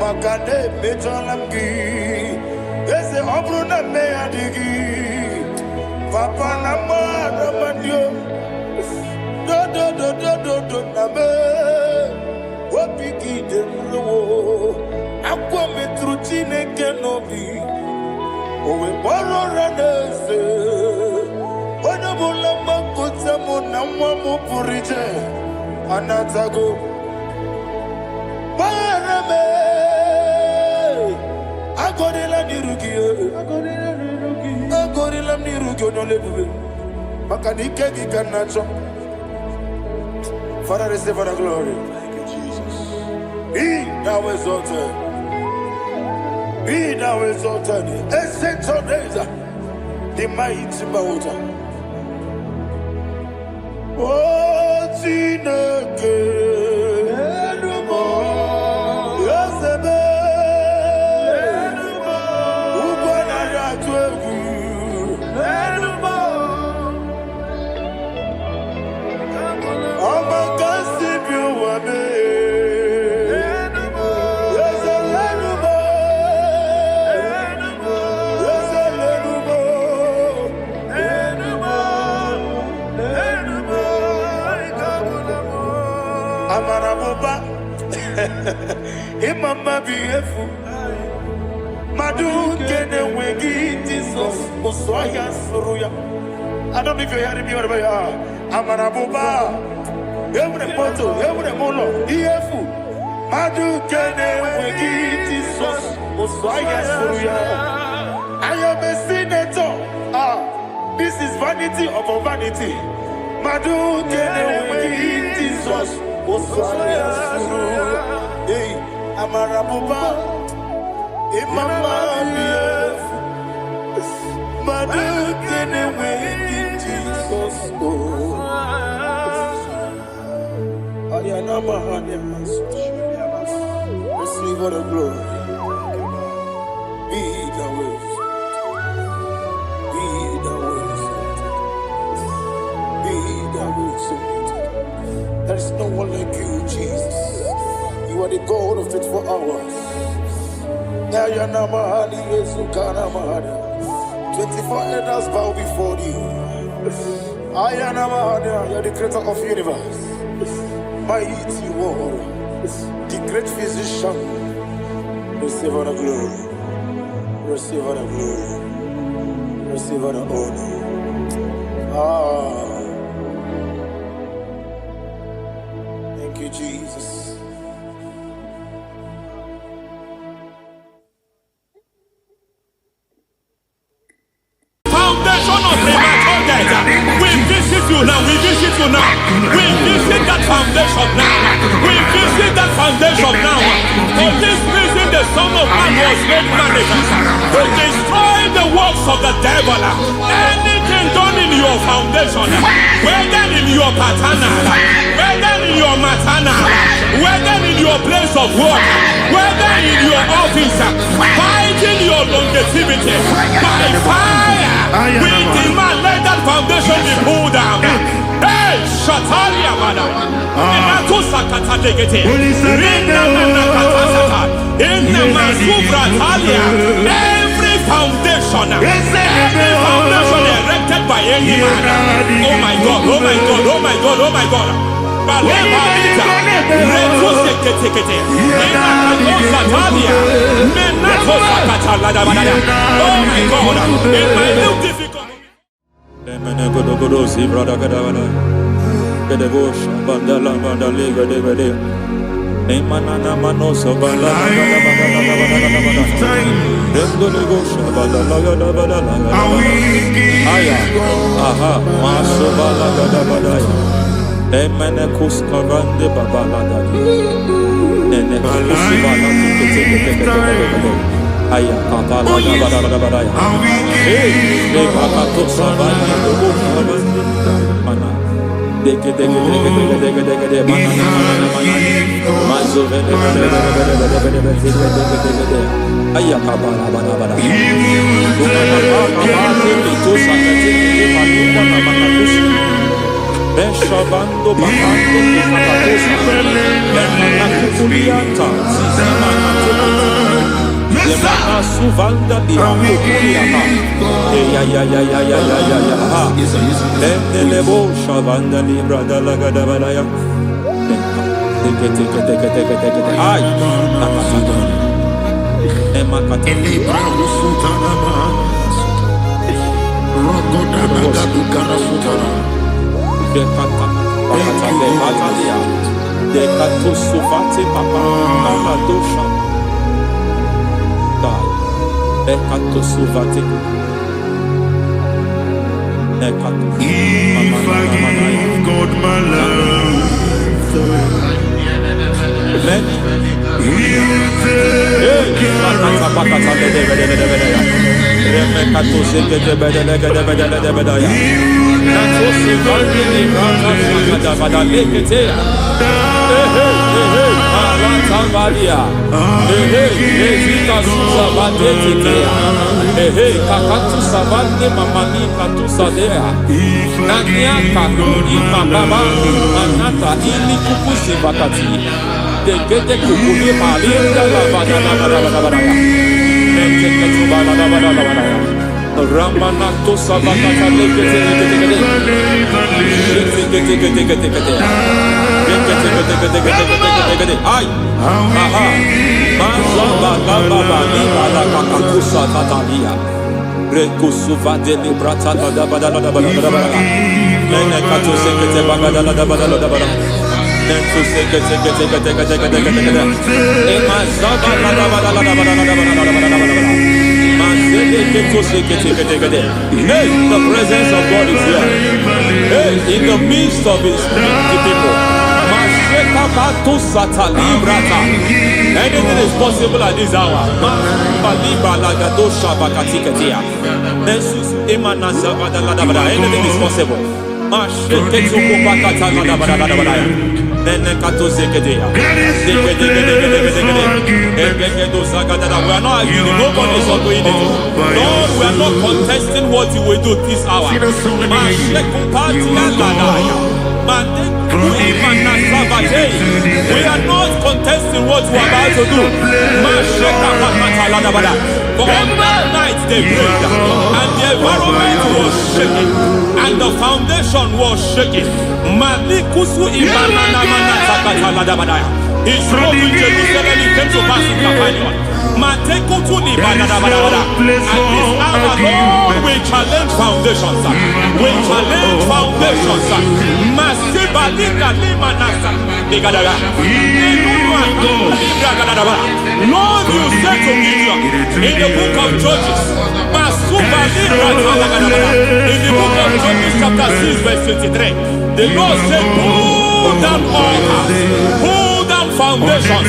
Makane mejolamgi Ese obru na meyadigi Papa na mara mandio Do na me Wopiki de mlo Akwa metruchine kenobi Owe moro ranese Wana bula makuta muna mwamu purije Anatago Marame Agorila nirugi Agorila nirugi Onolebube Makanike gikanacho Father, receive the glory. Thank you, Jesus. Be thou exalted. Be thou exalted. Ancient of days, the mighty mountain. Oh, Chineke. Yosebe. Ugwanara twegu. Amaraboba. Imama beautiful. Madu kene wegi Jesus. Uswaya suruya. I don't know if you're hearing me wherever you are. Amaraboba. Every photo, every molo. Beautiful. Madu kene wegi Jesus. Uswaya suruya. I am a senator. This is vanity of vanity. Madu kene wegi Jesus. Uswaya suruya. Hey, Amaraboba. Imama beautiful. Madu kene wegi Jesus. Receive all the glory. Be the worst. Be the worst. Be the worst. There is no one like you, Jesus. You are the God of 24 hours. 24 elders bow before you. You are the creator of the universe. Mighty warrior, the great physician. Receive all the glory. Receive all the glory. Receive all the honor. Thank you, Jesus. Foundation of premature death. We visit you now. We visit you now. We visit that foundation now. We visit that foundation now. For this reason, the Son of Man was made manifest to destroy the works of the devil. Anything done in your foundation, whether in your paternal, whether in your maternal, whether in your place of work, whether in your office, fighting your longevity by fire, we demand let that foundation be pulled down. Hey, Shatalia Bada. Every foundation erected by any man. Oh my God, oh my God, oh my God, oh my God. Oh my God, in my new difficult. If I give God my love, He'll take care Ramanato Savakata Ay, aha, mazaba baba liba la kakakusa tatalia, rekusuva de librata da badala da badala, nene kato sekete bagadala da badala, nentu sekete emazaba la da badala da badala. Hey, the presence of God is here. Hey, in the midst of His people. Anything is possible at this hour. Anything is possible. We are not arguing, nobody is arguing it. Lord, we are not contesting what you will do this hour. We are not contesting what you are about to do. For all night they prayed, and the environment was shaking, and the foundation was shaking. He spoke in Jerusalem, he came to pass in Capernaum. At this hour, Lord, we challenge foundations. We challenge foundations. Lord, you said to me in the book of Judges, in the book of Judges chapter 6 verse 23, the Lord said, pull down altars, pull down foundations.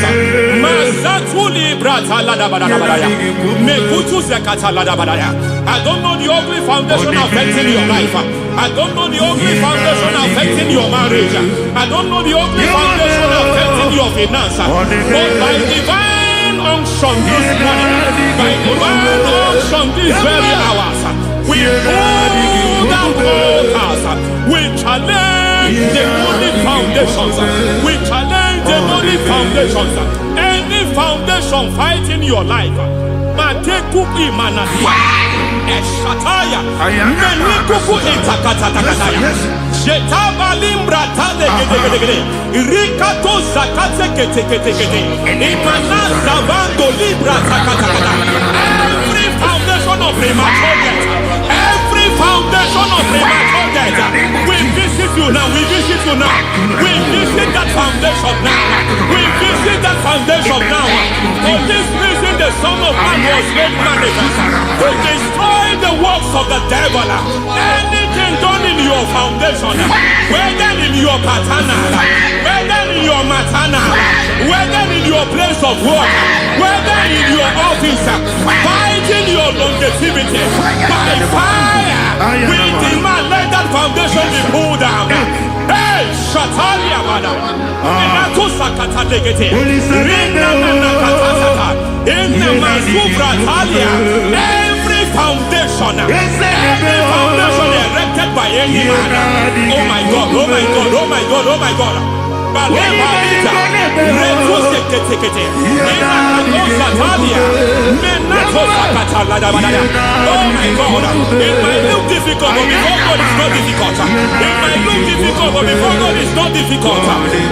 I don't know the ugly foundation affecting your life. I don't know the ugly foundation affecting your marriage. I don't know the ugly foundation affecting your finance. But by divine unction this morning, by divine unction these very hours, we pull down altars. We challenge demonic foundations. We challenge demonic foundations. Any foundation fighting your life, Matekuki Manadia, Eshataya, Menikuku Itakatatakataya, Jetabalim Bratade, Rikato Zakate, Imanaza Bando Libra Zakata. Every foundation of premature death, every foundation of premature death, we visit you now, we visit you now, we visit that foundation now, we visit that foundation now. For this reason, the Son of Man was made manifest to destroy the works of the devil. Anything done in your foundation, whether in your paternal, whether in your maternal, whether in your place of work, whether in your office, fighting your longevity by fire, we demand let that foundation be pulled down. Hey, Shatalia Bada, Minato Sakata Degete, Rina Nakatasata, in the Masubra Talia, every foundation erected by any man. Oh my God, oh my God, oh my God, oh my God. Balebalita, Reto Sekete, Satalia, Menato Sakata Ladabada. Oh my God, it might look difficult, but before God is not difficult. It might look difficult, but before God is not difficult.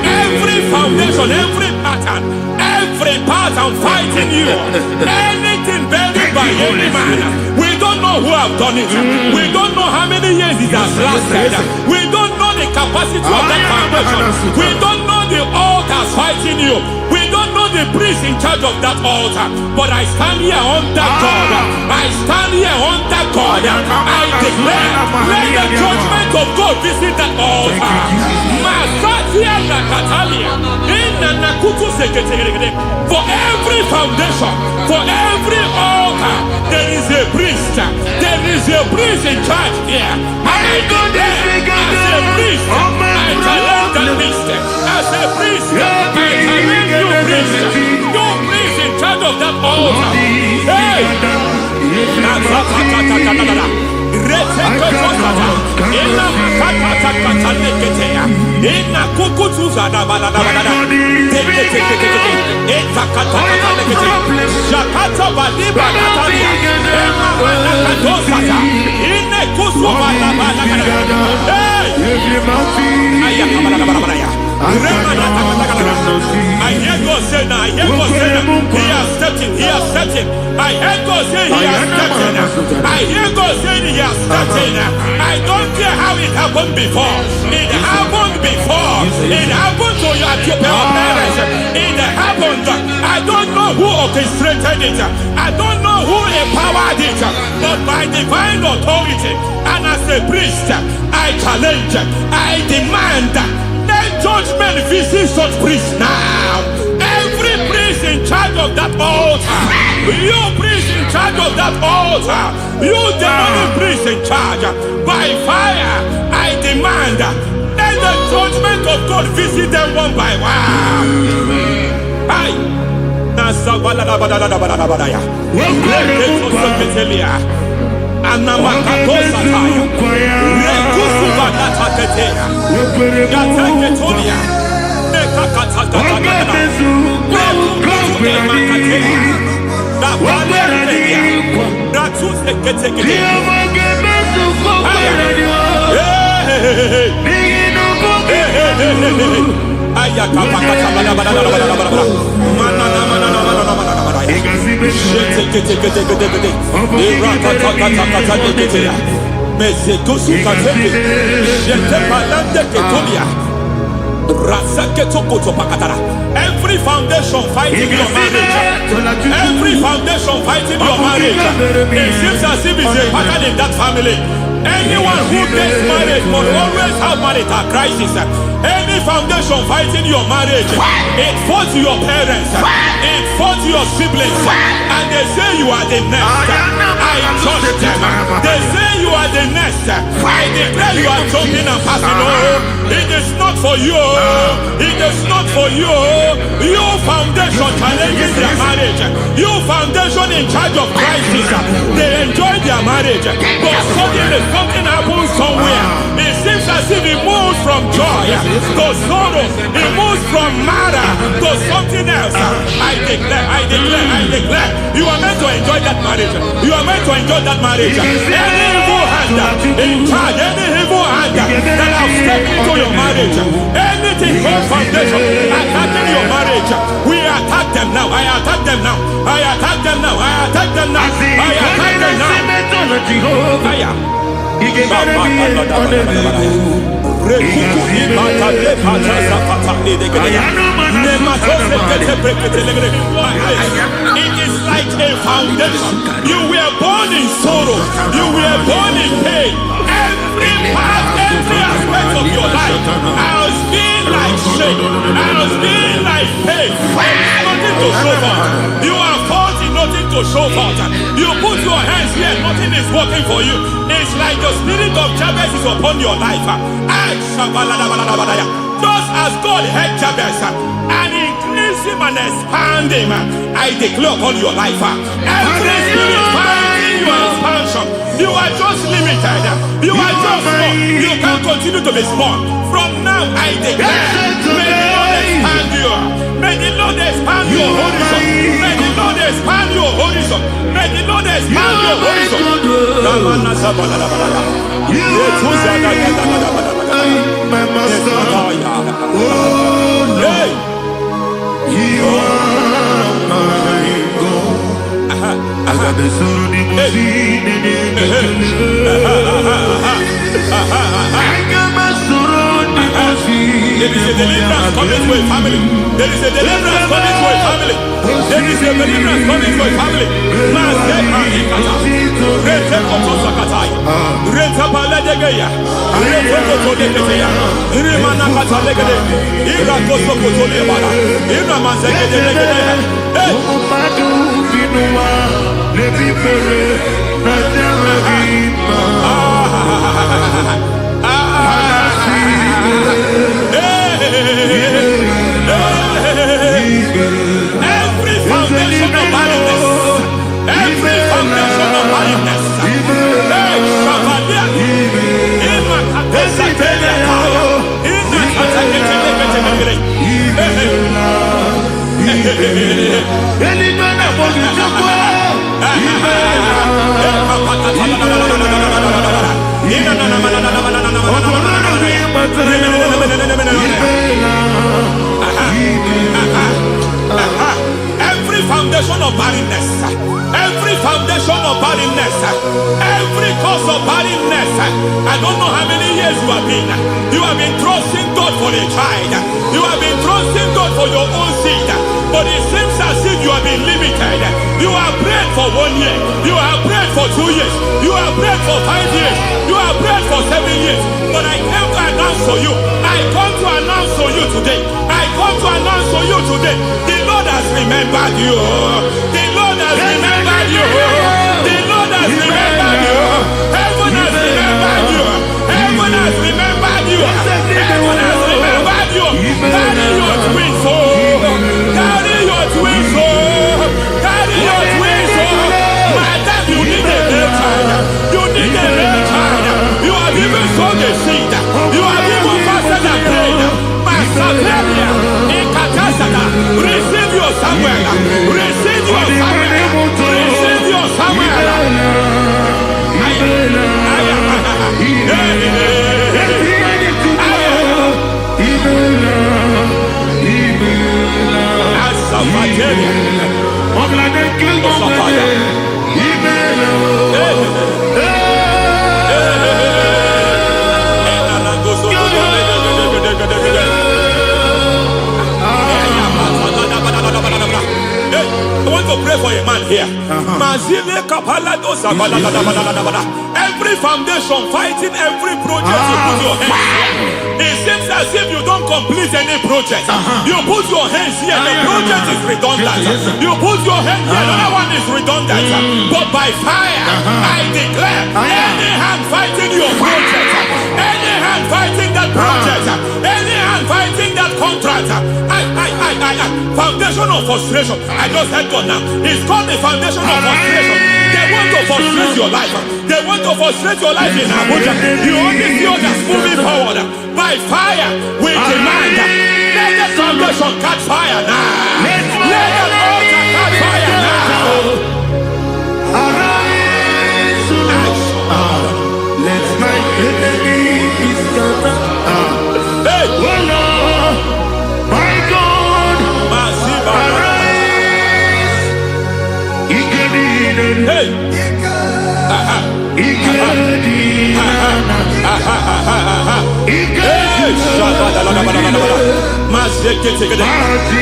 Every foundation, every pattern fighting you, anything buried by any man. We don't know who have done it. We don't know how many years it has lasted. We don't know the capacity of that foundation. We don't know the altars fighting you. We don't know the priest in charge of that altar. But I stand here under God. I stand here under God. I declare, let the judgment of God visit that altar. For every foundation, for every altar, there is a priest. There is a priest in charge here. I declare, as a priest, I challenge that priest. As a priest, I challenge you priest. You priest in charge of that altar. Hey! Hey! him. I heard God saying he has stepped in. I hear God saying he has stepped in. I don't care how it happened before. It happened before. It happened to your parents. It happened. I don't know who orchestrated it. I don't know who empowered it. But by divine authority and as a priest, I challenge, I demand, let judgment visit such priests now. Every priest in charge of that altar, you priest in charge of that altar, you demonic priest in charge, by fire, I demand, let the judgment of God visit them one by one. Aye. Every foundation fighting your marriage, every foundation fighting your marriage, it seems as if it's a pattern in that family. Anyone who gets married must always have marital crisis. Any foundation fighting your marriage, it fought your parents, it fought your siblings, and they say you are the next. I judge them. They say you are the next. I declare you are jumping and passing. Oh, it is not for you. It is not for you. You foundation challenging their marriage. You foundation in charge of crisis. They enjoy their marriage, but suddenly something happens somewhere. It seems as if it moves from joy to sorrow. It moves from matter to something else. I declare, you are meant to enjoy that marriage. You are meant to enjoy that marriage. Any evil hand in charge, any evil hand that have stepped into your marriage, anything called foundation attacking your marriage, we attack them now. I attack them now. I attack them now. I attack them now. I attack them now. It is like a foundation. You were born in sorrow. You were born in pain. Every part, every aspect of your life has been like shame. Has been like pain. Nothing to show for. You are faulty, nothing to show for. You put your hands here, nothing is working for you. It's like the spirit of Jabez is upon your life. Just as God had Jabez and increased him and expand him, I declare upon your life. Every spirit finding your expansion, you are just limited. You are just small. You can't continue to be small. From now, I declare, may the Lord expand you. May the Lord expand your horizon. May the Lord expand your horizon. May the Lord expand your horizon. My master, oh Lord, you are my God. I got the soul of the machine I got my soul of the machine. There is a deliverance coming to a family. There is a deliverance coming to a family. There is a deliverance coming to a family. Every foundation of barrenness, every foundation of barrenness, every foundation of barrenness, foundation of barrenness, every cause of barrenness, I don't know how many years you have been trusting God for a child, you have been trusting God for your own seed, but it seems as if you have been limited. You have prayed for 1 year, you have prayed for 2 years, you have prayed for 5 years, you have prayed for 7 years, but I came to announce for you, I come to announce for you today, I come to announce for you today, the Lord has remembered you, the Lord has remembered you, the Lord has remembered you, heaven has remembered you, heaven has remembered you, heaven has remembered you. Carry your twins, carry your twins, carry your twins, madam, you need a real child, you need a real child, you have even sown the seed, you have even fasted and prayed, Masaperia, in Katasada, receive your Samuel, receive your Samuel, receive your Samuel. I want to pray for a man here. Every foundation fighting every project you put your hands here. It seems as if you don't complete any project. You put your hands here, the project is redundant. You put your hand here, another one is redundant. But by fire, I declare, any hand fighting your project, any hand fighting that project, any hand fighting that contract, foundation of frustration. I just heard God now. It's called the foundation of frustration. They want to frustrate your life. They want to frustrate your life in Abuja. You only see others moving forward. By fire, we demand. Let the foundation catch fire now. Let the altar catch fire now. Arise, let my enemies scatter. Hey, Oh Lord, my God, arise. hey,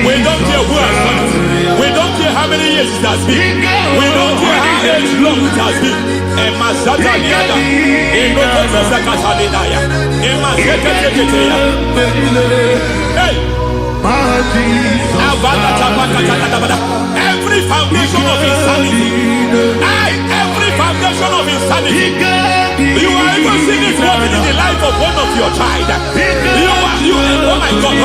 we don't care who has done it. We don't care how many years it has been. We don't care how age long it has been. Every foundation of insanity, every foundation of insanity, you are even seeing it working in the life of one of your child. Oh my God,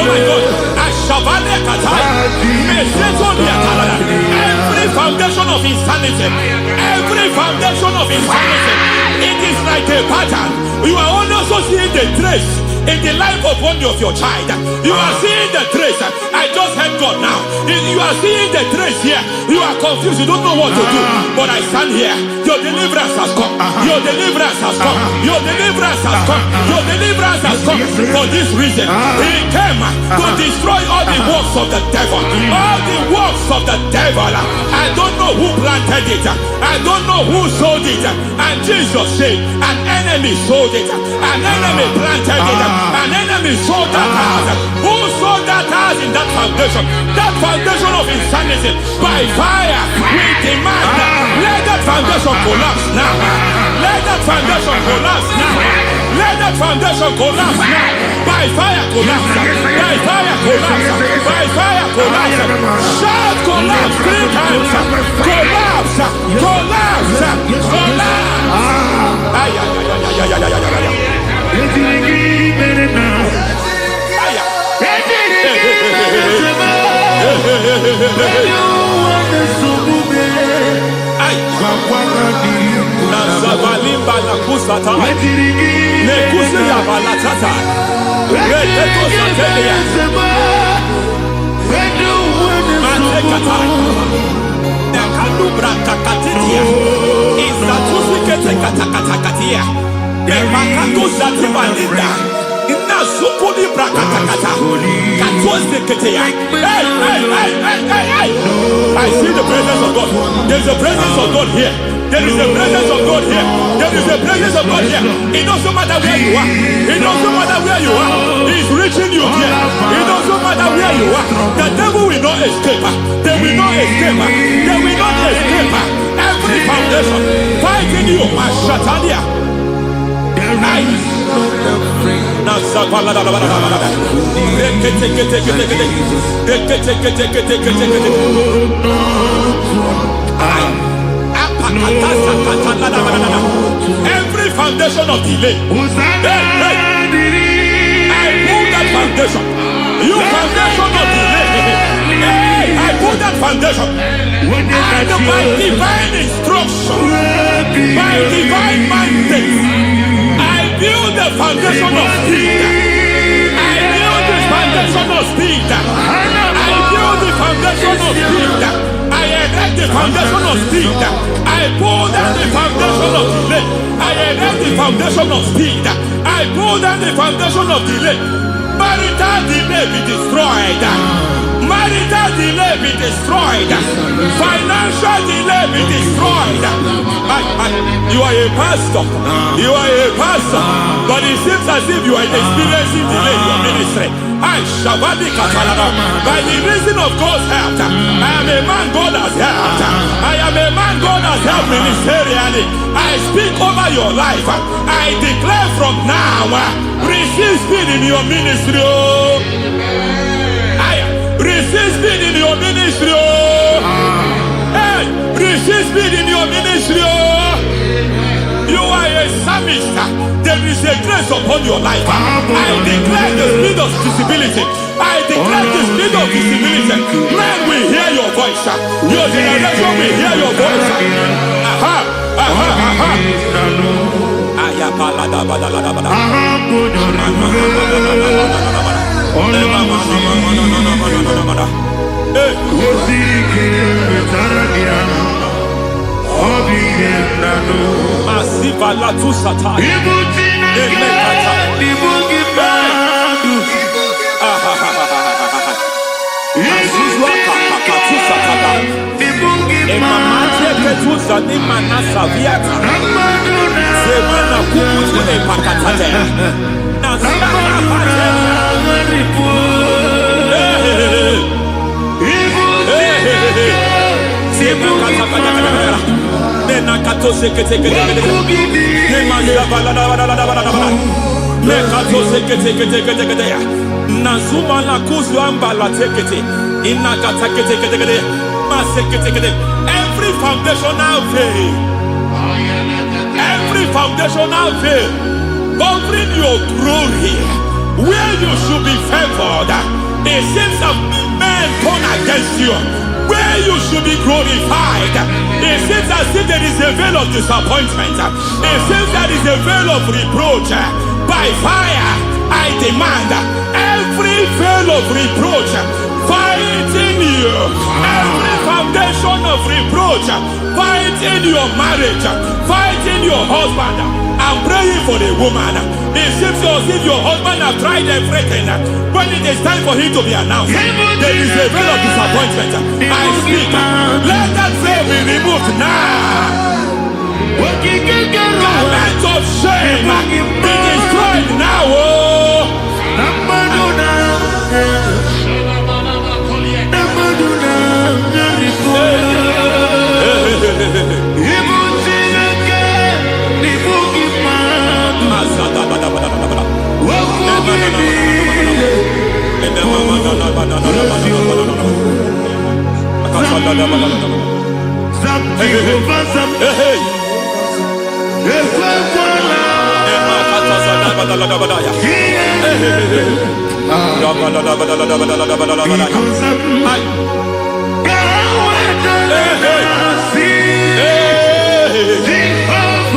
every foundation of insanity, every foundation of insanity, it is like a pattern. You are only also seeing the trace in the life of one of your child. You are seeing the trace. I just heard God now. You are seeing the trace here. You are confused. You don't know what to do. But I stand here. Your deliverance has come. Your deliverance has come. Your deliverance has come. Your deliverance has come. For this reason, He came to destroy all the works of the devil. All the works of the devil. I don't know who planted it. I don't know who sold it. And Jesus said, an enemy sold it. An enemy planted it. An enemy sold that house. Who sold that house in that foundation? That foundation of insanity. By fire, we demand, let that foundation collapse now. Let that foundation collapse now. Let that foundation collapse now. By fire, collapse. By fire, collapse. By fire, collapse. Shout collapse 3 times. Collapse. Collapse. Collapse. I see the presence of God. There's a presence of God here. There is a presence of God here. There is a presence of God here. It doesn't matter where you are. It doesn't matter where you are. He's reaching you here. It doesn't matter where you are. The devil will not escape. They will not escape. They will not escape. Every foundation fighting you. Mashatalia. Every foundation of delay, I pull that foundation. You foundation of delay, I pull that foundation. And by divine instruction, by divine mandate, I build the foundation of speed. I build the foundation of speed. I build the foundation of speed. I erect the foundation of speed. I pull down the foundation of delay. I erect the foundation of speed. I pull down the foundation of delay. Marital delay be destroyed. Marital delay be destroyed. Financial delay be destroyed. You are a pastor. You are a pastor. But it seems as if you are experiencing delay in your ministry. By the reason of God's help, I am a man God has helped. I am a man God has helped ministerially. I speak over your life. I declare from now, receive speed in your ministry. Receive speed in your ministry. Hey, receive speed in your ministry. You are a psalmist. There is a grace upon your life. I declare the spirit of visibility. I declare the spirit of visibility. Men will hear your voice. Your generation will hear your voice. Aha, aha, aha. Masiva la tu sata. Every foundational veil, every foundational veil covering your glory, where you should be favored, it seems that men turn against you. Where you should be glorified, it seems as if there is a veil of disappointment. It seems there is a veil of reproach. By fire, I demand every veil of reproach fighting you, every foundation of reproach fighting your marriage, fighting your husband. I'm praying for the woman. It seems as if your husband has tried everything. When it is time for him to be announced, there is a veil of disappointment. I speak. Let that veil be removed now. Garment of shame be destroyed now.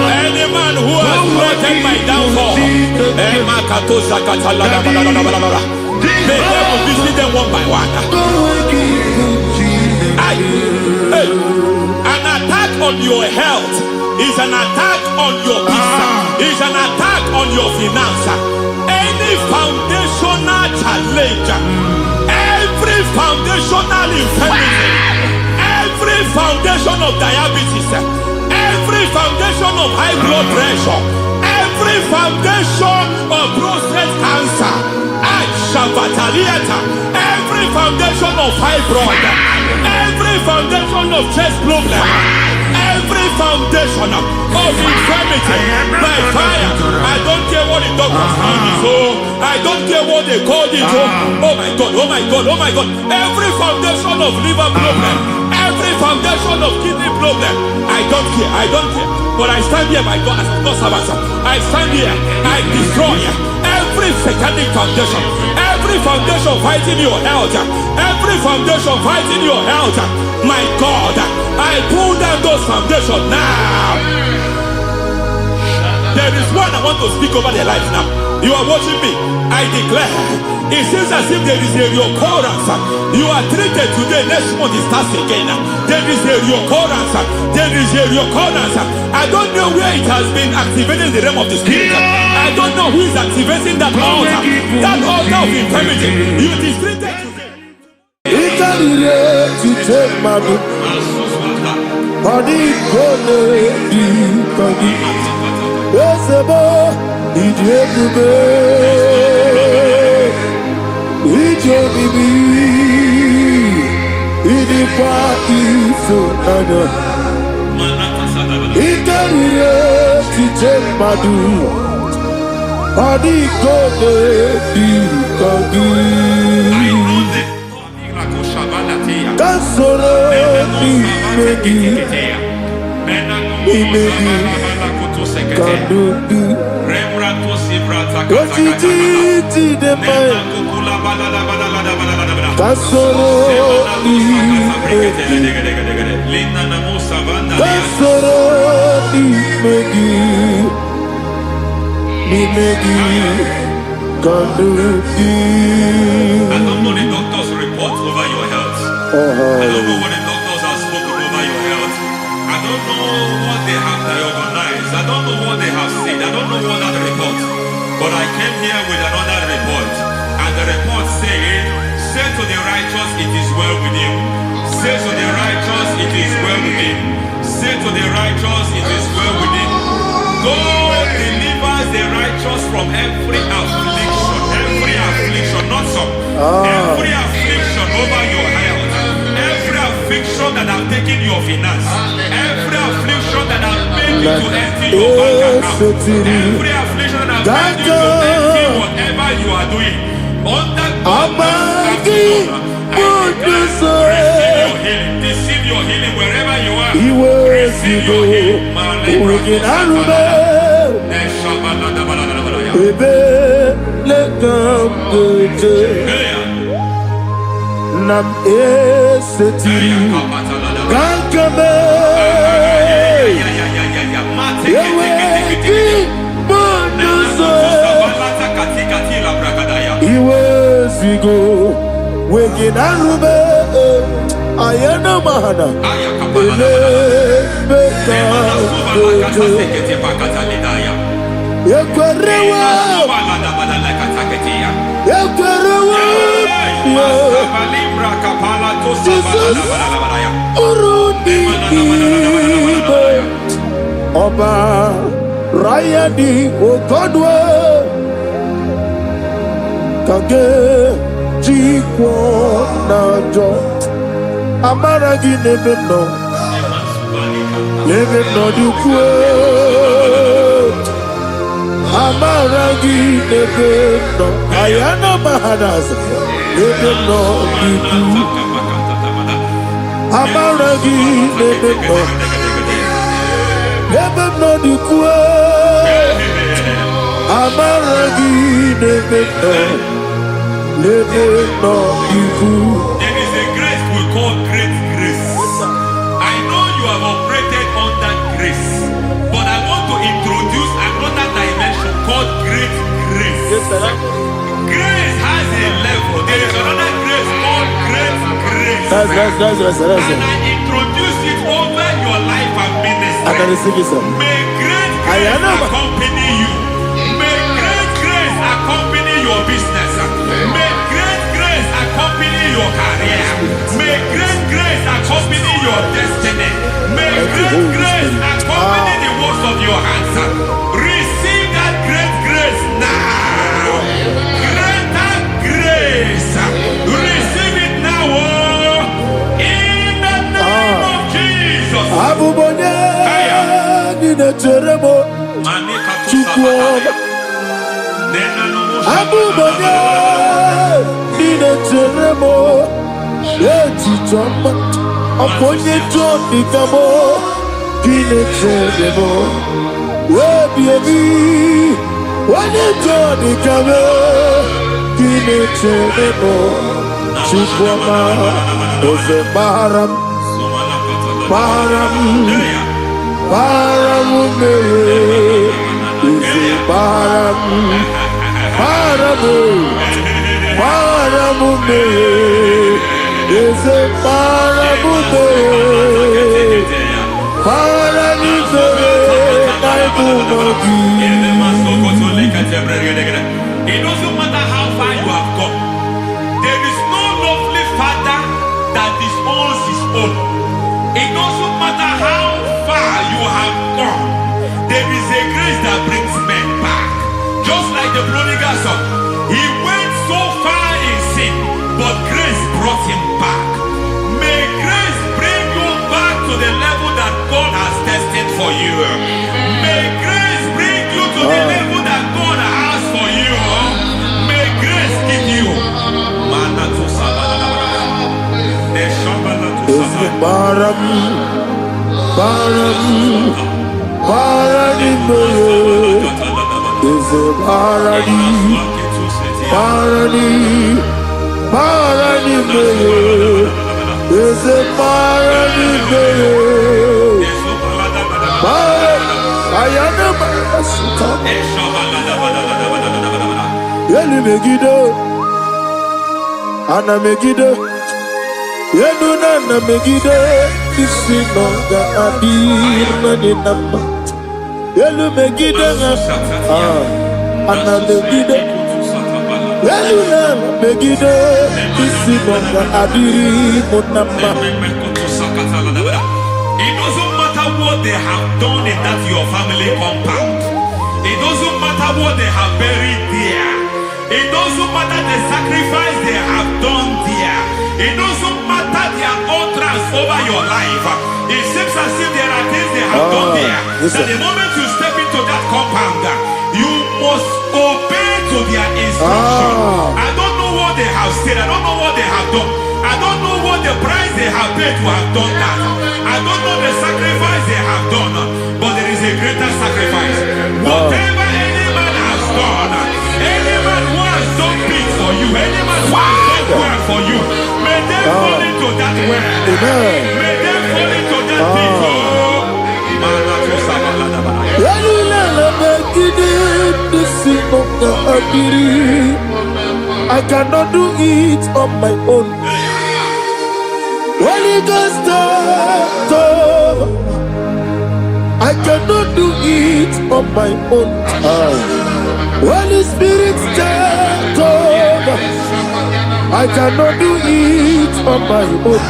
Any man who has threatened my downfall, may devil visit them one by one. An attack on your health is an attack on your peace, is an attack on your finance. Any foundational challenge, every foundational infirmity, every foundation of diabetes, every foundation of high blood pressure, every foundation of prostate cancer, every foundation of fibroid, every foundation of chest problem, every foundation of infirmity, by fire. I don't care what the doctors call it, so I don't care what they call it. Oh my God, oh my God, oh my God. Every foundation of liver problem, every foundation of kidney problem, I don't care, I don't care. But I stand here, my God, as God's servant. I stand here, I destroy every satanic foundation, every foundation fighting your health, every foundation fighting your health. My God, I pull down those foundations now. There is one I want to speak over their life now. You are watching me. I declare, it seems as if there is a reoccurrence. You are treated today, next month it starts again. There is a reoccurrence. There is a reoccurrence. I don't know where it has been activated in the realm of the spirit. I don't know who is activating that altar of infirmity. You is treated today. I don't know the doctor's report over your health. I don't know what the doctors have spoken over your health. I don't know what they have organized. I don't know what they have said. I don't know what that report. But I came here with another report. And the report saying, say to the righteous, it is well with him. Say to the righteous, it is well with him. Say to the righteous, it is well with him. God delivers the righteous from every affliction. Every affliction, not some. Every affliction over your health. Every affliction that have taken your finance. Every affliction that have made you to empty your bank account. Every affliction that have made you to empty whatever you are doing. Under God's receive your healing wherever you are. Receive your healing. Nam eseti gankame iwezigo weginarube ayana mahana Yekwerewa Jesus Urudi Oba Rayadi Okodwe Kage Jikwo Najo Amaragi Nebeno Nebeno Dukwe Amaragi Nebeno Ayana Mahanas Nebeno Dukwe Amaragi Nebeno Nebeno Dukwe Amaragi Nebeno Nebeno Dukwe. There is a grace we call great grace. I know you have operated under grace, but I want to introduce another dimension called great grace. Grace has a level. There is another grace called great grace. That's and I introduce it over your life and ministry. May great grace accompany you. May great grace accompany your business. May great grace accompany your career. May great grace accompany your destiny. mo, eti choma, aponye choni kamo, kine chede mo, baby, wane choni kamo, kine chede mo, chukwa oze baram, baram me, oze baram me, is a parabude, it doesn't matter how far you have come. There is no lovely father that disowns his own. It doesn't matter how far you have gone. There is a grace that brings men back. Just like the prodigal son, he went so far in sin, but grace brought him back. May grace bring you back to the level that God has destined for you. May grace bring you to the level that God has for you. May grace give you. Is a Yeli Megido, Anna Megido, Yenuna Megido, Isinonga Adir Maninama, Yelu Megido, Anna Megido, Yenuna Megido, Isinonga Adir Munama. It doesn't matter what they have done in that your family compound. It doesn't matter what they have buried there. It doesn't matter the sacrifice they have done there. It doesn't matter their utterance over your life. It seems as if there are things they have done there. That the moment you step into that compound, you must obey to their instruction. I don't know what they have said. I don't know what they have done. I don't know what the price they have paid to have done that. I don't know the sacrifice they have done. But there is a greater sacrifice. Whatever any man has done, any man who has done big for you, any man who has done well for you, may they fall into that well. May they fall into that pit. I cannot do it on my own. Holy Ghost, I cannot do it on my own. Holy Spirit, take over. I cannot do it on my own.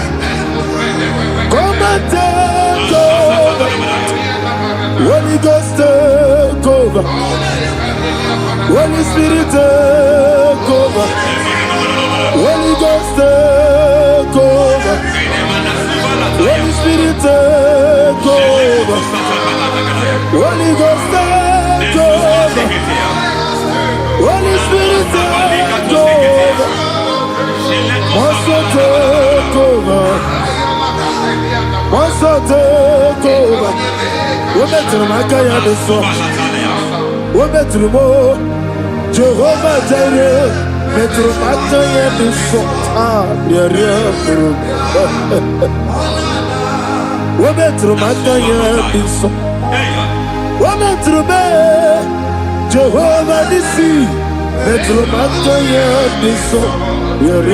Come and take over. Holy Ghost, take over. Holy Spirit, take over. Holy Ghost, take over. Holy Spirit, take over. Holy Ghost, take over. Holy Spirit, take over. Master, take over. Master, take over. We're better than I can do so. We're better than more. Jehovah Jireh, better than I can do so. We're better than I can do so. We're better than Jehovah Nissi, better than I can do so. We're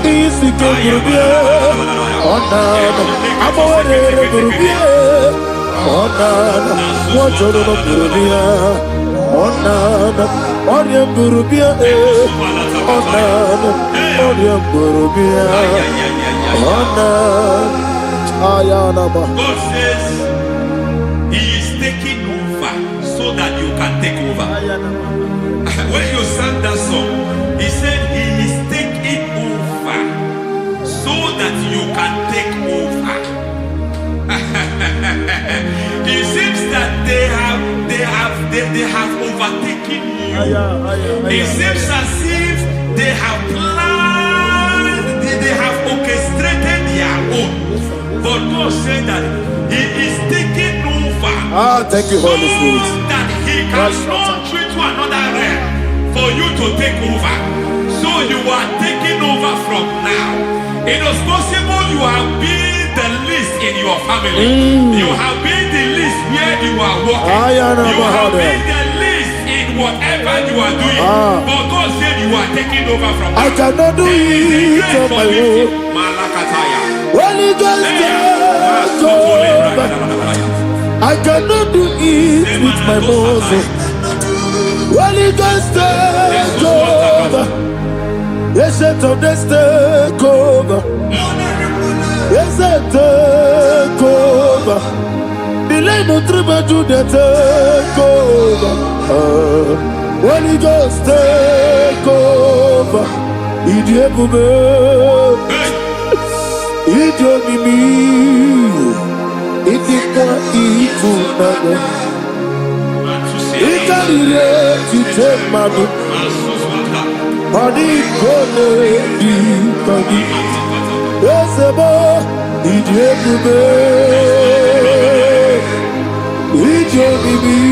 Easy can be I'm already what you're not God says He is taking over so that you can take over. When you sang that song, He said He is taking over so that you can take over. It seems that they overtaken you. It seems as if they have planned, they have orchestrated their own. But God said that He is taking over. Thank you, Holy Spirit. So that He can launch you to another realm for you to take over. So you are taking over from now. It is possible you have been the least in your family. You have been the least where you are working. You have been the least in whatever you are doing. But God said you are taking over from now. I cannot do it on my own. Holy Ghost, take over. I cannot do it with my muscles. Holy Ghost, take over. Yes, it's on this take over. Yes, it take over. Delay no trouble to the take over. Holy Ghost, take over. Idiebube, Idiomimi, Idikwa Ifunade, Ikarire Titemadu. Adi kone di kadi, esebo idiebube, idiomimi,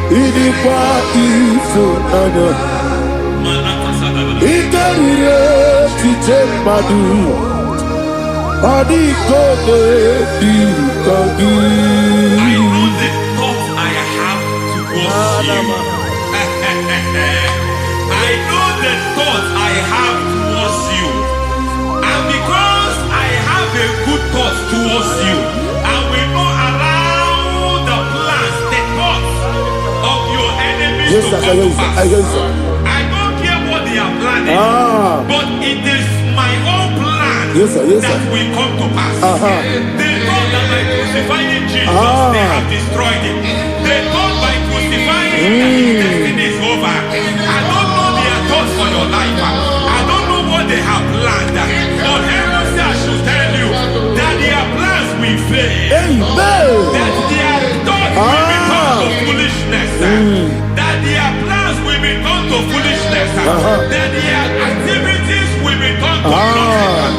idikwa ifunanya, ikarire titemadu. Adi kone di kadi. I know the thoughts I have towards you. I know the thoughts I have towards you, and because I have a good thought towards you, I will not allow the plans, the thoughts of your enemies to come to pass. I don't care what they are planning, but it is my own plan that will come to pass. They thought that by crucifying Jesus, they have destroyed him. They thought by crucifying him that his destiny is over. I don't know their thoughts for your life. I don't know what they have planned. But heaven says I should tell you that their plans will fail. That their thoughts will become to foolishness. That their plans will become to foolishness. That their activities will become to nothing.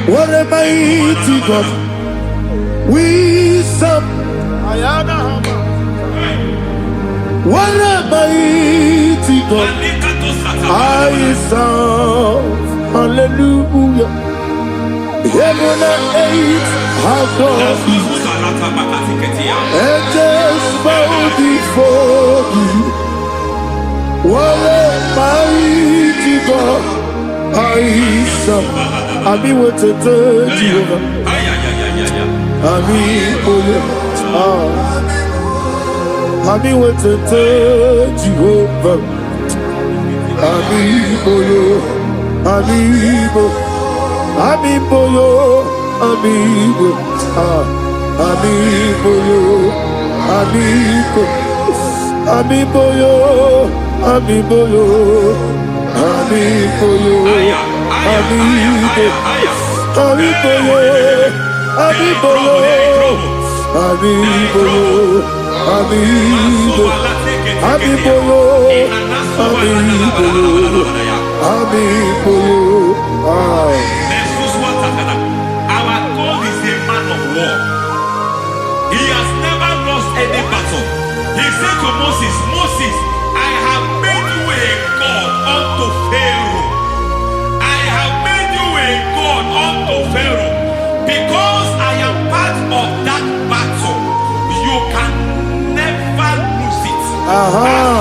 What a mighty God we serve. What a mighty God I serve. Hallelujah. Heaven and earth have gone, and just bow before you. What a mighty God I serve. I mean, what to tell you. I mean, I mean, what to tell you. I mean, amigo yo, amigo, amigo yo, amigo, amigo yo, amigo yo, amigo yo, amigo, amigo yo, amigo yo, amigo yo, amigo, amigo yo, amigo yo, amigo. Our God is a man of war. He has never lost any battle. He said to Moses, Moses, I have made you a God unto Pharaoh. I have made you a God unto Pharaoh. Because I am part of that battle, you can never lose it. As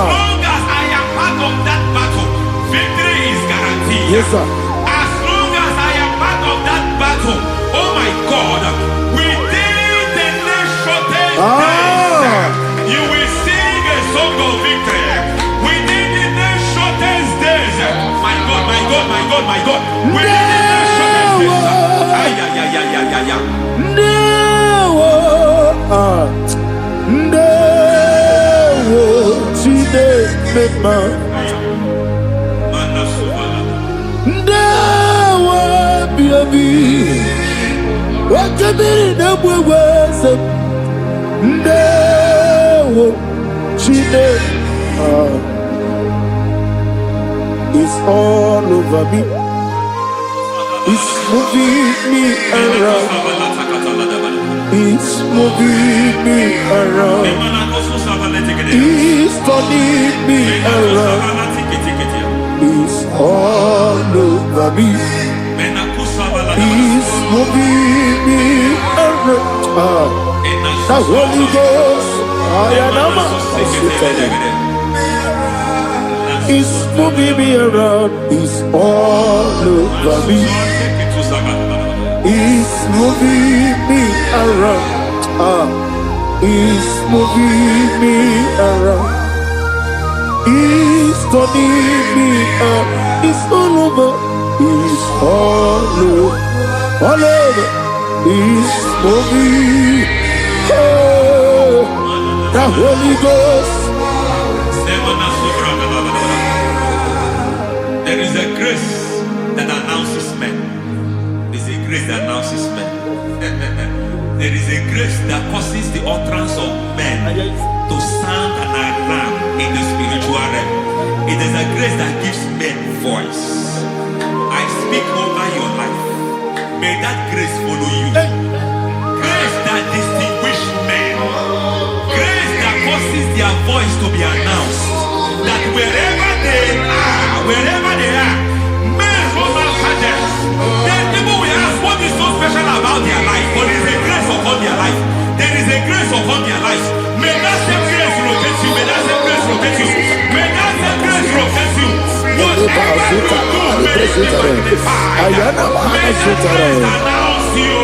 long as I am part of that battle, victory is guaranteed. Yes, sir. Oh my God, within the next shortest days, you will sing a song of victory. Within the next shortest days, my God, my God, my God, my God, within the next shortest days, mema. Ndawa biabi. Wakabiri na mweweza. Ndawa chine. It's all over me. It's moving me around. It's moving me around. It's turning me around. It's all over me. It's moving me around. The Holy Ghost, it's moving me around. It's all over me. It's moving me around. It's moving me around. It's turning me up. It's all over. It's all over. All over. It's moving. Oh, the Holy Ghost. There is a grace that announces men. There's a grace that announces men. There is a grace that causes the utterance of men to sound an alarm in the spiritual realm. It is a grace that gives men voice. I speak over your life. May that grace follow you. Grace that distinguishes men. Grace that causes their voice to be announced. That wherever they are, men from after them. Then people will ask, what is so special about their life? But there is a grace upon their life. There is a grace upon their life. May that same grace locate you. May that same grace locate you. May that same grace locate you. Whatever you do, may it be magnified. May that grace announce you.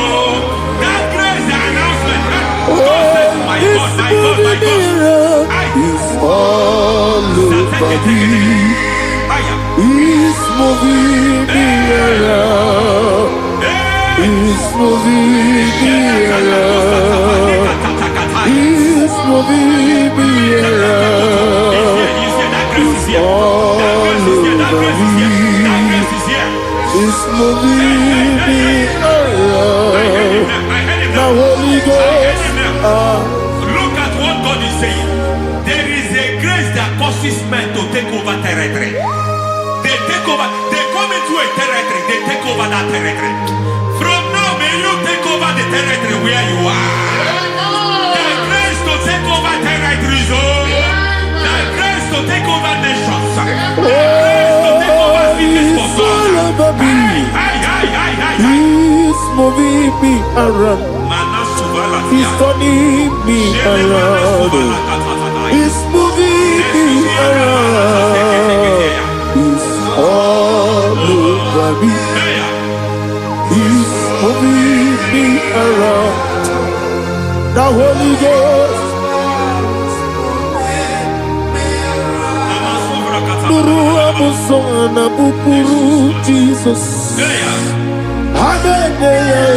That grace, the announcement. My God, my God, my God. It's all over me. It's moving me around. It's moving me around. It's moving me around. It's all over me. It's moving me around. The Holy Ghost. Look at what God is saying. There is a grace that causes men to take over territory. They take over. They come into a territory. They take over that territory. From now, may you take over the territory where you are. The grace to take over territories. The grace to take over nations. The grace to take over cities for God. He's moving me around. He's turning me around. He's moving me around. He's all over me. He's moving me around. The Holy Ghost. Nuru amusona bukuru Jesus. Hallelujah.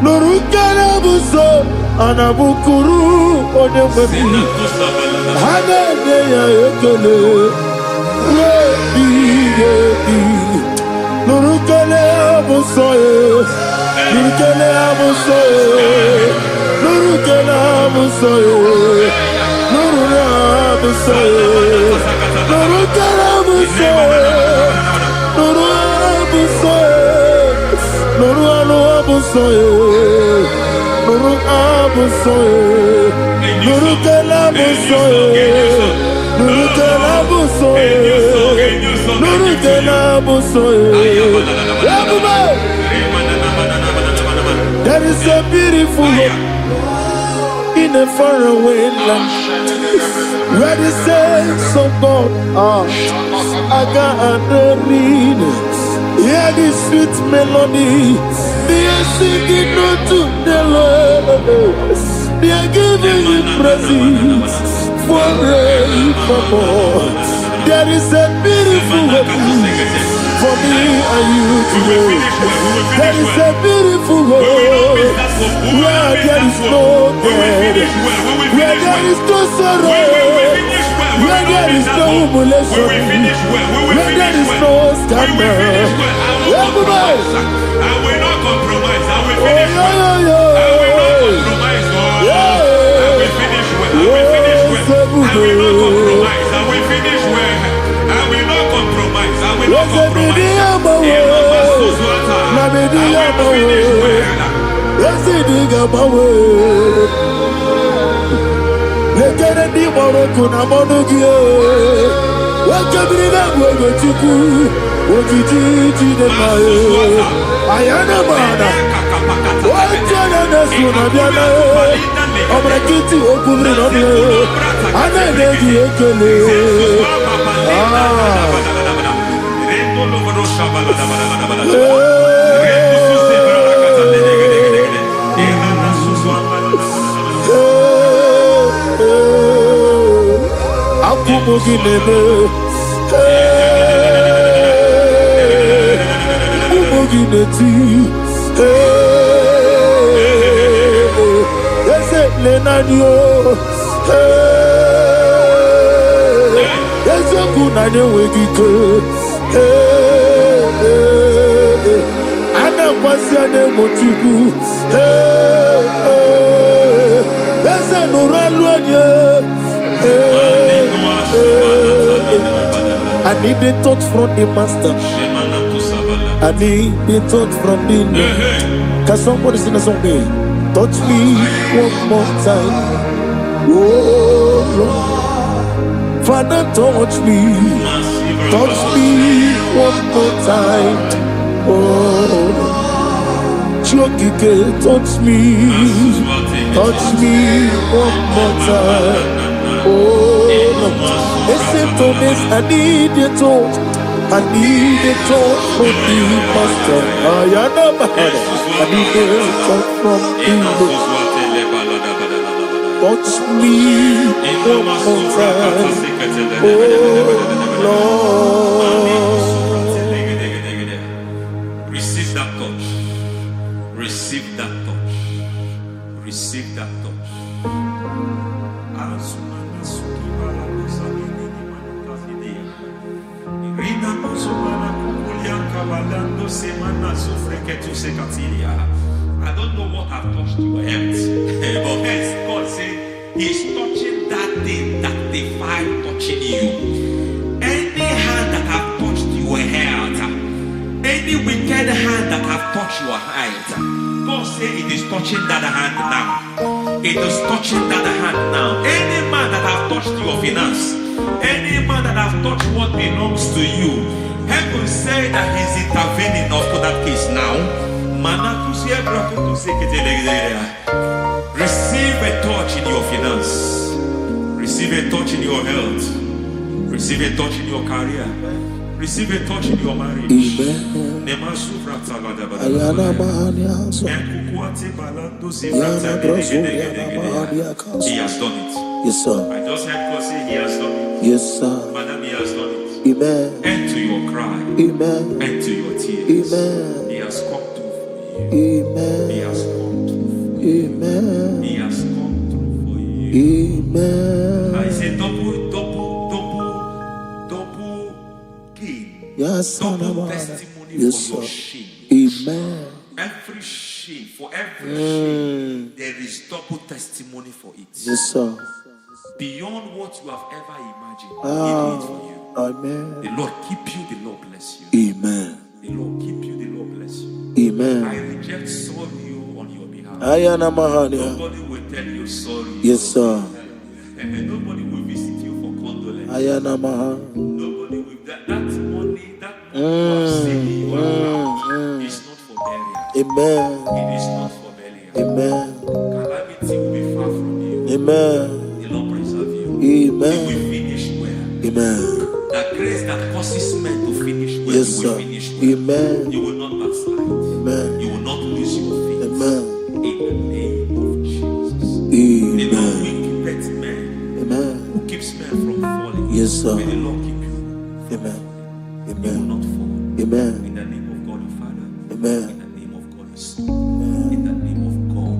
Nurukarabuso anabukuru onemami Hallelujah ekele Nurukarabuso Nurukarabuso Nurukarabuso Nurukarabuso Nurukarabuso Nuru abusoye, nuru abusoye, nuru kelabusoye, nuru kelabusoye, nuru kelabusoye. There is a beautiful hope in a faraway land where the saints of God are gathering. Hear the sweet melody. They are singing unto the Lord. They are giving you praise forevermore. There is a beautiful hope for me and you today. There is a beautiful hope where there is no death, where there is no sorrow, where there is no humiliation, where there is no scandal. Everybody, I will not compromise. I will oh, finish well. I will not compromise. I will finish well. I will finish well. I will not compromise. I will finish well. I will not compromise. I will not compromise. I will finish well. I need the touch from the master. I need the touch from the Lord. Can somebody sing a song here? Touch me one more time. Oh Lord, Father, touch me. Touch me one more time. Oh, Chokike, touch me. Touch me one more time. Oh, listen to this, I need your touch. I need a touch from the master. I need a touch from the Lord. Touch me one more time. Oh Lord. Receive that touch. Receive that touch. Receive that touch. I don't know what I've touched your health, but hence God said He's touching that thing that defied touching you. Any hand that have touched your health, any wicked hand that have touched your health, God said it is touching that hand now. It is touching that hand now. Any man that have touched your finance, any man that have touched what belongs to you, heaven say that He's intervening up to that case now. Receive a touch in your finance. Receive a touch in your health. Receive a touch in your career. Receive a touch in your marriage. He has done it. Yes, sir. I just heard God say He has done it. Yes, sir. Madam, He has done it. Amen. End to your cry. Amen. End to your tears. Amen. He has come through for you. Amen. He has come through for you. Amen. He has come through for you. Amen. I say double gain. Yes, Double testimony yes, for your sir. shame. Amen. Every shame, for every shame, there is double testimony for it. Yes, sir. Beyond what you have ever imagined, He did it for you. Amen. The Lord keep you, the Lord bless you. Amen. The Lord keep you, the Lord bless you. Amen. I reject sorry on your behalf. Ayana Mahania. Nobody will tell you sorry. Yes, sir. And nobody will visit you for condolence. Ayana Maha. Nobody will. That money you have saved in your account is not for burial. Amen. It is not for burial. Amen. Calamity will be far from you. Amen. The Lord preserve you. Amen. You will finish well. Amen. The grace that causes men to finish well, Yes, you will sir. finish well. Amen. You will not backslide. Amen. You will not lose your faith. Amen. In the name of Jesus. The Lord Amen. will keep men. Amen. Who keeps men from falling. Yes, sir. May the Lord keep you. Amen. You will Amen. not fall. Amen. In the name of God the Father. Amen. In the name of God the Son. In the name of God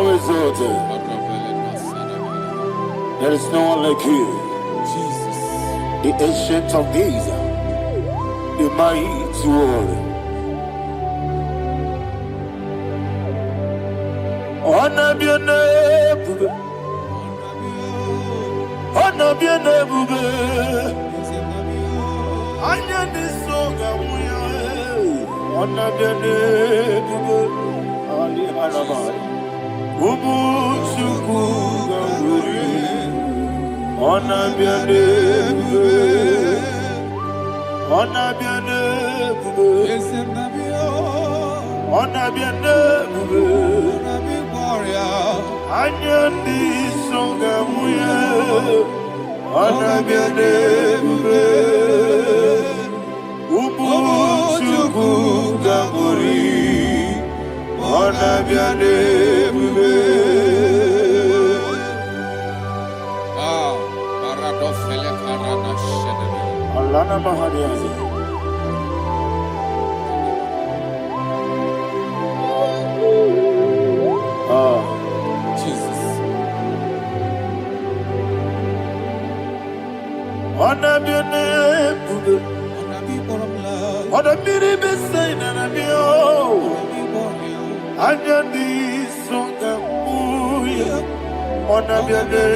thou exalted. There is no one like you. Jesus. The ancient of days, the mighty warrior. Honor be your name, honor be your name, honor this song, honor be your name, Ali Harabai, Ubu Chuku Gamburi, honor be your name, honor be your name, honor be your name. Anya di songa muya, ana biane bube, ubu chuku gamburi, ana biane bube. Ah, paradofele karana shedebe. Allah na mahadiyazi. Jesus. Ana biane bube, ana biri besaina na bio. Anya di songa muya, ana biane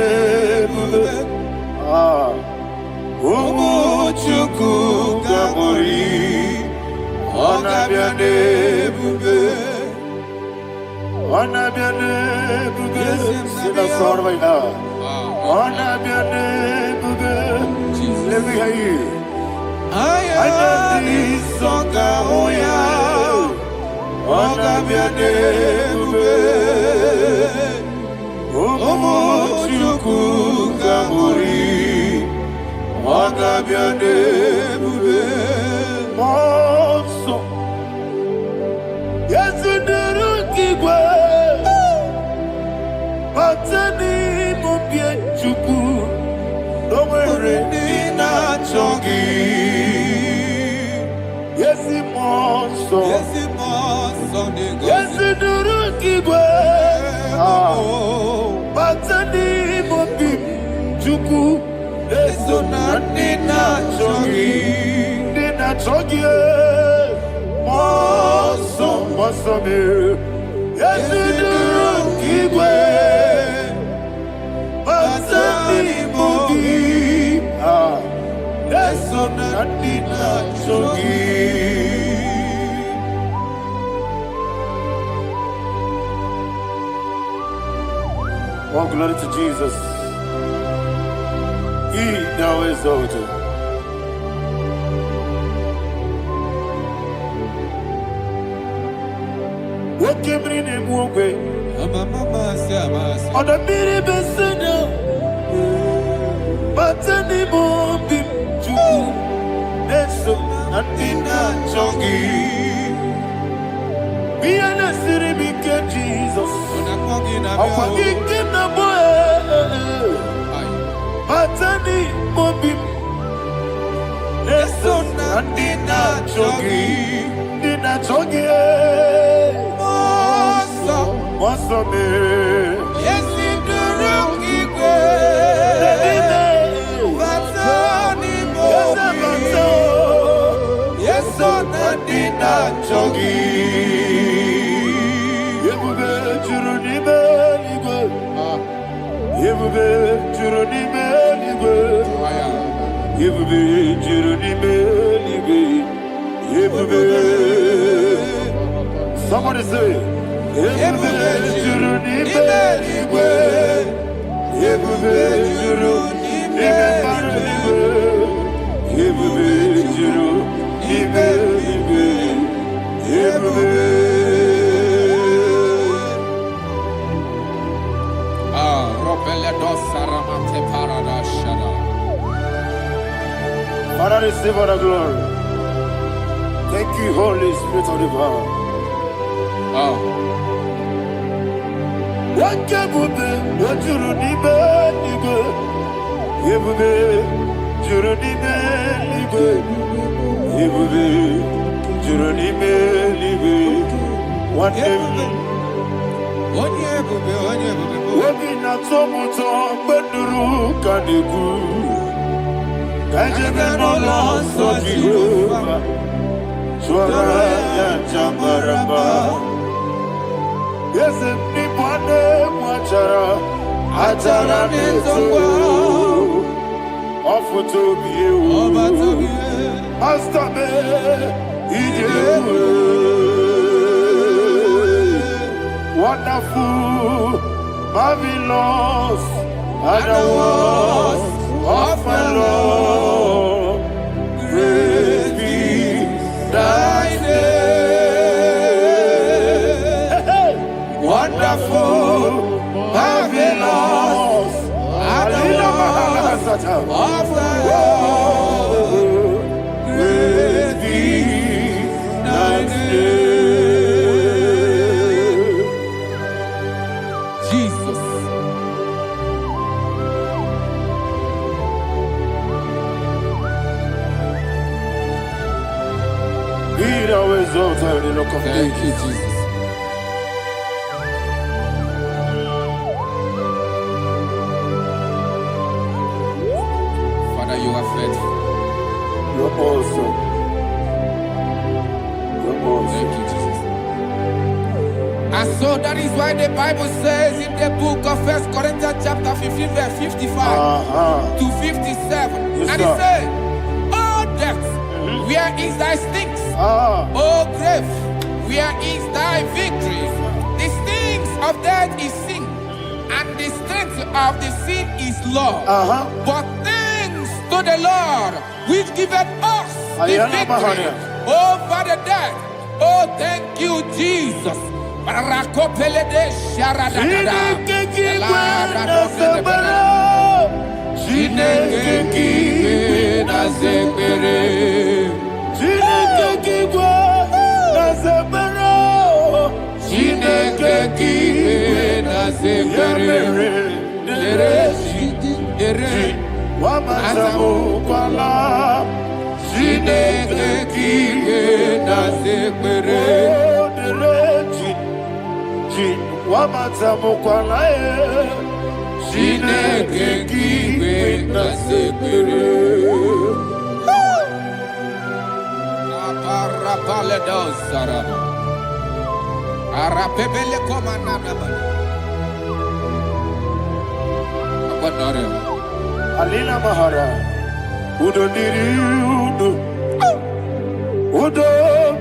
bube. Ubu chuku gamburi, ana biane bube. Ana biane bube, sila sorva ina. Ana biane bube, let me hear you. Ana di songa muya, ana biane bube. Ubu chuku gamburi, ana biane bube. Monso, yezunuru kigwe, patani mubye chuku, nomere nina chongi. Yesi monso, yezunuru kigwe, patani mubye chuku, esona nina chongi, nina chongi. Monso, monso me, yezunuru kigwe, patani mubye, esona nina chongi. Oh, glory to Jesus. He thou exalted. What came in and walk away? On the mini besena, but anymore be true. That's so nothing not chongi. Be an city because Jesus. I'm forgetting the boy. But anymore be. That's so nothing not chongi. Nina chongi. Monso me, Yes, in the room, yes, on the dinner, chongi. Yebube churuni beligwe, yebube churuni beligwe, yebube churuni beligwe, yebube. Somebody say. Yebube churuni beligwe, yebube churuni beligwe, yebube churuni beligwe, yebube. Robele dosa ramate paradashada. Father, receive all the glory. Thank you, Holy Spirit of the power. What can we do? What you do, Nibe? Yebube, Juronibe, Libe, Yebube, Juronibe, Libe. What Obi na tomuto beduru kaniku. Kajebe no lonso Jehovah. Swara ya chambaraba. Yese ni bwane mwachara. Achara nezo. Ofuto biye. Master me. Ijewe. Wonderful, marvelous, are the words of my Lord. Praise be thy name. Wonderful, marvelous, are the words of my Lord. Praise be thy name. Thank you, Jesus. Father, you are faithful. You're awesome. You're awesome. Thank you, Jesus. And so that is why the Bible says in the book of 1 Corinthians chapter 15, verse 55 to 57. Yes, and it says, "Oh death, where is thy stings? Oh grave, where is thy victory? The stings of death is sin, and the strength of the sin is law. But thanks to the Lord, which giveth us the victory over the death." Oh, thank you, Jesus. Alina Mahara, Udo Diriudo, Udo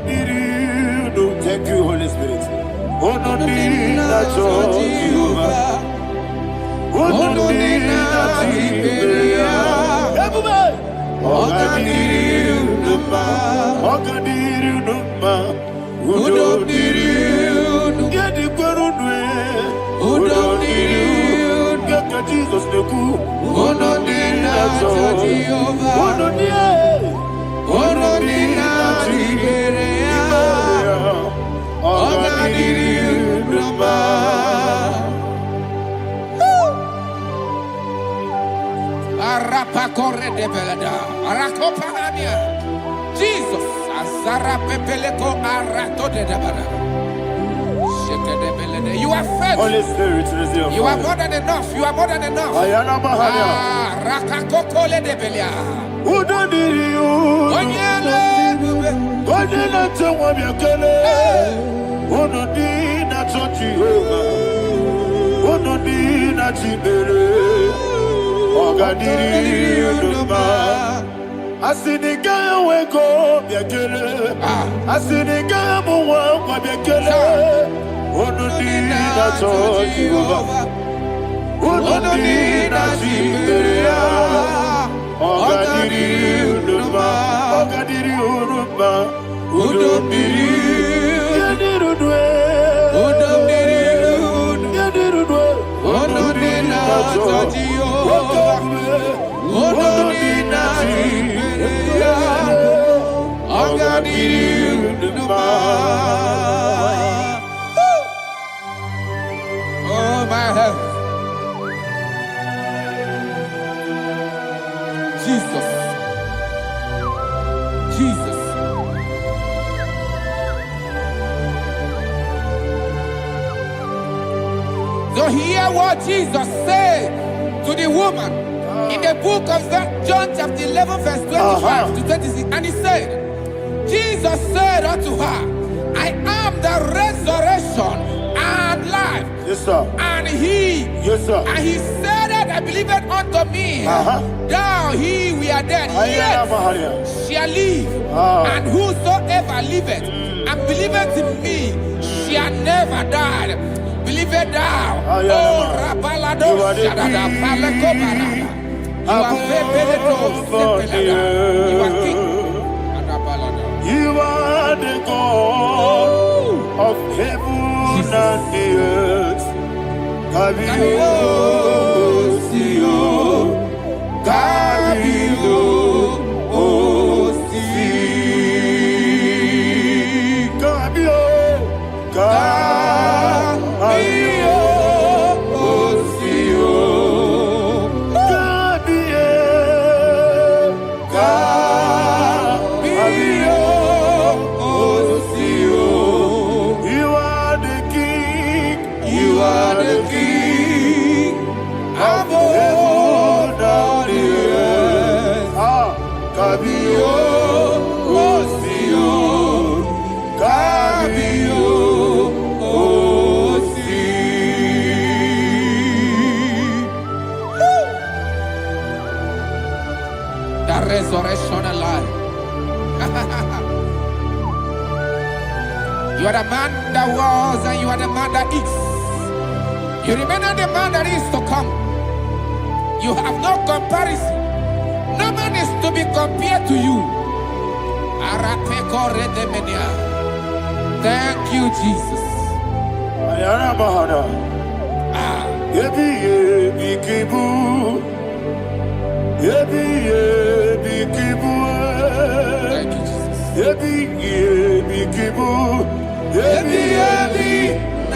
Diriudo. Thank you, Holy Spirit. Udo Diriudo, Udo Diriudo, Udo Diriudo, Jesus the cool. Jesus, Azara Pepeleko Arato de Dabara. You are faithful. Holy Spirit, you are more than enough. You are more than enough. Rakakokole de Belia. Who don't need you? God did not tell what you're going. Who don't need that Jehovah? Who don't need that Jehovah? Oh, God did you? I see the guy who go, I see the guy who walk, who don't need that Jehovah? Who don't need that Jehovah? Oh, God did you? Oh, God did you? Who don't need you? Who don't need oh, my health. Jesus. Jesus. to hear what Jesus said to the woman in the book of John chapter 11 verse 25 to 26. And he said, Jesus said unto her, I am the resurrection and life. Yes, sir. And he, yes, sir. And he said that I believe it unto me. Thou he we are dead, yet shall live. And whosoever liveth and believeth in me shall never die. Believe it thou. Oh, Rabalado Shadada Palakobara. You are You are king. You are the God of heaven and the earth. Kabio, Sio, Kabio, Si, Kabio, Kabio, Sio, Kabio, Kabio. You are the king of heaven and the earth. Kabio, Osio, Kabio, Osi. The resurrection alive. You are the man that was and you are the man that is. You remember the man that is to come. You have no comparison. No man is to be compared to you. Thank you, Jesus. Thank you, Jesus.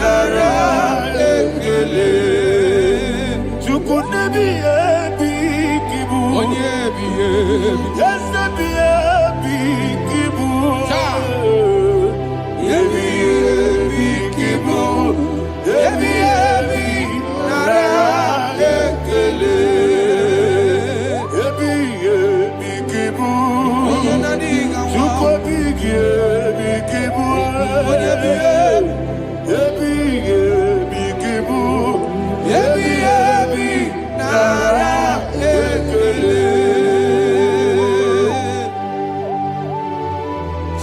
Nara ekele Chukunebi ebi kibu Yesebi ebi kibu Ebi kibu Ebi nara ekele Ebi kibu Chukobi ebi kibu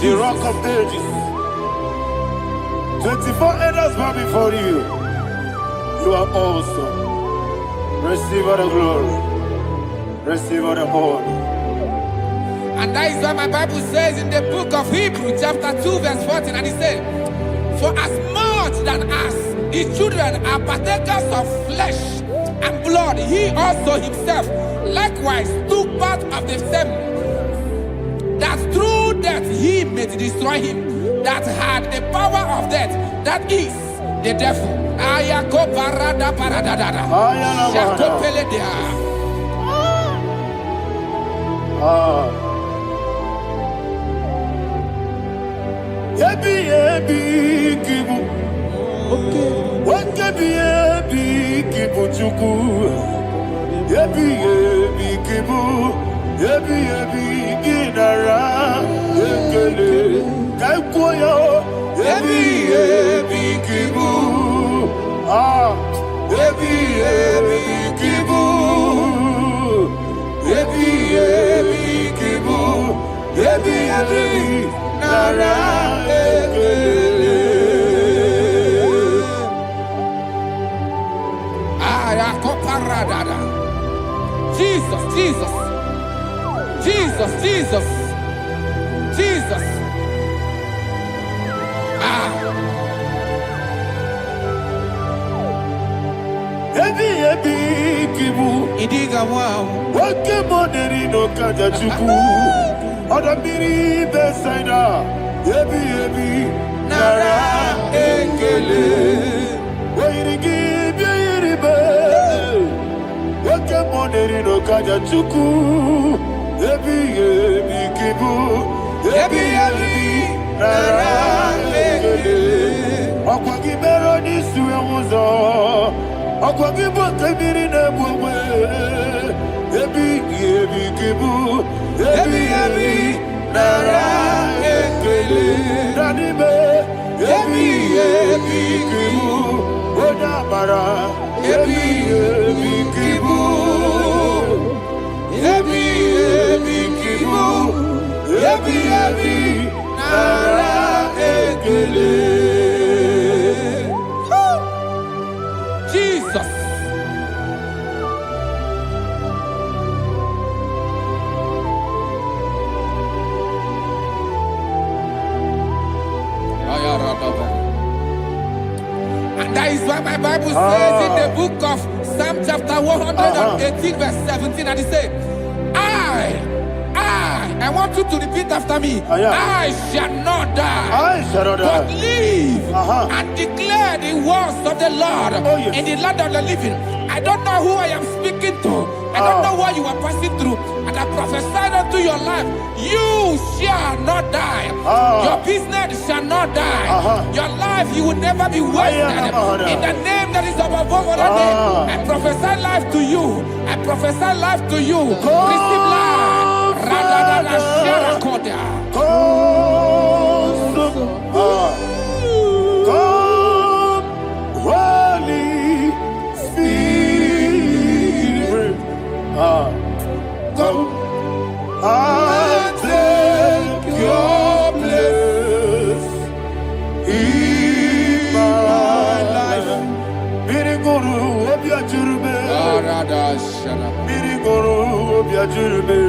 The rock of ages. 24 elders bow before you. You are awesome. Receive all the glory. Receive all the honor. And that is what my Bible says in the book of Hebrews chapter 2 verse 14. And it says, for as much than us, the children are partakers of flesh and blood, he also himself likewise took part of the same, that through death he may destroy him that had the power of death, that is the devil. Kibu. Kibu chuku. Kibu. Ginara. Ekele. Kaikoyo. Kibu. Kibu. Kibu. Nara. Ekele. Jesus, Jesus, Jesus, Jesus, Jesus. Kibu. Idiga wow. Wake money no kaja chuku. Odamiri besaida. Nara ekele. Wairigi. Wake money no kaja chuku. Kibu. Nara ekele. Wakwagi bero ni suwe muzo. Akwagibo kebiri na bwe. Ebi kibu. Ebi nara ekele. Nanibe. Ebi kibu. Oda bara. Ebi kibu. Ebi kibu. Ebi nara ekele. Jesus. And that is why my Bible says in the book of Psalm chapter 118 verse 17, and it says, I want you to repeat after me. I shall not die, but live and declare the words of the Lord in the land of the living. I don't know who I am speaking to. I don't know what you are passing through. And I prophesy unto your life, you shall not die. Your business shall not die. Your life, you will never be wasted. In the name that is above all other name, I prophesy life to you. I prophesy life to you. Receive life. Holy Spirit, come and take your place in my life. Miriguru obiajurube, miriguru obiajurube,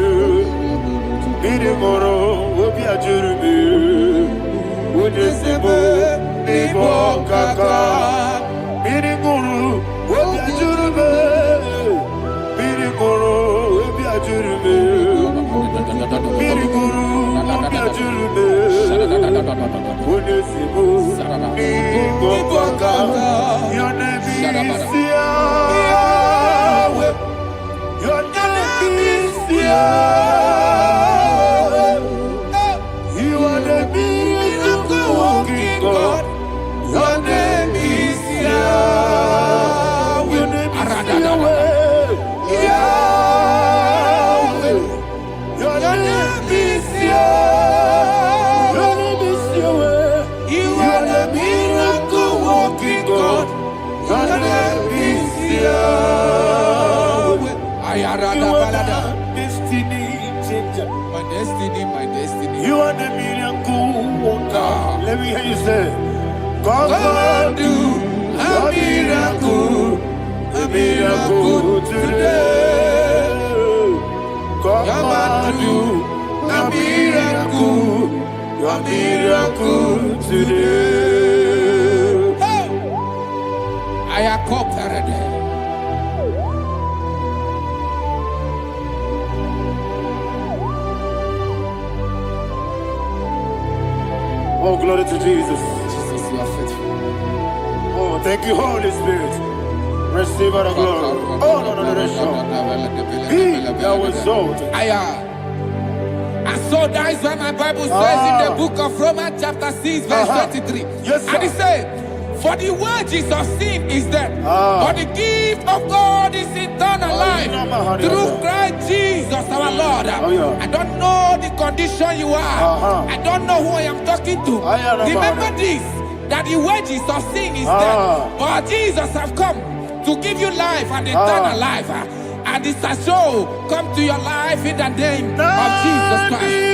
miriguru obiajurube. Udesibo nibo kaka, miriguru obiajurube, miriguru obiajurube, miriguru obiajurube. Udesibo nibo kaka, your name is Yahweh, your name is Yahweh. You are the miracle working God. Your name is Yahweh. Your name is Yahweh. Yahweh. Your name is Yahweh. Your name is Yahweh. You are the miracle working God. Your name is Yahweh. You are the destiny changer. My destiny. You are the miracle worker. Let me hear you say, come and do a miracle today. Come and do a miracle today. I am cooperative. Oh, glory to Jesus. Jesus, you are faithful. Oh, thank you, Holy Spirit. Receive our glory. Oh, no, Be thou exalted. And so that is why my Bible says in the book of Romans chapter 6 verse 23. Yes, sir. And it says, for the wages of sin is death, but the gift of God is eternal life through Christ Jesus our Lord. I don't know the condition you are. I don't know who I am talking to. Remember this, that the wages of sin is death, but Jesus have come to give you life and eternal life. And this shall show come to your life in the name of Jesus Christ.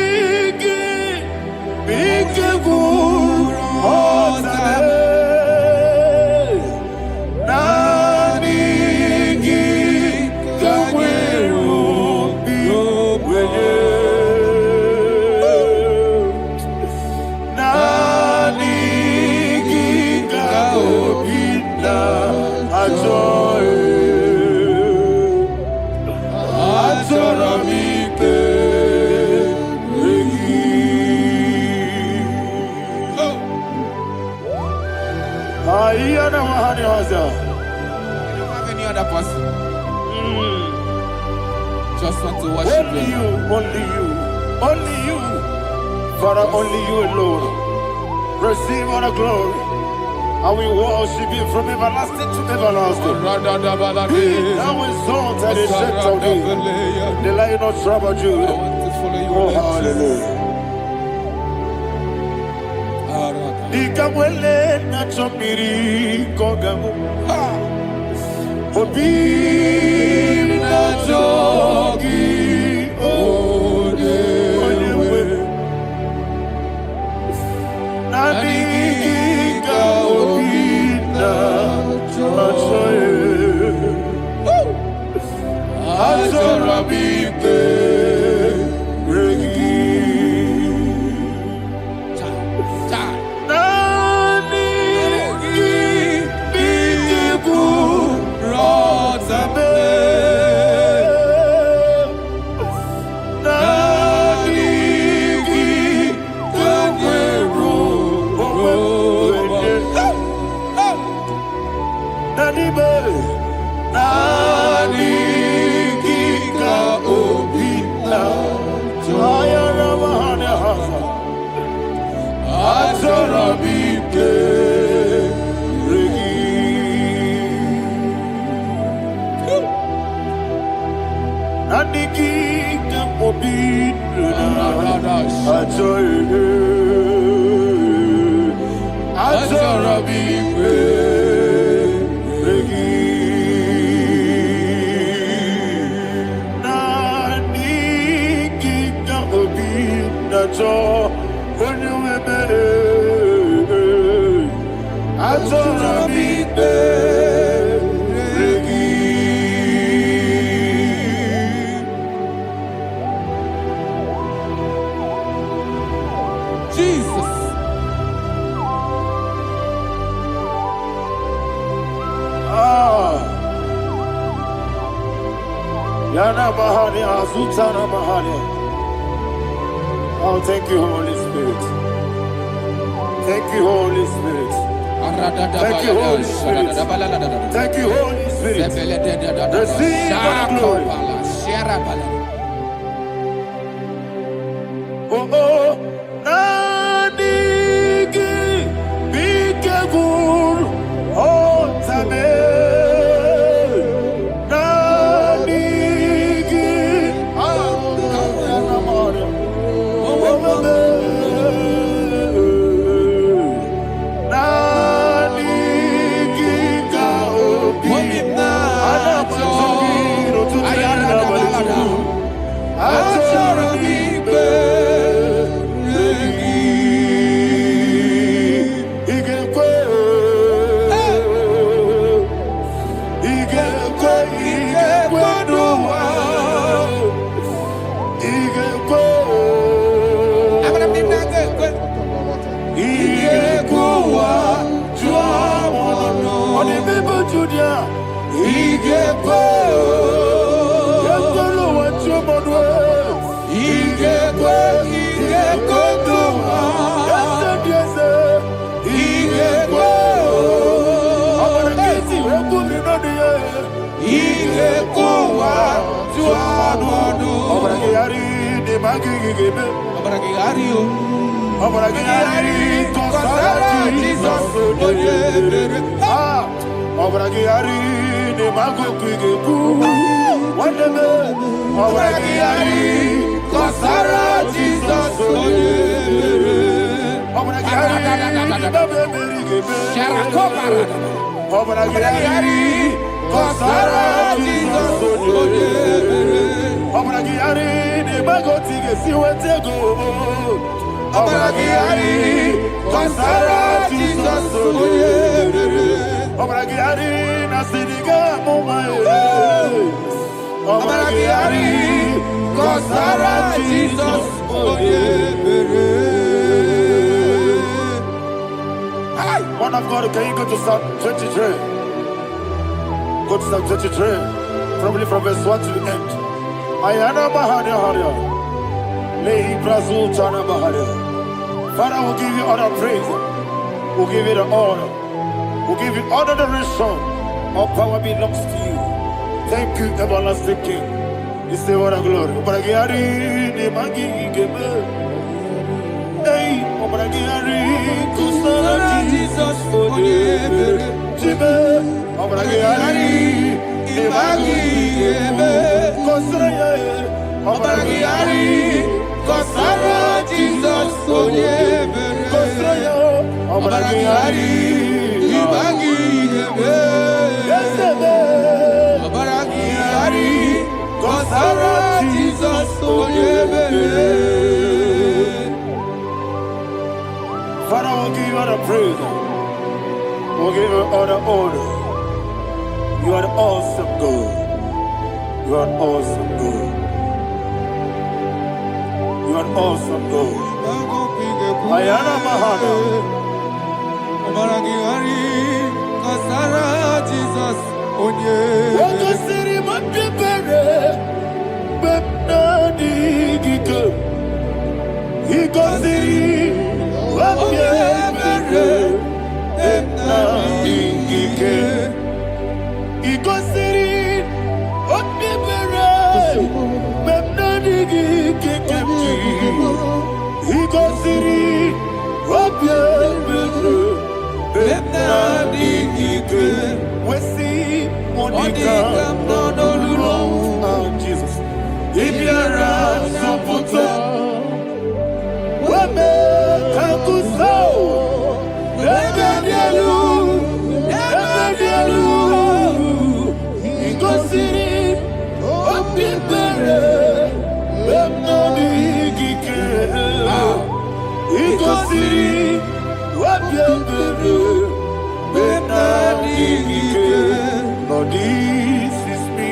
You don't have any other person. Just want to worship only you, only you, Father, only you alone. Receive all the glory, And we worship Him from everlasting to everlasting. Now exalted and set of thee, the Lion of Tribe of Judah. Oh, hallelujah. Ikamwele na chomiri kogamu. Obi na jogi odewe. Nadiga obi na jogi. Azorabike regi. Oh, thank you, Holy Spirit. Thank you, Holy Spirit. Thank you, Holy Spirit. Thank you, Holy Spirit. Receive the glory. Oh, oh, Nadigi, Bikagur, oh, Tabe. One of God, can you go to Psalm 23? Go to Psalm 23, probably from verse 1 to the end. Ayana Bahania Haria. Lay Brazil Chana Bahania. Father, we'll give you all the praise. We'll give you the honor. We'll give you all the adoration. All power belongs to you. Thank you, everlasting King. You say what a glory. Obragiari, the Magi, Gebe. Hey, Obragiari, Kusara, Jesus. Jesus, Onyebere. Jibe, Obragari, Ibagi, Ebe, Kosraya, Obragari, Kosara, Jesus, Onyebere, Kosraya, Obragari, Ibagi, Ebe, Yesebe, Obragari, Kosara, Jesus, Onyebere. Father, we'll give you all the praise. We'll give you all the honor. You are the awesome God. You are an awesome God. You are an awesome God. Ayana Mahana. Jesus. Onye. City Mapibere. Bepnadi Giko. He goes city. Wapibere. Bepnadi Giko. He goes city. Wapibere. Bepnadi Giko. He goes city. Wapibere. Bepnadi Giko. We see Monica, no, Jesus. Ibiara, Sopoto, Wame, Kakuso, Ebedielu, Igosiri, Opipere, Bemnadi Gike, Igosiri, Opipere, Bemnadi Gike. Lord, this is me,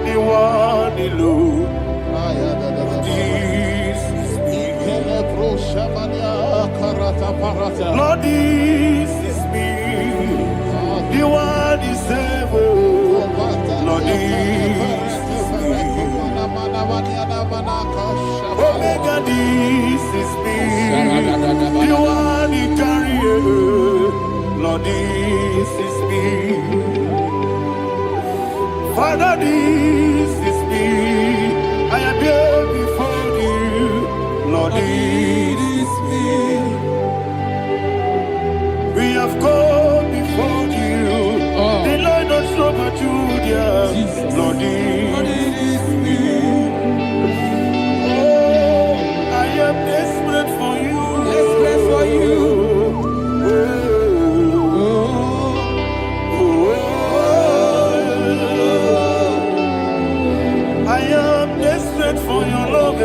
the one alone. This is me. Lord, this is me, the one is able. Lord, this is me. Omega, this is me, the one he carries. Lord, this is me. Father, this is me. I am here before you. Lord, this is me. We have come before you. The Lord not so much Judah. Lord, this is me. Oh, I am desperate for you. Desperate for you. I am desperate for your love.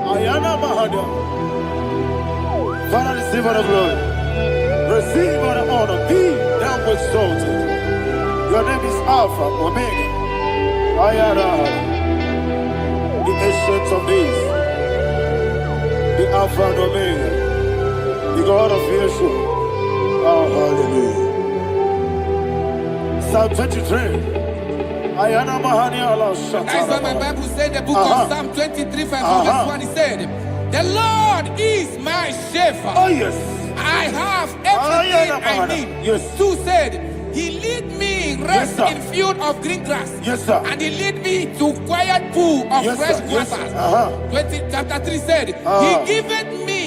Ayana Mahada. Father, receive all the glory. Receive all the honor. Be thou exalted. Your name is Alpha, Omega. Ayana. The ancient of days. The Alpha and Omega. The God of Yeshua. Oh, hallelujah. Psalm 23. Ayana Mahani Allah Shata. That's what my Bible said, the book of Psalm 23, verse 1. He said, the Lord is my shepherd. Oh, yes. I have everything I need. Yes. 2 said, he lead me rest Yes, in field of green grass. Yes, sir. And he lead me to quiet pool of Yes, fresh sir. Yes, waters. sir. Chapter 3 said, he giveth me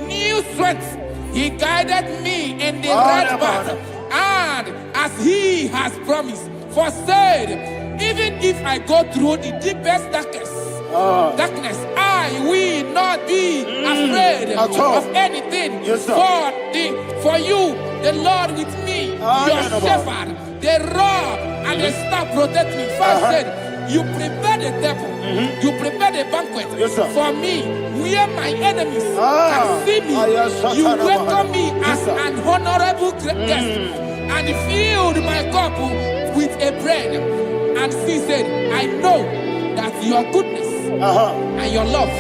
new strength. He guided me in the right path. And as he has promised, for said, even if I go through the deepest darkness, I will not be afraid of anything. Yes, sir. For you, the Lord with me, your shepherd, the rod and the staff protect me. First said, you prepare the table, you prepare the banquet for me, where my enemies can see me. You welcome me as an honorable guest, and filled my cup with a bread. And she said, I know that your goodness and your love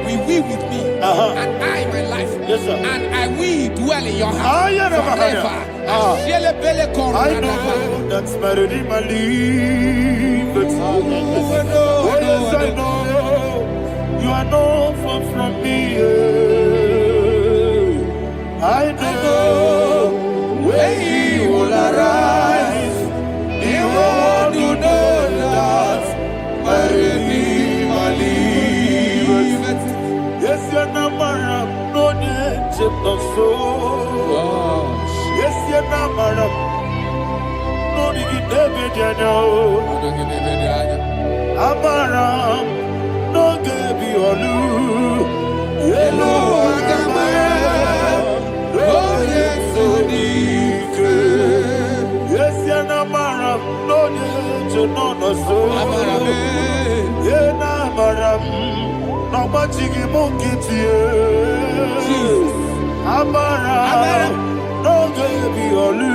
will be with me, and I, my life, and I will dwell in your house forever. I know that's better than my life. Oh, yes, I know you are not far from me. I know when he will arise, he will do know that my relief. so. Yena maram. No machigi mukiti. Amara. No gebi olu.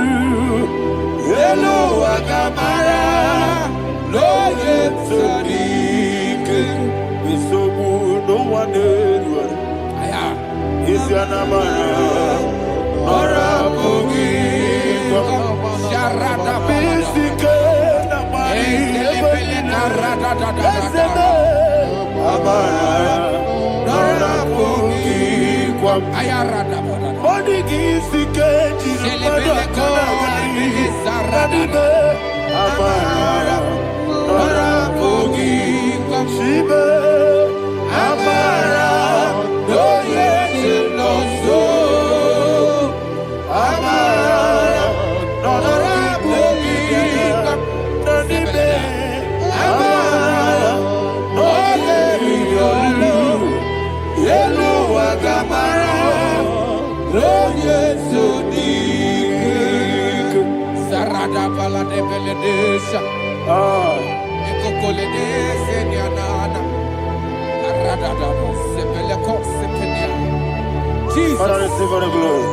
Hello agamara. No yetsadik. Bisobu no one edward. Is yanamara. Nora bugi. Sharada bisike namari. Amara. Nora bugi. Ayarada. Odigi sike jimada kanagari. Saradibe. Amara. Nora bugi. Shibe. Amara. No yet no so. Amara. Nora bugi. Nadibe. Amara. No yet no. Yelu agamara. No yet so dik. Sarada pala de beledesha. Ekokole de senyanana. Arada sebeleko sepenia. Jesus. Father, receive all the glory.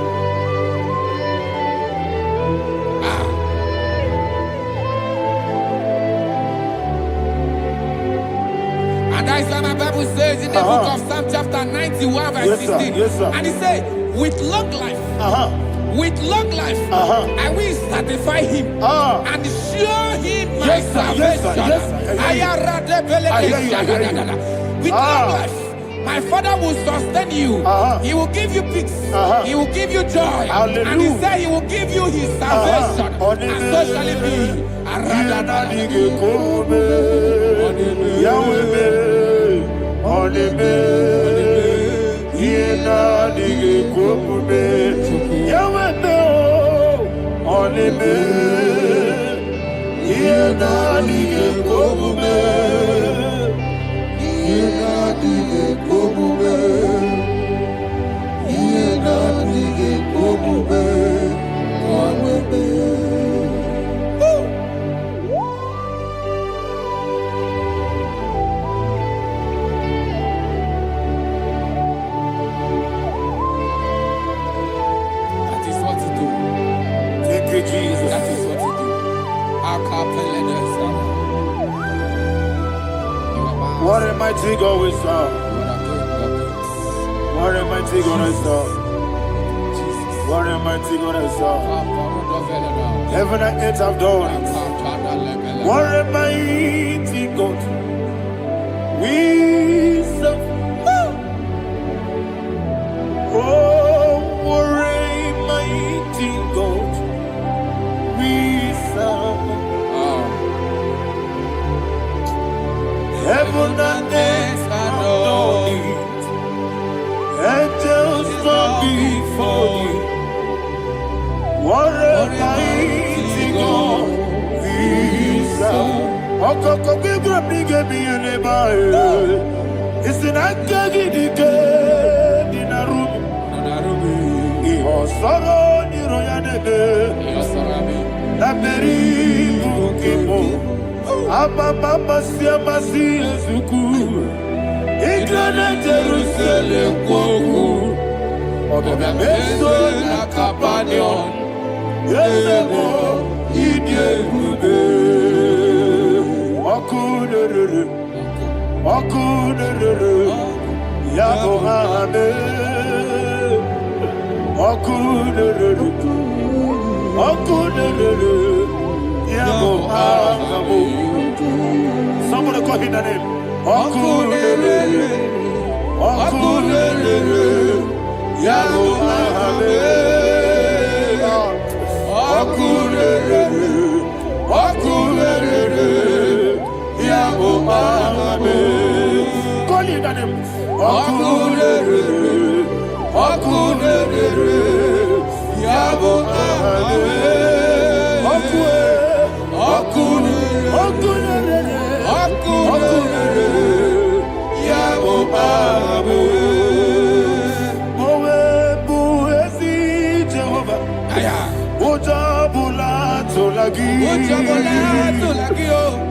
And that is why my Bible says in the book of Psalm chapter 91 verse 16. Yes, sir. And he said, with long life, with long life, I will satisfy him and show him my salvation. With long life, my Father will sustain you. He will give you peace. He will give you joy. Hallelujah. And he said he will give you his salvation. And so shall it be. What a mighty God we serve. What a mighty God I serve. What a mighty God I serve. Heaven and earth have done it. What a mighty God we serve. Oh, what a mighty God we serve. Heaven and earth adore it. Angels bow before you. What a mighty God we serve. Okoko bibra bige bieneba. It's an akagi dike dinarum. Iho soro ni royanede. La meri bukimo. Ababa siama si ezuku. Igrana Jerusalem kwoku. Odoga meso na kapanion. Yelemo idye gube. Okunere. Yabo hame. Okunere. Yabo hame. Somebody call him the name. Okunere. Yabo hame. Okunere. Yabo hame. Call him the name. Okunere. Yabo hame. Ojabula to lagi,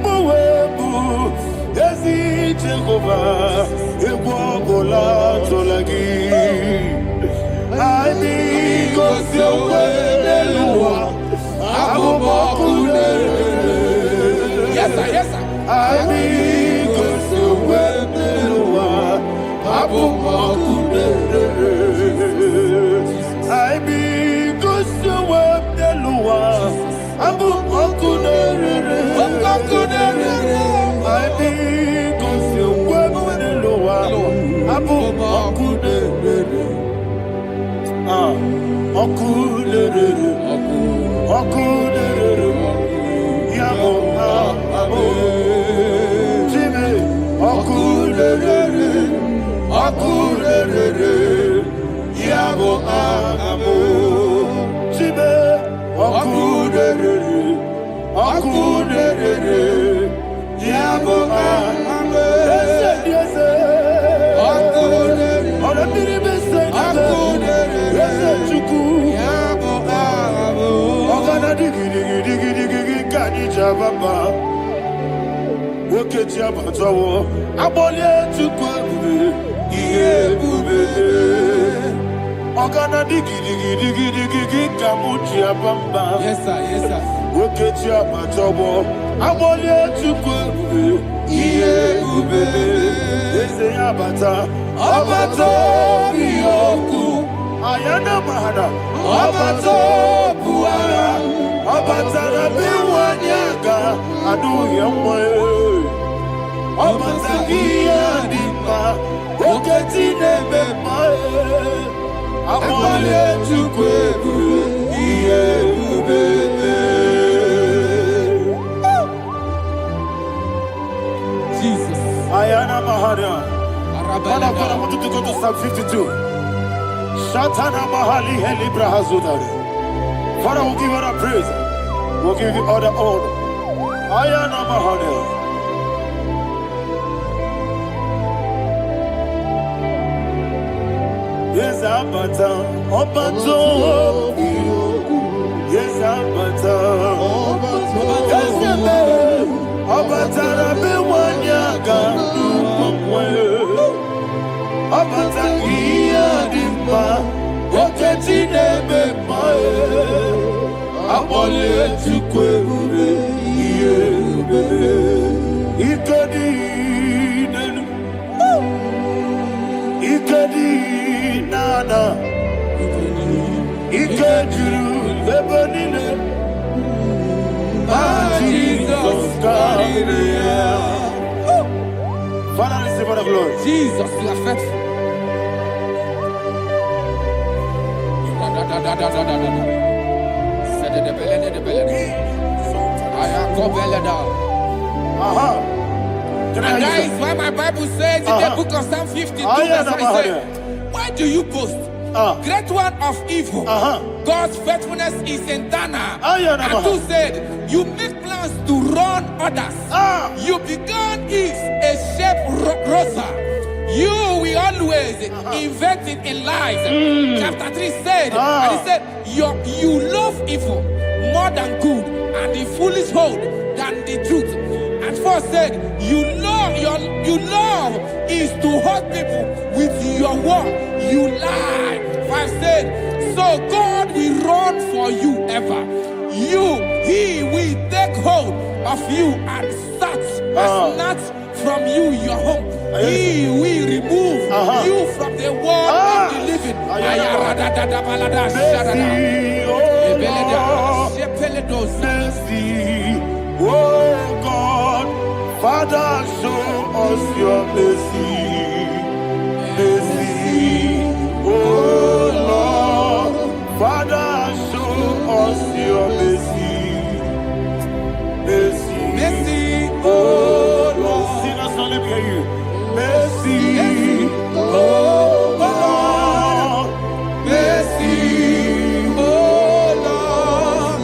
oh. Jehovah, Ewabola Tolagi. I need God's way, Eluwa, Abubakune. Yes, sir, yes, sir. I need God's way, Eluwa, Abubakune. I need God's way, Eluwa, Abubakune. I need God's way, Eluwa, Abubakune. Okulere, yabo abo, Jimmy, okulere, yabo abo, Jimmy, okulere, yabo abo, yes, Baba, Woketi abatawo, abole tukwe, bube. Ogana digi kamuchi abamba. Yes, sir, yes, sir. Woketi abatawo, abole tukwe, bube. Ese abata, abato biyoku, ayana mahada, abato buara. Obatara biwanyaga adu yamwe Obatagia dimba Oketi nebe mae Amale tukwebu Iye ubebe Jesus. Ayana mahada Father, I want you to go to Psalm 52. Shatana mahali heli brahazudari. Father, we'll give you all the praise. We'll give you all the honor. Ayana mahane. Yes, abata, obato. Yes, abata, yes, abata na biwanyaga numwe. Abata iya dimba. Oketi nebe mae. Abole tukwe ube, iye ube. Ikadi nenu, ikadi nana, ikadiru lebanine. Jesus God. Father, receive all the glory. Jesus, you are faithful. And that is why my Bible says in the book of Psalm 52, verse 5, why do you boast? Great one of evil. God's faithfulness is eternal. And who said, you make plans to run others. You began is a shape rosa. You will always inventing in lies. Chapter 3 said, and he said, you love evil more than good, and the foolish hold than the truth. And 4 said, you love is to hurt people with your word. You lie. 5 said, so God will run for you ever. He will take hold of you and snatch from you your home. He will remove you from the world of the living. Mercy, oh God, Father, show us your mercy. Mercy, oh Lord, Father, show us your mercy. Mercy, Mercy, oh Lord, sinners only hear you. Mercy, oh Lord, mercy, oh Lord,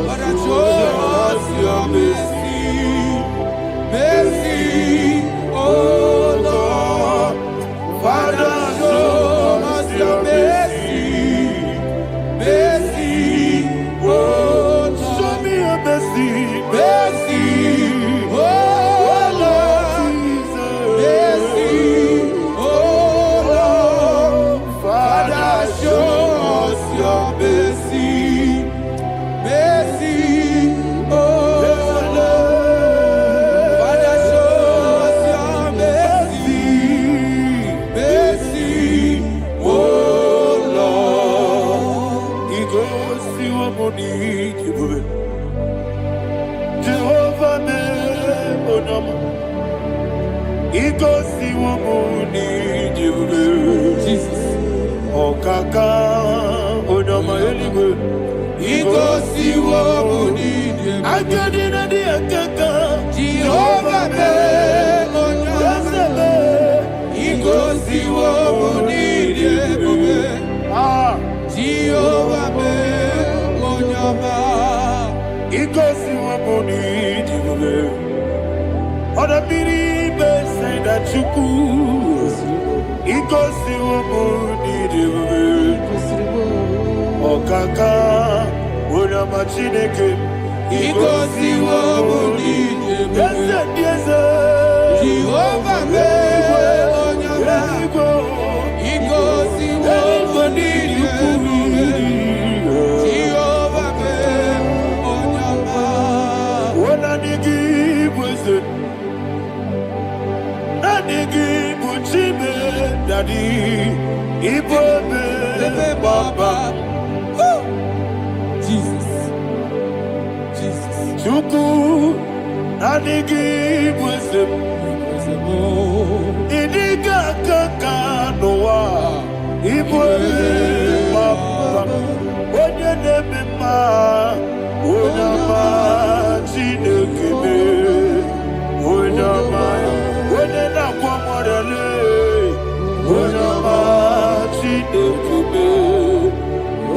Father, show us your mercy. Mercy, oh Lord. Igosi wumuni jibube. Jesus. Okaka onama eligwe. Igosi wumuni jibube. Agadina di akaka. Jehovah be onyame. Igosi wumuni jibube. Jehovah be onyame. Igosi wumuni jibube. Oda biri be say that you could. Igosi wumuni jibube. Okaka onama chineke. Igosi wumuni jibube. Yes. Jehovah be onyame. Igosi wumuni jibube. Jehovah be onyame. When I give was it, give Chime Daddy, Ibobe Baba. Jesus. Chuku, Nanigi was it, Idiga Kaka Noa, Ibobe Baba. When you name ma, Unama Chinekebe, Unama, when you not come on the lay, Unama Chinekebe,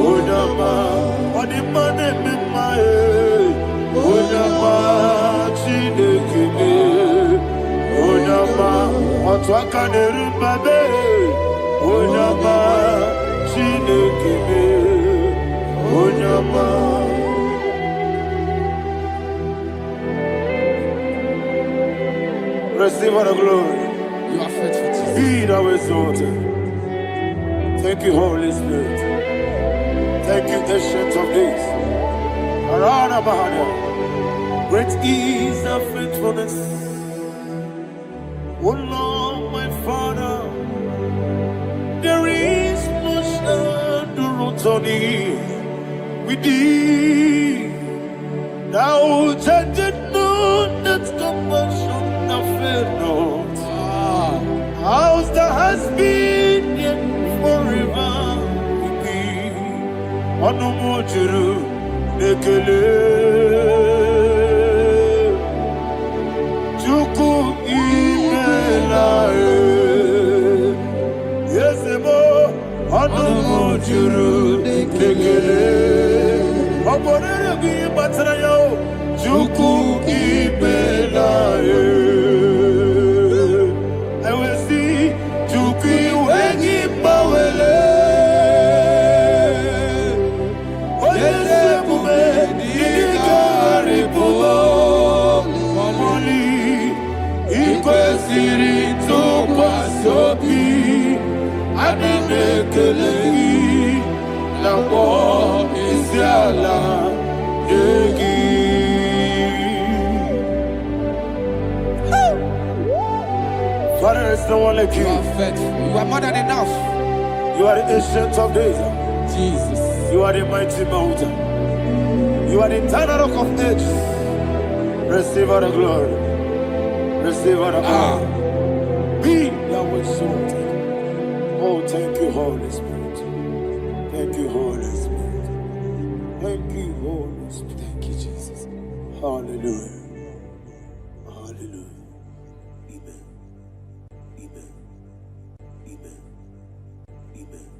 Unama, on the money in my head, Unama Chinekebe, Unama, what's what can you remember? Unama Chinekebe, Unama. Receive all the glory. You are faithful, Jesus. Be thou exalted. Thank you, Holy Spirit. Thank you, Ancient of Days. Arana Bahana. Great is thy faithfulness. O Lord, my Father, there is much endurance on thee. With thee, thou judgest not that compassion of faith not. How's the has been yet forever with thee? Onomojuru nekele Chuku imelae Yesemo Onomojuru nekele Oborere gi batrayo Chuku imelae I will see Chuku wengi bawele Oyesemume Digari pugo Moli Ikwesiri tukwa sobi Adinekelehi Nako isiala Yegi Father, there's no one like you. You are faithful. You are more than enough. You are the ancient of days. Jesus. You are the mighty mountain. You are the eternal rock of ages. Receive all the glory. Receive all the honor. Be thou exalted. Oh, thank you, Holy Spirit. Thank you, Holy Spirit. Thank you, Holy Spirit. Thank you, Jesus. Hallelujah. Hallelujah. Amen. Amen. Amen. Amen.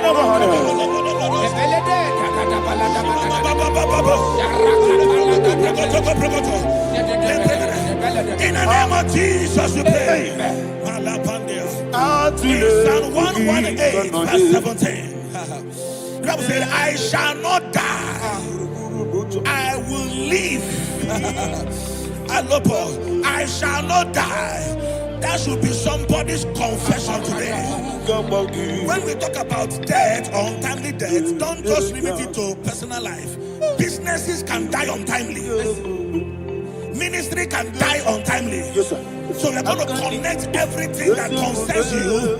In the name of Jesus, we pray. In Psalm 118, verse 17, the Bible said, I shall not die, I will live. I shall not die. That should be somebody's confession today. When we talk about death or untimely death, don't just limit it to personal life. Businesses can die untimely. Ministry can die untimely. Yes, sir. So we're going to connect everything that concerns you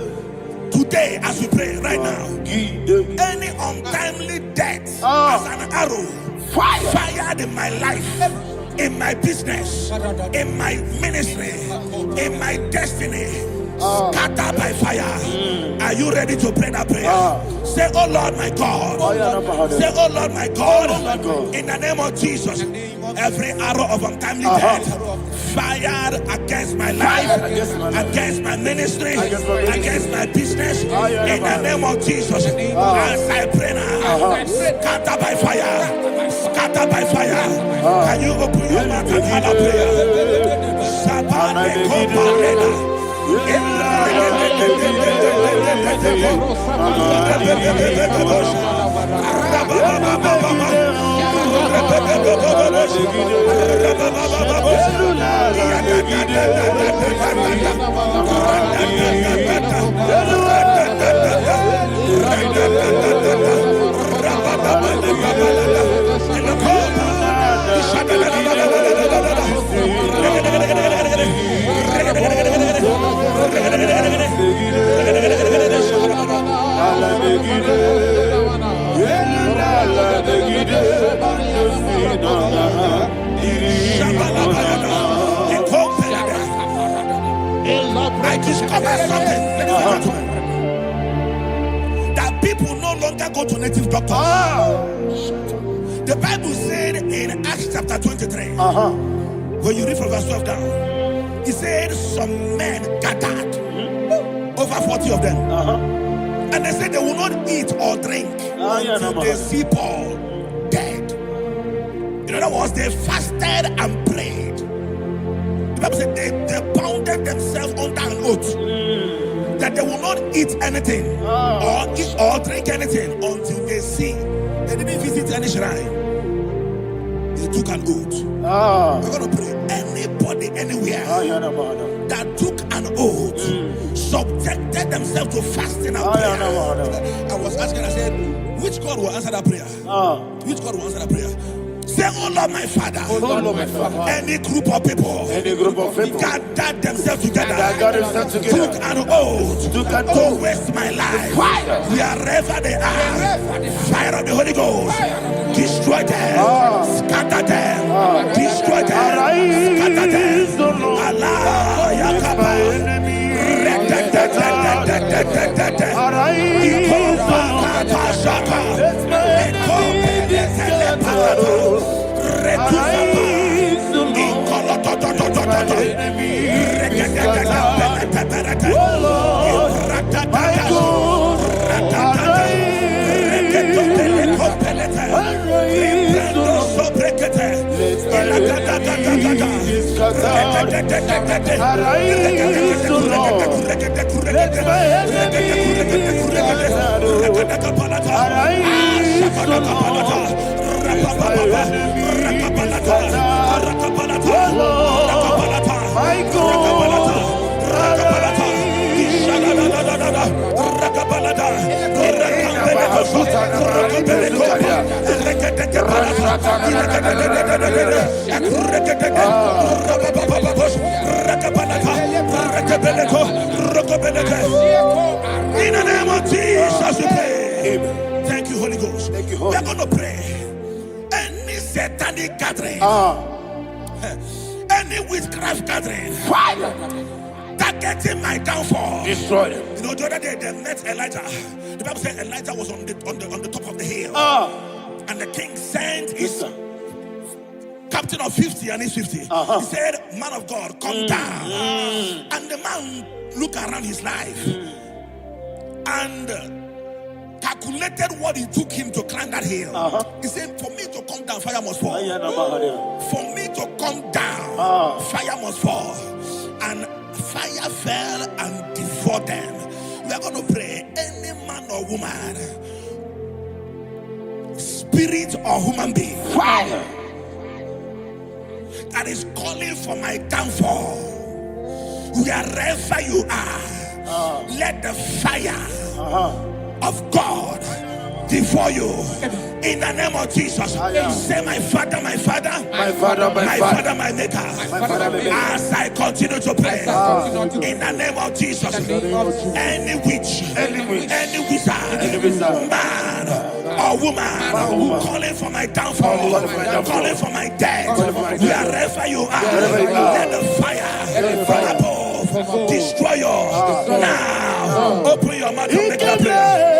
today as we pray right now. Any untimely death as an arrow fired in my life, in my business, in my ministry, in my destiny, scattered by fire. Are you ready to pray that prayer? Say, oh Lord my God. Say, oh Lord my God. In the name of Jesus, every arrow of untimely death fired against my life, against my ministry, against my business, in the name of Jesus, as I pray now, scattered by fire, scattered by fire. Can you open your mouth and have a prayer? I discovered something, that people no longer go to native doctors. The Bible said in Acts chapter 23, when you read from verse 12 down, it said some men gathered, over 40 of them, and they said they will not eat or drink until they see Paul dead. In other words, they fasted and prayed. The Bible said they bounded themselves under an oath that they will not eat anything or eat or drink anything until they see. They didn't visit any shrine. They took an oath. We're going to pray. Anybody, anywhere that took an oath, subjected themselves to fasting and prayer. I was asking, I said, which God will answer that prayer? Which God will answer that prayer? Say, oh Lord my Father, any group of people gathered themselves together, took an oath to waste my life, wherever they are, fire of the Holy Ghost, destroy them, scatter them, destroy them, scatter them. Allah Yakaba, In the name of Jesus, we pray. Thank you, Holy Ghost. Thank you, Holy. We're going to pray. Any satanic gathering, any witchcraft gathering, targeting my downfall, destroy them. You know, the other day they met Elijah. The Bible said Elijah was on the top of the hill, and the king sent his captain of 50 and his 50. He said, man of God, come down. And the man looked around his life and calculated what it took him to climb that hill. He said, for me to come down, fire must fall. For me to come down, fire must fall. And fire fell and devoured them. We are going to pray. Any man or woman, spirit or human being, Fire. that is calling for my downfall, wherever you are, let the fire of God devour you in the name of Jesus. Say, my Father, my Father, My Father, my Father, my Maker. my Father, my Maker. As I continue to pray in the name of Jesus, any witch, any wizard, man or woman calling for my downfall, calling for my death, wherever you are, let the fire from above destroy you now. Open your mouth and make a prayer.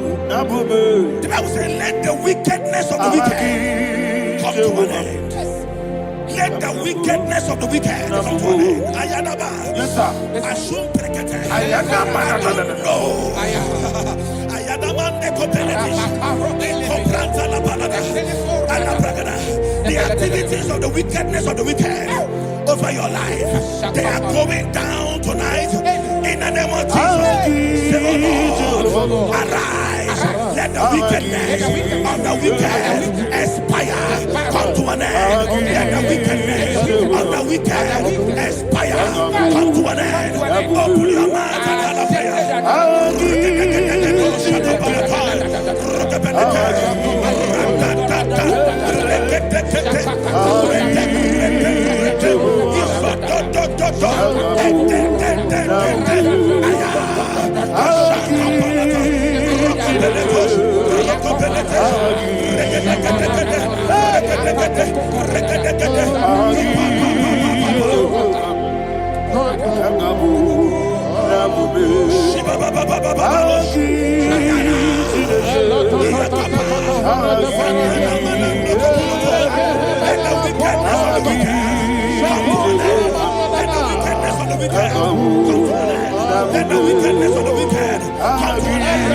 The Bible says, let the wickedness of the wicked come to an end. Let the wickedness of the wicked come to an end. Ayadaba. Yes, sir. Assume prekete. Ayadaba. No. Ayadaba ne kopeletis. Kompranta la balada. Ala bragada. The activities of the wickedness of the wicked over your life, they are going down tonight in the name of Jesus. Say, oh Lord, arise. Let the wickedness of the wicked expire. Come to an end. Let the wickedness of the wicked expire. Come to an end. Open your mouth and let the wickedness of the wicked come to an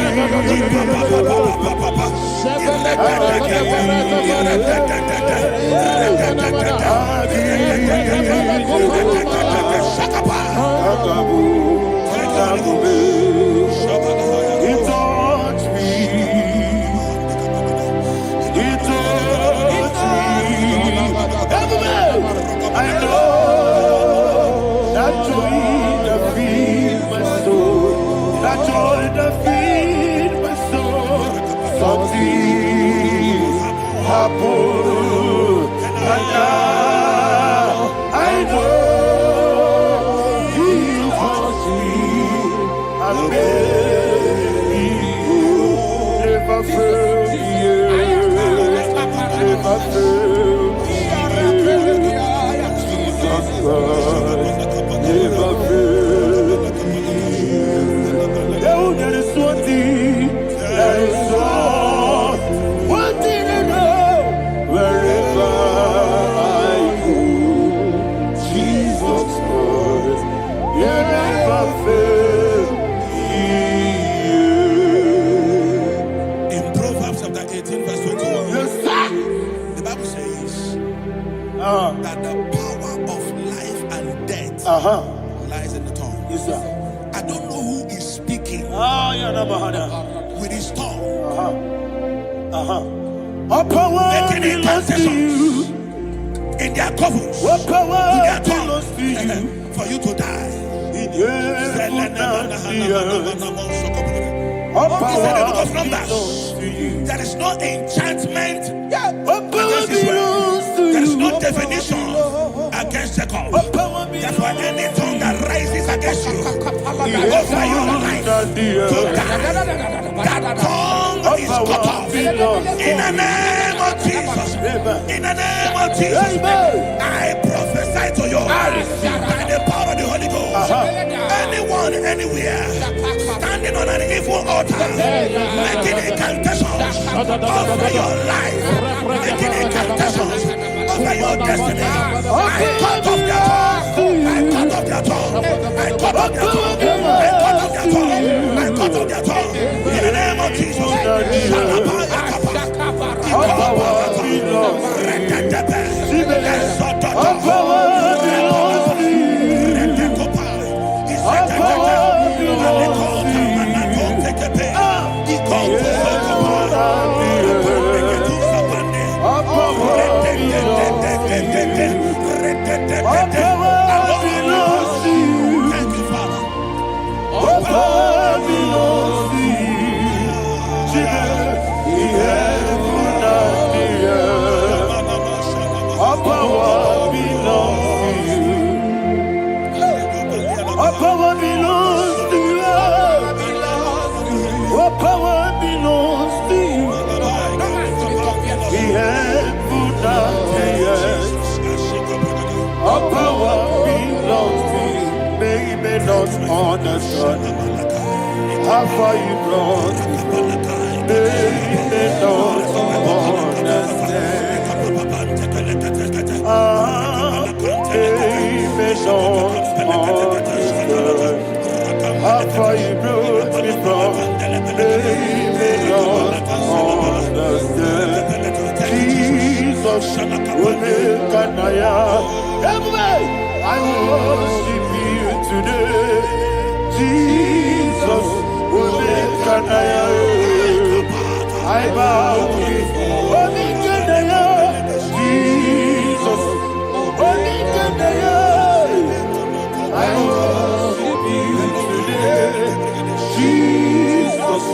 that the power of life and death lies in the tongue. Yes, sir. I don't know who is speaking with his tongue. making incantations in their covens, in their tongues, for you to die. He said in the book of Numbers, there is no enchantment against Israel. There is no definition against Jacob. Therefore, any tongue that rises against you over your life to die, that tongue is cut off. In the name of Jesus. In the name of Jesus. I prophesy to you by the power of the Holy Ghost. Anyone, anywhere, standing on an evil altar, making incantations over your life, making incantations over your destiny, I cut off their tongue. I cut off their tongue. I cut off their tongue. I cut off their tongue. I cut off their tongue. In the name of Jesus. Understand how far you brought me. They don't understand. They don't understand how far you brought me from. They don't understand. Jesus, will make a naya. I worship you today. Jesus, will make a naya. I bow before Jesus, will make a naya. I worship you today. Jesus,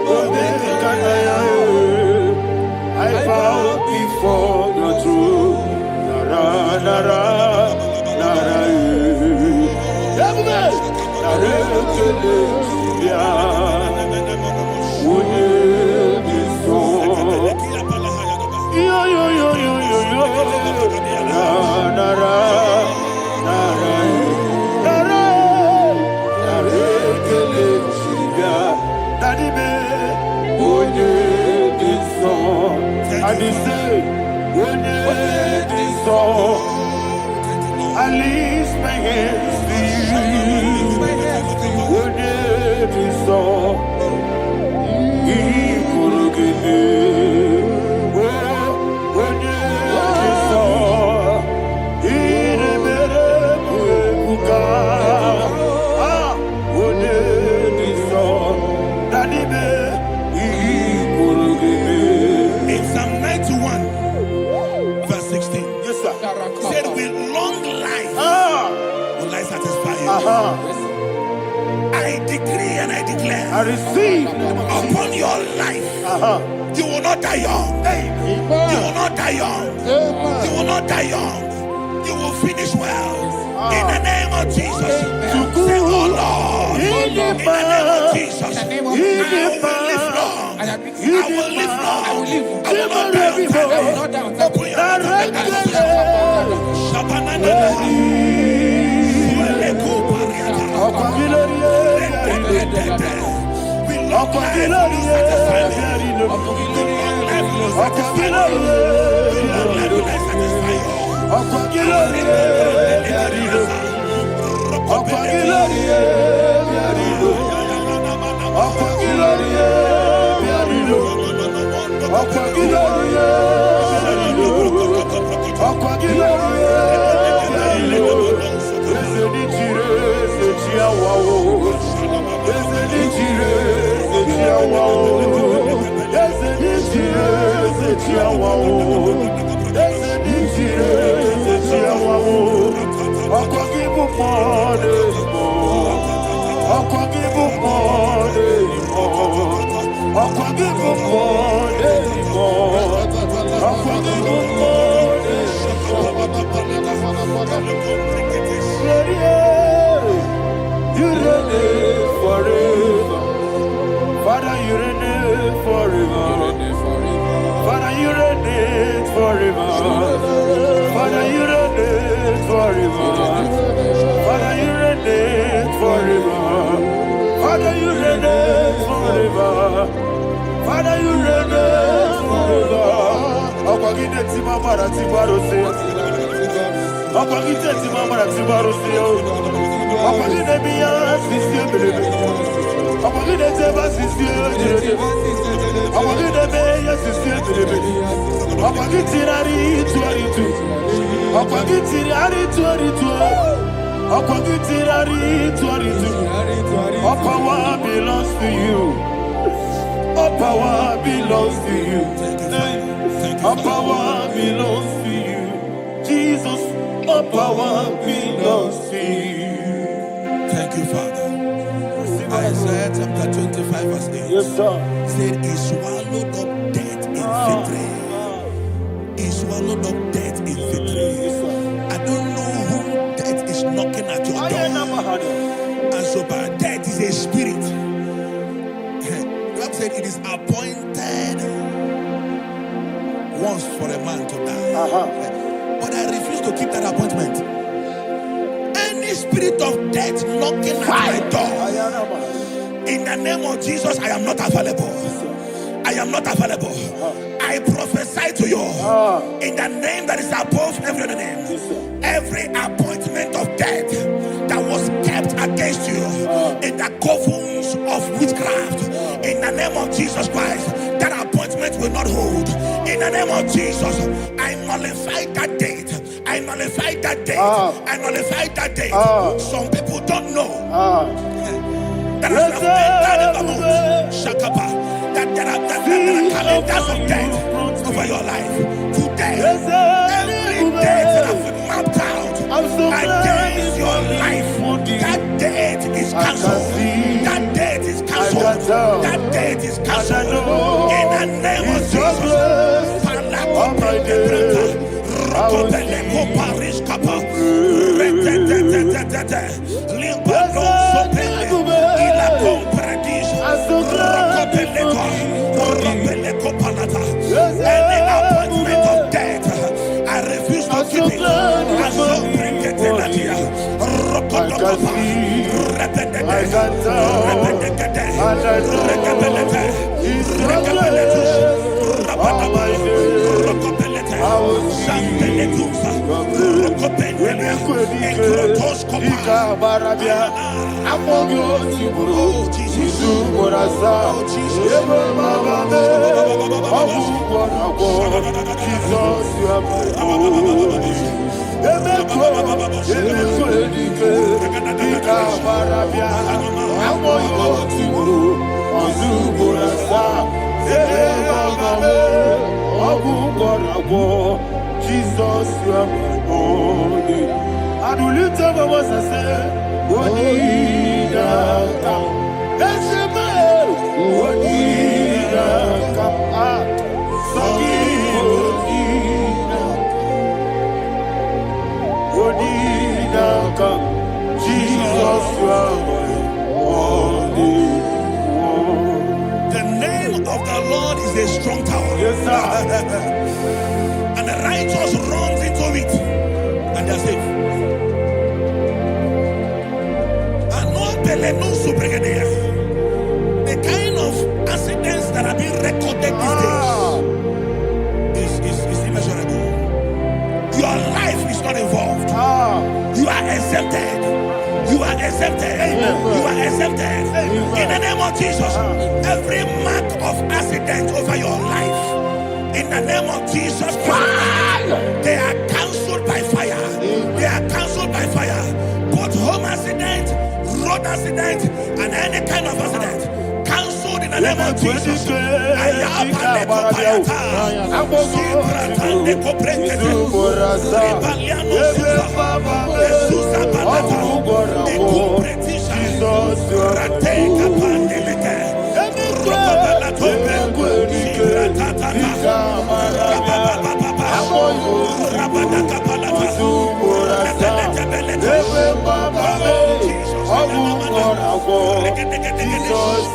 will make a naya. I bow before your throne. Nara, nara. I lift my hands to you. Would it be so? He could give me. Would it be so? He never would it be so? That he could give me. In Psalm 91, verse 16. Yes, sir. Said with long life will I satisfy you. I decree and I declare, I receive upon your life, you will not die young. You will not die young. You will not die young. You will finish well. In the name of Jesus. Say, oh Lord, in the name of Jesus, I will live long. I will live long. I will not die on time. Open your Wow. you reign forever. Father, you reign forever. Father, you reign forever. Father, you reign forever. Father, you reign forever. Father, you reign forever. Opagite timamara tibarose. Opagite timamara tibarose. Opagite biya sisiye. Opagite teba sisiye. Opagite biya sisiye. Opagite rari tuaritu. Opagite rari tuaritu. Opagite rari tuaritu. All power belongs to you. All power belongs to you. All power belongs to you. Jesus, all power belongs to you. Thank you, Father. Isaiah chapter 25 verse 8. Yes, sir. Said he swallowed up death in victory. He swallowed up death in victory. I don't know who death is knocking at your door. And so by death is a spirit. God said it is appointed once for a man to die. But I refuse to keep that appointment. Any spirit of death knocking at my door, in the name of Jesus, I am not available. I am not available. I prophesy to you in the name that is above every other name. Every appointment of death that was kept against you in the covens of witchcraft, in the name of Jesus Christ, that appointment will not hold. In the name of Jesus, I nullify that date. I nullify that date. I nullify that date. Some people don't know that as of Shakapa, that there are calendars of death over your life. Today, every date that I've mapped out against your life, that date is cancelled. That date is cancelled. That date is cancelled. In the name of Jesus. Any appointment of death, I refuse to keep it. I so bring it in the year. Jesus, you are my holy. I do lift up my voice and say, Odina kam, Eshema, Odina kam, Sagi Odina kam, Jesus, you are my holy. The name of the Lord is a strong tower. Yes, sir. And the righteous runs into it and they are safe. The kind of accidents that are being recorded these days is immeasurable. Your life is not involved. You are exempted. You are exempted. You are exempted. In the name of Jesus, every mark of accident over your life, in the name of Jesus Christ, they are cancelled by fire. They are cancelled by fire. Both home accident, road accident, and any kind of accident, cancelled in the name of Jesus. Jesus,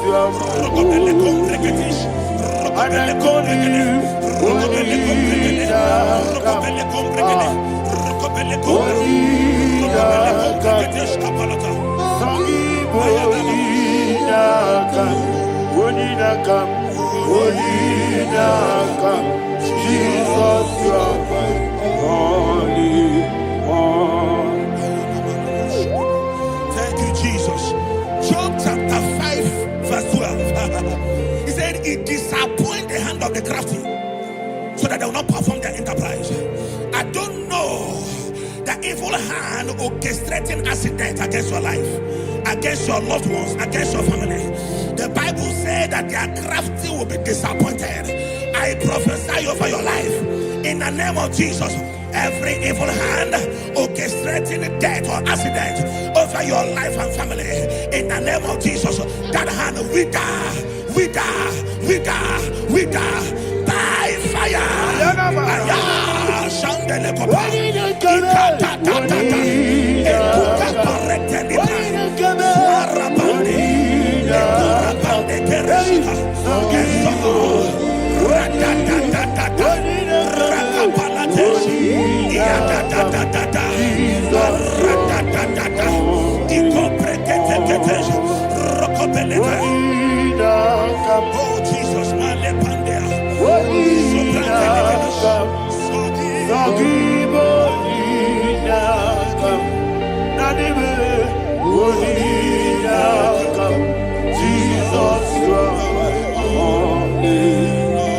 Jesus, you are holy. Thank you, Jesus. Job chapter 5, verse 12. He said, it disappoints the hand of the crafty so that they will not perform their enterprise. I don't know the evil hand orchestrating accidents against your life, against your loved ones, against your family. The Bible said that their crafty will be disappointed. I prophesy over your life in the name of Jesus. Every evil hand orchestrating death or accident over your life and family, in the name of Jesus, that hand wither by fire. Oh Jesus,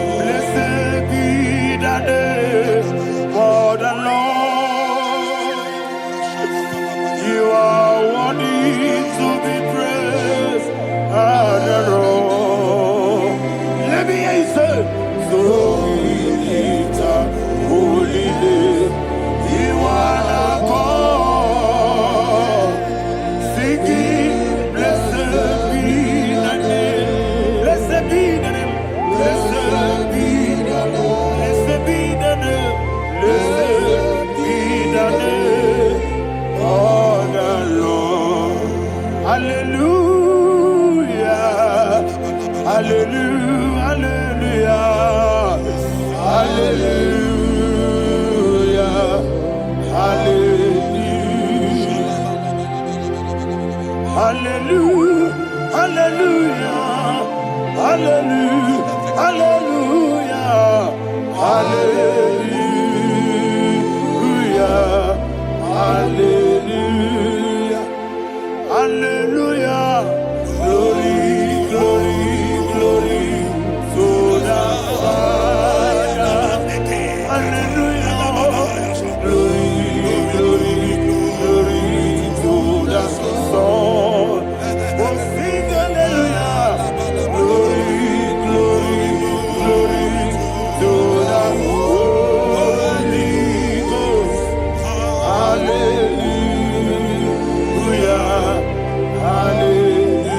blessed be the name for the Lord. You are worthy to be praised and adored. Let me hear you say, so we lift up holy name. You are the God. Singing, blessed be the name. Blessed be the name. Blessed be the name. Blessed be the name. Blessed be the name of the Lord. Hallelujah. Hallelujah. Hallelujah. Hallelujah. Hallelujah. Hallelujah. Hallelujah. Hallelujah. Hallelujah. Hallelujah. Glory, glory, glory to the Father. Hallelujah. Glory, glory, glory to the Son. Oh, sing hallelujah. Glory, glory, glory to the Holy Ghost. Hallelujah. Hallelujah.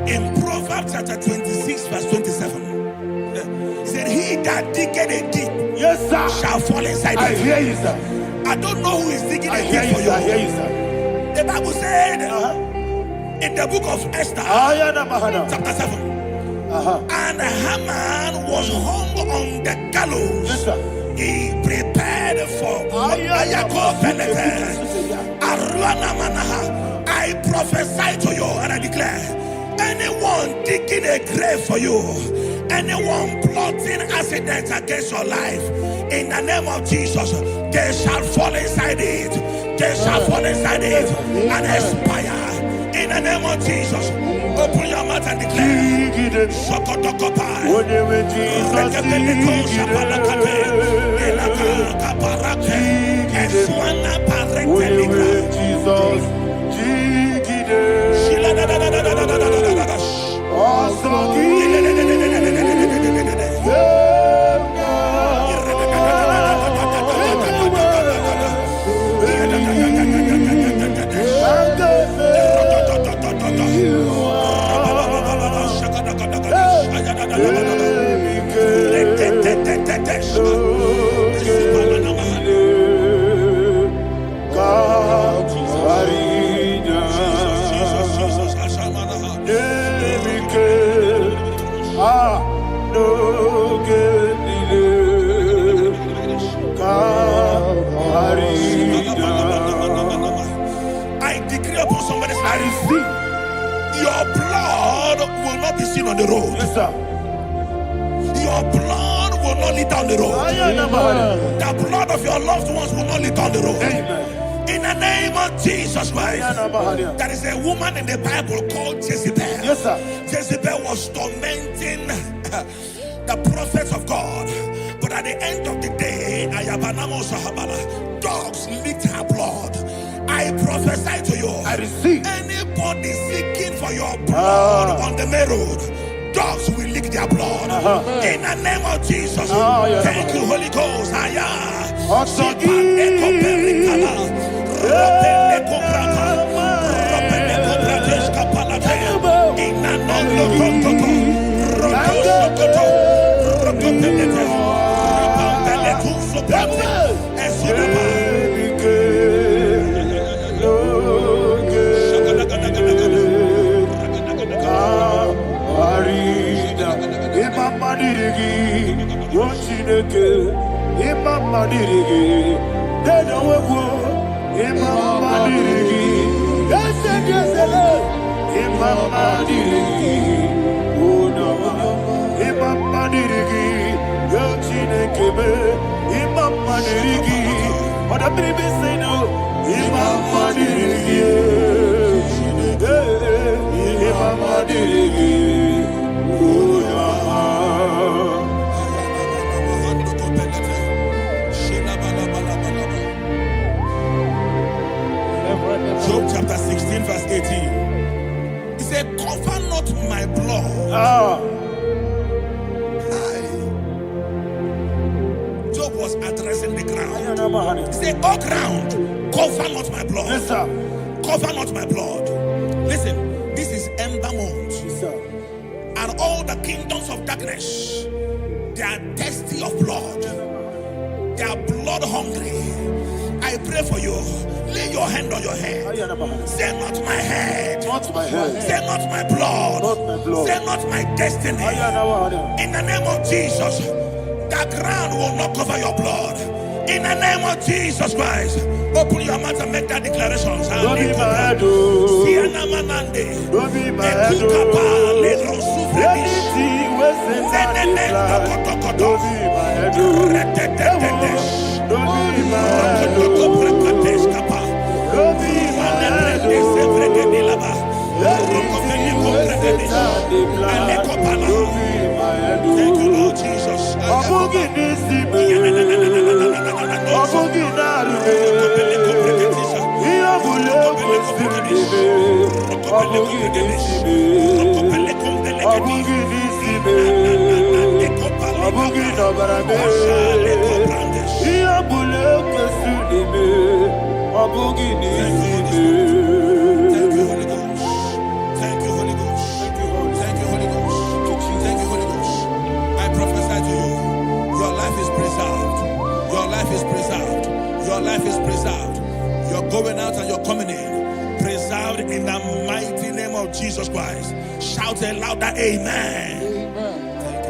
in Proverbs chapter 26, verse 27, he said, he that diggeth a deep, Yes, sir. shall fall inside I it. hear you, sir. I don't know who is digging I a hear deep you, for sir. I you. hear you, sir. The Bible said in the book of Esther, chapter 7, and Haman was hung on the gallows. Yes, sir. He prepared for I prophesy to you and I declare, anyone digging a grave for you, anyone plotting accidents against your life, in the name of Jesus, they shall fall inside it. They shall fall inside it and expire. In the name of Jesus, open your mouth and declare. on the road. Yes, sir. Your blood will not lead down the road. The blood of your loved ones will not lead down the road. Amen. In the name of Jesus Christ. There is a woman in the Bible called Jezebel. Yes, sir. Jezebel was tormenting the prophets of God. But at the end of the day, dogs licked her blood. I prophesy to you. I receive. Anybody seeking for your blood on the main road, dogs will lick their blood. In the name of Jesus. Thank you, Holy Ghost. Job chapter 16 verse 18. He said, cover not my blood. Job was addressing the ground. He said, oh ground, cover not my blood. Yes, sir. Cover not my blood. Listen, this is ember month. Yes, sir. And all the kingdoms of darkness, they are thirsty of blood. They are blood hungry. I pray for you. Lay your hand on your head. Say not my head. Not my head. Say not my blood. Not my blood. Say not my destiny. In the name of Jesus, the ground will not cover your blood. In the name of Jesus Christ, open your mouth and make that declaration. Don't be mad, oh. Don't be mad, oh. Anything was in that blood. Don't be mad, oh. Don't be mad, oh. Don't be mad, oh. Thank you, Lord Jesus. Your life is preserved. You're going out and you're coming in. Preserved in the mighty name of Jesus Christ. Shout a louder amen. Thank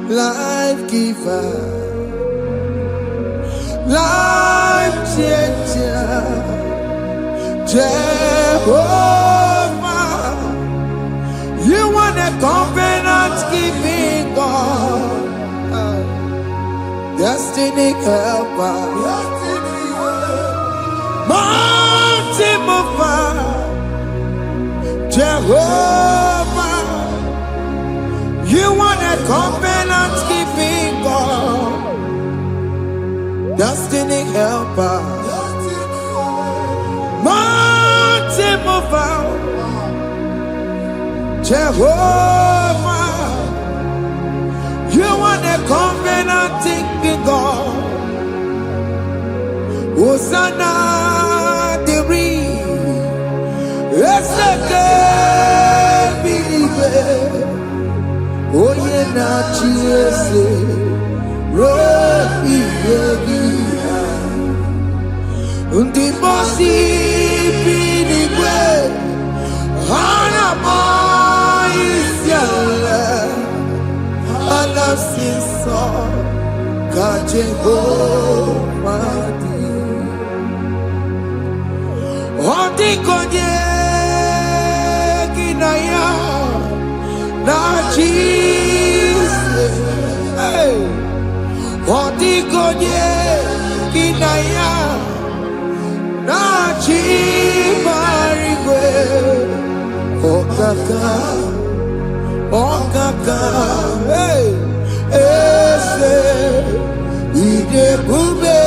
Life giver, life changer, Jehovah, you are the covenant keeping God, destiny helper, mountain mover, Jehovah, you are the covenant keeping God, destiny helper, mountain mover. Jehovah, you are the covenant keeping God. Hosanna, the it's a good believer. Oh, yeah, not Jesus. Rocky, the bossy believer. Hana boy is yellow. I love so. Jehovah. Oti konye kinaya na Jesus. Oti konye kinaya na chibarigwe. Okaka, ese ide bube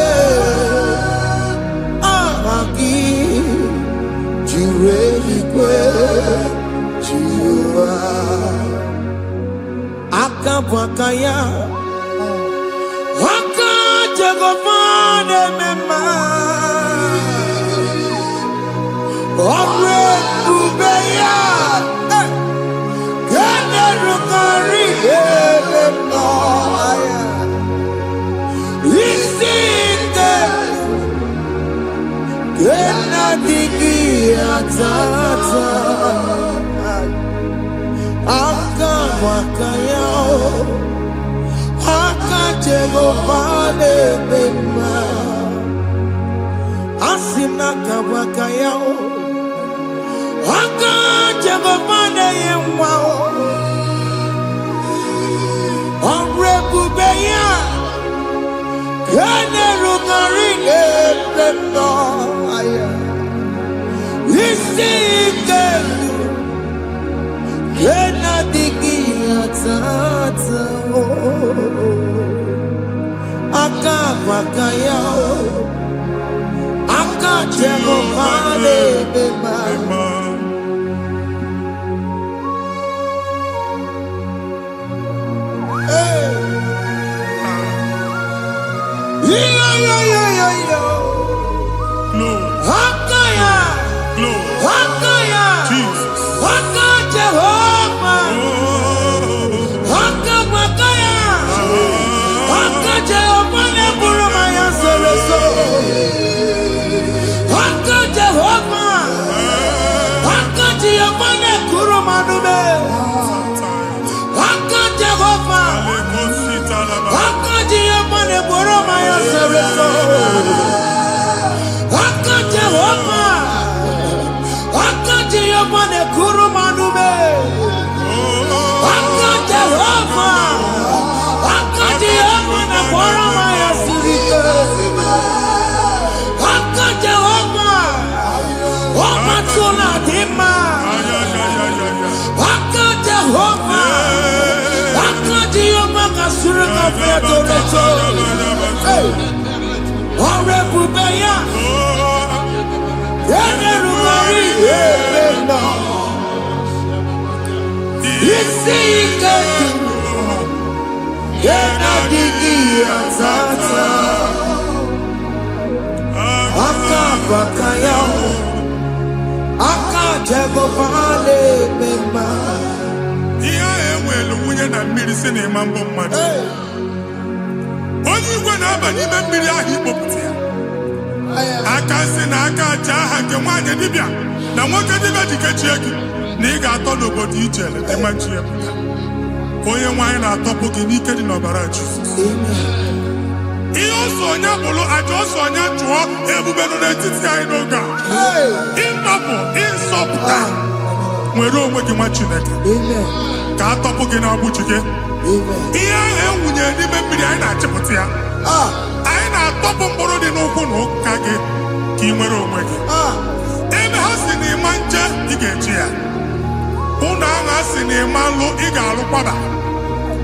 amaki. Akabwakaya Waka Jagomane Mema Omre Ubeya Gane Rukari Mema Isinde Gena Digi Atata Akabwakaya Akajegofane Bema Asina kabwakaya Akajegofane Yemwa Omrebubeya Kene Rugarine Bema Isike Kena digi atata Akabwakaya Akajegofane Bema Akabwakaya Akajegofane Bema na mmiri si na ịma mbọ mmadụ onye igwe na-aba n'ime mmiri ahụ ikpopụta ya aka si na aka aja aha nke nwaanyị dibịa na nwoke dibịa ji kechie gị na ị ga-atọ n'obodo ijele ịmachi ya pụta onye nwaanyị na-atọpụ gị n'ike dị n'ọbara Jizọs ihe ọsọ onye bụrụ aja ọsọ onye chụọ ebube nọ n'etiti anyị n'oge a ịtọpụ ịzọpụta nwere onwe gị nwa Chineke ka atọpụ gị na-agbụchi gị ihe ahụ enwunye n'ime mmiri anyị na-achịpụta ya anyị na-atọpụ mkpụrụ dị n'ụkwụ na ụka gị ka ị nwere onwe gị ebe ha si na ịma nje ị ga-eji ya ụnụ agha si na ịmalụ ị ga-alụ kwaba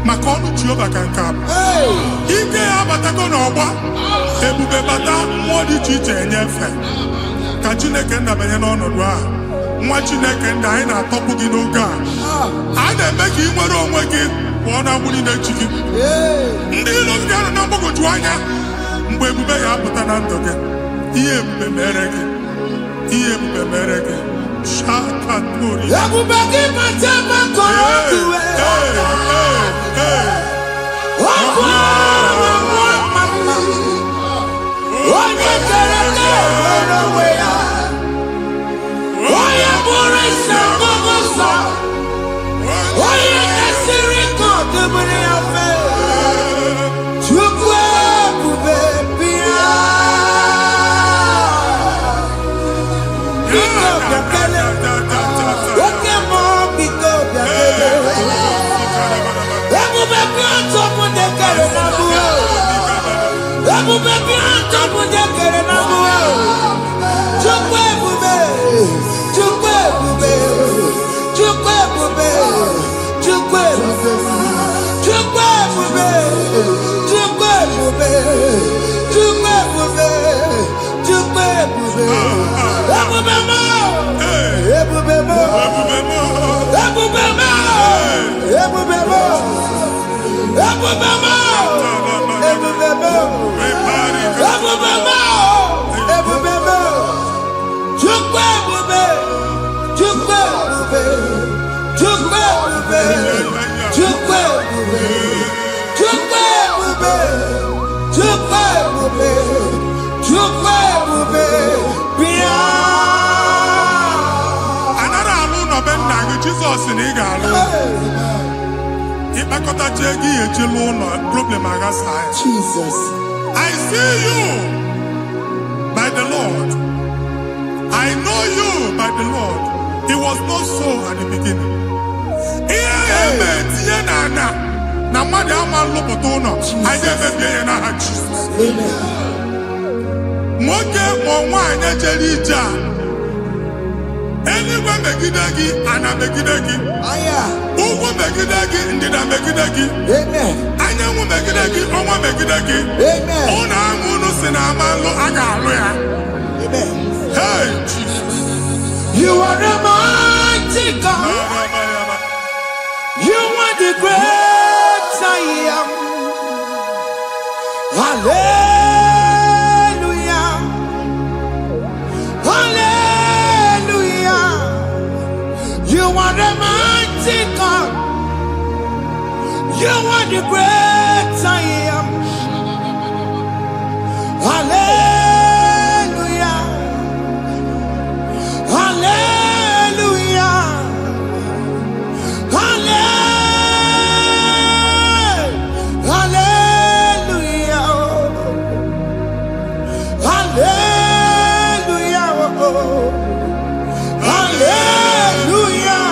maka ọnụ Jehova ka nke a bụ. Ike ya abatago n'ọgba ebube bata mmụọ dị iche iche enyefe ka Chineke ndabanye n'ọnọdụ a. Nwa Chineke ndị anyị na-atọpụ gị n'oge a na-eme ka ị nwere onwe gị pụọ na agbụrụ na-echi gị. Ndị ilo gị anọ na mgbagwoju anya mgbe ebube ya apụta na ndụ gị. Ihe ebube mere gị, ihe ebube mere gị. Shakatori ebube gị mata maka otu onye kere nwere onwe ya, onye bụrụ isi ọgụgụ nsọ, onye kesịrị ka ọdụbụrụ ya mfe. Chukwu ebube bịa, biko bịakele, oke mmụọ biko bịakele. Ebube bịa ntọpụ dekere na mbuo, ebube bịa ntọpụ dekere na mbuo. Chukwu ebube, Chukwu ebube, Chukwu ebube, Chukwu ebube, Chukwu ebube, Chukwu ebube, Chukwu ebube, Chukwu ebube. Ebube mo, ebube mo, ebube mo, ebube mo, ebube mo, ebube mo, ebube mo, ebube mo. Chukwu ebube, Chukwu ebube, Chukwu ebube, Chukwu ebube, Chukwu ebube, Chukwu ebube, Chukwu ebube, bịa. anara alụ nọbe nna gị Jizọs na ị ga-alụ ịkpakọtacha ego ihe ejelu ụlọ problem aghasa ya. Jesus. I see you by the Lord. I know you by the Lord. It was not so at the beginning. Ihe eme tinye na ana na mmadụ ama nlụpụta ụlọ anyị ga-emebie ya n'aha Jizọs. Nwoke ma nwaanyị jere ije a eluigwe megide gị, ana megide gị, ugwu megide gị, ndịda megide gị, anyanwụ megide gị, ọnwa megide gị. Ụnụ ahụ unu si na ama nlụ a ga-alụ ya. Hey, Jesus. You are the mighty God. You are the great I am. Hallelujah. Hallelujah. You are the mighty God. You are the great I am. Hallelujah. Hallelujah. Hallelujah. Hallelujah. Hallelujah.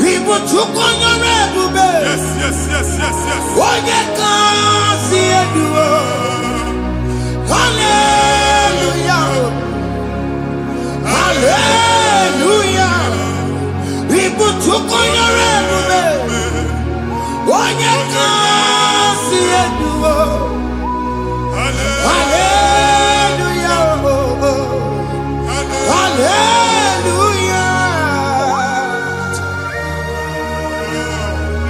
People took on your ebube. Yes, yes, yes, yes, yes. Onye kasi eduo. Hallelujah. Hallelujah. People took on your ebube. Onye kasi eduo. Hallelujah. Hallelujah.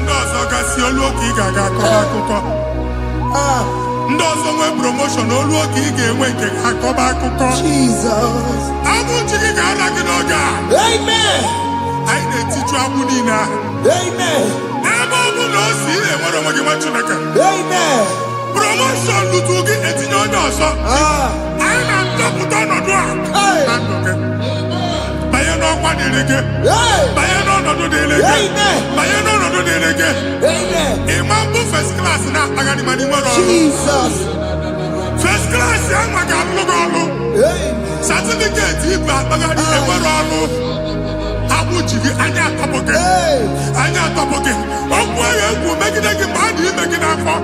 Ndị ọzọ gasị olu oge ị ga-aga akọba akụkọ. Ndị ọzọ nwee promotion olu oge ị ga-enwe nke akọba akụkọ. Jesus. Abụ chi gị ga-ala gị n'oge a. Amen. Anyị na-etiju abụ niile ahụ. Amen. Ebe ọ bụ na o si ị na-enwere onwe gị nwa Chineke. Amen. Promotion lutu gị etinye onye ọzọ. Anyị na-ndọpụta ọnọdụ a na ndụ gị. Banye n'ọkwa dịrị gị. Banye n'ọnọdụ dịrị gị. Banye n'ọnọdụ dịrị gị. Ịma mbụ first class na-akpagharị ma n'ime ọrụ. Jesus. First class ya nwa ga-alụ gị ọrụ. Certificate ibu akpagharị enwere ọrụ. Abụ ji gị anya atọpụ gị. Anya atọpụ gị. Okwu ahụ egwu megide gị mgbe a dị ime gị n'afọ.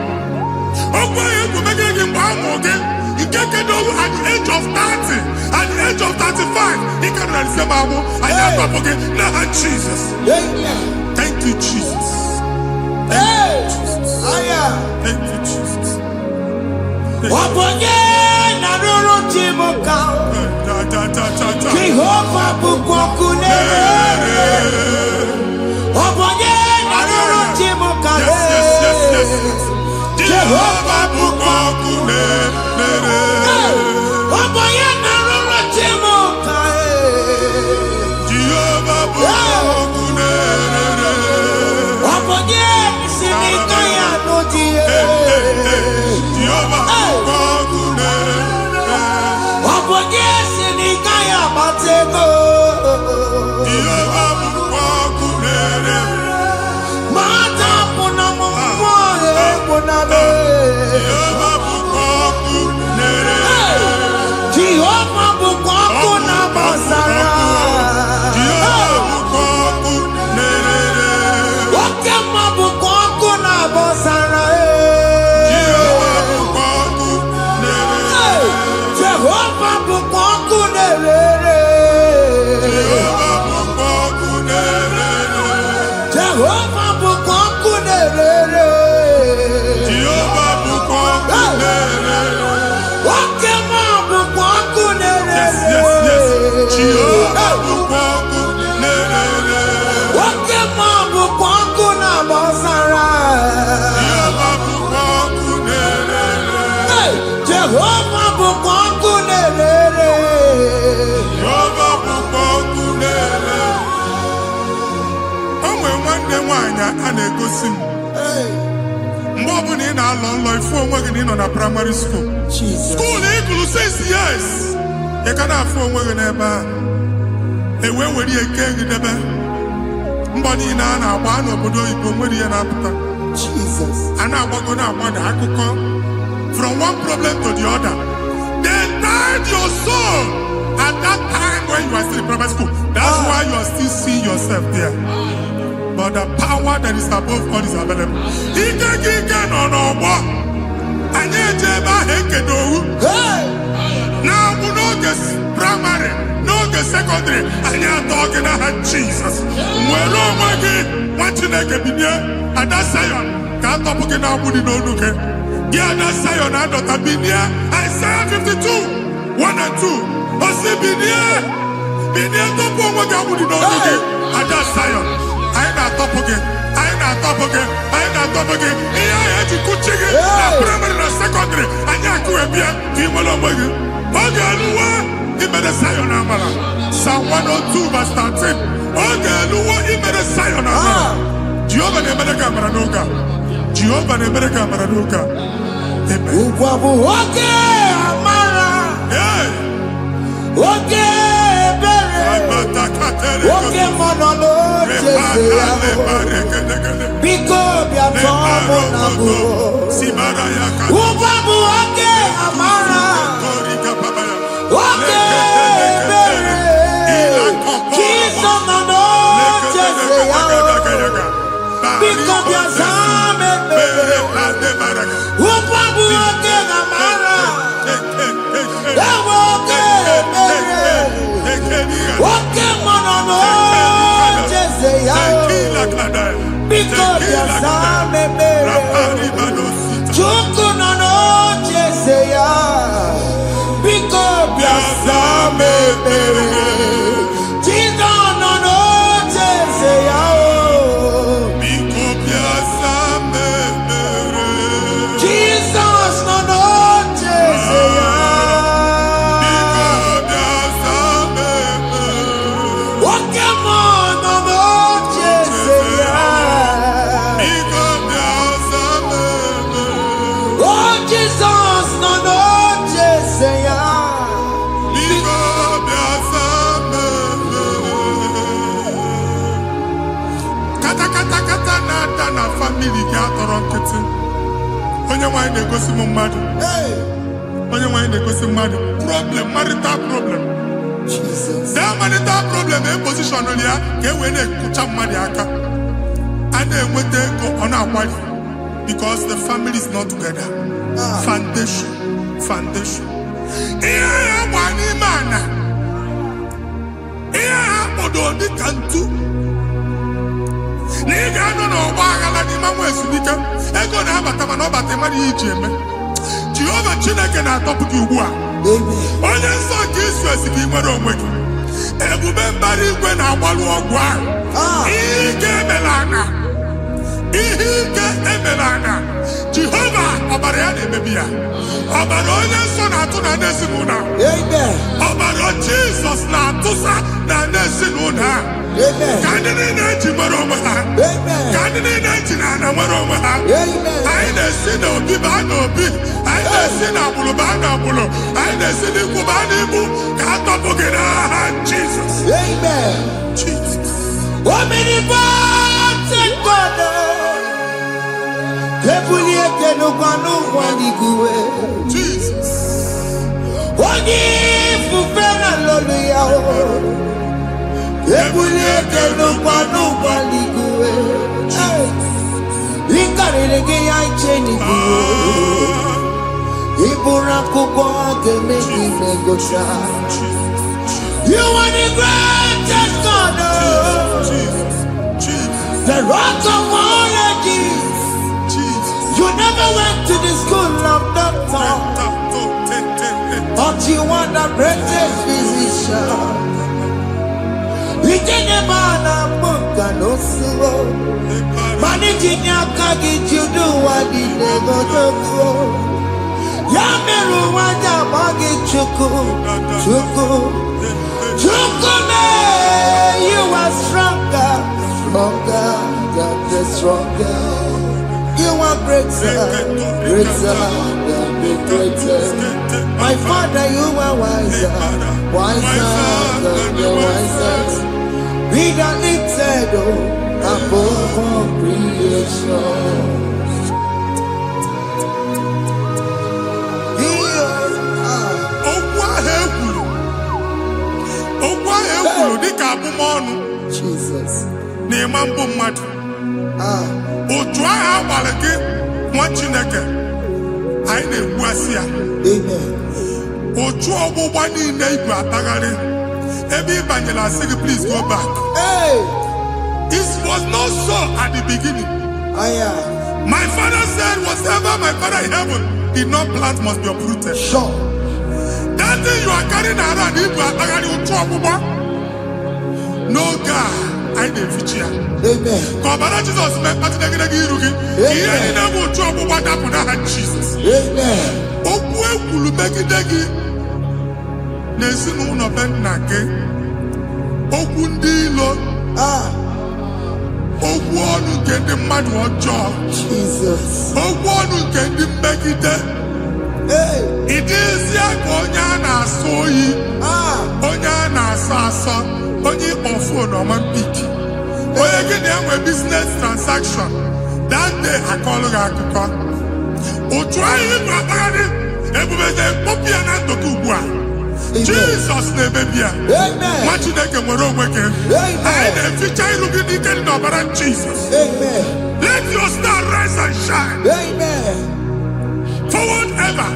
Okwu ahụ egwu megide gị mgbe a mụrụ gị. Nke kedu at the age of 30. At the age of 30. 45, he can receive Mamu. I am not forget. Now, Jesus. Thank you, Jesus. Thank you, Jesus. Thank you, Jesus. Jehovah Bukwakunere. Jehovah Bukwakunere. Primary school. Jesus. School equal 6 years. You can afford one neighbor. A way where you can get the body in an one of the Jesus. And I was going to want to come from one problem to the other. They tied your soul at that time when you are still in primary school. That's why you are still seeing yourself there. But the power that is above all is available. He can on our walk. And now we know this primary, no the secondary, and you're talking about Jesus. We're all watching a cabinet, and that's Zion. Can't talk about what you know. Yeah, that's Zion, and not a binia. Isaiah 52, 1 and 2. But see, binia, don't go what you know. And that's Zion. I'm not top again. I'm not top again. I'm not top again. I had to cook chicken. Primary and secondary. And you could be a team along with you. Okay, he made a Zion Amala. Psalm 102 verse 13. Okay, he made a Zion Amala. Jehovah the America Maranuka. Jehovah the America Maranuka. Amen. Okay, Amara. Okay. Okay, Manolo, because we are trouble. Ubabu, okay, Amara. Okay, Jesus, Manolo, because we are trouble. Ubabu, okay, Amara. Okay, Manolo, because you are problem, marital problem. Jesus. That marital problem, a position on here, get when they put up money, and then when they go on our wife, because the family is not together. Foundation. Here, Odoni Kantu. Nigga, no, Bagala, the man was speaking. I go to have a Tamano, but the money, Jim. Jehovah Chineke na top of you. Onye nsọ ka isu esi ka inwere onwe gị. Ebube mbara igwe na-agbalụ ọgwụ ahụ. Ihe ike emela anya. Ihe ike emela anya. Jehova ọbara ya na-emebi ya. Ọbara onye nsọ na-atụ na n'ezinụlọ. Ọbara Jizọs na-atụsa na n'ezinụlọ. Ka ndị niile eji nwere onwe ha. Ka ndị niile eji na ana nwere onwe ha. Anyị na-esi n'obi baa n'obi. Anyị na-esi n'agbụrụ baa n'agbụrụ. Anyị na-esi n'ikwu baa n'ikwu. Ka a tọpụ gị n'aha Jizọs. Jesus. Omnipotent God, Kebulieke no kwanu waniguwe. Jesus. Onye fufera lolu ya o. Kebulieke no kwanu waniguwe. Ikarele ge ya icheni guwe. Ibura kuko ageme imegosha. You are the greatest God, the rock of all ages. You never went to the school of doctor, but you are the greatest physician. We didn't man a book and also managing your kagi you do what you never do. Yameru wanja magi chuku. Chukume, you are stronger, stronger. You are greater than the greatest. My Father, you are wiser than the wisest. Be the lifted above all creation. Jesus. Nemambo mmadụ. Otu ahụ agbalị gị nwa Chineke anyị na-egbu asị ya. Otu ọgbụgba niile igwe atagharị ebe ị banyere asị gị please go back. It was not so at the beginning. My father said whatever my father in heaven did not plant must be uprooted. Sure. That thing you are carrying around igwe atagharị otu ọgbụgba. No God, I didn't feature. Amen. Kọbara Jesus mee kpatụ negidegi iru gị. Ihe niile bụ otu ọgbụgba dapụ n'aha Jesus. Amen. Okwu ekwuru megide gị n'ezinụlọ be nna gị. Okwu ndị ilo. Okwu ọnụ nke ndị mmadụ ọjọọ. Jesus. Okwu ọnụ nke ndị mmegide. Ị dịzie ka onye a na-asọ oyi. Onye a na-asọ asọ. Onye ịkpọ phone ọma mpiki. Onye gị na-enwe business transaction. That day akọlụ gị akụkọ. Otu anyị bụ akpagharị ebube na-ekpọpụ ya na ndụ gị ugbu a. Jesus na-emebi ya. Nwa Chineke nwere onwe gị. Anyị na-eficha iru gị n'ike dị n'ọbara Jesus. Let your star rise and shine. Forward ever,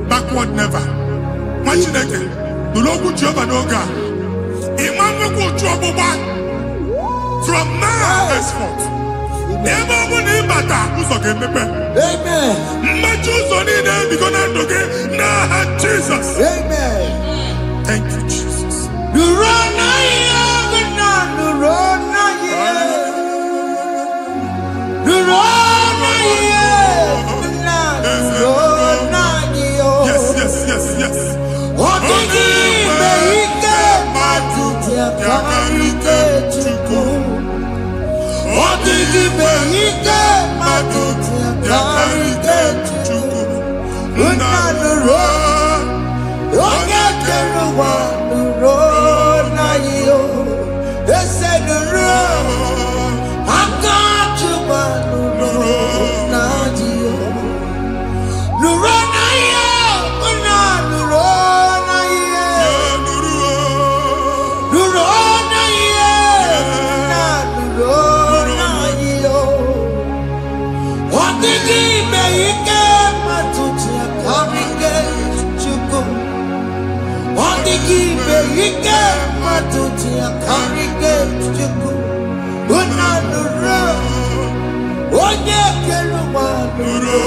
backward never. Nwa Chineke nụrụ okwu Jehova n'oge a. From now henceforth, ebe ọ bụ na ịbata ụzọ ga-emepe. Mmechi ụzọ niile ebigo na ndụ gị n'aha Jizọs. Thank you, Jesus. Yes. Yakarike chuku. Odigi beike maduti yakarike chuku. Unanuro, ongekeruwa nuro na yo. Ese nuro, akachuwa nuro na yo. Nuro na yo, unanuro. matuti akarike chuku. Unanuro. Onye keluma nuro.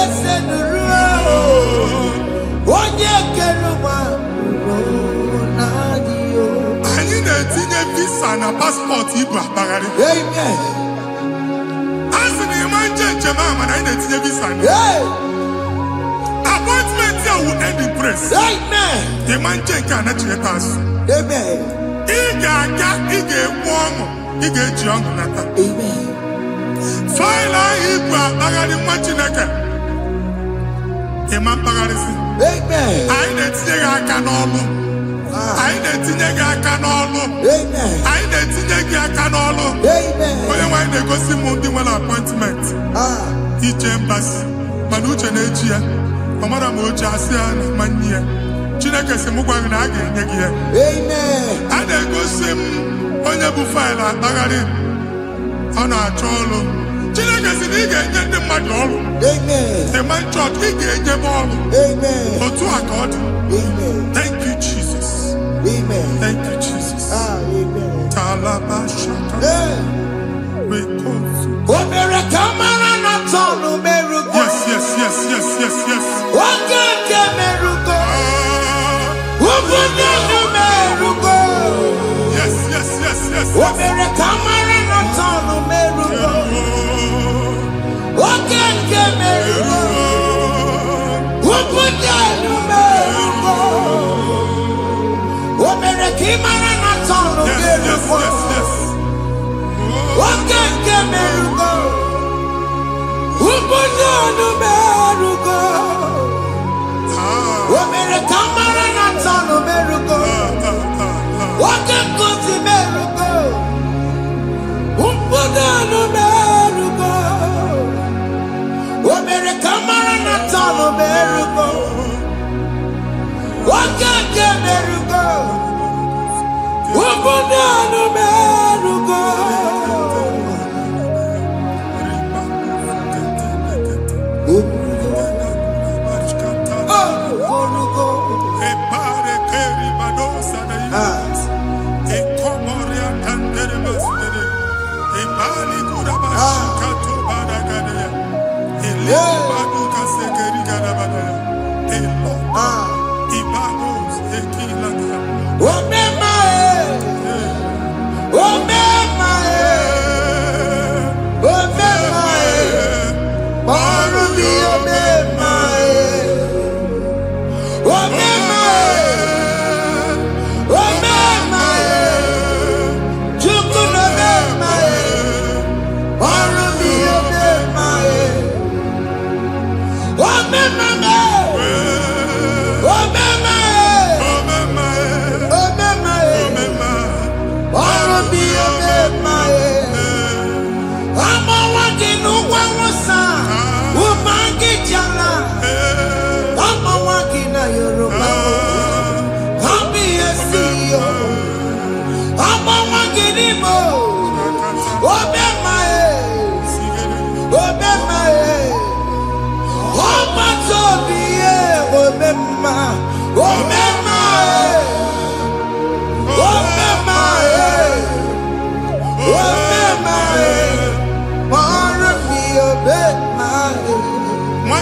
Ese nuro. Onye keluma nuro. Nadio. Anyị na-etinye visa na passport ibu akpagharị. Amen. Asị na ịma njem ama na anyị na-etinye visa na. Appointment here will end in praise. Amen. Ịma njem nke a na-echeta azụ. Amen. Ị ga-aga, ị ga-ekwu ọṅụ, ị ga-eji ọṅụ nata. Amen. Faịlụ ahụ ibu akpagharị nwa Chineke. Ịma mkpagharịsị. Amen. Anyị na-etinye gị aka n'ọlụ. Anyị na-etinye gị aka n'ọlụ. Amen. Anyị na-etinye gị aka n'ọlụ. Amen. Onye nwaanyị na-egosi m ndị nwere appointment ije mbasi mana uche na-eji ya ọ mara ma oche asị ya na mmanyi ya. Chineke sị m gwa gị na a ga-enye gị ya. Amen. A na-egosi m onye bụ faịlụ akpagharị ọ na-achọ ọrụ. Chineke sị na ị ga-enye ndị mmadụ ọrụ. Amen. Ema chọọchị ị ga-enye m ọrụ. Amen. Otu a ka ọ dị. Amen. Thank you Jesus. Amen. Thank you Jesus. Amen. Talabashaka. Omere kamara na tonu merugo. Yes. Oke merugo. Ubunye merugo. Yes. Omere kamara na tonu merugo. Oke merugo. Ubunye merugo. Omere kamara na tonu merugo. Oke merugo. Ubunye merugo. Omere kamara na tonu merugo. Oke kosi merugo. Ubunye merugo. Omere kamara na tonu merugo. Oke merugo. Ubunye merugo.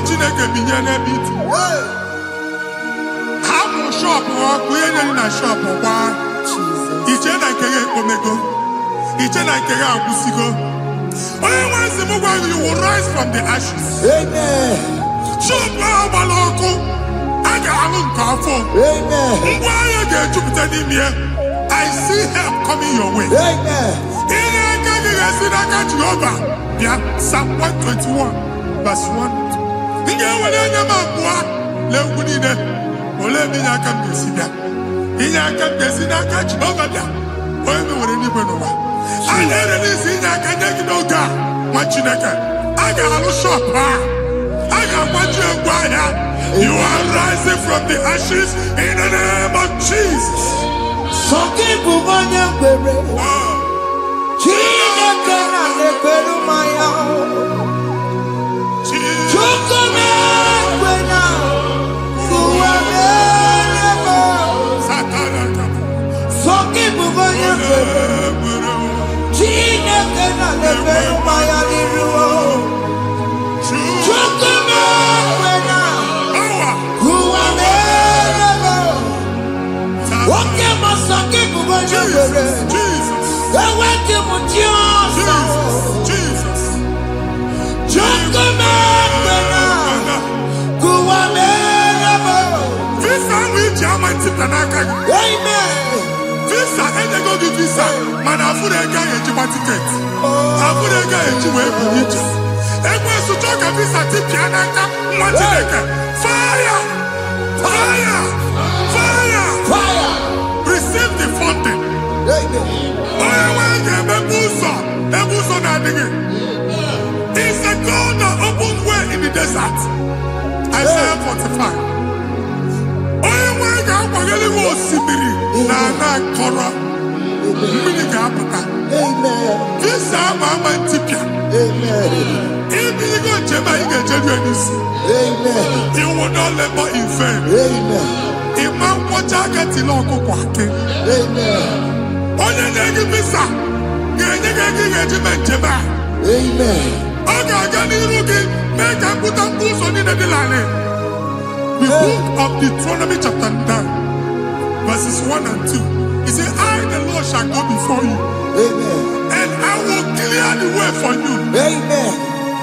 Chineke binye n'ebe itu. Hapụ shop ọkụ ihe na shop kwa. Iche na nke ya ekpomego. Iche na nke ya agwụsigo. Onye nwe nsị m gwa you will rise from the ashes. Amen. Shop ahụ gbara ọkụ. A ga-alụ nke afọ. Amen. Ngwa ahịa ga-ejupụta n'ime ya. I see help coming your way. Amen. Ihe aka gị ga-esi n'aka Jehova. Bịa Psalm 121 verse 1. Ị ga-ewere anya m abụọ na-egwu niile ole ebe inye aka m ga-esi bịa. Inye aka m ga-esi n'aka Jehova bịa. Onye mewere n'igwe n'ụwa. A na-ere n'isi inye aka nye gị n'oge a nwa Chineke. A ga-alụ shop ha. A ga-agbaji egwu ahịa. You are rising from the ashes in the name of Jesus. Sọkị bụ onye kwere. Chineke na-ekwere mmanya. Chukwu na-ekwe na ụwa na-ere Visa, and they go give visa. Man, I put a guy in your ticket. I put a guy in your way. And when you talk a visa, Tipianaka, fire! Fire! Fire! Fire! Receive the funding. It's a God that opens way in the desert. Isaiah 45. This is my tipia. If you go to you will not labor in vain. Imam Pochaka Tiloko Kwake. Only the visa. Amen. Make a put a boost on the line. The book of Deuteronomy chapter 9, verses 1 and 2. He said, I, the Lord, shall go before you. Amen. And I will clear the way for you. Amen.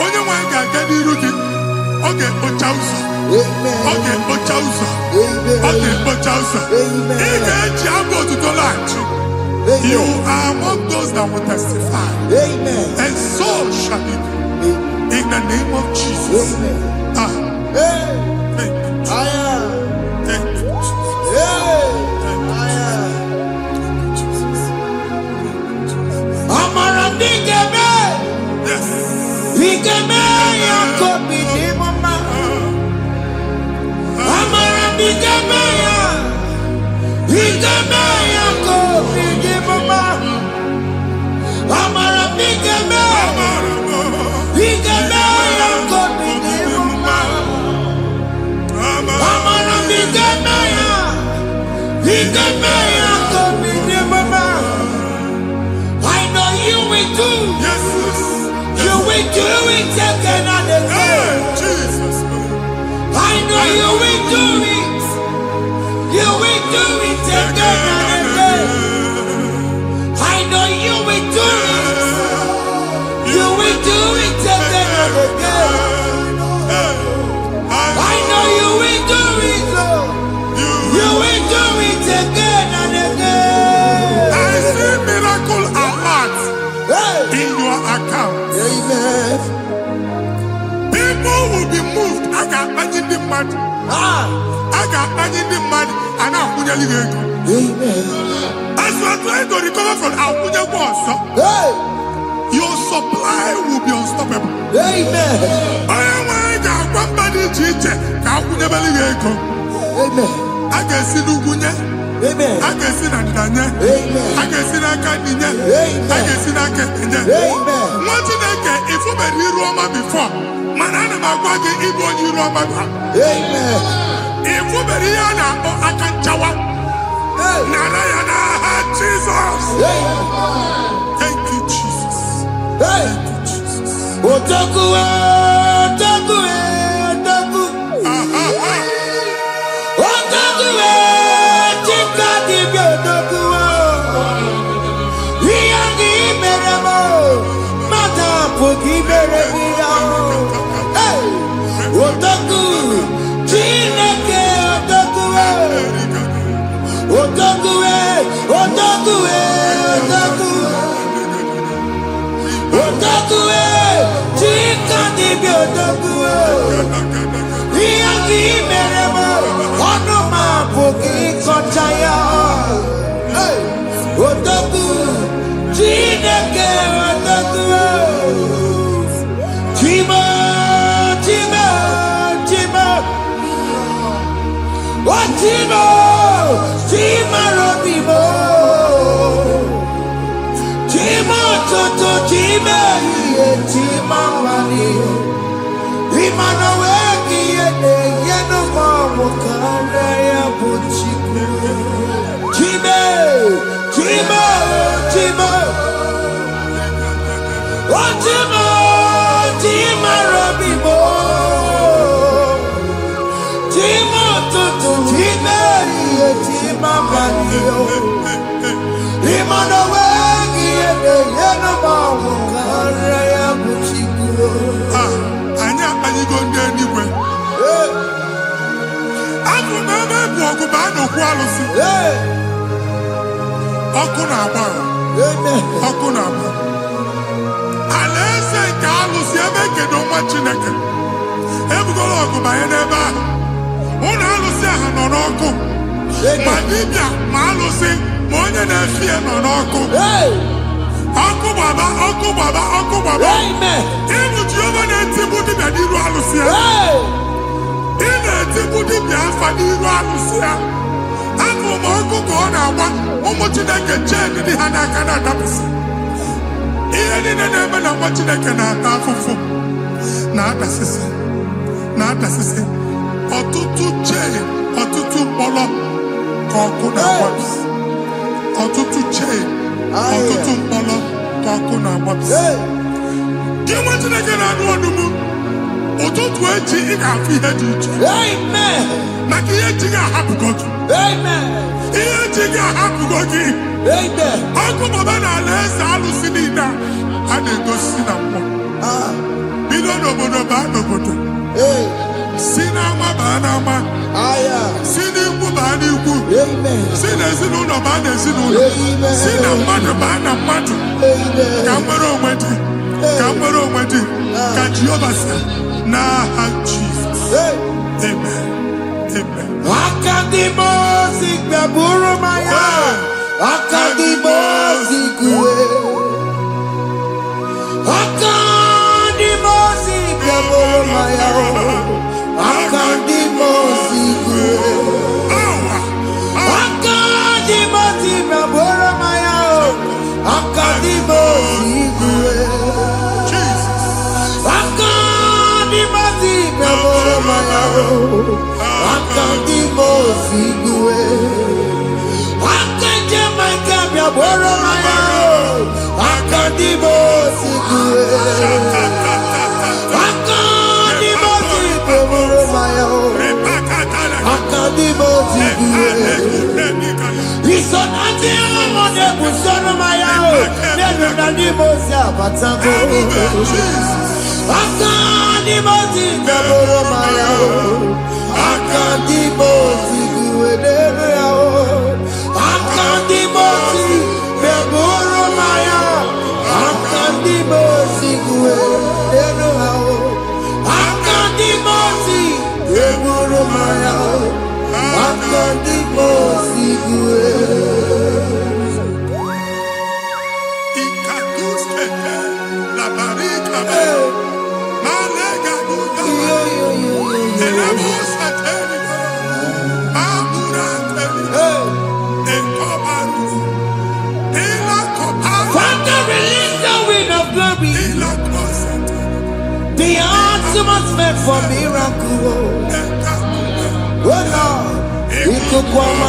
Only one can get the route. Okay, Ochausa. Amen. Okay, Ochausa. Amen. Okay, Ochausa. Amen. You are among those that will testify. Amen. And so shall it be. In the name of Jesus. Amen. Thank you. Thank you, Jesus. I know you will do. Yes, You will do it again and again. Jesus. I know you will do it. You will do it again and again. I know you will do it. You will do it again and again. I know you will do it, Lord. You will do it again and again. I see miracle alert in your account. Amen. People will be moved. I can imagine the mad. I can imagine the mad. And I'm going to leave. Amen. As you are trying to recover from Abuja Boss, your supply will be unstoppable. Amen. I am one body teacher. Amen. I can see Lugunya. Amen. I can see Nandanya. Amen. I can see Nakaninya. Amen. I can see Nakaninya. Amen. What did I get? If you were here Roma before, Manana Magwagi, Ibo, you Roma. Amen. If you were here now, I can Jawa. Narayana, Jesus. Thank you, Jesus. Thank you, Jesus. Otaku, Otaku, Otaku. Otaku, Chika di Otaku. Iyangi meremo, mata pogi meremia. Otaku, Chineke Otaku. Otaku, Otaku, Otaku. Otaku, Chika di Otaku. Iyangi meremo, onoma pogi kochaya. Otaku, Chineke Otaku. Chima, Chima, Chima. Oh, Chima, Chima Robimo. Chima Toto, Chima, Chima Mani. Imanowe kiyene yenu mawakara ya buchiku. Chima, Chima, Chima. Oh, ọgụ baa n'okwu alụsị. Ọkụ na-agba. Ọkụ na-agba. Alaeze nke alụsị ebe kedu nwa Chineke. Ebugoro ọgụ banye n'ebe ahụ. Ụlọ alụsị ahụ nọ n'ọkụ. Ma dibịa ma alụsị ma onye na-efi ya nọ n'ọkụ. Ọkụ gbaba, ọkụ gbaba, ọkụ gbaba. Ịbụ Jehova na-etigbu dibịa n'iru alụsị ya. Ị na-etigbu dibịa afa n'iru alụsị ya. Afọ ma ọkụ ka ọ na-agba ụmụ Chineke chee dị ha n'aka na-adapụsị. Ihe niile na-eme na nwa Chineke na-ata afụfụ na-adasịsị na-adasịsị. Ọtụtụ chee, ọtụtụ mkpọrọ ka ọkụ na-agbapụsị. Ọtụtụ chee, ọtụtụ mkpọrọ ka ọkụ na-agbapụsị. Gị nwa Chineke na-anụ ọdụm, ụtụtụ echi ị ga-afụ ihe dị iche. Maka ihe eji ga-ahapụgo gị. Ihe eji ga-ahapụgo gị. Ọkụ baba na alaeze alụsị niile a na-egosi na mmụọ. Bido n'obodo baa n'obodo. Si n'ama baa n'ama. Si n'ikwu baa n'ikwu. Si n'ezinụlọ baa n'ezinụlọ. Si na mmadụ baa na mmadụ. Ka nwere onwe dị. Ka nwere onwe dị. Ka Jehova sị n'aha Jizọs. Amen. Amen. Akadimosi gbaburu maya. Akadimosi kue. Akadimosi gbaburu maya. Akadimosi kue. Akadimosi gbaburu maya. Akadimosi kue. Akadimosi gbaburu maya. Akadimosi kue. Akadimosi gbaburu maya. Akadimosi kue. Akadimosi gbaburu maya. Akadimosi kue. Isonati amone busono maya. Nenu Akadimosi abatango. Akadimosi gbaburu maya. Akadimosi kue. Akadimosi gbaburu maya. Akadimosi kue. Akadimosi gbaburu maya. Akadimosi kue. Ikakuskete la barika. Malega duga. Elamusa teliga. Amura teliga. Ekobaru. Ela koparu. Father, release the wind of glory. Ela kosete. The atmosphere for miracle. Ekamu. Oh Lord, it could come